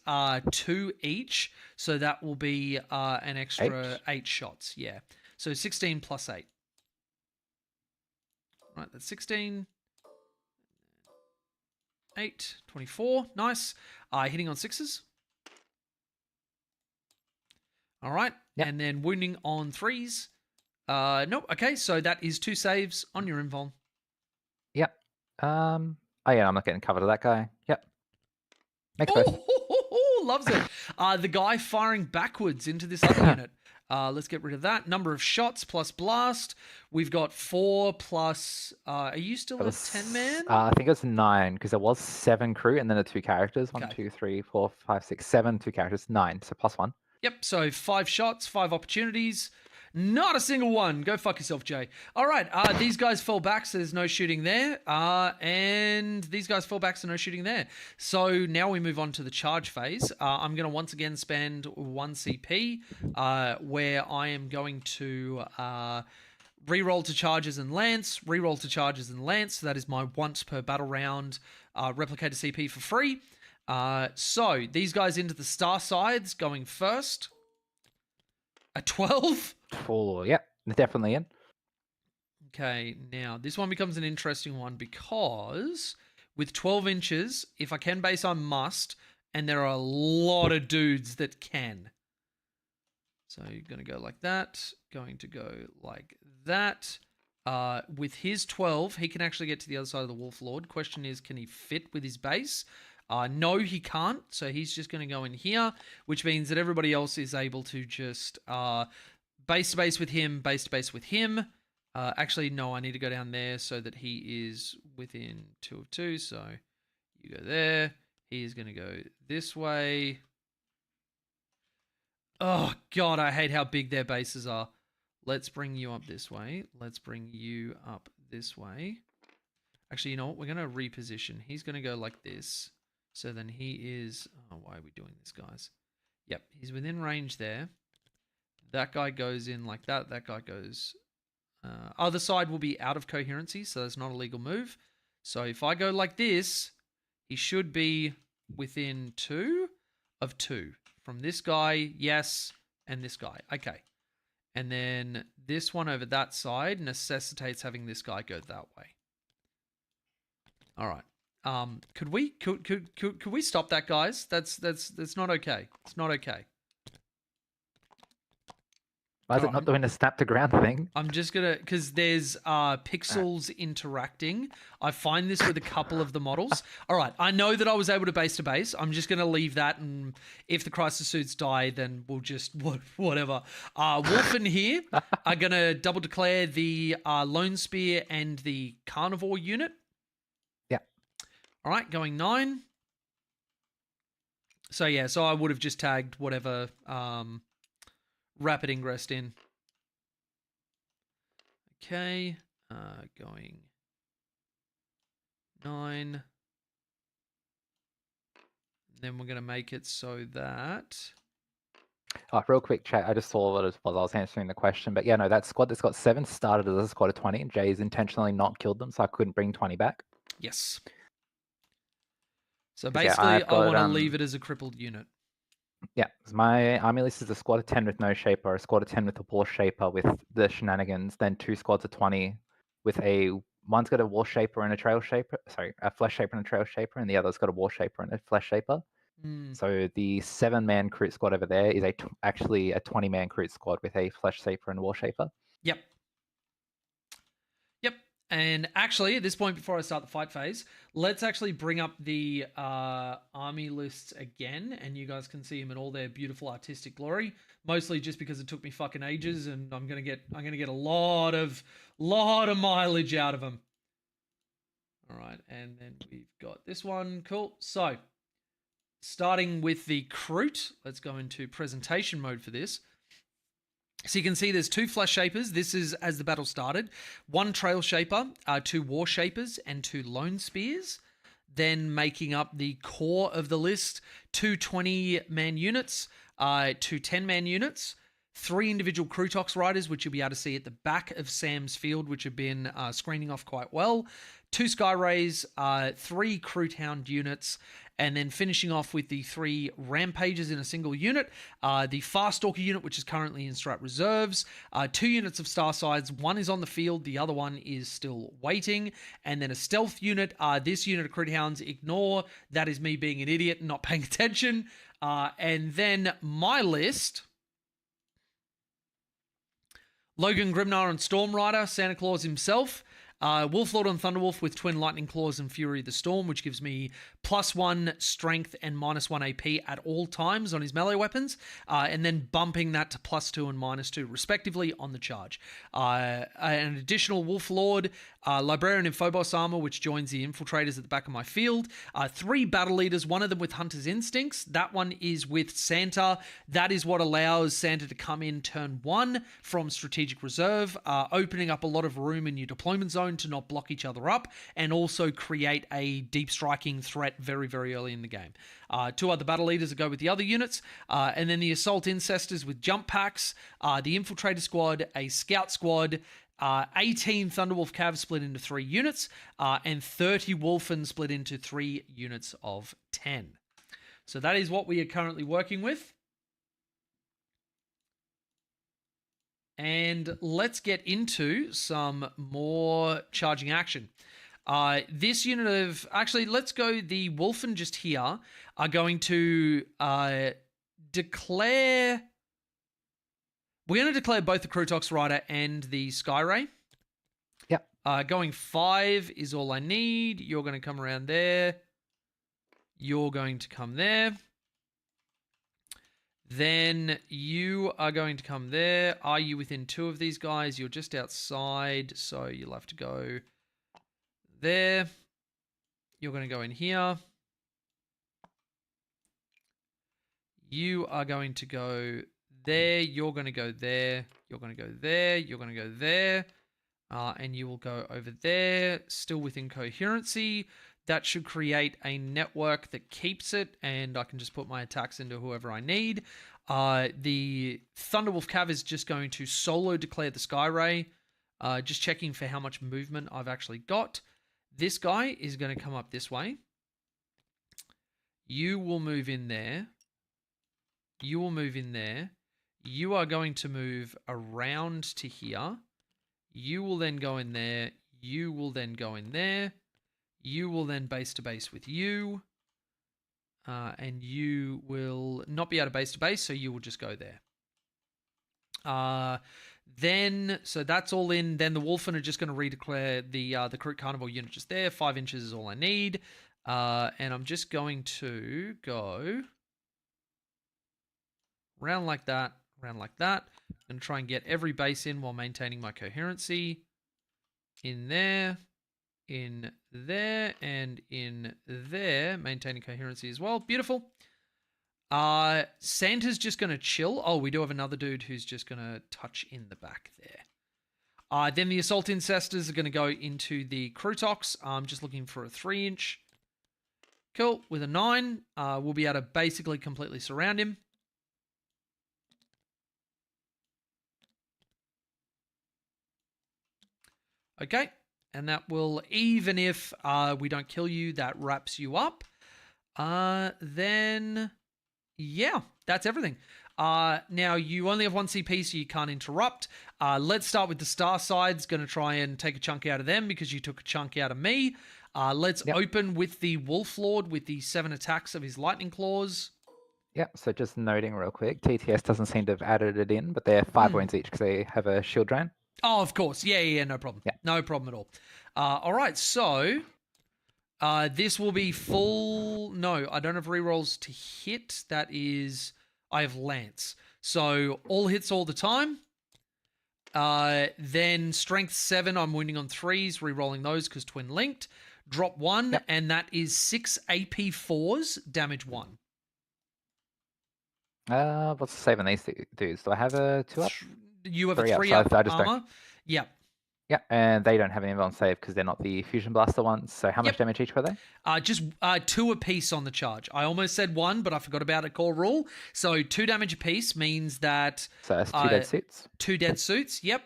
Speaker 1: 2 each. So that will be an extra 8 shots. Yeah. So 16 plus 8. All right, that's 16. 8, 24. Nice. Hitting on 6s. All right.
Speaker 2: Yep.
Speaker 1: And then wounding on 3s. Nope. Okay, so that is 2 saves on your invuln.
Speaker 2: Yep. I'm not getting covered to that guy. Yep. Makes both.
Speaker 1: Loves it. The guy firing backwards into this other unit. Let's get rid of that. Number of shots plus blast. We've got 4 plus... are you still a 10-man?
Speaker 2: I think it was 9 because there was 7 crew and then the 2 characters. 1, 2, 3, 4, 5, 6, 7, 2 characters. 9, so +1.
Speaker 1: Yep, so 5 shots, 5 opportunities. Not a single one. Go fuck yourself, Jay. All right. These guys fall back, so there's no shooting there. And these guys fall back, so no shooting there. So now we move on to the charge phase. I'm going to once again spend 1 CP, where I am going to reroll to charges and lance, reroll to charges and lance. So that is my once per battle round replicator CP for free. So these guys into the star sides going first. A 12?
Speaker 2: Oh, yep, definitely in.
Speaker 1: Okay, now this one becomes an interesting one because with 12 inches, if I can base, I must, and there are a lot of dudes that can. So you're going to go like that, going to go like that. With his 12, he can actually get to the other side of the Wolf Lord. Question is, can he fit with his base? No, he can't. So he's just going to go in here, which means that everybody else is able to just base to base with him, base to base with him. Actually, no, I need to go down there so that he is within 2 of 2. So you go there. He is going to go this way. Oh, God, I hate how big their bases are. Let's bring you up this way. Let's bring you up this way. Actually, you know what? We're going to reposition. He's going to go like this. So then he is... Oh, why are we doing this, guys? Yep, he's within range there. That guy goes in like that. That guy goes... other side will be out of coherency, so that's not a legal move. So if I go like this, he should be within 2 of 2. From this guy, yes, and this guy. Okay. And then this one over that side necessitates having this guy go that way. All right. Could we stop that, guys? That's not okay. It's not okay.
Speaker 2: Why is it not doing a snap to ground thing?
Speaker 1: I'm just gonna, because there's pixels interacting. I find this with a couple of the models. All right, I know that I was able to base. I'm just gonna leave that, and if the crisis suits die, then we'll just whatever. Wolf in here are gonna double declare the Lone Spear and the Carnivore unit.
Speaker 2: Yeah.
Speaker 1: All right, going 9. So yeah, so I would have just tagged whatever rapid ingress in. Okay, going 9. Then we're going to make it so that...
Speaker 2: Oh, real quick chat, I just saw what it was. I was answering the question, but yeah, no, that squad that's got 7 started as a squad of 20, and Jay's intentionally not killed them, so I couldn't bring 20 back.
Speaker 1: Yes. So
Speaker 2: 'Cause, yeah,
Speaker 1: basically,
Speaker 2: I've
Speaker 1: I want to
Speaker 2: got,
Speaker 1: leave it as a crippled unit.
Speaker 2: Yeah, my army list is a squad of 10 with no shaper, a squad of 10 with a war shaper with the shenanigans, then 2 squads of 20 with one's got a war shaper and a trail shaper, sorry, a flesh shaper and a trail shaper, and the other's got a war shaper and a flesh shaper. So the 7-man Kroot squad over there is actually a 20-man Kroot squad with a flesh shaper and a war shaper.
Speaker 1: Yep. And actually, at this point, before I start the fight phase, let's actually bring up the army lists again, and you guys can see them in all their beautiful artistic glory. Mostly just because it took me fucking ages, and I'm gonna get a lot of mileage out of them. All right, and then we've got this one. Cool. So, starting with the Kroot, let's go into presentation mode for this. So you can see there's 2 flesh shapers. This is as the battle started. 1 trail shaper, 2 war shapers, and 2 lone spears. Then making up the core of the list, 2 20-man units, 2 10-man units, 3 individual Krootox riders, which you'll be able to see at the back of Sam's field, which have been screening off quite well, 2 Sky Rays, 3 Kroot Hound units, and then finishing off with the 3 Rampages in a single unit, the Fast Stalker unit, which is currently in Strat Reserves, 2 units of Star Sides, 1 is on the field, the other one is still waiting, and then a Stealth unit. This unit of Kroot Hounds, ignore, that is me being an idiot and not paying attention. And then my list... Logan Grimnar and Storm Rider, Santa Claus himself. Wolf Lord on Thunderwolf with Twin Lightning Claws and Fury of the Storm, which gives me +1 strength and -1 AP at all times on his melee weapons, and then bumping that to +2 and -2 respectively on the charge. An additional Wolf Lord, Librarian and Phobos armor, which joins the Infiltrators at the back of my field. 3 battle leaders, one of them with Hunter's Instincts. That one is with Santa. That is what allows Santa to come in turn 1 from Strategic Reserve, opening up a lot of room in your deployment zone to not block each other up, and also create a deep striking threat very, very early in the game. 2 other battle leaders that go with the other units, and then the Assault Incestors with jump packs, the Infiltrator squad, a Scout squad, 18 Thunderwolf Cav split into 3 units, and 30 Wolfen split into 3 units of 10. So that is what we are currently working with. And let's get into some more charging action. This unit of... Actually, let's go. The Wolfen just here are going to declare... We're going to declare both the Kroot Rider and the Skyray.
Speaker 2: Yep.
Speaker 1: Going 5 is all I need. You're going to come around there. You're going to come there. Then you are going to come there. Are you within 2 of these guys? You're just outside, so you'll have to go there. You're going to go in here. You are going to go there. You're going to go there. You're going to go there. You're going to go there. And you will go over there, still within coherency. That should create a network that keeps it, and I can just put my attacks into whoever I need. The Thunderwolf Cav is just going to solo declare the Skyray, just checking for how much movement I've actually got. This guy is going to come up this way. You will move in there. You will move in there. You are going to move around to here. You will then go in there. You will then go in there. You will then base to base with you. And you will not be able to base to base, so you will just go there. Then, so that's all in. Then the Wolfen are just going to redeclare the Kroot Carnival unit just there. 5 inches is all I need. And I'm just going to go round like that, round like that. I'm going to try and get every base in while maintaining my coherency. In there. In there, and in there, maintaining coherency as well. Beautiful. Santa's just going to chill. Oh, we do have another dude who's just going to touch in the back there. Then the Assault Incestors are going to go into the Krootox. I'm just looking for a 3-inch. Cool. With a 9, we'll be able to basically completely surround him. Okay. And that will, even if we don't kill you, that wraps you up. Then, yeah, that's everything. Now, you only have 1 CP, so you can't interrupt. Let's start with the Star Sides. Going to try and take a chunk out of them because you took a chunk out of me. Let's open with the Wolf Lord with the 7 attacks of his Lightning Claws.
Speaker 2: Yep, so just noting real quick, TTS doesn't seem to have added it in, but they're 5 points each because they have a shield drain.
Speaker 1: Oh, of course. Yeah, no problem.
Speaker 2: Yeah.
Speaker 1: No problem at all. All right, so this will be full... No, I don't have rerolls to hit. That is... I have Lance. So all hits all the time. Then Strength 7, I'm wounding on 3s, rerolling those because twin linked. Drop 1, and that is 6 AP 4s, damage 1.
Speaker 2: What's the save on these dudes? Do I have a 2-up?
Speaker 1: You have a
Speaker 2: 3-up,
Speaker 1: 3-up
Speaker 2: so I just
Speaker 1: armor.
Speaker 2: don't...
Speaker 1: Yeah.
Speaker 2: Yeah, and they don't have any on save because they're not the Fusion Blaster ones. So how much damage each were they?
Speaker 1: Just 2 apiece on the charge. I almost said 1, but I forgot about a core rule. So 2 damage apiece means that...
Speaker 2: So that's 2 dead suits?
Speaker 1: 2 dead suits, yep.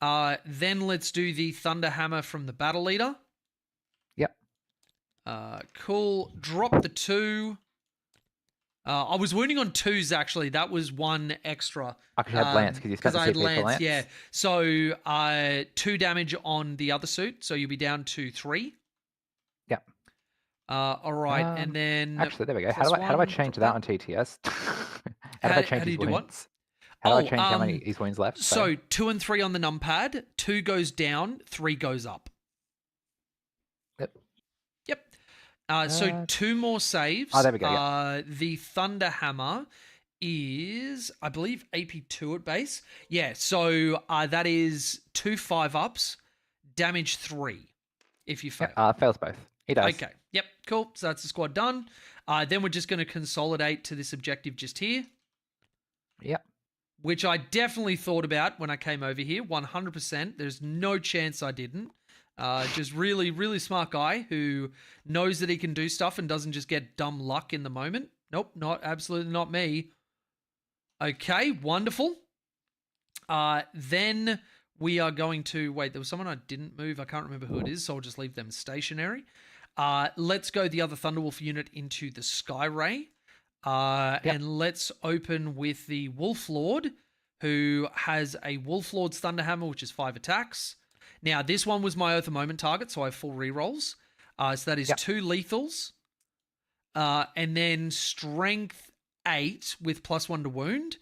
Speaker 1: Then let's do the Thunder Hammer from the Battle Leader.
Speaker 2: Yep.
Speaker 1: Cool. Drop the 2. I was wounding on 2s, actually. That was 1 extra.
Speaker 2: I could have Lance because you spent the CP for Lance.
Speaker 1: Yeah. So 2 damage on the other suit, so you'll be down to 3.
Speaker 2: Yep.
Speaker 1: All right, and then...
Speaker 2: Actually, there we go. How do I change that on TTS? How do I change his wounds? How do I change how many his wounds left?
Speaker 1: So 2 and 3 on the numpad. 2 goes down, 3 goes up. Yep. So 2 more saves.
Speaker 2: Oh, there we go,
Speaker 1: The Thunder Hammer is, I believe, AP2 at base. Yeah, so that is 2 5-ups, damage 3 if you fail.
Speaker 2: Yep, fails both. He does.
Speaker 1: Okay, yep, cool. So that's the squad done. Then we're just going to consolidate to this objective just here,
Speaker 2: Yep.
Speaker 1: which I definitely thought about when I came over here, 100%. There's no chance I didn't. Just really, really smart guy who knows that he can do stuff and doesn't just get dumb luck in the moment. Nope, absolutely not me. Okay, wonderful. Then we are going to... Wait, there was someone I didn't move. I can't remember who it is, so I'll just leave them stationary. Let's go the other Thunderwolf unit into the Sky Ray. And let's open with the Wolf Lord, who has a Wolf Lord's Thunderhammer, which is 5 attacks. Now, this one was my Oath of Moment target, so I have full rerolls. So that is 2 lethals. And then Strength 8 with +1 to wound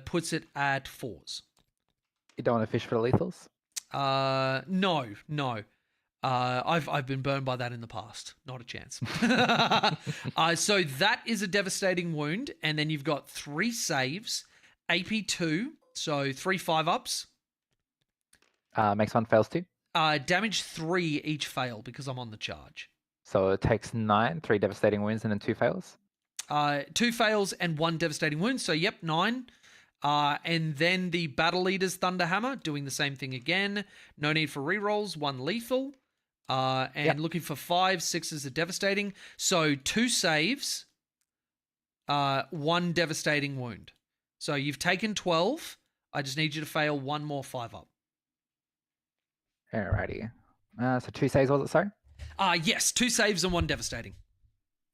Speaker 1: puts it at 4s.
Speaker 2: You don't want to fish for the lethals?
Speaker 1: No. I've been burned by that in the past. Not a chance. So that is a devastating wound, and then you've got 3 saves, AP2, so 3 5-ups.
Speaker 2: Makes 1, fails 2.
Speaker 1: Damage 3 each fail because I'm on the charge.
Speaker 2: So it takes 9, 3 devastating wounds, and then 2 fails.
Speaker 1: 2 fails and 1 devastating wound, so yep, 9. And then the Battle Leader's Thunderhammer, doing the same thing again. No need for rerolls, 1 lethal. Looking for 5, 6s are devastating. So 2 saves, 1 devastating wound. So you've taken 12. I just need you to fail 1 more 5-up.
Speaker 2: Alrighty. So 2 saves, was it, sorry?
Speaker 1: Yes, 2 saves and 1 devastating.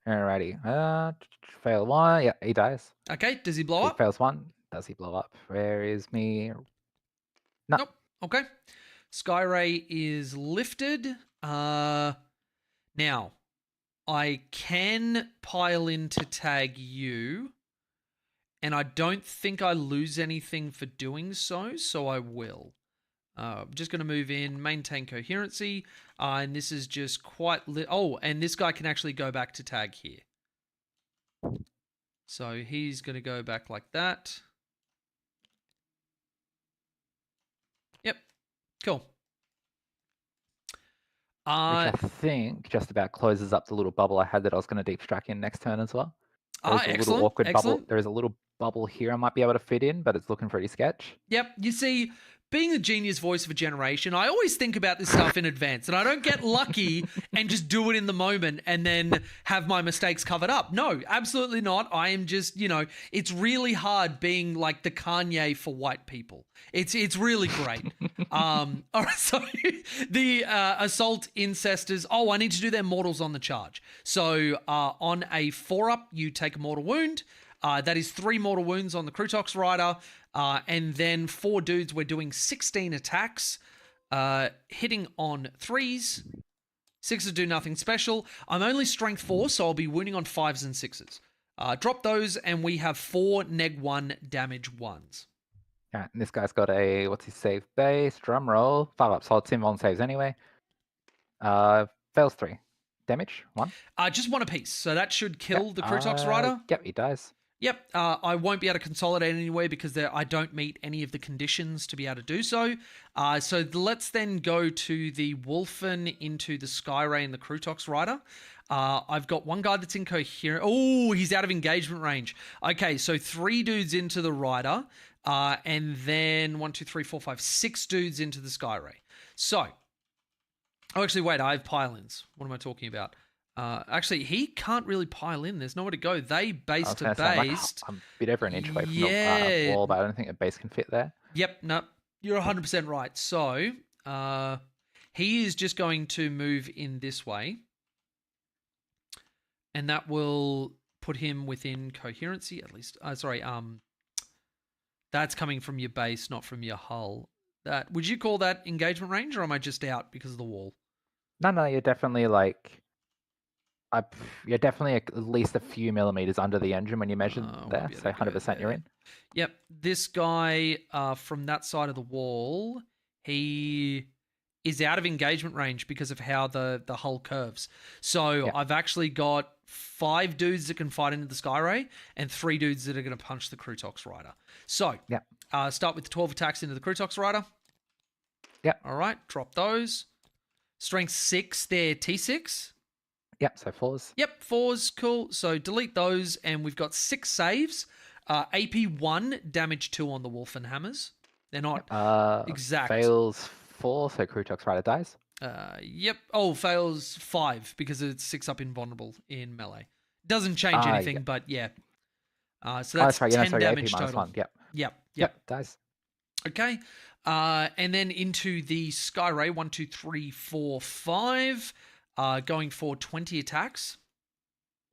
Speaker 2: Alrighty. Fail 1. Yeah, he dies.
Speaker 1: Okay, does he blow
Speaker 2: He
Speaker 1: up?
Speaker 2: fails 1. Does he blow up? Where is me? No.
Speaker 1: Nope. Okay. Sky Ray is lifted. Now, I can pile in to tag you, and I don't think I lose anything for doing so, so I will. I'm just going to move in, maintain coherency, and this is just quite... and this guy can actually go back to tag here. So he's going to go back like that. Yep, cool.
Speaker 2: Which I think just about closes up the little bubble I had that I was going to deep strike in next turn as well. There's a little awkward bubble. There is a little bubble here I might be able to fit in, but it's looking pretty sketch.
Speaker 1: Yep, you see... Being the genius voice of a generation, I always think about this stuff in advance, and I don't get lucky and just do it in the moment and then have my mistakes covered up. No, absolutely not. I am just, it's really hard being like the Kanye for white people. It's really great. All right, so the Assault Incestors. Oh, I need to do their mortals on the charge. So on a 4-up, you take a mortal wound. That is 3 mortal wounds on the Kroot Rider. And then 4 dudes, we're doing 16 attacks, hitting on 3s. 6s do nothing special. I'm only strength 4, so I'll be wounding on 5s and 6s. Drop those, and we have 4 -1 damage 1s.
Speaker 2: Alright, and this guy's got a, what's his save base? Drum roll. 5-up, so it's him on saves anyway. Fails 3. Damage 1.
Speaker 1: Just 1 apiece, so that should kill the Kroot Rider.
Speaker 2: Yep, he dies.
Speaker 1: Yep, I won't be able to consolidate anywhere because I don't meet any of the conditions to be able to do so. So let's then go to the Wolfen into the Sky Ray and the Kroot Rider. I've got one guy that's incoherent. Oh, he's out of engagement range. Okay, so 3 dudes into the Rider, and then 1, 2, 3, 4, 5, 6 dudes into the Sky Ray. So, actually, wait, I have pile-ins. What am I talking about? Actually, he can't really pile in. There's nowhere to go. They base to base.
Speaker 2: I'm a bit over an inch away from the wall, but I don't think a base can fit there.
Speaker 1: Yep, no, you're 100% right. So, he is just going to move in this way, and that will put him within coherency at least. That's coming from your base, not from your hull. Would you call that engagement range, or am I just out because of the wall?
Speaker 2: No, you're definitely you're definitely at least a few millimeters under the engine when you measure there, so 100% you're in.
Speaker 1: Yep, this guy from that side of the wall, he is out of engagement range because of how the hull curves. So I've actually got 5 dudes that can fight into the Skyray and 3 dudes that are going to punch the Kroot Rider. So start with the 12 attacks into the Kroot Rider.
Speaker 2: Yep.
Speaker 1: All right, drop those. Strength 6, they're T6.
Speaker 2: Yep, so 4s.
Speaker 1: Yep, 4s, cool. So delete those, and we've got 6 saves. AP 1, damage 2 on the Wolf and Hammers. They're not exact.
Speaker 2: Fails 4, so Kroot Rider dies.
Speaker 1: Yep. Oh, fails 5 because it's 6 up invulnerable in melee. Doesn't change anything, but yeah. So that's 10 damage
Speaker 2: AP
Speaker 1: total.
Speaker 2: -1.
Speaker 1: Yep.
Speaker 2: Dies.
Speaker 1: Okay. And then into the Skyray, 1, 2, 3, 4, 5. Going for 20 attacks.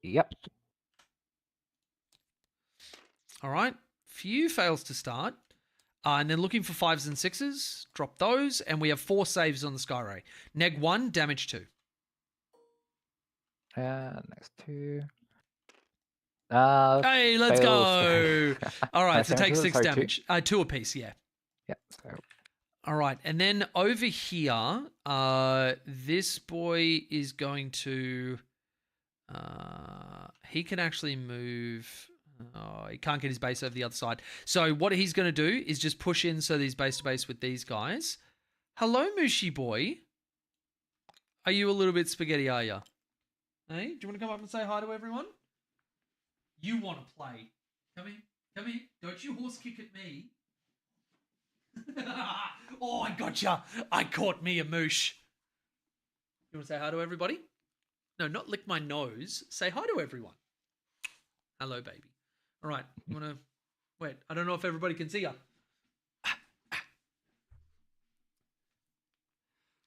Speaker 2: Yep.
Speaker 1: All right. Few fails to start. And then looking for 5s and 6s. Drop those. And we have 4 saves on the Skyray. Neg 1, damage 2.
Speaker 2: Next 2.
Speaker 1: Hey, let's
Speaker 2: fails.
Speaker 1: go. All right. So take 6
Speaker 2: Sorry,
Speaker 1: damage. 2 apiece, yeah.
Speaker 2: Yep. So
Speaker 1: All right. And then over here, this boy is going to... he can actually move... Oh, he can't get his base over the other side. So what he's going to do is just push in so that he's base to base with these guys. Hello, Mushy boy. Are you a little bit spaghetti, are you? Hey, do you want to come up and say hi to everyone? You want to play. Come here. Come here. Don't you horse kick at me. Oh, I gotcha. I caught me a moosh. You want to say hi to everybody? No, not lick my nose. Say hi to everyone. Hello, baby. All right. You want to... Wait, I don't know if everybody can see you.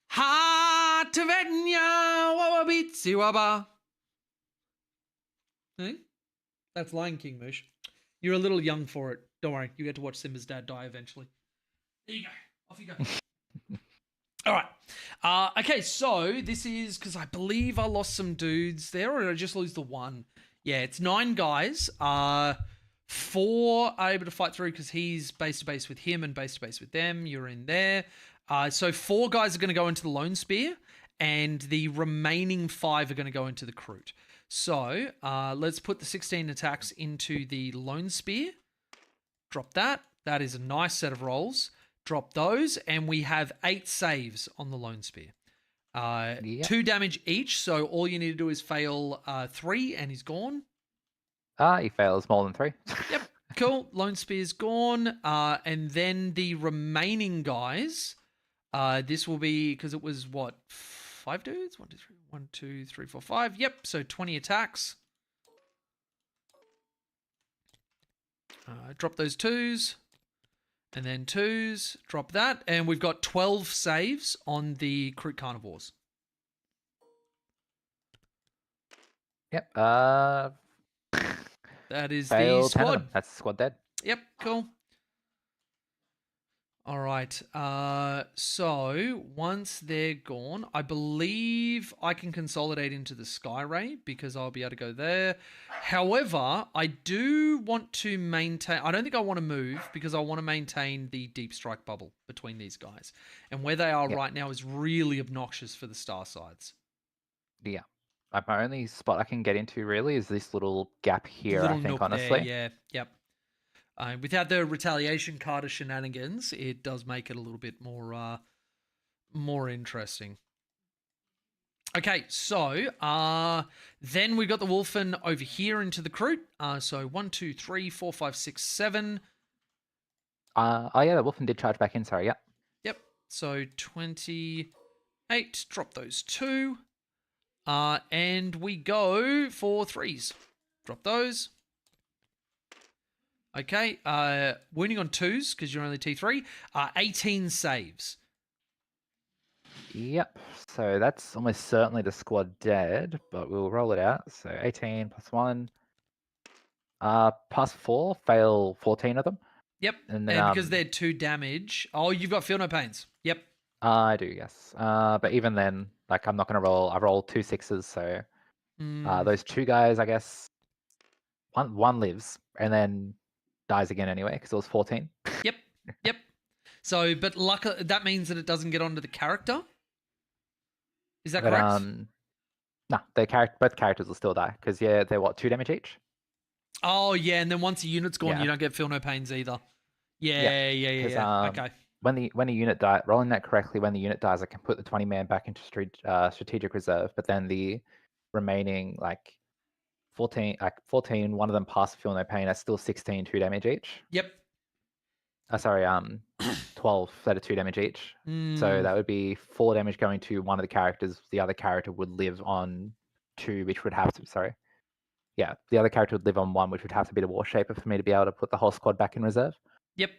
Speaker 1: Ha Tavenya Wawabitsi Waba. Hey? That's Lion King, Moosh. You're a little young for it. Don't worry. You get to watch Simba's dad die eventually. There you go. Off you go. All right. Okay, so this is because I believe I lost some dudes there, or did I just lose the one? Yeah, it's 9 guys. 4 are able to fight through because he's base to base with him and base to base with them. You're in there. So 4 guys are going to go into the Lone Spear, and the remaining 5 are going to go into the Kroot. So let's put the 16 attacks into the Lone Spear. Drop that. That is a nice set of rolls. Drop those, and we have 8 saves on the Lone Spear. 2 damage each, so all you need to do is fail 3, and he's gone.
Speaker 2: He fails more than 3.
Speaker 1: Yep, cool. Lone Spear's gone. And then the remaining guys, this will be, because it was, what, 5 dudes? 1, 2, 3, 4, 5. Yep, so 20 attacks. Drop those 2s. And then 2s. Drop that. And we've got 12 saves on the Kroot Carnivores.
Speaker 2: Yep.
Speaker 1: That is
Speaker 2: Fail
Speaker 1: the
Speaker 2: 10 of
Speaker 1: squad.
Speaker 2: them. That's the squad dead.
Speaker 1: Yep, cool. All right. So once they're gone, I believe I can consolidate into the Skyray because I'll be able to go there. However, I do want to maintain... I don't think I want to move because I want to maintain the deep strike bubble between these guys. And where they are right now is really obnoxious for the star sides.
Speaker 2: Yeah. My only spot I can get into really is this little gap here,
Speaker 1: Little
Speaker 2: I think,
Speaker 1: nook
Speaker 2: honestly.
Speaker 1: there, yeah, yep. Without the retaliation Carter shenanigans, it does make it a little bit more interesting. Okay, so then we got the Wolfen over here into the Kroot. So 1, 2, 3, 4, 5, 6, 7.
Speaker 2: Oh yeah, the Wolfen did charge back in. Sorry, yep.
Speaker 1: Yep. So 28. Drop those 2. And we go for 3s. Drop those. Okay. Wounding on 2s because you're only T3. 18 saves.
Speaker 2: Yep. So that's almost certainly the squad dead, but we'll roll it out. So 18 plus 1. Plus 4, fail 14 of them.
Speaker 1: Yep.
Speaker 2: And then,
Speaker 1: because they're 2 damage. Oh, you've got feel no pains. Yep.
Speaker 2: I do, yes. But even then, like, I'm not going to roll. I rolled 2 6s, so those 2 guys, I guess, one lives and then dies again anyway because it was 14.
Speaker 1: Yep. So, but luckily, that means that it doesn't get onto the character. Is that
Speaker 2: But
Speaker 1: correct?
Speaker 2: no, both characters will still die because they're what, 2 damage each.
Speaker 1: Oh yeah, and then once a unit's gone,
Speaker 2: Yeah.
Speaker 1: you don't get feel no pains either.
Speaker 2: Yeah,
Speaker 1: Yeah.
Speaker 2: because
Speaker 1: Okay.
Speaker 2: when the unit die, rolling that correctly, when the unit dies, I can put the 20 man back into strategic reserve. But then the remaining 14, one of them pass feel no pain. That's still 16, 2 damage each.
Speaker 1: Yep.
Speaker 2: Sorry, 12 that are 2 damage each. So
Speaker 1: Mm,
Speaker 2: that would be 4 damage going to one of the characters. The other character would live on 2, which would have to, the other character would live on 1, which would have to be the War Shaper for me to be able to put the whole squad back in reserve.
Speaker 1: yep.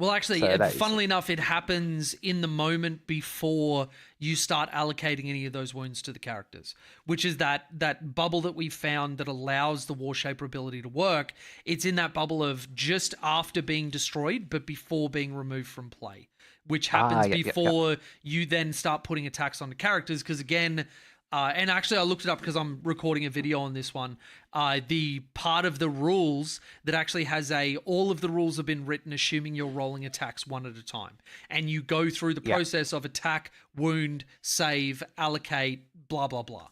Speaker 1: Well, actually,
Speaker 2: So that is-
Speaker 1: funnily enough, it happens in the moment before you start allocating any of those wounds to the characters, which is that bubble that we found that allows the War Shaper ability to work. It's in that bubble of just after being destroyed, but before being removed from play, which happens
Speaker 2: yep.
Speaker 1: before you then start putting attacks on the characters. Because again, and actually, I looked it up because I'm recording a video on this one. The part of the rules that actually has all of the rules have been written assuming you're rolling attacks one at a time. And you go through the process of attack, wound, save, allocate, blah, blah, blah.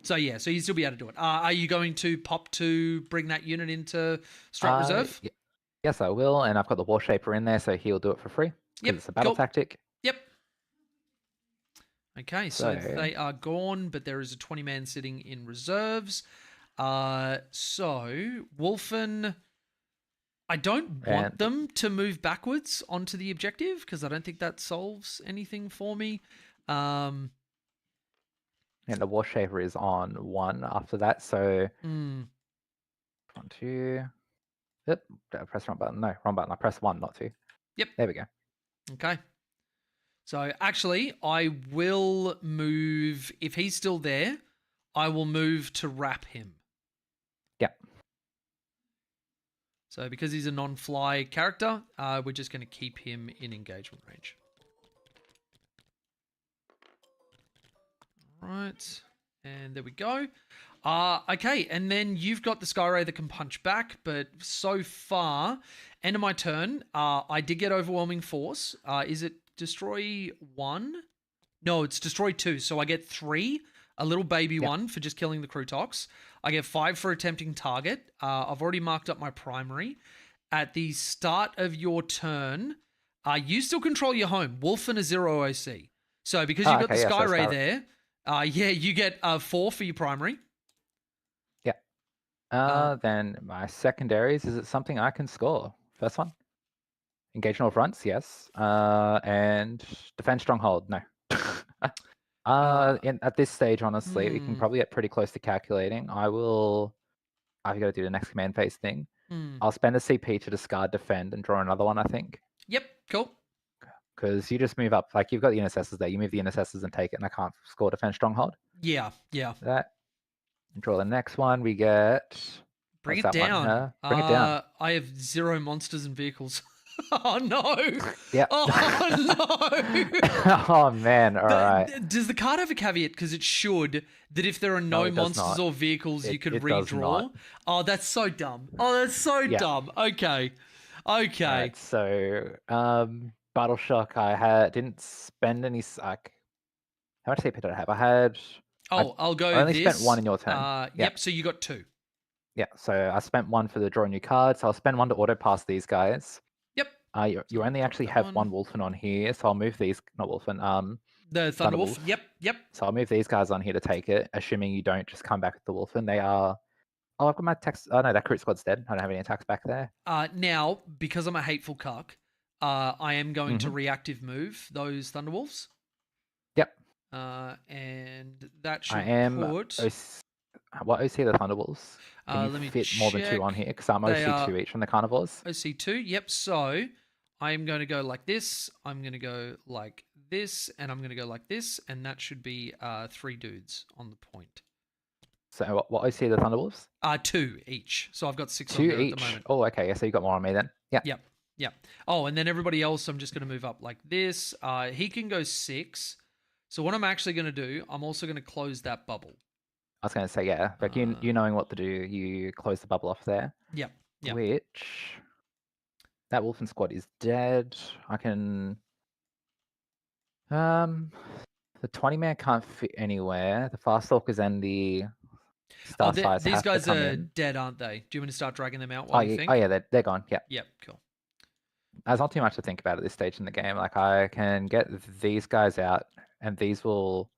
Speaker 1: So you still be able to do it. Are you going to pop to bring that unit into Strat Reserve?
Speaker 2: Yes, I will. And I've got the War Shaper in there, so he'll do it for free because it's a battle tactic.
Speaker 1: Yep. Okay, so they are gone, but there is a 20-man sitting in reserves. So Wolfen, I don't want them to move backwards onto the objective because I don't think that solves anything for me.
Speaker 2: And the War Shaper is on 1 after that, so 1, 2. Yep, did I press wrong button? No, wrong button. I pressed 1, not 2.
Speaker 1: Yep.
Speaker 2: There we go.
Speaker 1: Okay. So actually, I will move, if he's still there, I will move to wrap him.
Speaker 2: Yep.
Speaker 1: So because he's a non-fly character, we're just going to keep him in engagement range. All right. And there we go. Okay, and then you've got the Skyray that can punch back, but so far, end of my turn, I did get Overwhelming Force. Is it destroy 1? No, it's destroy 2. So I get 3, a little baby one for just killing the Krootox. I get 5 for attempting target. I've already marked up my primary. At the start of your turn, you still control your home. Wolfen is 0 OC. So because you've got the Skyray there, you get 4 for your primary.
Speaker 2: Then my secondaries, is it something I can score? First one? Engage all fronts, yes. And defend stronghold, no. At this stage, honestly, we can probably get pretty close to calculating. I've got to do the next command phase thing. I'll spend a CP to discard defend and draw another one, I think.
Speaker 1: Yep, cool.
Speaker 2: Because you just move up, like you've got the intercessors there. You move the intercessors and take it, and I can't score defend stronghold.
Speaker 1: Yeah.
Speaker 2: That. Draw the next one. We get.
Speaker 1: Bring it down.
Speaker 2: Bring it down.
Speaker 1: I have 0 monsters and vehicles. Oh no!
Speaker 2: Yeah.
Speaker 1: Oh no!
Speaker 2: Oh man! All right.
Speaker 1: Does the card have a caveat? Because it should that if there are no monsters or vehicles, you could redraw. Oh, that's so dumb. Oh, that's so dumb. Okay.
Speaker 2: Right, so Battle Shock. I didn't spend any. How much CP did I have?
Speaker 1: I'll go.
Speaker 2: I only spent 1 in your turn.
Speaker 1: Yep. So you got 2.
Speaker 2: Yeah. So I spent 1 for the draw new cards. So I'll spend 1 to auto pass these guys.
Speaker 1: Yep.
Speaker 2: You only actually have 1 Wolfen on here, so I'll move these. Not Wolfen.
Speaker 1: The Thunderwolf. Yep.
Speaker 2: So I'll move these guys on here to take it, assuming you don't just come back with the Wolfen. They are. Oh, I've got my attacks. Oh no, that Kroot squad's dead. I don't have any attacks back there.
Speaker 1: Now, because I'm a hateful cuck, I am going to reactive move those Thunderwolves.
Speaker 2: Yep.
Speaker 1: And that should
Speaker 2: put. What OC are the Thunderwolves? Can
Speaker 1: let
Speaker 2: you
Speaker 1: me
Speaker 2: fit more than 2 on here? Because I'm OC 2 each from the Carnivores.
Speaker 1: OC 2, yep. So I'm going to go like this, I'm going to go like this, and I'm going to go like this, and that should be 3 dudes on the point.
Speaker 2: So what OC are the Thunderwolves?
Speaker 1: 2 each. So I've got 6
Speaker 2: 2
Speaker 1: on here
Speaker 2: each.
Speaker 1: at the moment.
Speaker 2: Oh, okay. Yeah, so you got more on me then. Yeah.
Speaker 1: Yep. Oh, and then everybody else, I'm just going to move up like this. He can go 6. So what I'm actually going to do, I'm also going to close that bubble.
Speaker 2: I was going to say, yeah, like you knowing what to do, you close the bubble off there.
Speaker 1: Yep.
Speaker 2: Which, that Wolfen squad is dead. I can The 20-man can't fit anywhere. The Farstalkers and the
Speaker 1: Oh,
Speaker 2: Star Size
Speaker 1: these
Speaker 2: have to
Speaker 1: guys
Speaker 2: come
Speaker 1: are
Speaker 2: in.
Speaker 1: dead, aren't they? Do you want me to start dragging them out
Speaker 2: Oh
Speaker 1: while you
Speaker 2: yeah,
Speaker 1: think?
Speaker 2: oh yeah, they're gone. Yeah,
Speaker 1: Yep, cool.
Speaker 2: there's not too much to think about at this stage in the game. Like I can get these guys out, and these will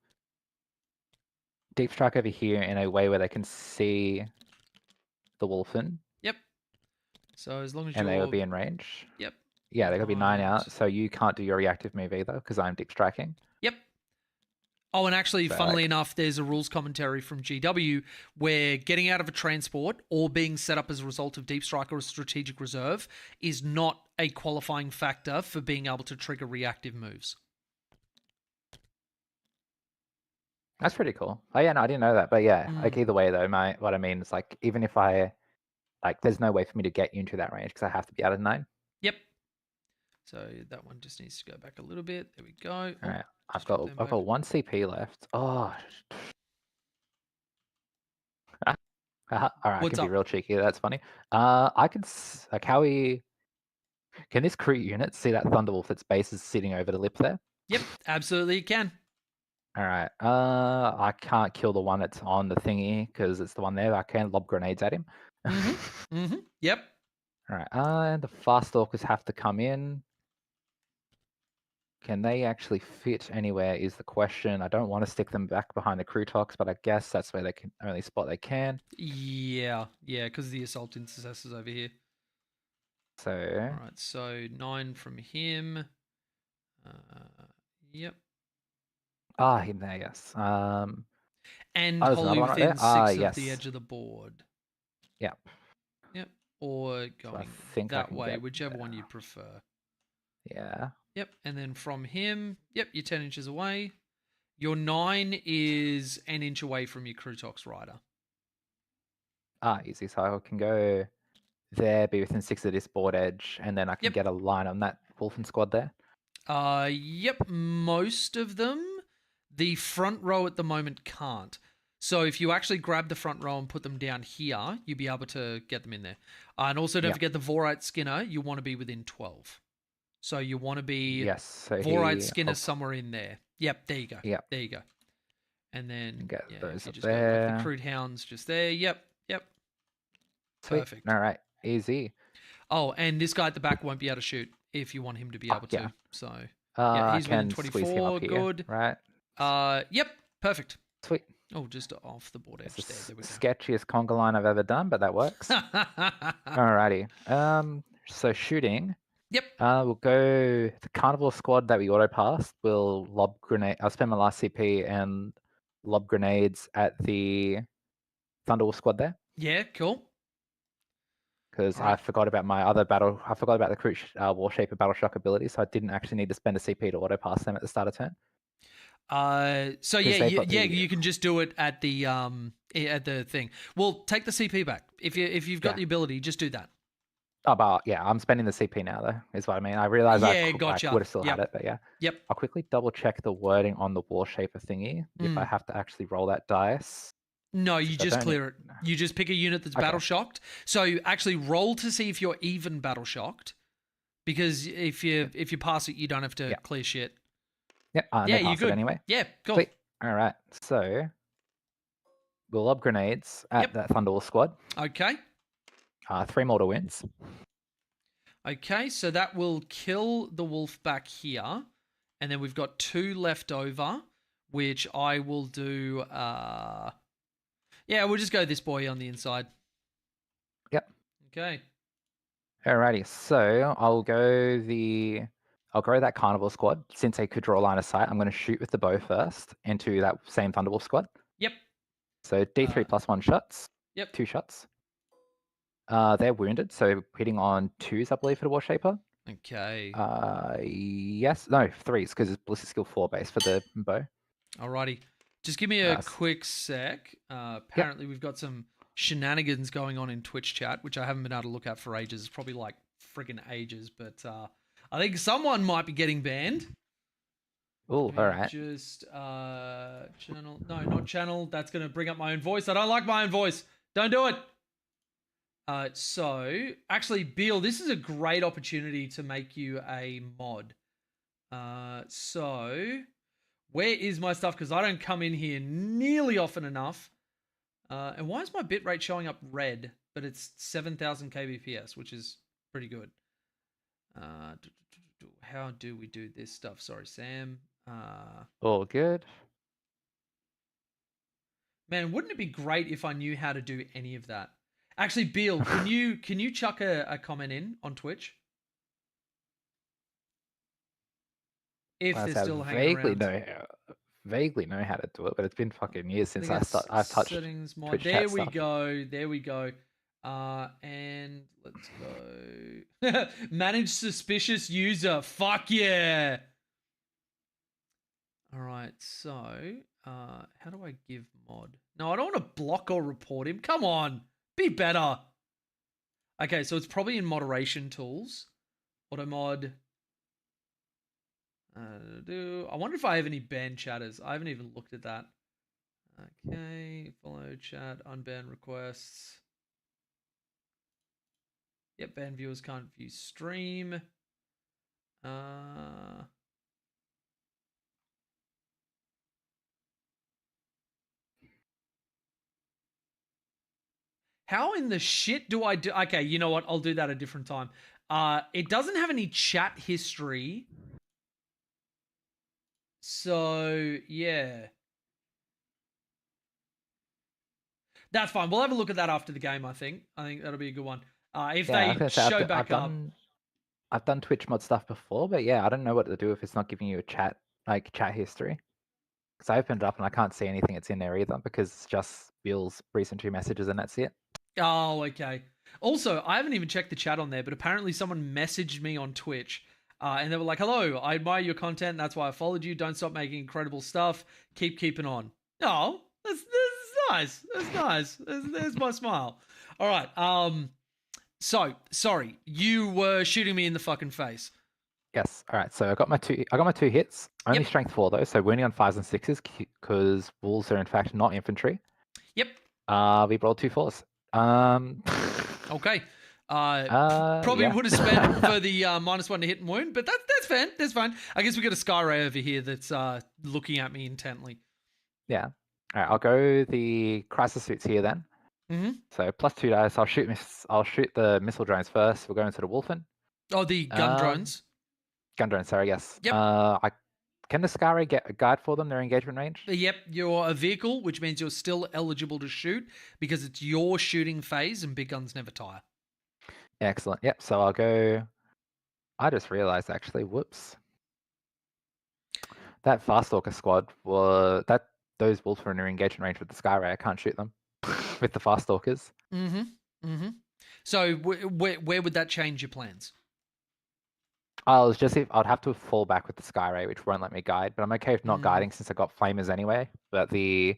Speaker 2: deep strike over here in a way where they can see the Wolfen,
Speaker 1: Yep. So as long as
Speaker 2: and they will
Speaker 1: you're...
Speaker 2: be in range.
Speaker 1: Yep.
Speaker 2: Yeah, they're gonna be 9
Speaker 1: Right.
Speaker 2: out, so you can't do your reactive move either because I'm deep striking.
Speaker 1: Yep. Oh, and actually,
Speaker 2: So,
Speaker 1: funnily
Speaker 2: like-
Speaker 1: enough, there's a rules commentary from GW where getting out of a transport or being set up as a result of deep strike or a strategic reserve is not a qualifying factor for being able to trigger reactive moves.
Speaker 2: That's pretty cool. Oh yeah, no, I didn't know that, but yeah, like
Speaker 1: Mm.
Speaker 2: either way though, what I mean is like even if there's no way for me to get you into that range because I have to be out of 9.
Speaker 1: Yep. So that one just needs to go back a little bit. There we go.
Speaker 2: All
Speaker 1: Oh,
Speaker 2: right,
Speaker 1: just drop them
Speaker 2: I've
Speaker 1: back.
Speaker 2: got 1 CP left. Oh. All right, I
Speaker 1: What's
Speaker 2: can be
Speaker 1: up?
Speaker 2: real cheeky. That's funny. I can like how we can this Kroot unit see that Thunderwolf that's base is sitting over the lip there.
Speaker 1: Yep, absolutely you can.
Speaker 2: All right. I can't kill the one that's on the thingy because it's the one there. I can lob grenades at him.
Speaker 1: Yep.
Speaker 2: All right. And the fast stalkers have to come in. Can they actually fit anywhere is the question. I don't want to stick them back behind the Krootox, but I guess that's where they can only spot they can.
Speaker 1: Yeah, because the assault intercessor's over here.
Speaker 2: So
Speaker 1: All right, so 9 from him. Yep.
Speaker 2: him there, yes.
Speaker 1: And
Speaker 2: there's
Speaker 1: wholly
Speaker 2: another one right
Speaker 1: within
Speaker 2: there.
Speaker 1: 6 of
Speaker 2: Yes.
Speaker 1: the edge of the board.
Speaker 2: Yep.
Speaker 1: Yep. Or
Speaker 2: So I
Speaker 1: going
Speaker 2: think I
Speaker 1: that
Speaker 2: can
Speaker 1: way,
Speaker 2: get
Speaker 1: whichever
Speaker 2: there.
Speaker 1: one you prefer.
Speaker 2: Yeah.
Speaker 1: Yep. And then from him, yep, you're 10 inches away. Your 9 is an inch away from your Krootox rider.
Speaker 2: Easy. So I can go there, be within 6 of this board edge, and then I can
Speaker 1: Yep.
Speaker 2: get a line on that Wolfen squad there.
Speaker 1: Yep, most of them. The front row at the moment can't. So if you actually grab the front row and put them down here, you'll be able to get them in there. And also don't
Speaker 2: Yep.
Speaker 1: forget the Vorite Skinner, you want to be within 12. So you want to be
Speaker 2: Yes. So
Speaker 1: Vorite Skinner somewhere in there. Yep, there you go.
Speaker 2: Yep.
Speaker 1: There you go. And then
Speaker 2: Get
Speaker 1: yeah,
Speaker 2: those
Speaker 1: if you
Speaker 2: up
Speaker 1: just got like the
Speaker 2: there.
Speaker 1: Crude Hounds just there. Yep.
Speaker 2: Sweet.
Speaker 1: Perfect.
Speaker 2: All right. Easy.
Speaker 1: Oh, and this guy at the back won't be able to shoot if you want him to be able
Speaker 2: yeah.
Speaker 1: to. So
Speaker 2: I
Speaker 1: he's within
Speaker 2: can squeeze him
Speaker 1: 24.
Speaker 2: up here.
Speaker 1: Good.
Speaker 2: Right.
Speaker 1: Yep. Perfect.
Speaker 2: Sweet.
Speaker 1: Oh, just off the board edge
Speaker 2: It's the
Speaker 1: there. There we
Speaker 2: sketchiest conga line I've ever done, but that works.
Speaker 1: go.
Speaker 2: Alrighty. So shooting.
Speaker 1: Yep.
Speaker 2: We'll go the carnival squad that we auto passed. We'll lob grenade. I'll spend my last CP and lob grenades at the Thunderwolf squad there
Speaker 1: Yeah, cool.
Speaker 2: because I
Speaker 1: Alright.
Speaker 2: forgot about my other battle. I forgot about the Kroot Warshaper Battle Shock ability, so I didn't actually need to spend a CP to auto pass them at the start of turn.
Speaker 1: So yeah,
Speaker 2: they've got the-
Speaker 1: you can just do it at the thing. Well, take the CP back if you've got
Speaker 2: Yeah.
Speaker 1: the ability. Just do that.
Speaker 2: Oh, but yeah, I'm spending the CP now, though, is what I mean. I realize I
Speaker 1: gotcha.
Speaker 2: would have still
Speaker 1: Yep.
Speaker 2: had it, but yeah.
Speaker 1: Yep.
Speaker 2: I'll quickly double check the wording on the Warshaper thingy if I have to actually roll that dice.
Speaker 1: No, you
Speaker 2: So
Speaker 1: just
Speaker 2: don't
Speaker 1: clear it. You just pick a unit that's battle shocked. So you actually roll to see if you're even battle shocked, because if you pass it, you don't have to clear shit.
Speaker 2: Yep.
Speaker 1: Yeah,
Speaker 2: you're
Speaker 1: you're good.
Speaker 2: anyway.
Speaker 1: Yeah, cool.
Speaker 2: Sweet. All right. So we'll lob grenades at that Thunderwolf squad.
Speaker 1: Okay.
Speaker 2: 3 mortal wins.
Speaker 1: Okay, so that will kill the wolf back here. And then we've got 2 left over, which I will do. Yeah, we'll just go this boy on the inside.
Speaker 2: Yep.
Speaker 1: Okay.
Speaker 2: Alrighty. So I'll go that carnival squad. Since they could draw a line of sight, I'm going to shoot with the bow first into that same Thunderwolf squad.
Speaker 1: Yep.
Speaker 2: So D3 plus 1 shots.
Speaker 1: Yep.
Speaker 2: 2 shots. They're wounded, so hitting on 2s, I believe, for the Warshaper.
Speaker 1: Okay.
Speaker 2: Yes. No, 3s, because it's Ballistic Skill 4 base for the bow.
Speaker 1: Alrighty. Just give me a quick sec. Apparently, we've got some shenanigans going on in Twitch chat, which I haven't been able to look at for ages. It's probably like friggin' ages, but I think someone might be getting banned.
Speaker 2: Oh, alright.
Speaker 1: Just channel. No, not channel. That's going to bring up my own voice. I don't like my own voice. Don't do it. So, actually, Beal, this is a great opportunity to make you a mod. So where is my stuff? Because I don't come in here nearly often enough. And why is my bitrate showing up red, but it's 7,000 kbps, which is pretty good. How do we do this stuff? Sorry, Sam.
Speaker 2: All good.
Speaker 1: Man, wouldn't it be great if I knew how to do any of that? Actually, Beal, can you chuck a comment in on Twitch? If
Speaker 2: I
Speaker 1: they're
Speaker 2: say I
Speaker 1: still hanging around.
Speaker 2: vaguely know how to do it, but it's been fucking years
Speaker 1: I
Speaker 2: since
Speaker 1: think
Speaker 2: I've touched
Speaker 1: settings mod.
Speaker 2: Twitch
Speaker 1: There
Speaker 2: chat
Speaker 1: we
Speaker 2: stuff.
Speaker 1: go. There we go. And let's go. Manage suspicious user. Fuck yeah. All right. So, how do I give mod? No, I don't want to block or report him. Come on, be better. Okay, so it's probably in moderation tools. Auto mod. I wonder if I have any banned chatters. I haven't even looked at that. Okay, follow chat, unban requests. Yep, banned viewers can't view stream. How in the shit do I do? Okay, you know what? I'll do that a different time. It doesn't have any chat history. So, yeah. That's fine. We'll have a look at that after the game, I think. I think that'll be a good one. If
Speaker 2: Yeah, I was
Speaker 1: they
Speaker 2: gonna say,
Speaker 1: show back up.
Speaker 2: I've done Twitch mod stuff before, but yeah, I don't know what to do if it's not giving you a chat history. Because I opened it up and I can't see anything that's in there either because it's just Bill's recent 2 messages and that's it.
Speaker 1: Oh, okay. Also, I haven't even checked the chat on there, but apparently someone messaged me on Twitch and they were like, hello, I admire your content. That's why I followed you. Don't stop making incredible stuff. Keep keeping on. Oh, that's nice. That's nice. There's my smile. All right. So, sorry. You were shooting me in the fucking face.
Speaker 2: Yes. All right. So I got my 2 hits. Only
Speaker 1: Yep.
Speaker 2: strength 4 though, so wounding on 5s and 6s because wolves are in fact not infantry.
Speaker 1: Yep.
Speaker 2: We rolled 2 4s.
Speaker 1: Okay. Probably
Speaker 2: yeah.
Speaker 1: would have spent for the -1 to hit and wound, but that's fine. That's fine. I guess we got a Skyray over here that's looking at me intently.
Speaker 2: Yeah. All right. I'll go the crisis suits here then.
Speaker 1: Mm-hmm.
Speaker 2: So +2 dice. I'll shoot the missile drones first. We'll go into the Wolfen.
Speaker 1: Oh, the gun drones.
Speaker 2: Gun drones. Sorry. Yes.
Speaker 1: Yep.
Speaker 2: Can the Skyray get a guide for them? Their engagement range.
Speaker 1: Yep, you're a vehicle, which means you're still eligible to shoot because it's your shooting phase and big guns never tire.
Speaker 2: Excellent. Yep. So I'll go. I just realized actually. Whoops. That Farstalker squad those wolves are in their engagement range with the Skyray. I can't shoot them with the Farstalkers.
Speaker 1: Mm-hmm. Mm-hmm. So where would that change your plans?
Speaker 2: I'd have to fall back with the Skyray, which won't let me guide, but I'm okay with not guiding since I got flamers anyway. But I'd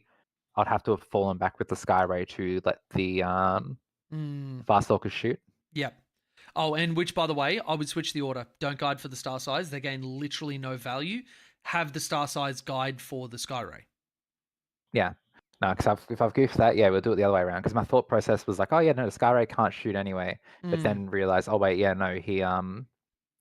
Speaker 2: have to have fallen back with the Skyray to let the Farstalkers shoot.
Speaker 1: Yep. Oh, and which, by the way, I would switch the order. Don't guide for the star size. They gain literally no value. Have the star size guide for the Skyray.
Speaker 2: Yeah. No, because if I've goofed that, yeah, we'll do it the other way around. Because my thought process was like, oh yeah, no, the Skyray can't shoot anyway. But then realized, oh wait, yeah, no, he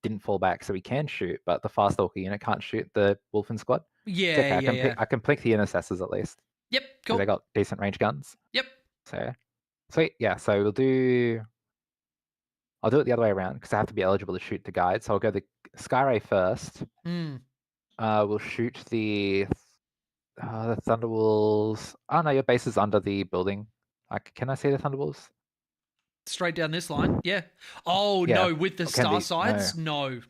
Speaker 2: didn't fall back, so he can shoot, but the Farstalker unit can't shoot the Wolfen squad.
Speaker 1: Yeah,
Speaker 2: okay, I can pick the intercessors at least.
Speaker 1: Yep, cool.
Speaker 2: They got decent range guns.
Speaker 1: Yep.
Speaker 2: So, sweet. Yeah, so I'll do it the other way around because I have to be eligible to shoot the guide. So I'll go the Skyray first. We'll shoot the Thunderwolves. Oh no, your base is under the building. Can I see the Thunderwolves?
Speaker 1: Straight down this line, yeah. Oh, yeah. No, with the star sides? No,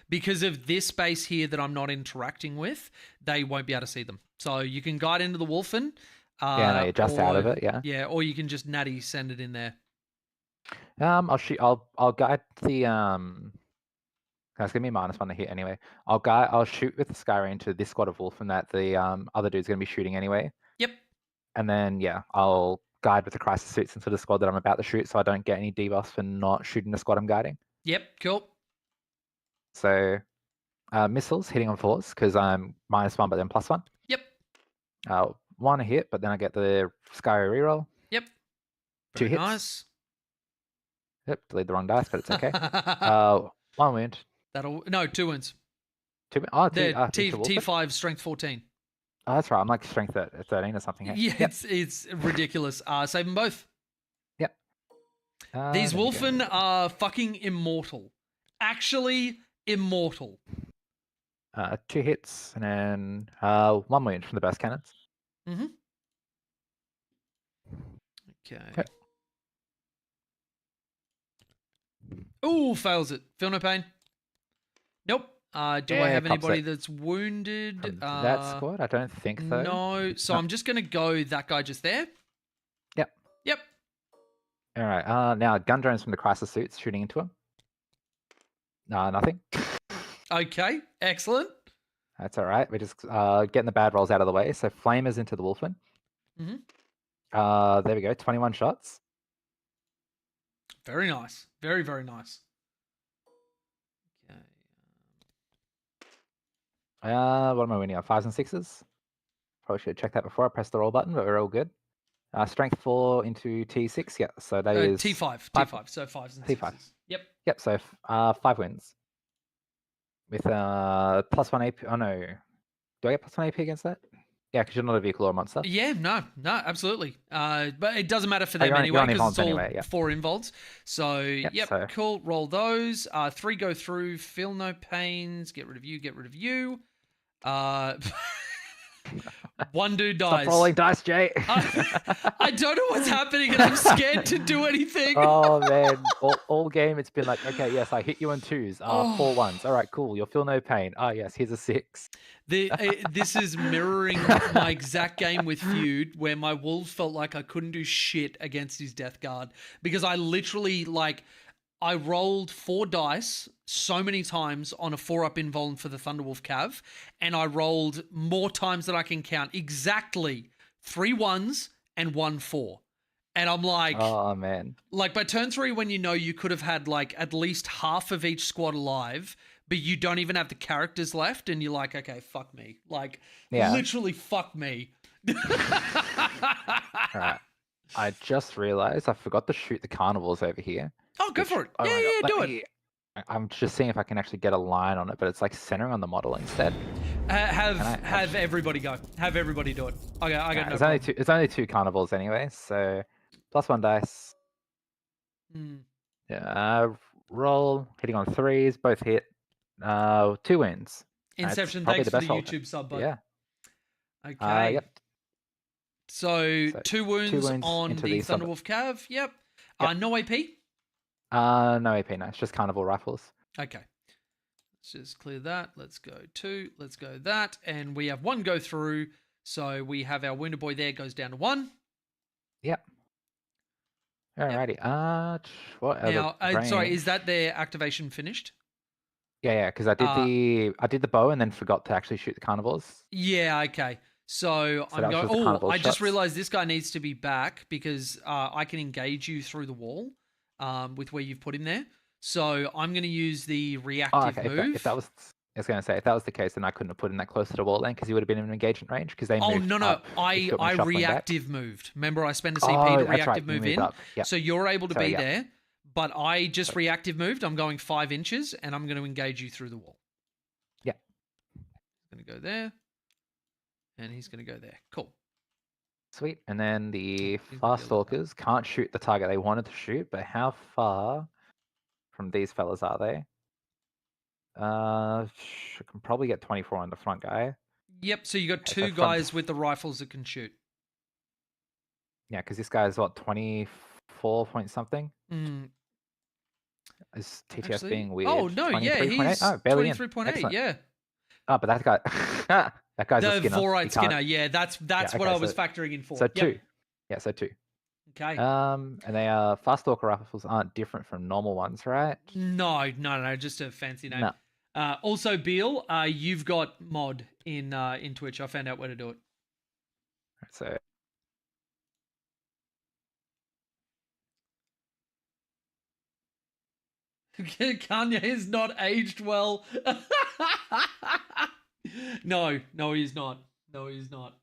Speaker 1: because of this base here that I'm not interacting with, they won't be able to see them. So you can guide into the Wolfen.
Speaker 2: You're just out of it, yeah.
Speaker 1: Yeah, or you can just natty send it in there.
Speaker 2: I'll guide the That's gonna be -1 to hit anyway. I'll shoot with the Skyray into this squad of Wolfen that the other dude's gonna be shooting anyway.
Speaker 1: Yep.
Speaker 2: And then I'll guide with the crisis suits into the squad that I'm about to shoot, so I don't get any debuffs for not shooting the squad I'm guiding.
Speaker 1: Yep, cool.
Speaker 2: So missiles hitting on 4s because I'm -1 but then +1.
Speaker 1: Yep.
Speaker 2: 1 hit, but then I get the Skyray reroll.
Speaker 1: Yep.
Speaker 2: 2 hits.
Speaker 1: Nice.
Speaker 2: Yep, delete the wrong dice, but it's okay. 1 wound.
Speaker 1: 2 wounds. They're
Speaker 2: T
Speaker 1: T5 strength 14.
Speaker 2: Oh, that's right. I'm like strength at 13 or something. Hey?
Speaker 1: Yeah,
Speaker 2: Yep.
Speaker 1: it's ridiculous. Save them both.
Speaker 2: Yep.
Speaker 1: These
Speaker 2: there we go.
Speaker 1: Wolfen are fucking immortal. Actually immortal.
Speaker 2: 2 hits and then 1 wound from the burst cannons.
Speaker 1: Mm-hmm. Okay.
Speaker 2: Yep.
Speaker 1: Ooh, fails it. Feel no pain. Nope. Do I
Speaker 2: Yeah,
Speaker 1: have
Speaker 2: pops
Speaker 1: anybody
Speaker 2: it.
Speaker 1: that's wounded?
Speaker 2: From that squad? I don't think so.
Speaker 1: No. So I'm just gonna go that guy just there.
Speaker 2: Yep.
Speaker 1: Yep.
Speaker 2: All right. Now gun drones from the crisis suits shooting into him. Nothing.
Speaker 1: Okay. Excellent.
Speaker 2: That's all right. We're just getting the bad rolls out of the way. So flamers into the Wolfman.
Speaker 1: Mhm.
Speaker 2: There we go. 21 shots.
Speaker 1: Very nice. Very, very nice. Okay.
Speaker 2: What am I winning on? 5s and 6s? Probably should have checked that before I pressed the roll button, but we're all good. Strength 4 into T6. Yeah, so that is
Speaker 1: T5.
Speaker 2: five-
Speaker 1: T5. So 5s and
Speaker 2: T5.
Speaker 1: 6s. Yep.
Speaker 2: Yep. So 5 wins with +1 AP. Oh no, do I get +1 AP against that? Yeah, because you're not a vehicle or a monster.
Speaker 1: Yeah, no, absolutely. But it doesn't matter for them
Speaker 2: you're on
Speaker 1: anyway because it's all
Speaker 2: anyway, yeah.
Speaker 1: 4 involves. So, yep,
Speaker 2: so-
Speaker 1: cool. Roll those. 3 go through. Feel no pains. Get rid of you. Get rid of you. 1 dude dies.
Speaker 2: Stop rolling dice, Jay.
Speaker 1: I don't know what's happening and I'm scared to do anything.
Speaker 2: Oh man, all game it's been like, okay, yes, I hit you on 2s,
Speaker 1: Oh.
Speaker 2: 4 1s. All right, cool. You'll feel no pain. Yes, here's a 6.
Speaker 1: This is mirroring my exact game with Feud, where my wolves felt like I couldn't do shit against his Death Guard because I literally I rolled 4 dice so many times on a 4-up invuln for the Thunderwolf Cav, and I rolled more times than I can count. Exactly 3 1s and 1 4. And I'm like,
Speaker 2: oh man,
Speaker 1: like by turn 3, when you know you could have had like at least half of each squad alive, but you don't even have the characters left, and you're like, okay, fuck me. Like, literally fuck me.
Speaker 2: all right. I just realized I forgot to shoot the carnivals over here.
Speaker 1: Oh, go for it.
Speaker 2: Oh my
Speaker 1: Yeah,
Speaker 2: God,
Speaker 1: do
Speaker 2: let
Speaker 1: it.
Speaker 2: me- I'm just seeing if I can actually get a line on it, but it's like centering on the model instead.
Speaker 1: Have everybody go. Have everybody do it. Okay, I got no
Speaker 2: It's
Speaker 1: problem.
Speaker 2: only 2. It's only 2 carnivals anyway, so +1 dice. Roll hitting on 3s, both hit. 2 wins.
Speaker 1: Inception,
Speaker 2: probably
Speaker 1: thanks
Speaker 2: the
Speaker 1: for the
Speaker 2: best roll.
Speaker 1: YouTube sub, bud.
Speaker 2: Yeah.
Speaker 1: Okay.
Speaker 2: Yep.
Speaker 1: So 2 wounds
Speaker 2: wounds
Speaker 1: on
Speaker 2: into
Speaker 1: the
Speaker 2: the Thunder-
Speaker 1: Thunderwolf Cav. Yep.
Speaker 2: Yep.
Speaker 1: No AP?
Speaker 2: No AP, no. It's just carnival rifles.
Speaker 1: Okay. Let's just clear that. Let's go 2. Let's go that. And we have 1 go through. So we have our wounded boy there goes down to 1.
Speaker 2: Yep. Alrighty. What are
Speaker 1: Now,
Speaker 2: the
Speaker 1: sorry,
Speaker 2: range?
Speaker 1: is that their activation finished?
Speaker 2: Yeah, because I did the bow and then forgot to actually shoot the carnivores.
Speaker 1: Yeah, okay. So I'm
Speaker 2: that was
Speaker 1: going,
Speaker 2: just the
Speaker 1: oh,
Speaker 2: carnival
Speaker 1: I just
Speaker 2: shots.
Speaker 1: realized this guy needs to be back because I can engage you through the wall with where you've put him there. So I'm going to use the reactive
Speaker 2: okay.
Speaker 1: move.
Speaker 2: If that was, I was going to say, if that was the case, then I couldn't have put him that close to the wall then because he would have been in engagement range because they
Speaker 1: Oh,
Speaker 2: moved
Speaker 1: no.
Speaker 2: up,
Speaker 1: I
Speaker 2: which got me shuffling back.
Speaker 1: reactive moved. Remember, I spent a CP
Speaker 2: Oh,
Speaker 1: to
Speaker 2: that's right,
Speaker 1: reactive
Speaker 2: you
Speaker 1: move
Speaker 2: moved
Speaker 1: in.
Speaker 2: up. Yep.
Speaker 1: So you're able to
Speaker 2: Sorry,
Speaker 1: be
Speaker 2: yep.
Speaker 1: there, but I just reactive moved. I'm going 5 inches and I'm going to engage you through the wall.
Speaker 2: Yeah.
Speaker 1: I'm going to go there. And he's going to go there. Cool.
Speaker 2: Sweet. And then the
Speaker 1: think
Speaker 2: fast
Speaker 1: we'll do that.
Speaker 2: stalkers can't shoot the target they wanted to shoot, but how far from these fellas are they? I can probably get 24 on the front guy.
Speaker 1: Yep. So you got
Speaker 2: Okay,
Speaker 1: 2
Speaker 2: so from-
Speaker 1: guys with the rifles that can shoot.
Speaker 2: Yeah, because this guy's what, 24 point something?
Speaker 1: Mm,
Speaker 2: Is TTS
Speaker 1: actually-
Speaker 2: being weird?
Speaker 1: Oh, no. Yeah.
Speaker 2: 23.8?
Speaker 1: He's
Speaker 2: Oh, barely in.
Speaker 1: 23.8.
Speaker 2: Excellent.
Speaker 1: Yeah.
Speaker 2: Oh, but that guy, that guy's a
Speaker 1: The
Speaker 2: skinner.
Speaker 1: 4-eyed
Speaker 2: He can't-
Speaker 1: skinner. Yeah. That's what
Speaker 2: okay,
Speaker 1: I was
Speaker 2: so-
Speaker 1: factoring in for.
Speaker 2: So
Speaker 1: Yep.
Speaker 2: 2. Yeah, so 2.
Speaker 1: Okay.
Speaker 2: And they are fast stalker rifles aren't different from normal ones, right?
Speaker 1: No. Just a fancy name.
Speaker 2: No.
Speaker 1: Also, Beal, you've got mod in Twitch. I found out where to do it.
Speaker 2: So
Speaker 1: Kanye is not aged well. No, he's not. No, he's not.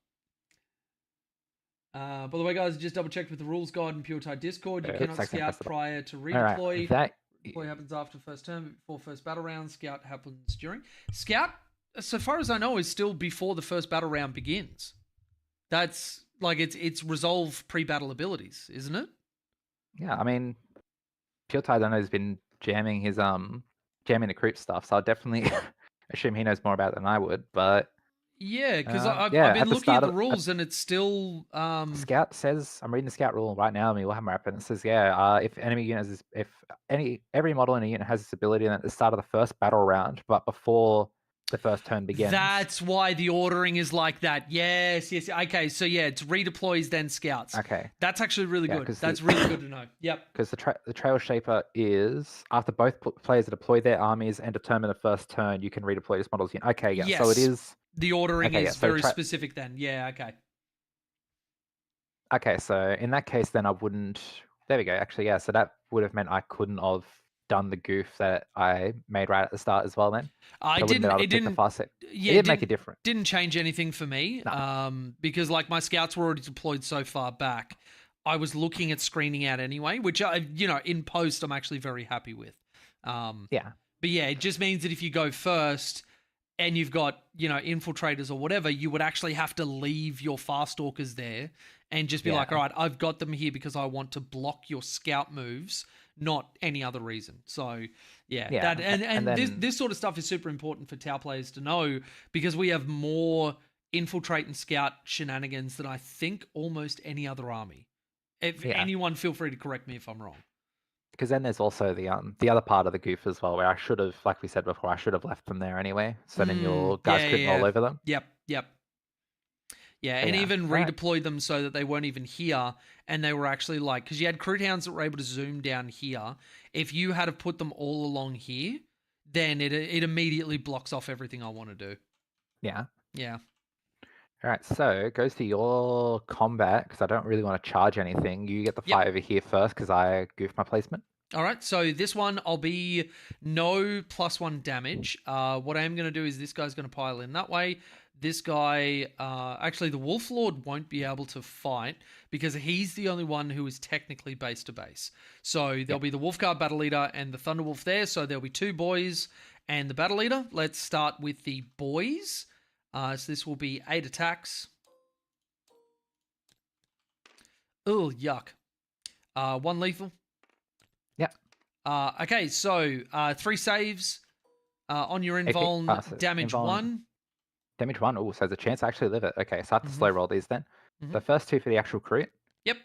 Speaker 1: By the way, guys, just double checked with the rules guide and Pure Tide Discord. You
Speaker 2: Oops,
Speaker 1: cannot
Speaker 2: I can't
Speaker 1: scout
Speaker 2: press the button.
Speaker 1: prior to
Speaker 2: all
Speaker 1: redeploy.
Speaker 2: right, that
Speaker 1: Deploy happens after first turn, but before first battle round. Scout happens during. Scout so far as I know, is still before the first battle round begins. That's like it's resolve pre-battle abilities, isn't it?
Speaker 2: Yeah, I mean, Pure Tide I know has been jamming the Kroot stuff, so I'll definitely assume he knows more about it than I would. But
Speaker 1: Yeah, because
Speaker 2: yeah,
Speaker 1: I've been
Speaker 2: at the
Speaker 1: looking at
Speaker 2: start
Speaker 1: the
Speaker 2: of
Speaker 1: rules and it's still
Speaker 2: Scout says, I'm reading the Scout rule right now. I mean, we'll have my and it says, if enemy unit has every model in a unit has this ability, then at the start of the first battle round, but before the first turn begins.
Speaker 1: That's why the ordering is like that. Yes. Okay, so yeah, it's redeploys then scouts.
Speaker 2: Okay.
Speaker 1: That's actually really
Speaker 2: Yeah,
Speaker 1: good.
Speaker 2: 'cause
Speaker 1: That's really good to know. Yep.
Speaker 2: Because the Trail Shaper is after both players deploy their armies and determine the first turn, you can redeploy this model's unit. Okay, yeah. So it
Speaker 1: Yes.
Speaker 2: is.
Speaker 1: The ordering
Speaker 2: Okay,
Speaker 1: is
Speaker 2: yeah, so
Speaker 1: very specific then. Yeah, okay.
Speaker 2: Okay, so in that case, then I wouldn't. There we go. Actually, yeah. So that would have meant I couldn't have done the goof that I made right at the start as well. Then
Speaker 1: I
Speaker 2: so wouldn't
Speaker 1: didn't.
Speaker 2: been able
Speaker 1: It
Speaker 2: to pick the
Speaker 1: didn't.
Speaker 2: fast set.
Speaker 1: Yeah,
Speaker 2: It didn't make a difference.
Speaker 1: Didn't change anything for me.
Speaker 2: No.
Speaker 1: Because like my scouts were already deployed so far back, I was looking at screening out anyway, which I, in post, I'm actually very happy with.
Speaker 2: Yeah.
Speaker 1: But yeah, it just means that if you go first and you've got, infiltrators or whatever, you would actually have to leave your fast stalkers there and just be like, all right, I've got them here because I want to block your scout moves, not any other reason. So yeah. That and then, this sort of stuff is super important for Tau players to know because we have more infiltrate and scout shenanigans than I think almost any other army. If anyone, feel free to correct me if I'm wrong.
Speaker 2: Because then there's also the other part of the goof as well, where I should have, like we said before, I should have left them there anyway. So then your guys couldn't roll over them.
Speaker 1: Yep. Yeah, and even redeployed them so that they weren't even here, and they were actually like, because you had Kroot Hounds that were able to zoom down here. If you had to put them all along here, then it immediately blocks off everything I want to do.
Speaker 2: Yeah.
Speaker 1: Yeah.
Speaker 2: All right, so it goes to your combat because I don't really want to charge anything. You get the fight over here first because I goofed my placement.
Speaker 1: All right, so this one I'll be no +1 damage. What I am going to do is this guy's going to pile in that way. This guy, actually the Wolf Lord won't be able to fight because he's the only one who is technically base to base. So there'll be the Wolf Guard Battle Leader and the Thunderwolf there. So there'll be 2 boys and the Battle Leader. Let's start with the boys. So this will be 8 attacks. Oh, yuck. 1 lethal.
Speaker 2: Yep.
Speaker 1: Okay, so 3 saves on your invuln, damage 1.
Speaker 2: Damage 1. Oh, so there's a chance I actually live it. Okay, so I have to slow roll these then. The first 2 for the actual Kroot.
Speaker 1: Yep.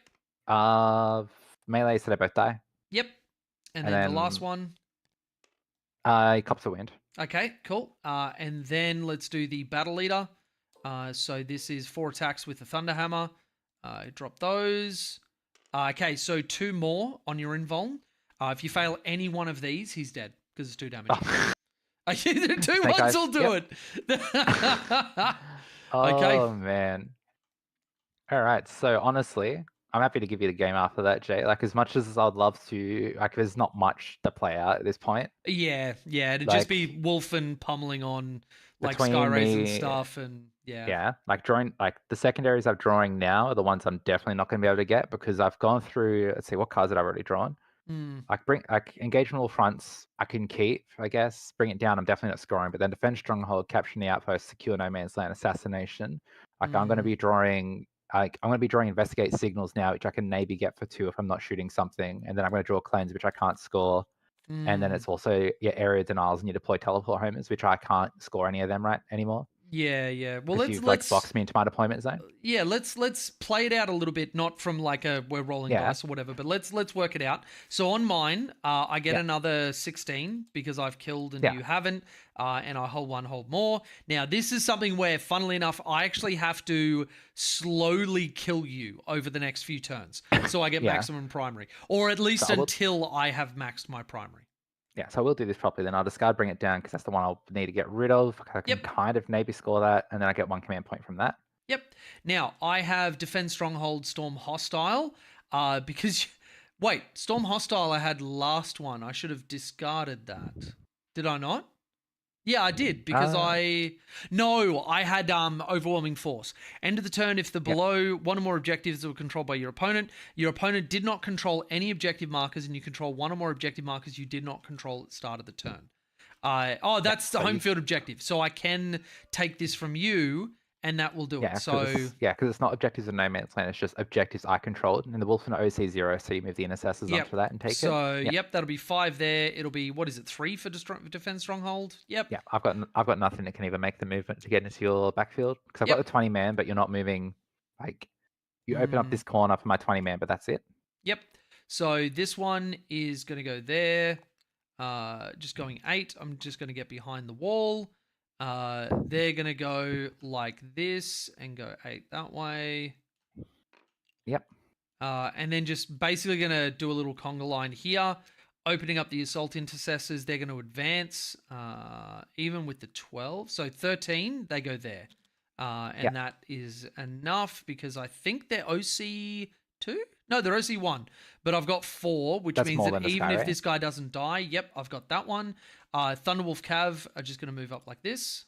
Speaker 2: Melee, so they both die.
Speaker 1: Yep. And then the last one.
Speaker 2: Cops a wind.
Speaker 1: Okay, cool. And then let's do the Battle Leader. So this is 4 attacks with the Thunderhammer. Drop those. Okay, so 2 more on your invuln. If you fail any one of these, he's dead because it's 2 damage. 2 ones will do it. Okay.
Speaker 2: Oh, man. All right, so honestly, I'm happy to give you the game after that, Jay. Like, as much as I'd love to, like, there's not much to play out at this point.
Speaker 1: Yeah, it'd just be Wolf and pummeling on, like, Skyrays and stuff, and
Speaker 2: Yeah, like, the secondaries I'm drawing now are the ones I'm definitely not going to be able to get because I've gone through, let's see, what cards have I already drawn? Engagement all fronts, I can keep, I guess. Bring it down, I'm definitely not scoring, but then defend stronghold, capture the outpost, secure no man's land, assassination. Like, I'm going to be drawing... I'm going to be drawing investigate signals now, which I can maybe get for 2 if I'm not shooting something, and then I'm going to draw cleanse, which I can't score, and then it's also area denials, and you deploy teleport homers, which I can't score any of them anymore.
Speaker 1: Yeah. Well,
Speaker 2: let's box me into my deployment zone.
Speaker 1: Yeah, let's play it out a little bit, not from like we're rolling dice or whatever, but let's work it out. So on mine, I get another 16 because I've killed and you haven't, and I hold more. Now this is something where, funnily enough, I actually have to slowly kill you over the next few turns, so I get maximum primary, or at least until I have maxed my primary.
Speaker 2: Yeah, so I will do this properly then. I'll discard, bring it down, because that's the one I'll need to get rid of. I can kind of maybe score that, and then I get 1 command point from that.
Speaker 1: Yep. Now, I have Defend Stronghold, Storm Hostile, because... Wait, Storm Hostile I had last one. I should have discarded that. Did I not? Yeah, I did, because I had Overwhelming Force. End of the turn, if the below 1 or more objectives were controlled by your opponent did not control any objective markers, and you control 1 or more objective markers you did not control at the start of the turn. That's the
Speaker 2: so
Speaker 1: home
Speaker 2: you-
Speaker 1: field objective. So I can take this from you, and that will do
Speaker 2: Yeah,
Speaker 1: it. So
Speaker 2: because it's not objectives of No Man's Land, it's just objectives I controlled. And the Wolf and OC0, so you move the intercessors
Speaker 1: Yep.
Speaker 2: onto that and take it.
Speaker 1: so
Speaker 2: Yep.
Speaker 1: yep, that'll be 5 there. It'll be, what is it, 3 for defense stronghold? Yep.
Speaker 2: Yeah, I've got nothing that can even make the movement to get into your backfield because I've
Speaker 1: Yep.
Speaker 2: got the 20 man, but you're not moving. Like you open up this corner for my 20 man, but that's it.
Speaker 1: Yep. So this one is going to go there. Just going 8. I'm just going to get behind the wall. They're going to go like this and go 8 that way.
Speaker 2: Yep.
Speaker 1: And then just basically going to do a little conga line here, opening up the assault intercessors. They're going to advance, even with the 12. So 13, they go there. And that is enough because I think they're OC 2? No, they're OC 1. But I've got 4, which
Speaker 2: That's
Speaker 1: means
Speaker 2: more
Speaker 1: that
Speaker 2: than a
Speaker 1: even
Speaker 2: Sky
Speaker 1: if
Speaker 2: Ray.
Speaker 1: this guy doesn't die, yep, I've got that one. Thunderwolf Cav are just going to move up like this.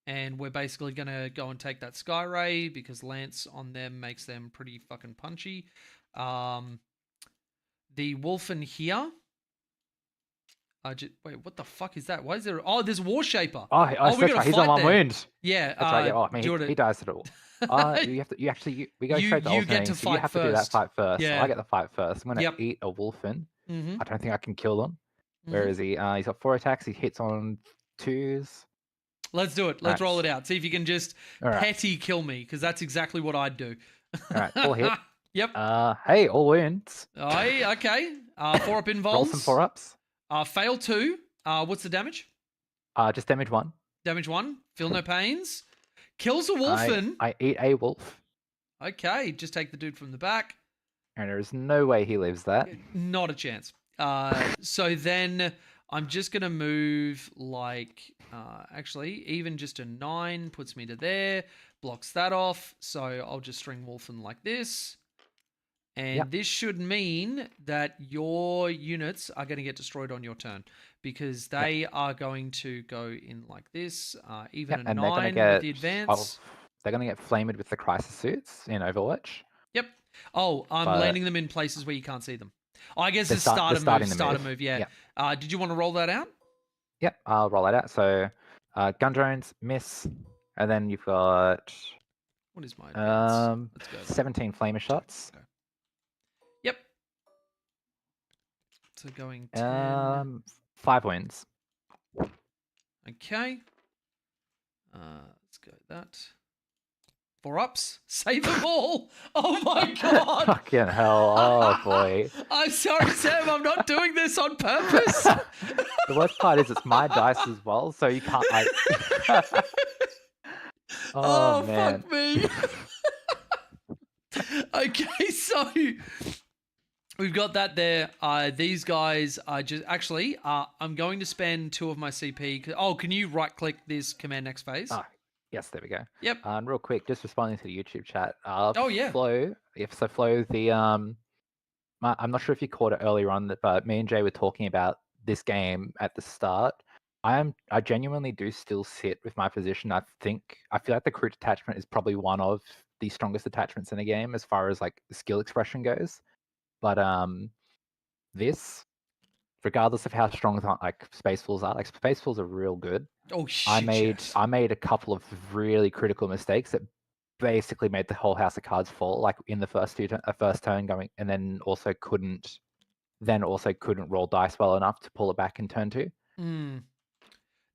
Speaker 1: And we're basically going to go and take that Sky Ray because Lance on them makes them pretty fucking punchy. The Wolfen here. Wait, what the fuck is that? Why is there... Oh, there's War Shaper.
Speaker 2: Oh,
Speaker 1: we
Speaker 2: that's
Speaker 1: gotta
Speaker 2: right. He's
Speaker 1: fight
Speaker 2: on one
Speaker 1: there.
Speaker 2: wound.
Speaker 1: Yeah.
Speaker 2: That's right. Yeah. Oh, man,
Speaker 1: do you wanna-
Speaker 2: he dies at all. We go
Speaker 1: You-
Speaker 2: straight to
Speaker 1: you
Speaker 2: alternating,
Speaker 1: get to
Speaker 2: so you
Speaker 1: fight
Speaker 2: have to do that
Speaker 1: first.
Speaker 2: fight first. So
Speaker 1: Yeah.
Speaker 2: I get the fight first. I'm gonna
Speaker 1: Yep.
Speaker 2: eat a Wolfen.
Speaker 1: Mhm.
Speaker 2: I don't think I can kill them. Where
Speaker 1: Mhm.
Speaker 2: is he? He's got 4 attacks. He hits on 2s.
Speaker 1: Let's do it. Let's
Speaker 2: Right.
Speaker 1: roll it out. See if you can just
Speaker 2: All right.
Speaker 1: petty kill me because that's exactly what I'd do.
Speaker 2: All right. Full hit.
Speaker 1: Yep.
Speaker 2: Hey, all wounds.
Speaker 1: Aye, okay. 4 up
Speaker 2: Roll
Speaker 1: involves.
Speaker 2: some 4-ups.
Speaker 1: Fail 2. What's the damage?
Speaker 2: Just damage 1.
Speaker 1: Damage 1. Feel no pains. Kills a Wolfen.
Speaker 2: I eat a wolf,
Speaker 1: Okay, just take the dude from the back.
Speaker 2: and there is no way he lives that.
Speaker 1: Not a chance. So then I'm just going to move like, actually, even just a 9 puts me to there, blocks that off. So I'll just string Wolfen like this. And
Speaker 2: Yep.
Speaker 1: this should mean that your units are going to get destroyed on your turn because they are going to go in like this, even
Speaker 2: Yep,
Speaker 1: a
Speaker 2: and they're
Speaker 1: 9
Speaker 2: gonna
Speaker 1: with
Speaker 2: get.
Speaker 1: the advance.
Speaker 2: They're gonna get flamed with the crisis suits in Overwatch.
Speaker 1: Yep. Oh, I'm
Speaker 2: But-
Speaker 1: landing them in places where you can't see them. Oh, I guess
Speaker 2: They're
Speaker 1: it's
Speaker 2: they're
Speaker 1: start a
Speaker 2: starting
Speaker 1: move.
Speaker 2: the
Speaker 1: Start a
Speaker 2: move.
Speaker 1: move. Yeah.
Speaker 2: Yep.
Speaker 1: Did you want to roll that out?
Speaker 2: Yep, I'll roll that out. So, gun drones miss, and then you've got
Speaker 1: What is my advance? Let's go.
Speaker 2: 17 flamer shots.
Speaker 1: Yep. So going 10.
Speaker 2: 5 wins.
Speaker 1: Okay. Let's go that. 4 ups. Save them all. Oh my god.
Speaker 2: Fucking hell! Oh boy.
Speaker 1: I'm sorry, Sam. I'm not doing this on purpose.
Speaker 2: The worst part is it's my dice as well, so you can't like.
Speaker 1: Oh,
Speaker 2: man.
Speaker 1: fuck me. Okay, so we've got that there. These guys are just actually. I'm going to spend 2 of my CP. Oh, can you right click this command next phase?
Speaker 2: Ah, yes, there we go.
Speaker 1: Yep.
Speaker 2: And real quick, just responding to the YouTube chat.
Speaker 1: Oh, yeah.
Speaker 2: Flo. So Flo, I'm not sure if you caught it earlier on, but me and Jay were talking about this game at the start. I genuinely do still sit with my position. I feel like the Kroot detachment is probably one of the strongest attachments in the game as far as like skill expression goes. But this, regardless of how strong like Space Wolves are, like Space Wolves are real good.
Speaker 1: Oh shit!
Speaker 2: I made a couple of really critical mistakes that basically made the whole house of cards fall. Like in the first turn going, and then also couldn't roll dice well enough to pull it back in turn 2.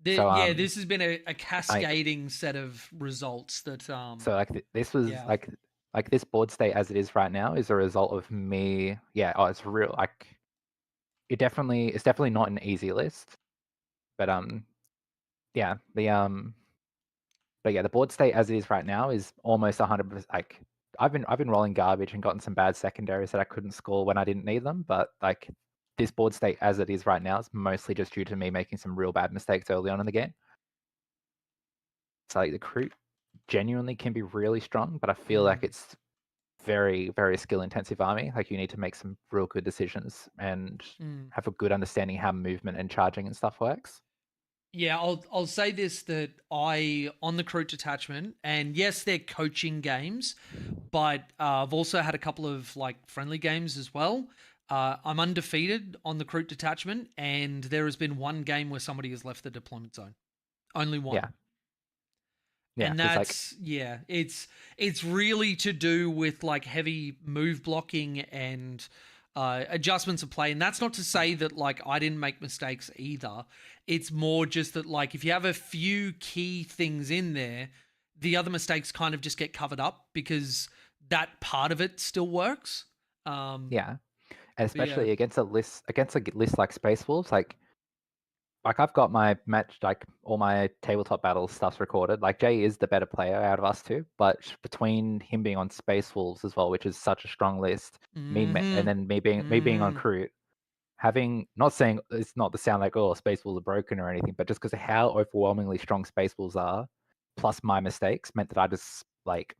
Speaker 1: Yeah, this has been a cascading set of results that.
Speaker 2: So like this was
Speaker 1: yeah.
Speaker 2: like this board state as it is right now is a result of me. Yeah, it's real. Like it's definitely not an easy list, but yeah, the board state as it is right now is almost 100%. Like I've been rolling garbage and gotten some bad secondaries that I couldn't score when I didn't need them, but like this board state as it is right now is mostly just due to me making some real bad mistakes early on in the game. So like the Kroot genuinely can be really strong, but I feel like it's very, very skill intensive army. Like you need to make some real good decisions and have a good understanding how movement and charging and stuff works.
Speaker 1: Yeah, I'll say this, that on the Kroot detachment, and yes, they're coaching games, but I've also had a couple of like friendly games as well. I'm undefeated on the Kroot detachment, and there has been one game where somebody has left the deployment zone. Only one.
Speaker 2: Yeah. Yeah,
Speaker 1: And
Speaker 2: 'cause, like,
Speaker 1: that's it's really to do with like heavy move blocking and adjustments of play. And that's not to say that like I didn't make mistakes either. It's more just that like if you have a few key things in there, the other mistakes kind of just get covered up because that part of it still works.
Speaker 2: yeah, and
Speaker 1: yeah.
Speaker 2: especially against a list like Space Wolves, like I've got my match, like all my tabletop battles stuff's recorded. Like Jay is the better player out of us two, but between him being on Space Wolves as well, which is such a strong list, and then me being on Kroot, having, not saying it's not to sound like, oh, Space Wolves are broken or anything, but just because of how overwhelmingly strong Space Wolves are, plus my mistakes, meant that I just like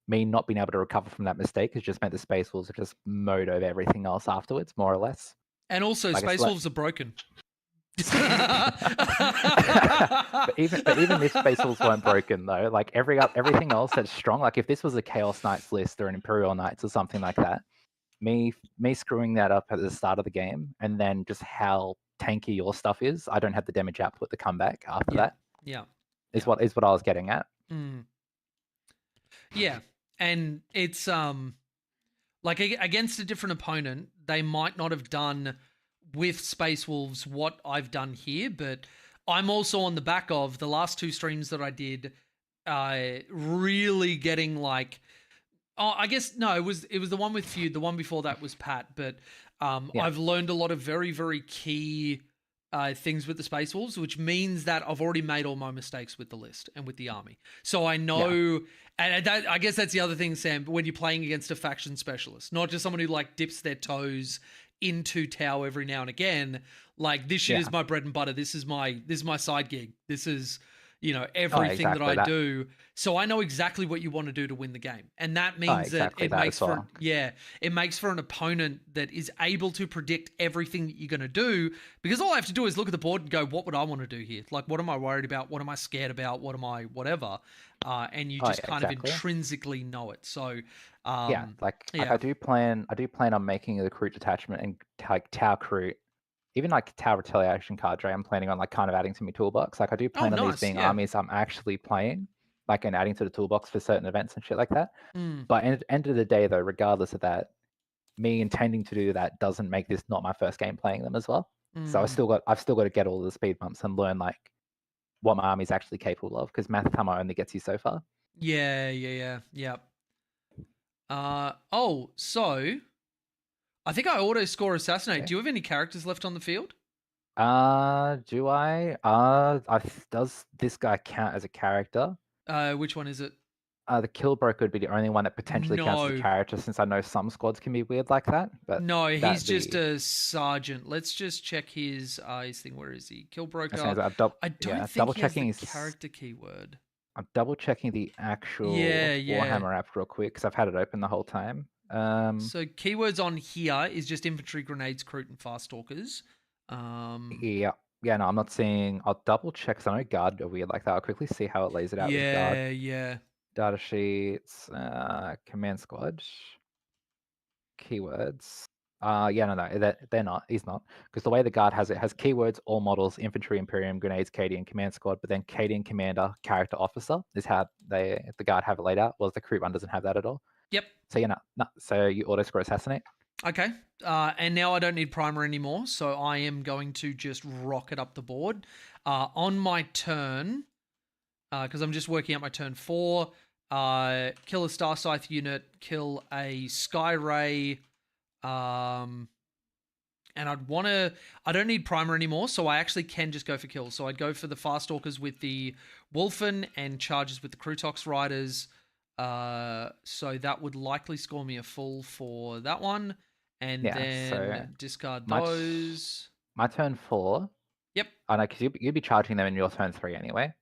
Speaker 2: me not being able to recover from that mistake has just meant the Space Wolves are just mode over everything else afterwards, more or less.
Speaker 1: And also,
Speaker 2: Like,
Speaker 1: Space Wolves are broken.
Speaker 2: but even if Space Wolves weren't broken though, like everything else that's strong. Like if this was a Chaos Knights list or an Imperial Knights or something like that, me screwing that up at the start of the game, and then just how tanky your stuff is, I don't have the damage output to come back after that.
Speaker 1: Yeah.
Speaker 2: Is what I was getting at.
Speaker 1: Yeah, and it's like against a different opponent, they might not have done with Space Wolves what I've done here, but I'm also on the back of the last two streams that I did, really getting like, I guess no, it was the one with Feud. The one before that was Pat, but I've learned a lot of very, very key things with the Space Wolves, which means that I've already made all my mistakes with the list and with the army. So I know, and that, I guess that's the other thing, Sam, when you're playing against a faction specialist, not just someone who like dips their toes into Tau every now and again. Like this shit is my bread and butter. This is my side gig. This is, everything that I do. So I know exactly what you want to do to win the game. And that means that it makes for, it makes for an opponent that is able to predict everything that you're going to do, because all I have to do is look at the board and go, what would I want to do here? Like, what am I worried about? What am I scared about? What am I, whatever. And you just kind of intrinsically know it. So,
Speaker 2: like I do plan on making the Kroot detachment and like Tau Kroot, even like Tau retaliation cadre, I'm planning on like kind of adding to my toolbox. Like I do plan on these being armies I'm actually playing, like, and adding to the toolbox for certain events and shit like that. But at the end of the day though, regardless of that, me intending to do that doesn't make this not my first game playing them as well. So I've still got to get all the speed bumps and learn like what my army's actually capable of, because Mathama only gets you so far.
Speaker 1: Yeah. So I think I auto score assassinate. Okay. Do you have any characters left on the field?
Speaker 2: Do I? Does this guy count as a character?
Speaker 1: Which one is it?
Speaker 2: The Kill Broker would be the only one that potentially counts as a character, since I know some squads can be weird like that. But
Speaker 1: no, he's just a sergeant. Let's just check his thing. Where is he? Kill Broker. I don't think he has the character keyword.
Speaker 2: I'm double checking the actual Warhammer app real quick, because I've had it open the whole time.
Speaker 1: So keywords on here is just infantry, grenades, Kroot, and fast stalkers.
Speaker 2: No, I'm not seeing. I'll double check, because I know guard are weird like that. I'll quickly see how it lays it out with guard.
Speaker 1: Yeah.
Speaker 2: Data sheets, command squad, keywords. No, they're not. He's not, because the way the guard has it has keywords, all models, infantry, Imperium, grenades, Cadian, command squad, but then Cadian commander, character officer is how the guard have it laid out. Well, the Kroot one doesn't have that at all.
Speaker 1: Yep.
Speaker 2: So so you auto score assassinate.
Speaker 1: Okay. And now I don't need primer anymore, so I am going to just rocket up the board. On my turn, because I'm just working out my turn 4, kill a Star Scythe unit, kill a Sky Ray, and I don't need primer anymore, so I actually can just go for kills. So I'd go for the Fast Stalkers with the Wolfen and charges with the Krutox Riders. So that would likely score me a full for that one, and then discard those.
Speaker 2: My turn 4.
Speaker 1: Yep.
Speaker 2: I know, because you'd be charging them in your turn 3 anyway,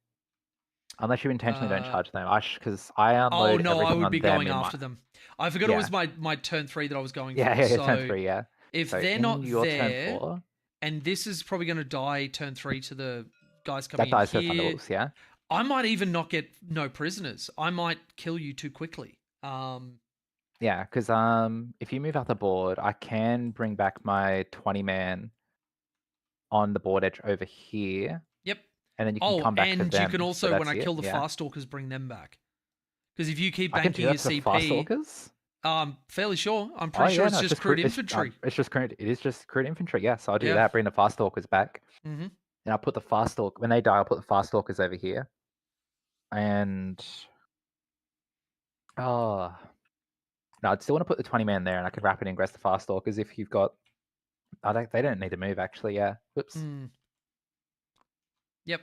Speaker 2: unless you intentionally don't charge them. Because I unload. Oh no,
Speaker 1: I would be going after them. I forgot it was my turn 3 that I was going for.
Speaker 2: Yeah, turn 3. Yeah.
Speaker 1: If they're not there, turn 4, and this is probably going to die turn 3 to the guys coming in here.
Speaker 2: Thunderbolts, yeah.
Speaker 1: I might even not get no prisoners. I might kill you too quickly.
Speaker 2: Yeah, Yeah, because if you move out the board, I can bring back my 20-man on the board edge over here,
Speaker 1: Yep.
Speaker 2: and then you can
Speaker 1: Oh,
Speaker 2: come back to
Speaker 1: and you can
Speaker 2: them. So
Speaker 1: also, when
Speaker 2: that's
Speaker 1: I
Speaker 2: it.
Speaker 1: kill the
Speaker 2: Yeah,
Speaker 1: fast stalkers, bring them back. Because if you keep
Speaker 2: I can do
Speaker 1: banking your
Speaker 2: that to the fast
Speaker 1: CP,
Speaker 2: stalkers.
Speaker 1: Fairly sure. I'm
Speaker 2: Oh
Speaker 1: pretty sure
Speaker 2: yeah,
Speaker 1: it's
Speaker 2: no,
Speaker 1: just crude infantry.
Speaker 2: It's just crude. It is just crude infantry. Yeah, so I'll do
Speaker 1: Yeah.
Speaker 2: that. Bring the fast stalkers back,
Speaker 1: Mm-hmm.
Speaker 2: and I'll put the fast stalk when they die. I'll put the fast stalkers over here, and oh no, I'd still want to put the 20-man there, and I could rapid ingress the fast stalkers if you've got. They don't need to move actually. Yeah. Whoops.
Speaker 1: Mm. Yep.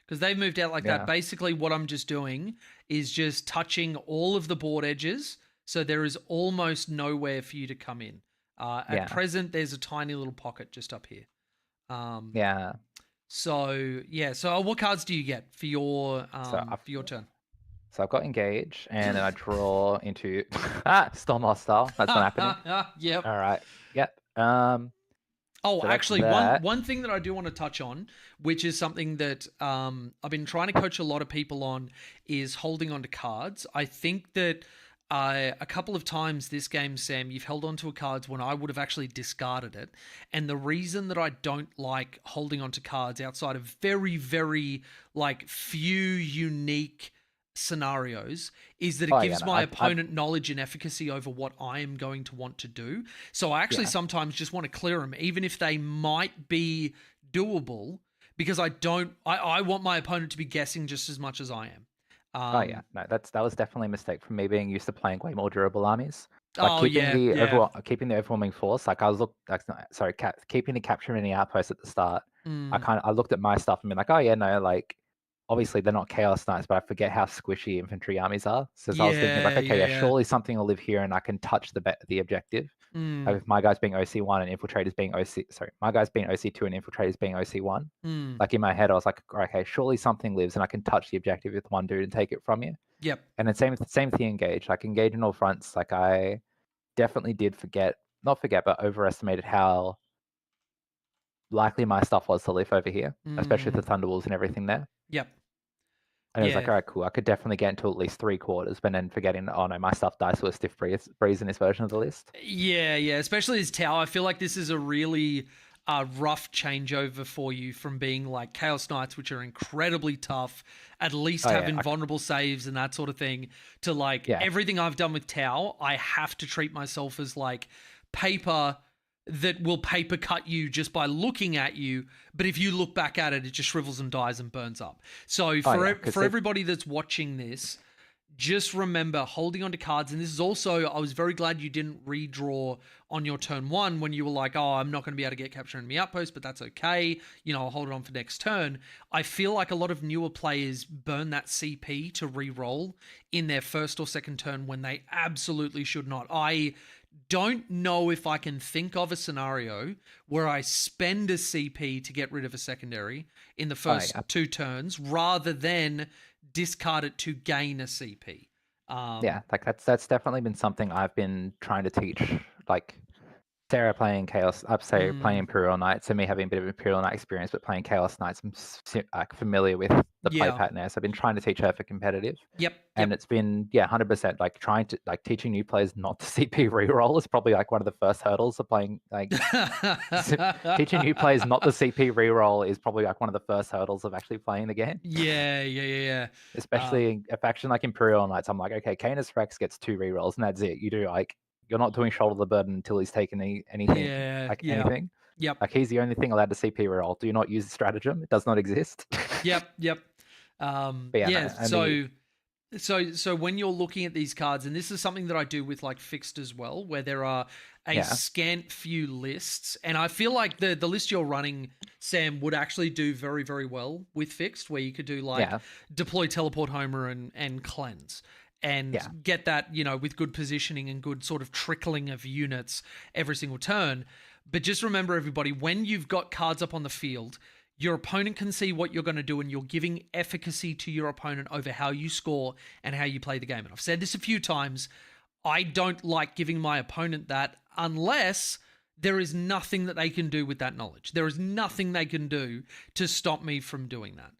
Speaker 1: Because they've moved out like
Speaker 2: Yeah.
Speaker 1: that. Basically, what I'm just doing is just touching all of the board edges. So there is almost nowhere for you to come in. At
Speaker 2: Yeah.
Speaker 1: present, there's a tiny little pocket just up here.
Speaker 2: Yeah.
Speaker 1: So what cards do you get for your turn?
Speaker 2: So I've got engage, and then I draw into Stormlance style. That's not happening.
Speaker 1: Yep.
Speaker 2: All right. Yep.
Speaker 1: Oh,
Speaker 2: So that's
Speaker 1: actually,
Speaker 2: that.
Speaker 1: one thing that I do want to touch on, which is something that I've been trying to coach a lot of people on, is holding on to cards. I think that a couple of times this game, Sam, you've held on to a cards when I would have actually discarded it. And the reason that I don't like holding on to cards outside of very, very like few unique scenarios is that it gives my opponent knowledge and efficacy over what I am going to want to do. So I actually sometimes just want to clear them, even if they might be doable, because I want my opponent to be guessing just as much as I am.
Speaker 2: No, that was definitely a mistake from me being used to playing way more durable armies. Like keeping the overwhelming force. Like keeping the capture in the outpost at the start. I looked at my stuff and been like, oh yeah, no, like obviously they're not chaos knights, but I forget how squishy infantry armies are. So I was thinking like, okay, surely something will live here and I can touch the objective. Like if my guys being OC1 and infiltrators being my guys being OC2 and infiltrators being OC1. Like in my head, I was like, okay, surely something lives and I can touch the objective with one dude and take it from you.
Speaker 1: Yep.
Speaker 2: And then same thing engage. Like engage in all fronts. Like I definitely did not forget, but overestimated how likely my stuff was to live over here, especially with the Thunderwolves and everything there.
Speaker 1: Yep.
Speaker 2: And it was like, all right, cool. I could definitely get into at least 3/4, but then forgetting, oh no, my stuff dies to a stiff breeze in this version of the list.
Speaker 1: Yeah. Especially as Tau, I feel like this is a really rough changeover for you from being like Chaos Knights, which are incredibly tough, at least have invulnerable saves and that sort of thing, to like everything I've done with Tau, I have to treat myself as like paper that will paper cut you just by looking at you, but if you look back at it, it just shrivels and dies and burns up. So for everybody that's watching this, just remember holding on to cards. And this is also, I was very glad you didn't redraw on your turn one when you were like, oh, I'm not going to be able to get capture in the outpost, but that's okay. You know, I'll hold it on for next turn. I feel like a lot of newer players burn that CP to re-roll in their first or second turn when they absolutely should not. I don't know if I can think of a scenario where I spend a CP to get rid of a secondary in the first 2 turns rather than discard it to gain a CP.
Speaker 2: Like that's definitely been something I've been trying to teach. Like Sarah playing Chaos, playing Imperial Knights, and me having a bit of Imperial Knight experience, but playing Chaos Knights, I'm familiar with the play pattern there. So I've been trying to teach her for competitive. And it's been 100% like trying to like teaching new players not to CP reroll is probably like one of the first hurdles of playing. Like teaching new players not to CP reroll is probably like one of the first hurdles of actually playing the game.
Speaker 1: Yeah.
Speaker 2: Especially in a faction like Imperial Knights, I'm like, okay, Canis Rex gets 2 rerolls and that's it. You do like. You're not doing shoulder the burden until he's taken anything. Anything.
Speaker 1: Yep.
Speaker 2: Like he's the only thing allowed to CP reroll. Do not use the stratagem. It does not exist.
Speaker 1: Yep. So when you're looking at these cards, and this is something that I do with like fixed as well, where there are a scant few lists, and I feel like the list you're running, Sam, would actually do very, very well with fixed, where you could do like deploy teleport Homer and cleanse. And get that, you know, with good positioning and good sort of trickling of units every single turn. But just remember, everybody, when you've got cards up on the field, your opponent can see what you're going to do, and you're giving efficacy to your opponent over how you score and how you play the game. And I've said this a few times. I don't like giving my opponent that unless there is nothing that they can do with that knowledge. There is nothing they can do to stop me from doing that.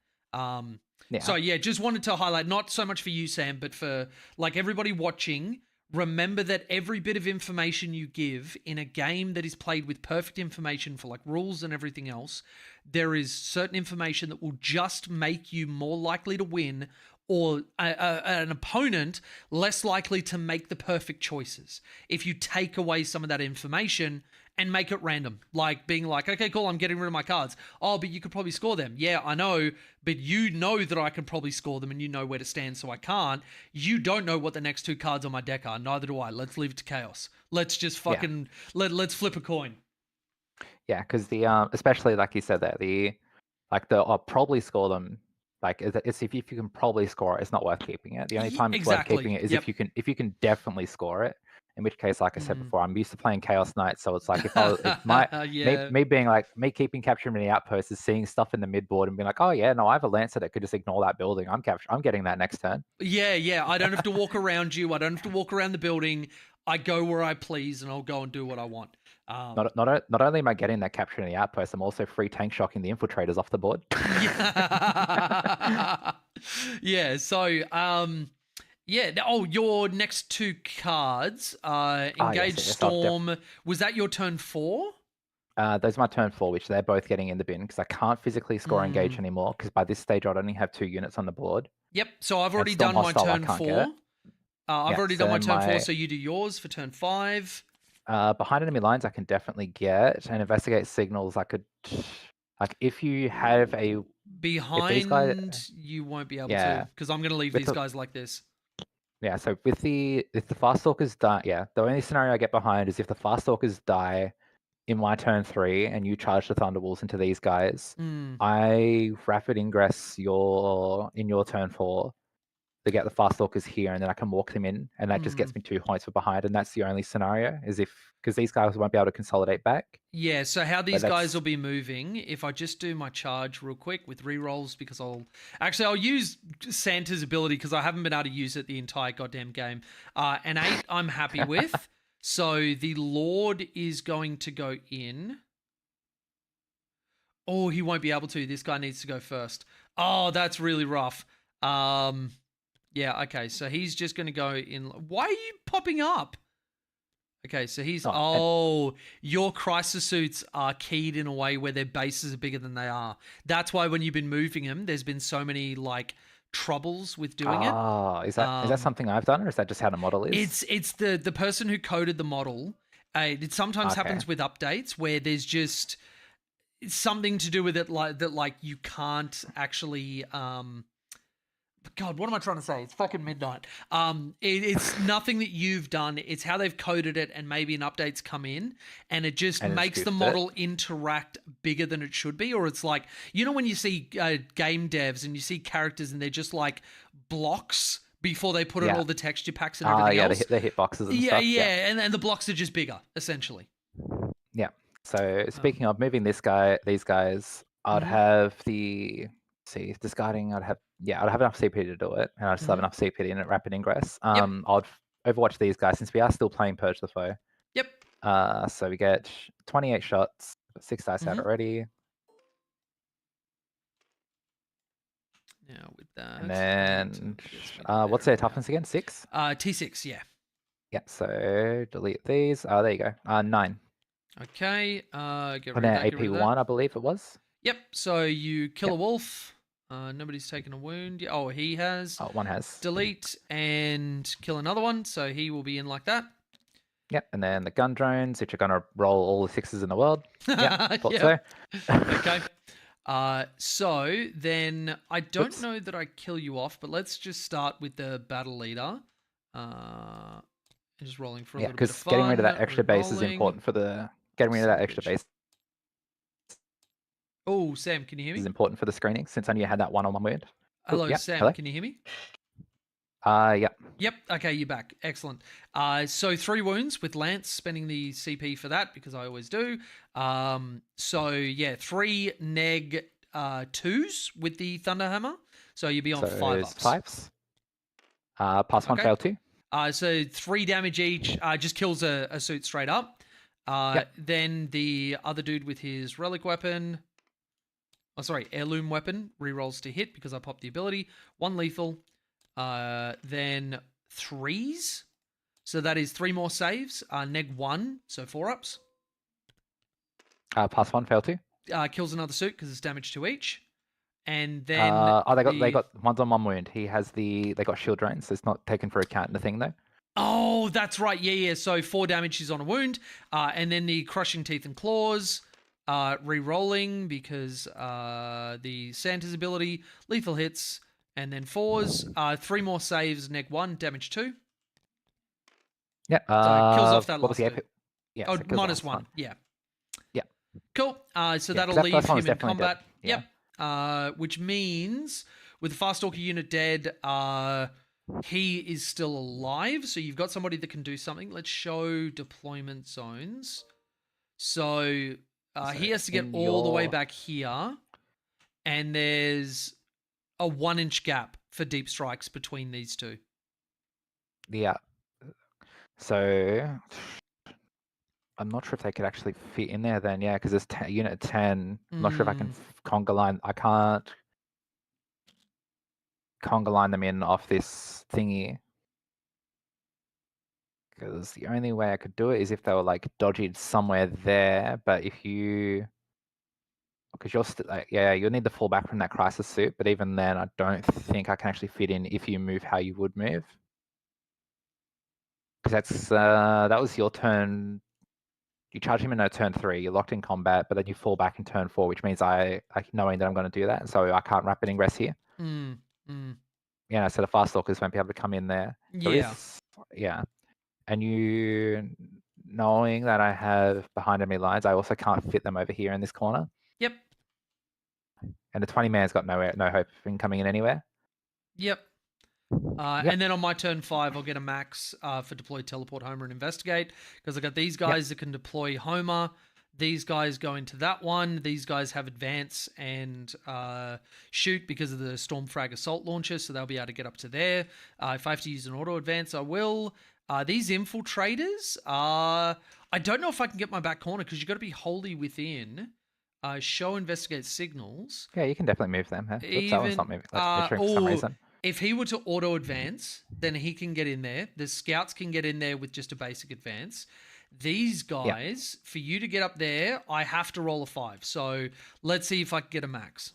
Speaker 1: So just wanted to highlight, not so much for you, Sam, but for like everybody watching, remember that every bit of information you give in a game that is played with perfect information for like rules and everything else, there is certain information that will just make you more likely to win, or an opponent less likely to make the perfect choices if you take away some of that information and make it random. Like being like, okay, cool, I'm getting rid of my cards. Oh, but you could probably score them. Yeah, I know, but you know that I can probably score them and you know where to stand, so I can't. You don't know what the next 2 cards on my deck are. Neither do I. Let's leave it to chaos. Let's just fucking, let's flip a coin.
Speaker 2: Yeah, because the especially like you said there, I'll probably score them. Like it's if you can probably score it, it's not worth keeping it. The only time it's worth keeping it is if you can definitely score it. In which case, like I said before, I'm used to playing Chaos Knight, so it's like me being like me keeping capturing the outposts is seeing stuff in the mid board and being like, oh yeah, no, I have a Lancer that could just ignore that building. I'm getting that next turn.
Speaker 1: Yeah. I don't have to walk around you. I don't have to walk around the building. I go where I please, and I'll go and do what I want.
Speaker 2: Not only am I getting that capturing the outpost, I'm also free tank shocking the infiltrators off the board.
Speaker 1: Yeah. So, your next 2 cards, Engage Storm. Was that your turn 4?
Speaker 2: Those are my turn 4, which they're both getting in the bin because I can't physically score Engage anymore because by this stage I'd only have 2 units on the board.
Speaker 1: Yep. So I've already done my turn 4. I've already done my turn 4, so you do yours for turn 5.
Speaker 2: Behind enemy lines, I can definitely get, and investigate signals. I could, like, if you have a
Speaker 1: behind, you won't be able to, because I'm going to leave these guys like this.
Speaker 2: Yeah. So if the Fast Stalkers die, the only scenario I get behind is if the Fast Stalkers die in my turn 3 and you charge the Thunderwolves into these guys. I rapid ingress in your turn 4. To get the Fast Stalkers here, and then I can walk them in, and that just gets me 2 points for behind, and that's the only scenario, is because these guys won't be able to consolidate back.
Speaker 1: Yeah, so how these guys will be moving, if I just do my charge real quick with rerolls, because I'll use Santa's ability, because I haven't been able to use it the entire goddamn game. An 8 I'm happy with, so the Lord is going to go in. Oh, he won't be able to. This guy needs to go first. Oh, that's really rough. Yeah, okay, so he's just going to go in. Why are you popping up? Okay, so he's... your crisis suits are keyed in a way where their bases are bigger than they are. That's why when you've been moving them, there's been so many, like, troubles with doing it.
Speaker 2: Is that something I've done, or is that just how the model is?
Speaker 1: It's the person who coded the model. It sometimes happens with updates where there's just something to do with it like you can't actually... God, what am I trying to say? It's fucking midnight. It's nothing that you've done. It's how they've coded it, and maybe an update's come in, and it just makes the model interact bigger than it should be. Or it's like, you know, when you see game devs and you see characters and they're just like blocks before they put in all the texture packs and everything else.
Speaker 2: The hitboxes and stuff.
Speaker 1: Yeah, and the blocks are just bigger, essentially.
Speaker 2: Yeah. So speaking of moving these guys, I'd have discarding. I'd have enough CP to do it, and I'd just have enough CP in at rapid ingress. I'd overwatch these guys since we are still playing Purge the Foe.
Speaker 1: Yep.
Speaker 2: So we get 28 shots, 6 dice out already.
Speaker 1: Now with that,
Speaker 2: and then what's their toughness again? 6.
Speaker 1: T6, yeah.
Speaker 2: Yeah. So delete these. There you go. 9.
Speaker 1: Okay. Get
Speaker 2: rid of that. AP 1, I believe it was.
Speaker 1: Yep. So you kill a wolf. Nobody's taken a wound. Oh, he has.
Speaker 2: Oh, one has.
Speaker 1: Delete and kill another one. So he will be in like that.
Speaker 2: Yep. And then the gun drones, which are going to roll all the 6s in the world. Yeah. Thought so.
Speaker 1: Okay. So then I don't know that I kill you off, but let's just start with the battle leader. And just rolling for a little bit of fun.
Speaker 2: Getting rid of that extra base is important for the base.
Speaker 1: Oh, Sam, can you hear me?
Speaker 2: Is important for the screening since I knew you had that one-on-one wound.
Speaker 1: Hello, Sam. Hello? Can you hear me?
Speaker 2: Yeah.
Speaker 1: Yep. Okay, you're back. Excellent. So 3 wounds with Lance, spending the CP for that because I always do. 3 neg 2s with the Thunderhammer. So you'll be on 5 ups.
Speaker 2: 5s. Pass 1, fail 2.
Speaker 1: So 3 damage each. Just kills a suit straight up. Then the other dude with his relic weapon. Heirloom weapon. Rerolls to hit because I popped the ability. 1 lethal. Then 3s. So that is 3 more saves, neg 1, so 4-ups.
Speaker 2: +1 fail 2.
Speaker 1: Kills another suit because it's damage to each. And then
Speaker 2: they got one's on 1 wound. They got shield drains, so it's not taken for account in the thing though.
Speaker 1: Oh, that's right. Yeah. So 4 damage is on a wound. And then the crushing teeth and claws, re-rolling because the Santa's ability, lethal hits, and then 4s. 3 more saves, neg 1, damage 2.
Speaker 2: Yeah.
Speaker 1: So it kills off that
Speaker 2: what was
Speaker 1: last
Speaker 2: the
Speaker 1: dude.
Speaker 2: AP? Yeah.
Speaker 1: Oh,
Speaker 2: so it kills
Speaker 1: minus
Speaker 2: the last
Speaker 1: 1. Yeah.
Speaker 2: Yeah.
Speaker 1: Cool. So
Speaker 2: Yeah,
Speaker 1: that'll
Speaker 2: 'cause that
Speaker 1: leave
Speaker 2: first one
Speaker 1: him
Speaker 2: was
Speaker 1: in
Speaker 2: definitely
Speaker 1: combat.
Speaker 2: dead.
Speaker 1: Yep. Which means with the Fast Stalker unit dead, he is still alive. So you've got somebody that can do something. Let's show deployment zones. So he has to get
Speaker 2: in
Speaker 1: all the way
Speaker 2: your-
Speaker 1: back here. And there's a 1-inch gap for deep strikes between these two.
Speaker 2: Yeah. So I'm not sure if they could actually fit in there then, yeah, because it's unit 10. I'm not sure if I can conga line. I can't conga line them in off this thingy. Because the only way I could do it is if they were like dodged somewhere there. But if you, because you're still like, yeah, you'll need to fall back from that crisis suit. But even then, I don't think I can actually fit in if you move how you would move. Because that was your turn. You charge him in turn 3, you're locked in combat, but then you fall back in turn 4, which means I knowing that I'm going to do that, so I can't rapid ingress here. Yeah, so the Fast Stalkers won't be able to come in there. Yeah. And you knowing that I have behind enemy lines, I also can't fit them over here in this corner.
Speaker 1: Yep.
Speaker 2: And the 20 man's got no hope in coming in anywhere.
Speaker 1: Yep. And then on my turn 5, I'll get a max for deploy, teleport, Homer, and investigate because I got these guys that can deploy Homer. These guys go into that one. These guys have advance and shoot because of the Stormfrag assault launcher, so they'll be able to get up to there. If I have to use an auto advance, I will. These infiltrators, I don't know if I can get my back corner because you've got to be wholly within. Show investigate signals.
Speaker 2: Yeah, you can definitely move them. Huh? Oops, that one's not moving. That's for some reason.
Speaker 1: If he were to auto advance, then he can get in there. The scouts can get in there with just a basic advance. These guys, for you to get up there, I have to roll a 5. So let's see if I can get a max.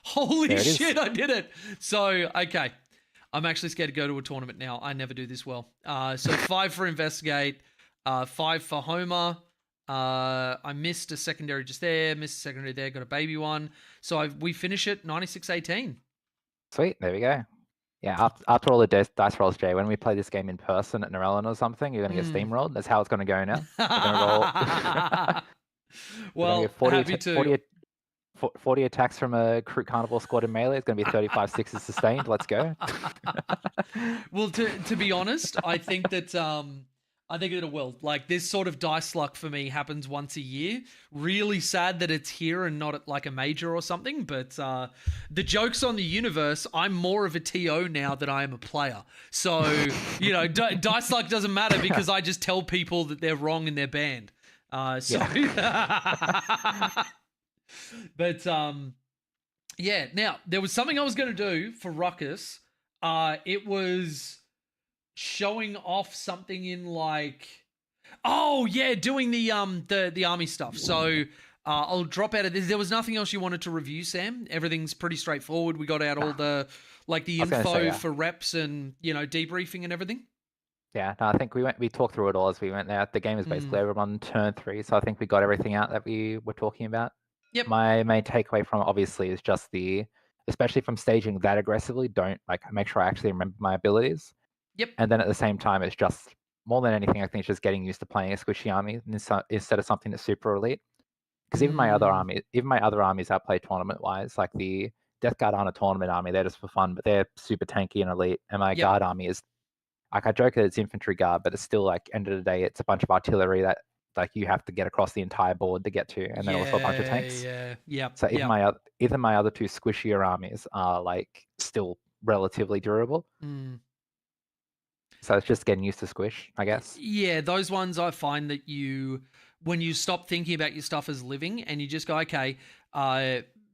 Speaker 1: Holy shit, I did it. So, okay. I'm actually scared to go to a tournament now. I never do this well. So 5 for investigate, 5 for Homer. I missed a secondary just there, missed a secondary there, got a baby one. So we finish it 96-18.
Speaker 2: Sweet, there we go. Yeah, after all the dice rolls, Jay, when we play this game in person at Narellan or something, you're going to get steamrolled. That's how it's going to go now.
Speaker 1: Well,
Speaker 2: 40 attacks from a Kroot Carnival squad in melee. It's going to be 35 sixes sustained. Let's go.
Speaker 1: Well, to be honest, I think that it will. Like, this sort of dice luck for me happens once a year. Really sad that it's here and not at like a major or something. But the joke's on the universe. I'm more of a TO now than I am a player. So, dice luck doesn't matter because I just tell people that they're wrong and they're banned. But now there was something I was going to do for Ruckus. It was showing off something in like, doing the army stuff. So I'll drop out of this. There was nothing else you wanted to review, Sam? Everything's pretty straightforward. We got out all the info for reps and debriefing and everything.
Speaker 2: Yeah, no, I think we talked through it all as we went there. The game is basically over on turn 3, so I think we got everything out that we were talking about.
Speaker 1: Yep.
Speaker 2: My main takeaway from it obviously is just especially from staging that aggressively, don't make sure I actually remember my abilities.
Speaker 1: Yep.
Speaker 2: And then at the same time, it's just more than anything, I think it's just getting used to playing a squishy army instead of something that's super elite. Because even my other armies I play tournament wise, like the Death Guard aren't a tournament army, they're just for fun, but they're super tanky and elite. And my guard army is, like, I joke that it's infantry guard, but it's still like end of the day, it's a bunch of artillery that like you have to get across the entire board to get to, and then also a bunch of tanks. So even my other 2 squishier armies are like still relatively durable. So it's just getting used to squish, I guess.
Speaker 1: Yeah, those ones I find that when you stop thinking about your stuff as living and you just go, okay,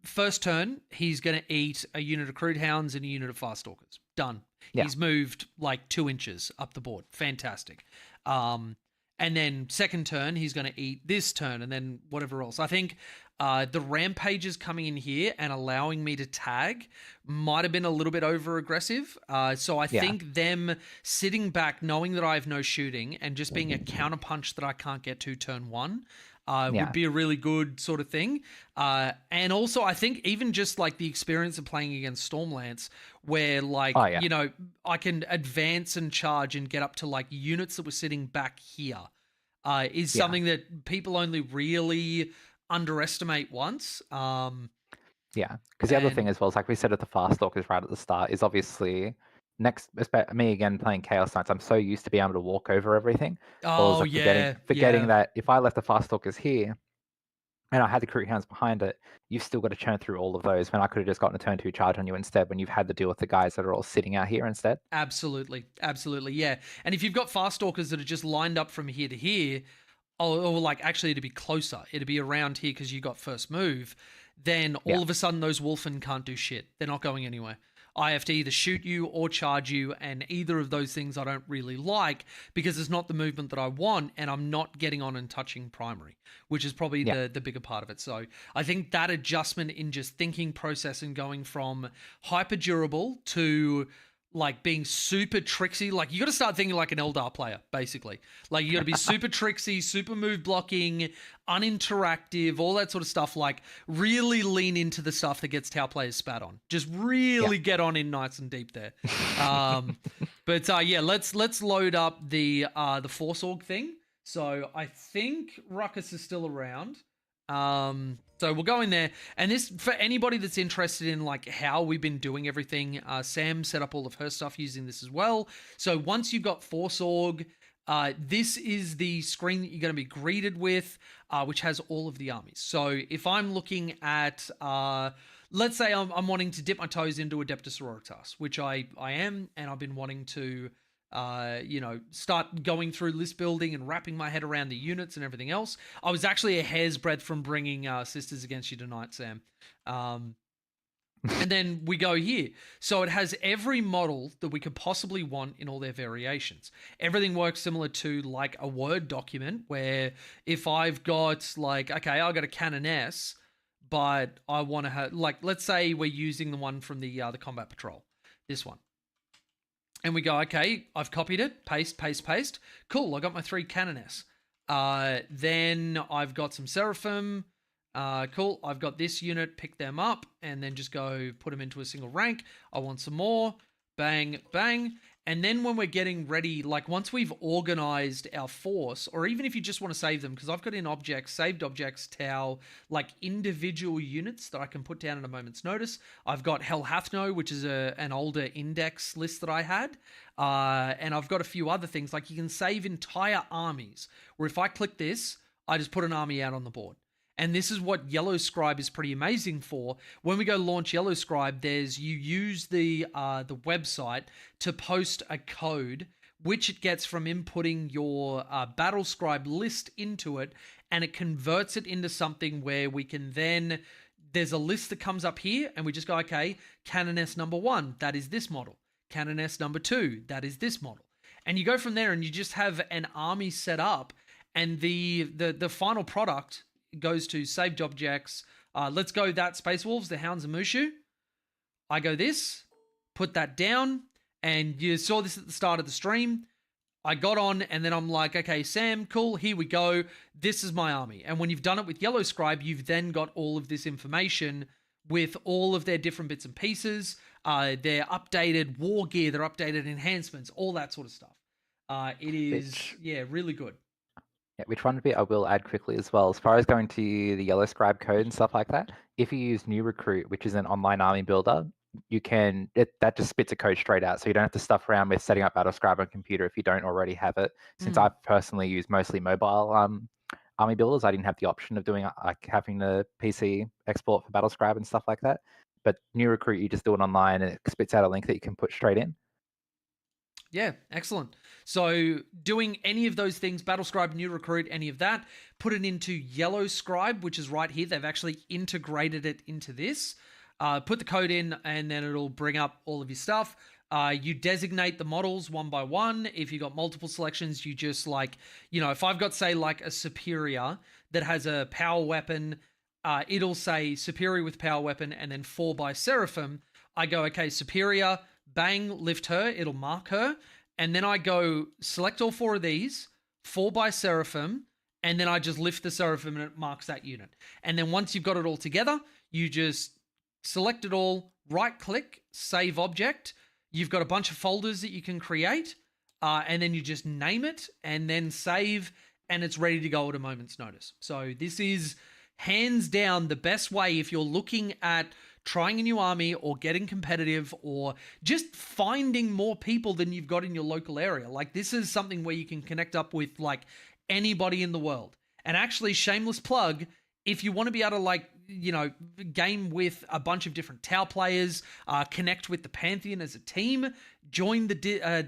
Speaker 1: first turn, he's going to eat a unit of Kroot Hounds and a unit of Fast Stalkers. Done.
Speaker 2: Yeah.
Speaker 1: He's moved like 2 inches up the board. Fantastic. And then second turn, he's going to eat this turn and then whatever else. I think the rampages coming in here and allowing me to tag might have been a little bit over aggressive. So I think them sitting back, knowing that I have no shooting and just being a counterpunch that I can't get to turn 1 would be a really good sort of thing. And also I think even just like the experience of playing against Stormlance where like, you know, I can advance and charge and get up to like units that were sitting back here is something that people only really underestimate once.
Speaker 2: Yeah, because the other thing as well is like we said at the Fast Stalkers right at the start is obviously me again playing Chaos Knights, I'm so used to being able to walk over everything.
Speaker 1: Oh,
Speaker 2: like forgetting that if I left the Fast Stalkers here and I had the Kroot Hounds behind it, you've still got to churn through all of those when I could have just gotten a turn 2 charge on you instead when you've had to deal with the guys that are all sitting out here instead.
Speaker 1: Absolutely, yeah. And if you've got Fast Stalkers that are just lined up from here to here, or like actually to be closer, it'd be around here because you got first move, then all of a sudden those Wolfen can't do shit. They're not going anywhere. I have to either shoot you or charge you, and either of those things I don't really like because it's not the movement that I want, and I'm not getting on and touching primary, which is probably the bigger part of it. So I think that adjustment in just thinking process and going from hyper durable to like being super tricksy, like you got to start thinking like an Eldar player, basically. Like you got to be super tricksy, super move blocking, uninteractive, all that sort of stuff. Like really lean into the stuff that gets Tau players spat on. Just really get on in nice and deep there. But let's load up the Force Org thing. So I think Ruckus is still around. So we'll go in there, and this, for anybody that's interested in like how we've been doing everything, Sam set up all of her stuff using this as well. So once you've got Force Org, this is the screen that you're going to be greeted with, which has all of the armies. So if I'm looking at, let's say I'm wanting to dip my toes into Adeptus Sororitas, which I am, and I've been wanting to start going through list building and wrapping my head around the units and everything else. I was actually a hair's breadth from bringing Sisters Against You tonight, Sam. And then we go here. So it has every model that we could possibly want in all their variations. Everything works similar to like a Word document where if I've got like, okay, I've got a Canoness, but I want to have, like, let's say we're using the one from the Combat Patrol, this one. And we go, okay, I've copied it, paste. Cool, I got my 3 Canoness. Then I've got some Seraphim. Cool, I've got this unit, pick them up, and then just go put them into a single rank. I want some more. Bang, bang. And then when we're getting ready, like once we've organized our force, or even if you just want to save them, because I've got in objects, saved objects, Tau, like individual units that I can put down at a moment's notice. I've got Hel Hathno, which is an older index list that I had. And I've got a few other things, like you can save entire armies, where if I click this, I just put an army out on the board. And this is what Yellow Scribe is pretty amazing for. When we go launch Yellow Scribe, you use the website to post a code, which it gets from inputting your Battle Scribe list into it, and it converts it into something where we can then, there's a list that comes up here, and we just go, okay, Canoness number 1, that is this model. Canoness number 2, that is this model. And you go from there, and you just have an army set up, and the final product goes to saved objects. Let's go that Space Wolves, the Hounds of Mushu. I go this, put that down, and you saw this at the start of the stream. I got on, and then I'm like, okay, Sam, cool, here we go. This is my army. And when you've done it with Yellow Scribe, you've then got all of this information with all of their different bits and pieces, their updated war gear, their updated enhancements, all that sort of stuff. It is, really good.
Speaker 2: Yeah, which one bit I will add quickly as well. As far as going to the Yellow Scribe code and stuff like that, if you use New Recruit, which is an online army builder, you can that just spits a code straight out, so you don't have to stuff around with setting up Battle Scribe on computer if you don't already have it. Since I've personally used mostly mobile army builders, I didn't have the option of doing like having the PC export for Battle Scribe and stuff like that. But New Recruit, you just do it online and it spits out a link that you can put straight in.
Speaker 1: Yeah, excellent. So doing any of those things, Battle Scribe, New Recruit, any of that, put it into Yellow Scribe, which is right here. They've actually integrated it into this. Put the code in, and then it'll bring up all of your stuff. You designate the models one by one. If you got multiple selections, you just like, if I've got, say, like a superior that has a power weapon, it'll say superior with power weapon and then 4 by seraphim. I go, okay, superior, bang, lift her, it'll mark her. And then I go select all 4 of these, 4 by seraphim, and then I just lift the seraphim and it marks that unit. And then once you've got it all together, you just select it all, right click, save object. You've got a bunch of folders that you can create, and then you just name it and then save, and it's ready to go at a moment's notice. So this is hands down the best way if you're looking at trying a new army or getting competitive or just finding more people than you've got in your local area. Like, this is something where you can connect up with like anybody in the world. And actually, shameless plug, if you want to be able to like, game with a bunch of different Tau players, connect with the Pantheon as a team, join the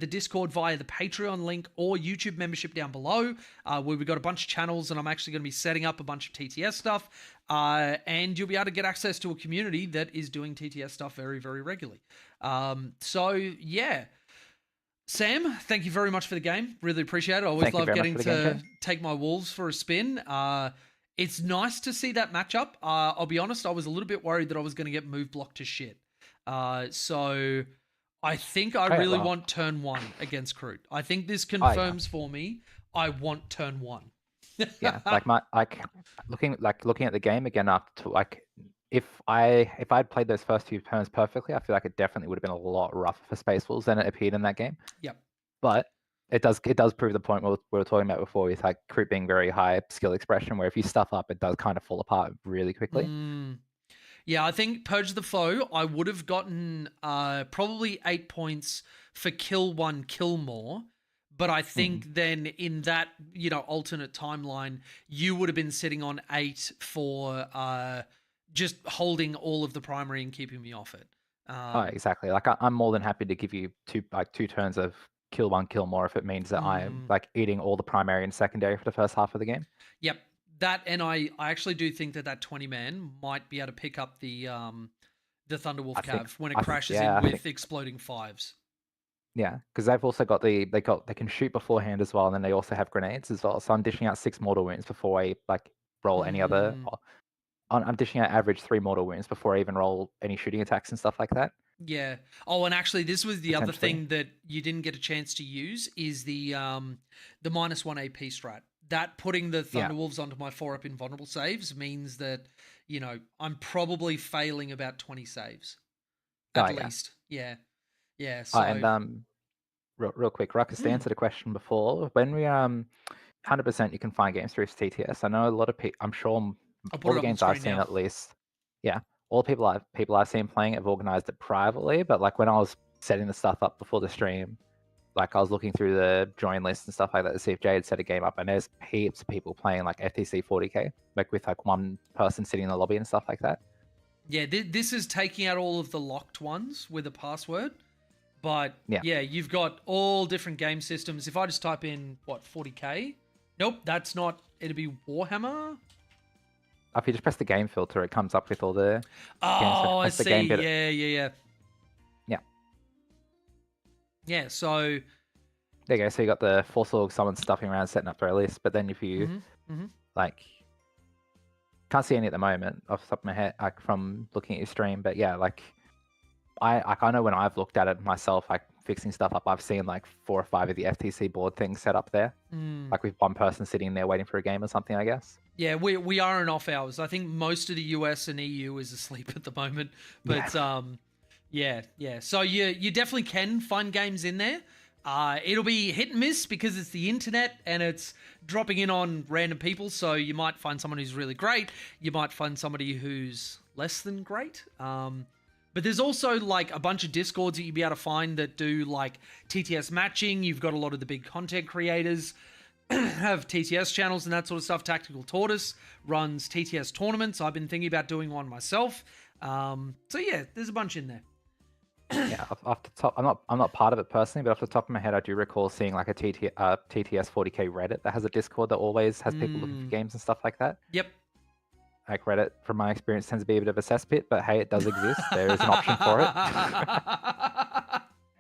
Speaker 1: Discord via the Patreon link or YouTube membership down below, where we've got a bunch of channels, and I'm actually going to be setting up a bunch of TTS stuff, and you'll be able to get access to a community that is doing TTS stuff very, very regularly. So yeah. Sam, thank you very much for the game. Really appreciate it. I always love getting to take my Wolves for a spin. It's nice to see that matchup. I'll be honest, I was a little bit worried that I was going to get move blocked to shit. So I think I really want turn 1 against Kroot. I think this confirms for me I want turn 1.
Speaker 2: Yeah, looking at the game again after if I'd played those first 2 turns perfectly, I feel like it definitely would have been a lot rougher for Space Wolves than it appeared in that game.
Speaker 1: Yep.
Speaker 2: But it does prove the point we were talking about before with like Kroot being very high skill expression, where if you stuff up, it does kind of fall apart really quickly.
Speaker 1: Yeah, I think Purge the Foe, I would have gotten probably 8 points for kill 1, kill more. But I think then in that, alternate timeline, you would have been sitting on 8 for just holding all of the primary and keeping me off it.
Speaker 2: Exactly. Like I'm more than happy to give you 2 turns of kill 1, kill more if it means that I'm like eating all the primary and secondary for the first half of the game.
Speaker 1: Yep. That, and I actually do think that 20-man might be able to pick up the Thunderwolf Cav when it crashes in with exploding 5s.
Speaker 2: Yeah, because they've also got they can shoot beforehand as well, and then they also have grenades as well. So I'm dishing out 6 mortal wounds before I like roll any other. I'm dishing out average 3 mortal wounds before I even roll any shooting attacks and stuff like that.
Speaker 1: Yeah. Oh, and actually, this was the other thing that you didn't get a chance to use is the -1 AP strat. That putting the Thunderwolves onto my 4-up invulnerable saves means that, I'm probably failing about 20 saves. At least. Yeah. Yeah. So...
Speaker 2: and real quick, Ruckus, to answer the question before, when we 100% you can find games through TTS. I know a lot of people, I'm sure all the games I've seen at least, all the people I've seen playing have organized it privately, but like when I was setting the stuff up before the stream, like I was looking through the join list and stuff like that to see if Jay had set a game up, and there's heaps of people playing like FTC 40k, like with like one person sitting in the lobby and stuff like that.
Speaker 1: Yeah, this is taking out all of the locked ones with a password, but yeah, you've got all different game systems. If I just type in, 40k? Nope, that's not, it'd be Warhammer?
Speaker 2: If you just press the game filter, it comes up with all the
Speaker 1: games. I see.
Speaker 2: Yeah.
Speaker 1: Yeah, so...
Speaker 2: There you go. So you got the Force Log summon stuffing around setting up their list, but then if you, like... Can't see any at the moment off the top of my head, like from looking at your stream, but yeah, like... I know when I've looked at it myself, like fixing stuff up, I've seen like 4 or 5 of the FTC board things set up there. Like with one person sitting there waiting for a game or something, I guess.
Speaker 1: Yeah, we are in off hours. I think most of the US and EU is asleep at the moment. But yeah. So you definitely can find games in there. It'll be hit and miss because it's the internet and it's dropping in on random people. So you might find someone who's really great. You might find somebody who's less than great. But there's also like a bunch of Discords that you'll be able to find that do like TTS matching. You've got a lot of the big content creators have TTS channels and that sort of stuff. Tactical Tortoise runs TTS tournaments. I've been thinking about doing one myself. So yeah, there's a bunch in there.
Speaker 2: Yeah, off the top, I'm not part of it personally, but off the top of my head, I do recall seeing like a TTS 40k Reddit that has a Discord that always has people looking for games and stuff like that.
Speaker 1: Yep.
Speaker 2: Like Reddit, from my experience, tends to be a bit of a cesspit, but hey, it does exist. There is an option for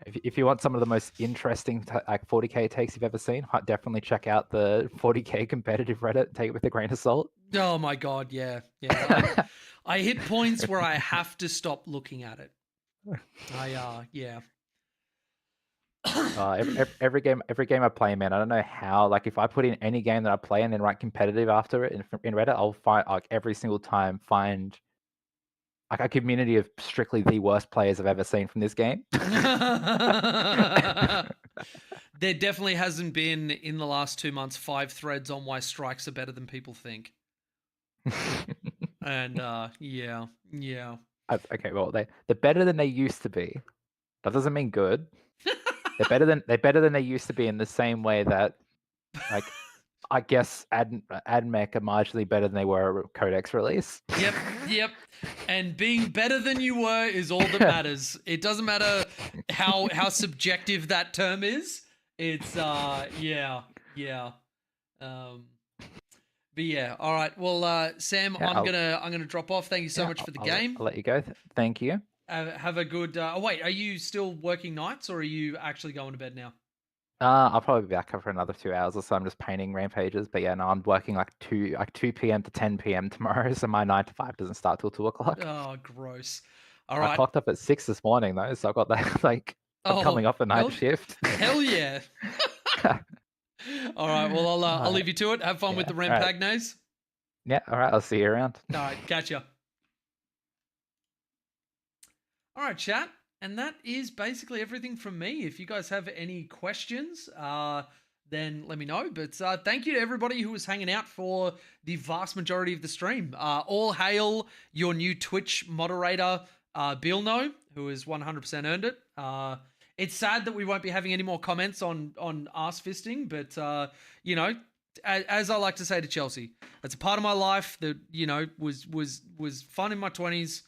Speaker 2: it. if you want some of the most interesting like 40k takes you've ever seen, definitely check out the 40k competitive Reddit. Take it with a grain of salt.
Speaker 1: Oh my god, yeah. I hit points where I have to stop looking at it. Yeah.
Speaker 2: Every game I play, man, I don't know how. Like, if I put in any game that I play and then write competitive after it in Reddit, I'll find like every single time find like a community of strictly the worst players I've ever seen from this game.
Speaker 1: There definitely hasn't been in the last 2 months 5 threads on why strikes are better than people think. And yeah.
Speaker 2: Okay, well, they're better than they used to be. That doesn't mean good. They're better than they used to be in the same way that, like, I guess AdMech are marginally better than they were at Codex release.
Speaker 1: Yep. And being better than you were is all that matters. It doesn't matter how subjective that term is. It's yeah. But yeah, all right. Well, Sam,
Speaker 2: Yeah,
Speaker 1: I'm gonna drop off. Thank you so much for the game.
Speaker 2: I'll let you go. Thank you.
Speaker 1: Have a good. Oh wait, are you still working nights or are you actually going to bed now?
Speaker 2: I'll probably be back for another 2 hours or so. I'm just painting rampages, but yeah, no, I'm working like 2 p.m. to 10 p.m. tomorrow, so my 9 to 5 doesn't start till 2 o'clock.
Speaker 1: Oh, gross. All right.
Speaker 2: I clocked up at 6 this morning though, so I've got that like I'm coming off a night shift.
Speaker 1: Hell yeah. All right. Well, I'll leave you to it. Have fun with the Rampagnes.
Speaker 2: Yeah. All right. I'll see you around.
Speaker 1: All right. Catch ya. All right, chat. And that is basically everything from me. If you guys have any questions, then let me know. But thank you to everybody who was hanging out for the vast majority of the stream. All hail your new Twitch moderator, Bilno, who has 100% earned it. It's sad that we won't be having any more comments on ass fisting, but you know, as I like to say to Chelsea, it's a part of my life that, you know, was fun in my 20s,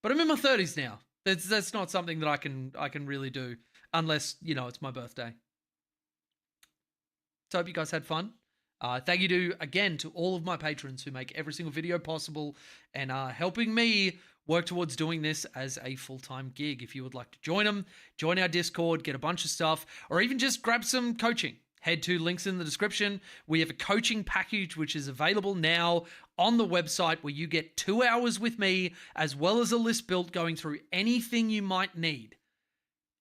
Speaker 1: but I'm in my 30s now. That's not something that I can really do unless, you know, it's my birthday. So I hope you guys had fun. Thank you again to all of my patrons who make every single video possible and are helping me work towards doing this as a full-time gig. If you would like to join them, join our Discord, get a bunch of stuff, or even just grab some coaching, head to links in the description. We have a coaching package which is available now on the website where you get 2 hours with me as well as a list built going through anything you might need.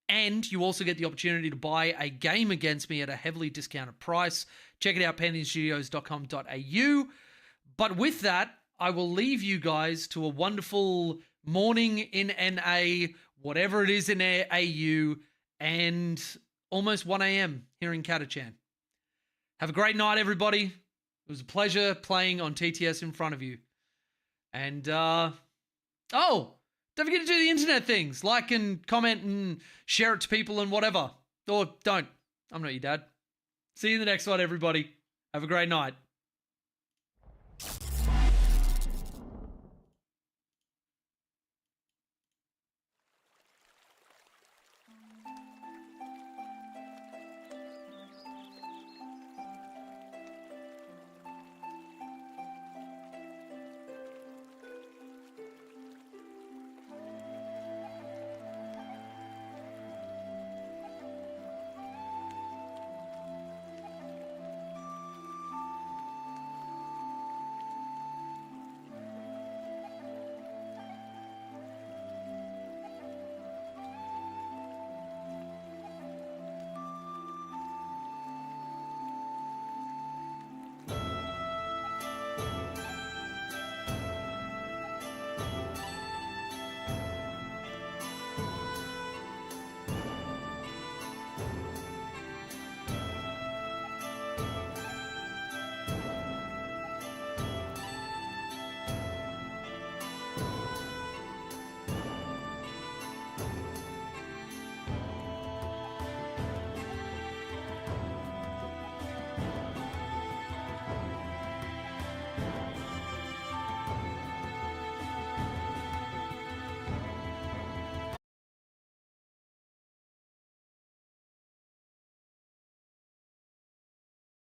Speaker 1: And you also get the opportunity to buy a game against me at a heavily discounted price. Check it out, pantheonstudios.com.au. But with that, I will leave you guys to a wonderful morning in NA, whatever it is in AU, and almost 1 a.m. here in Catachan. Have a great night, everybody. It was a pleasure playing on TTS in front of you. And, don't forget to do the internet things. Like and comment and share it to people and whatever. Or don't. I'm not your dad. See you in the next one, everybody. Have a great night.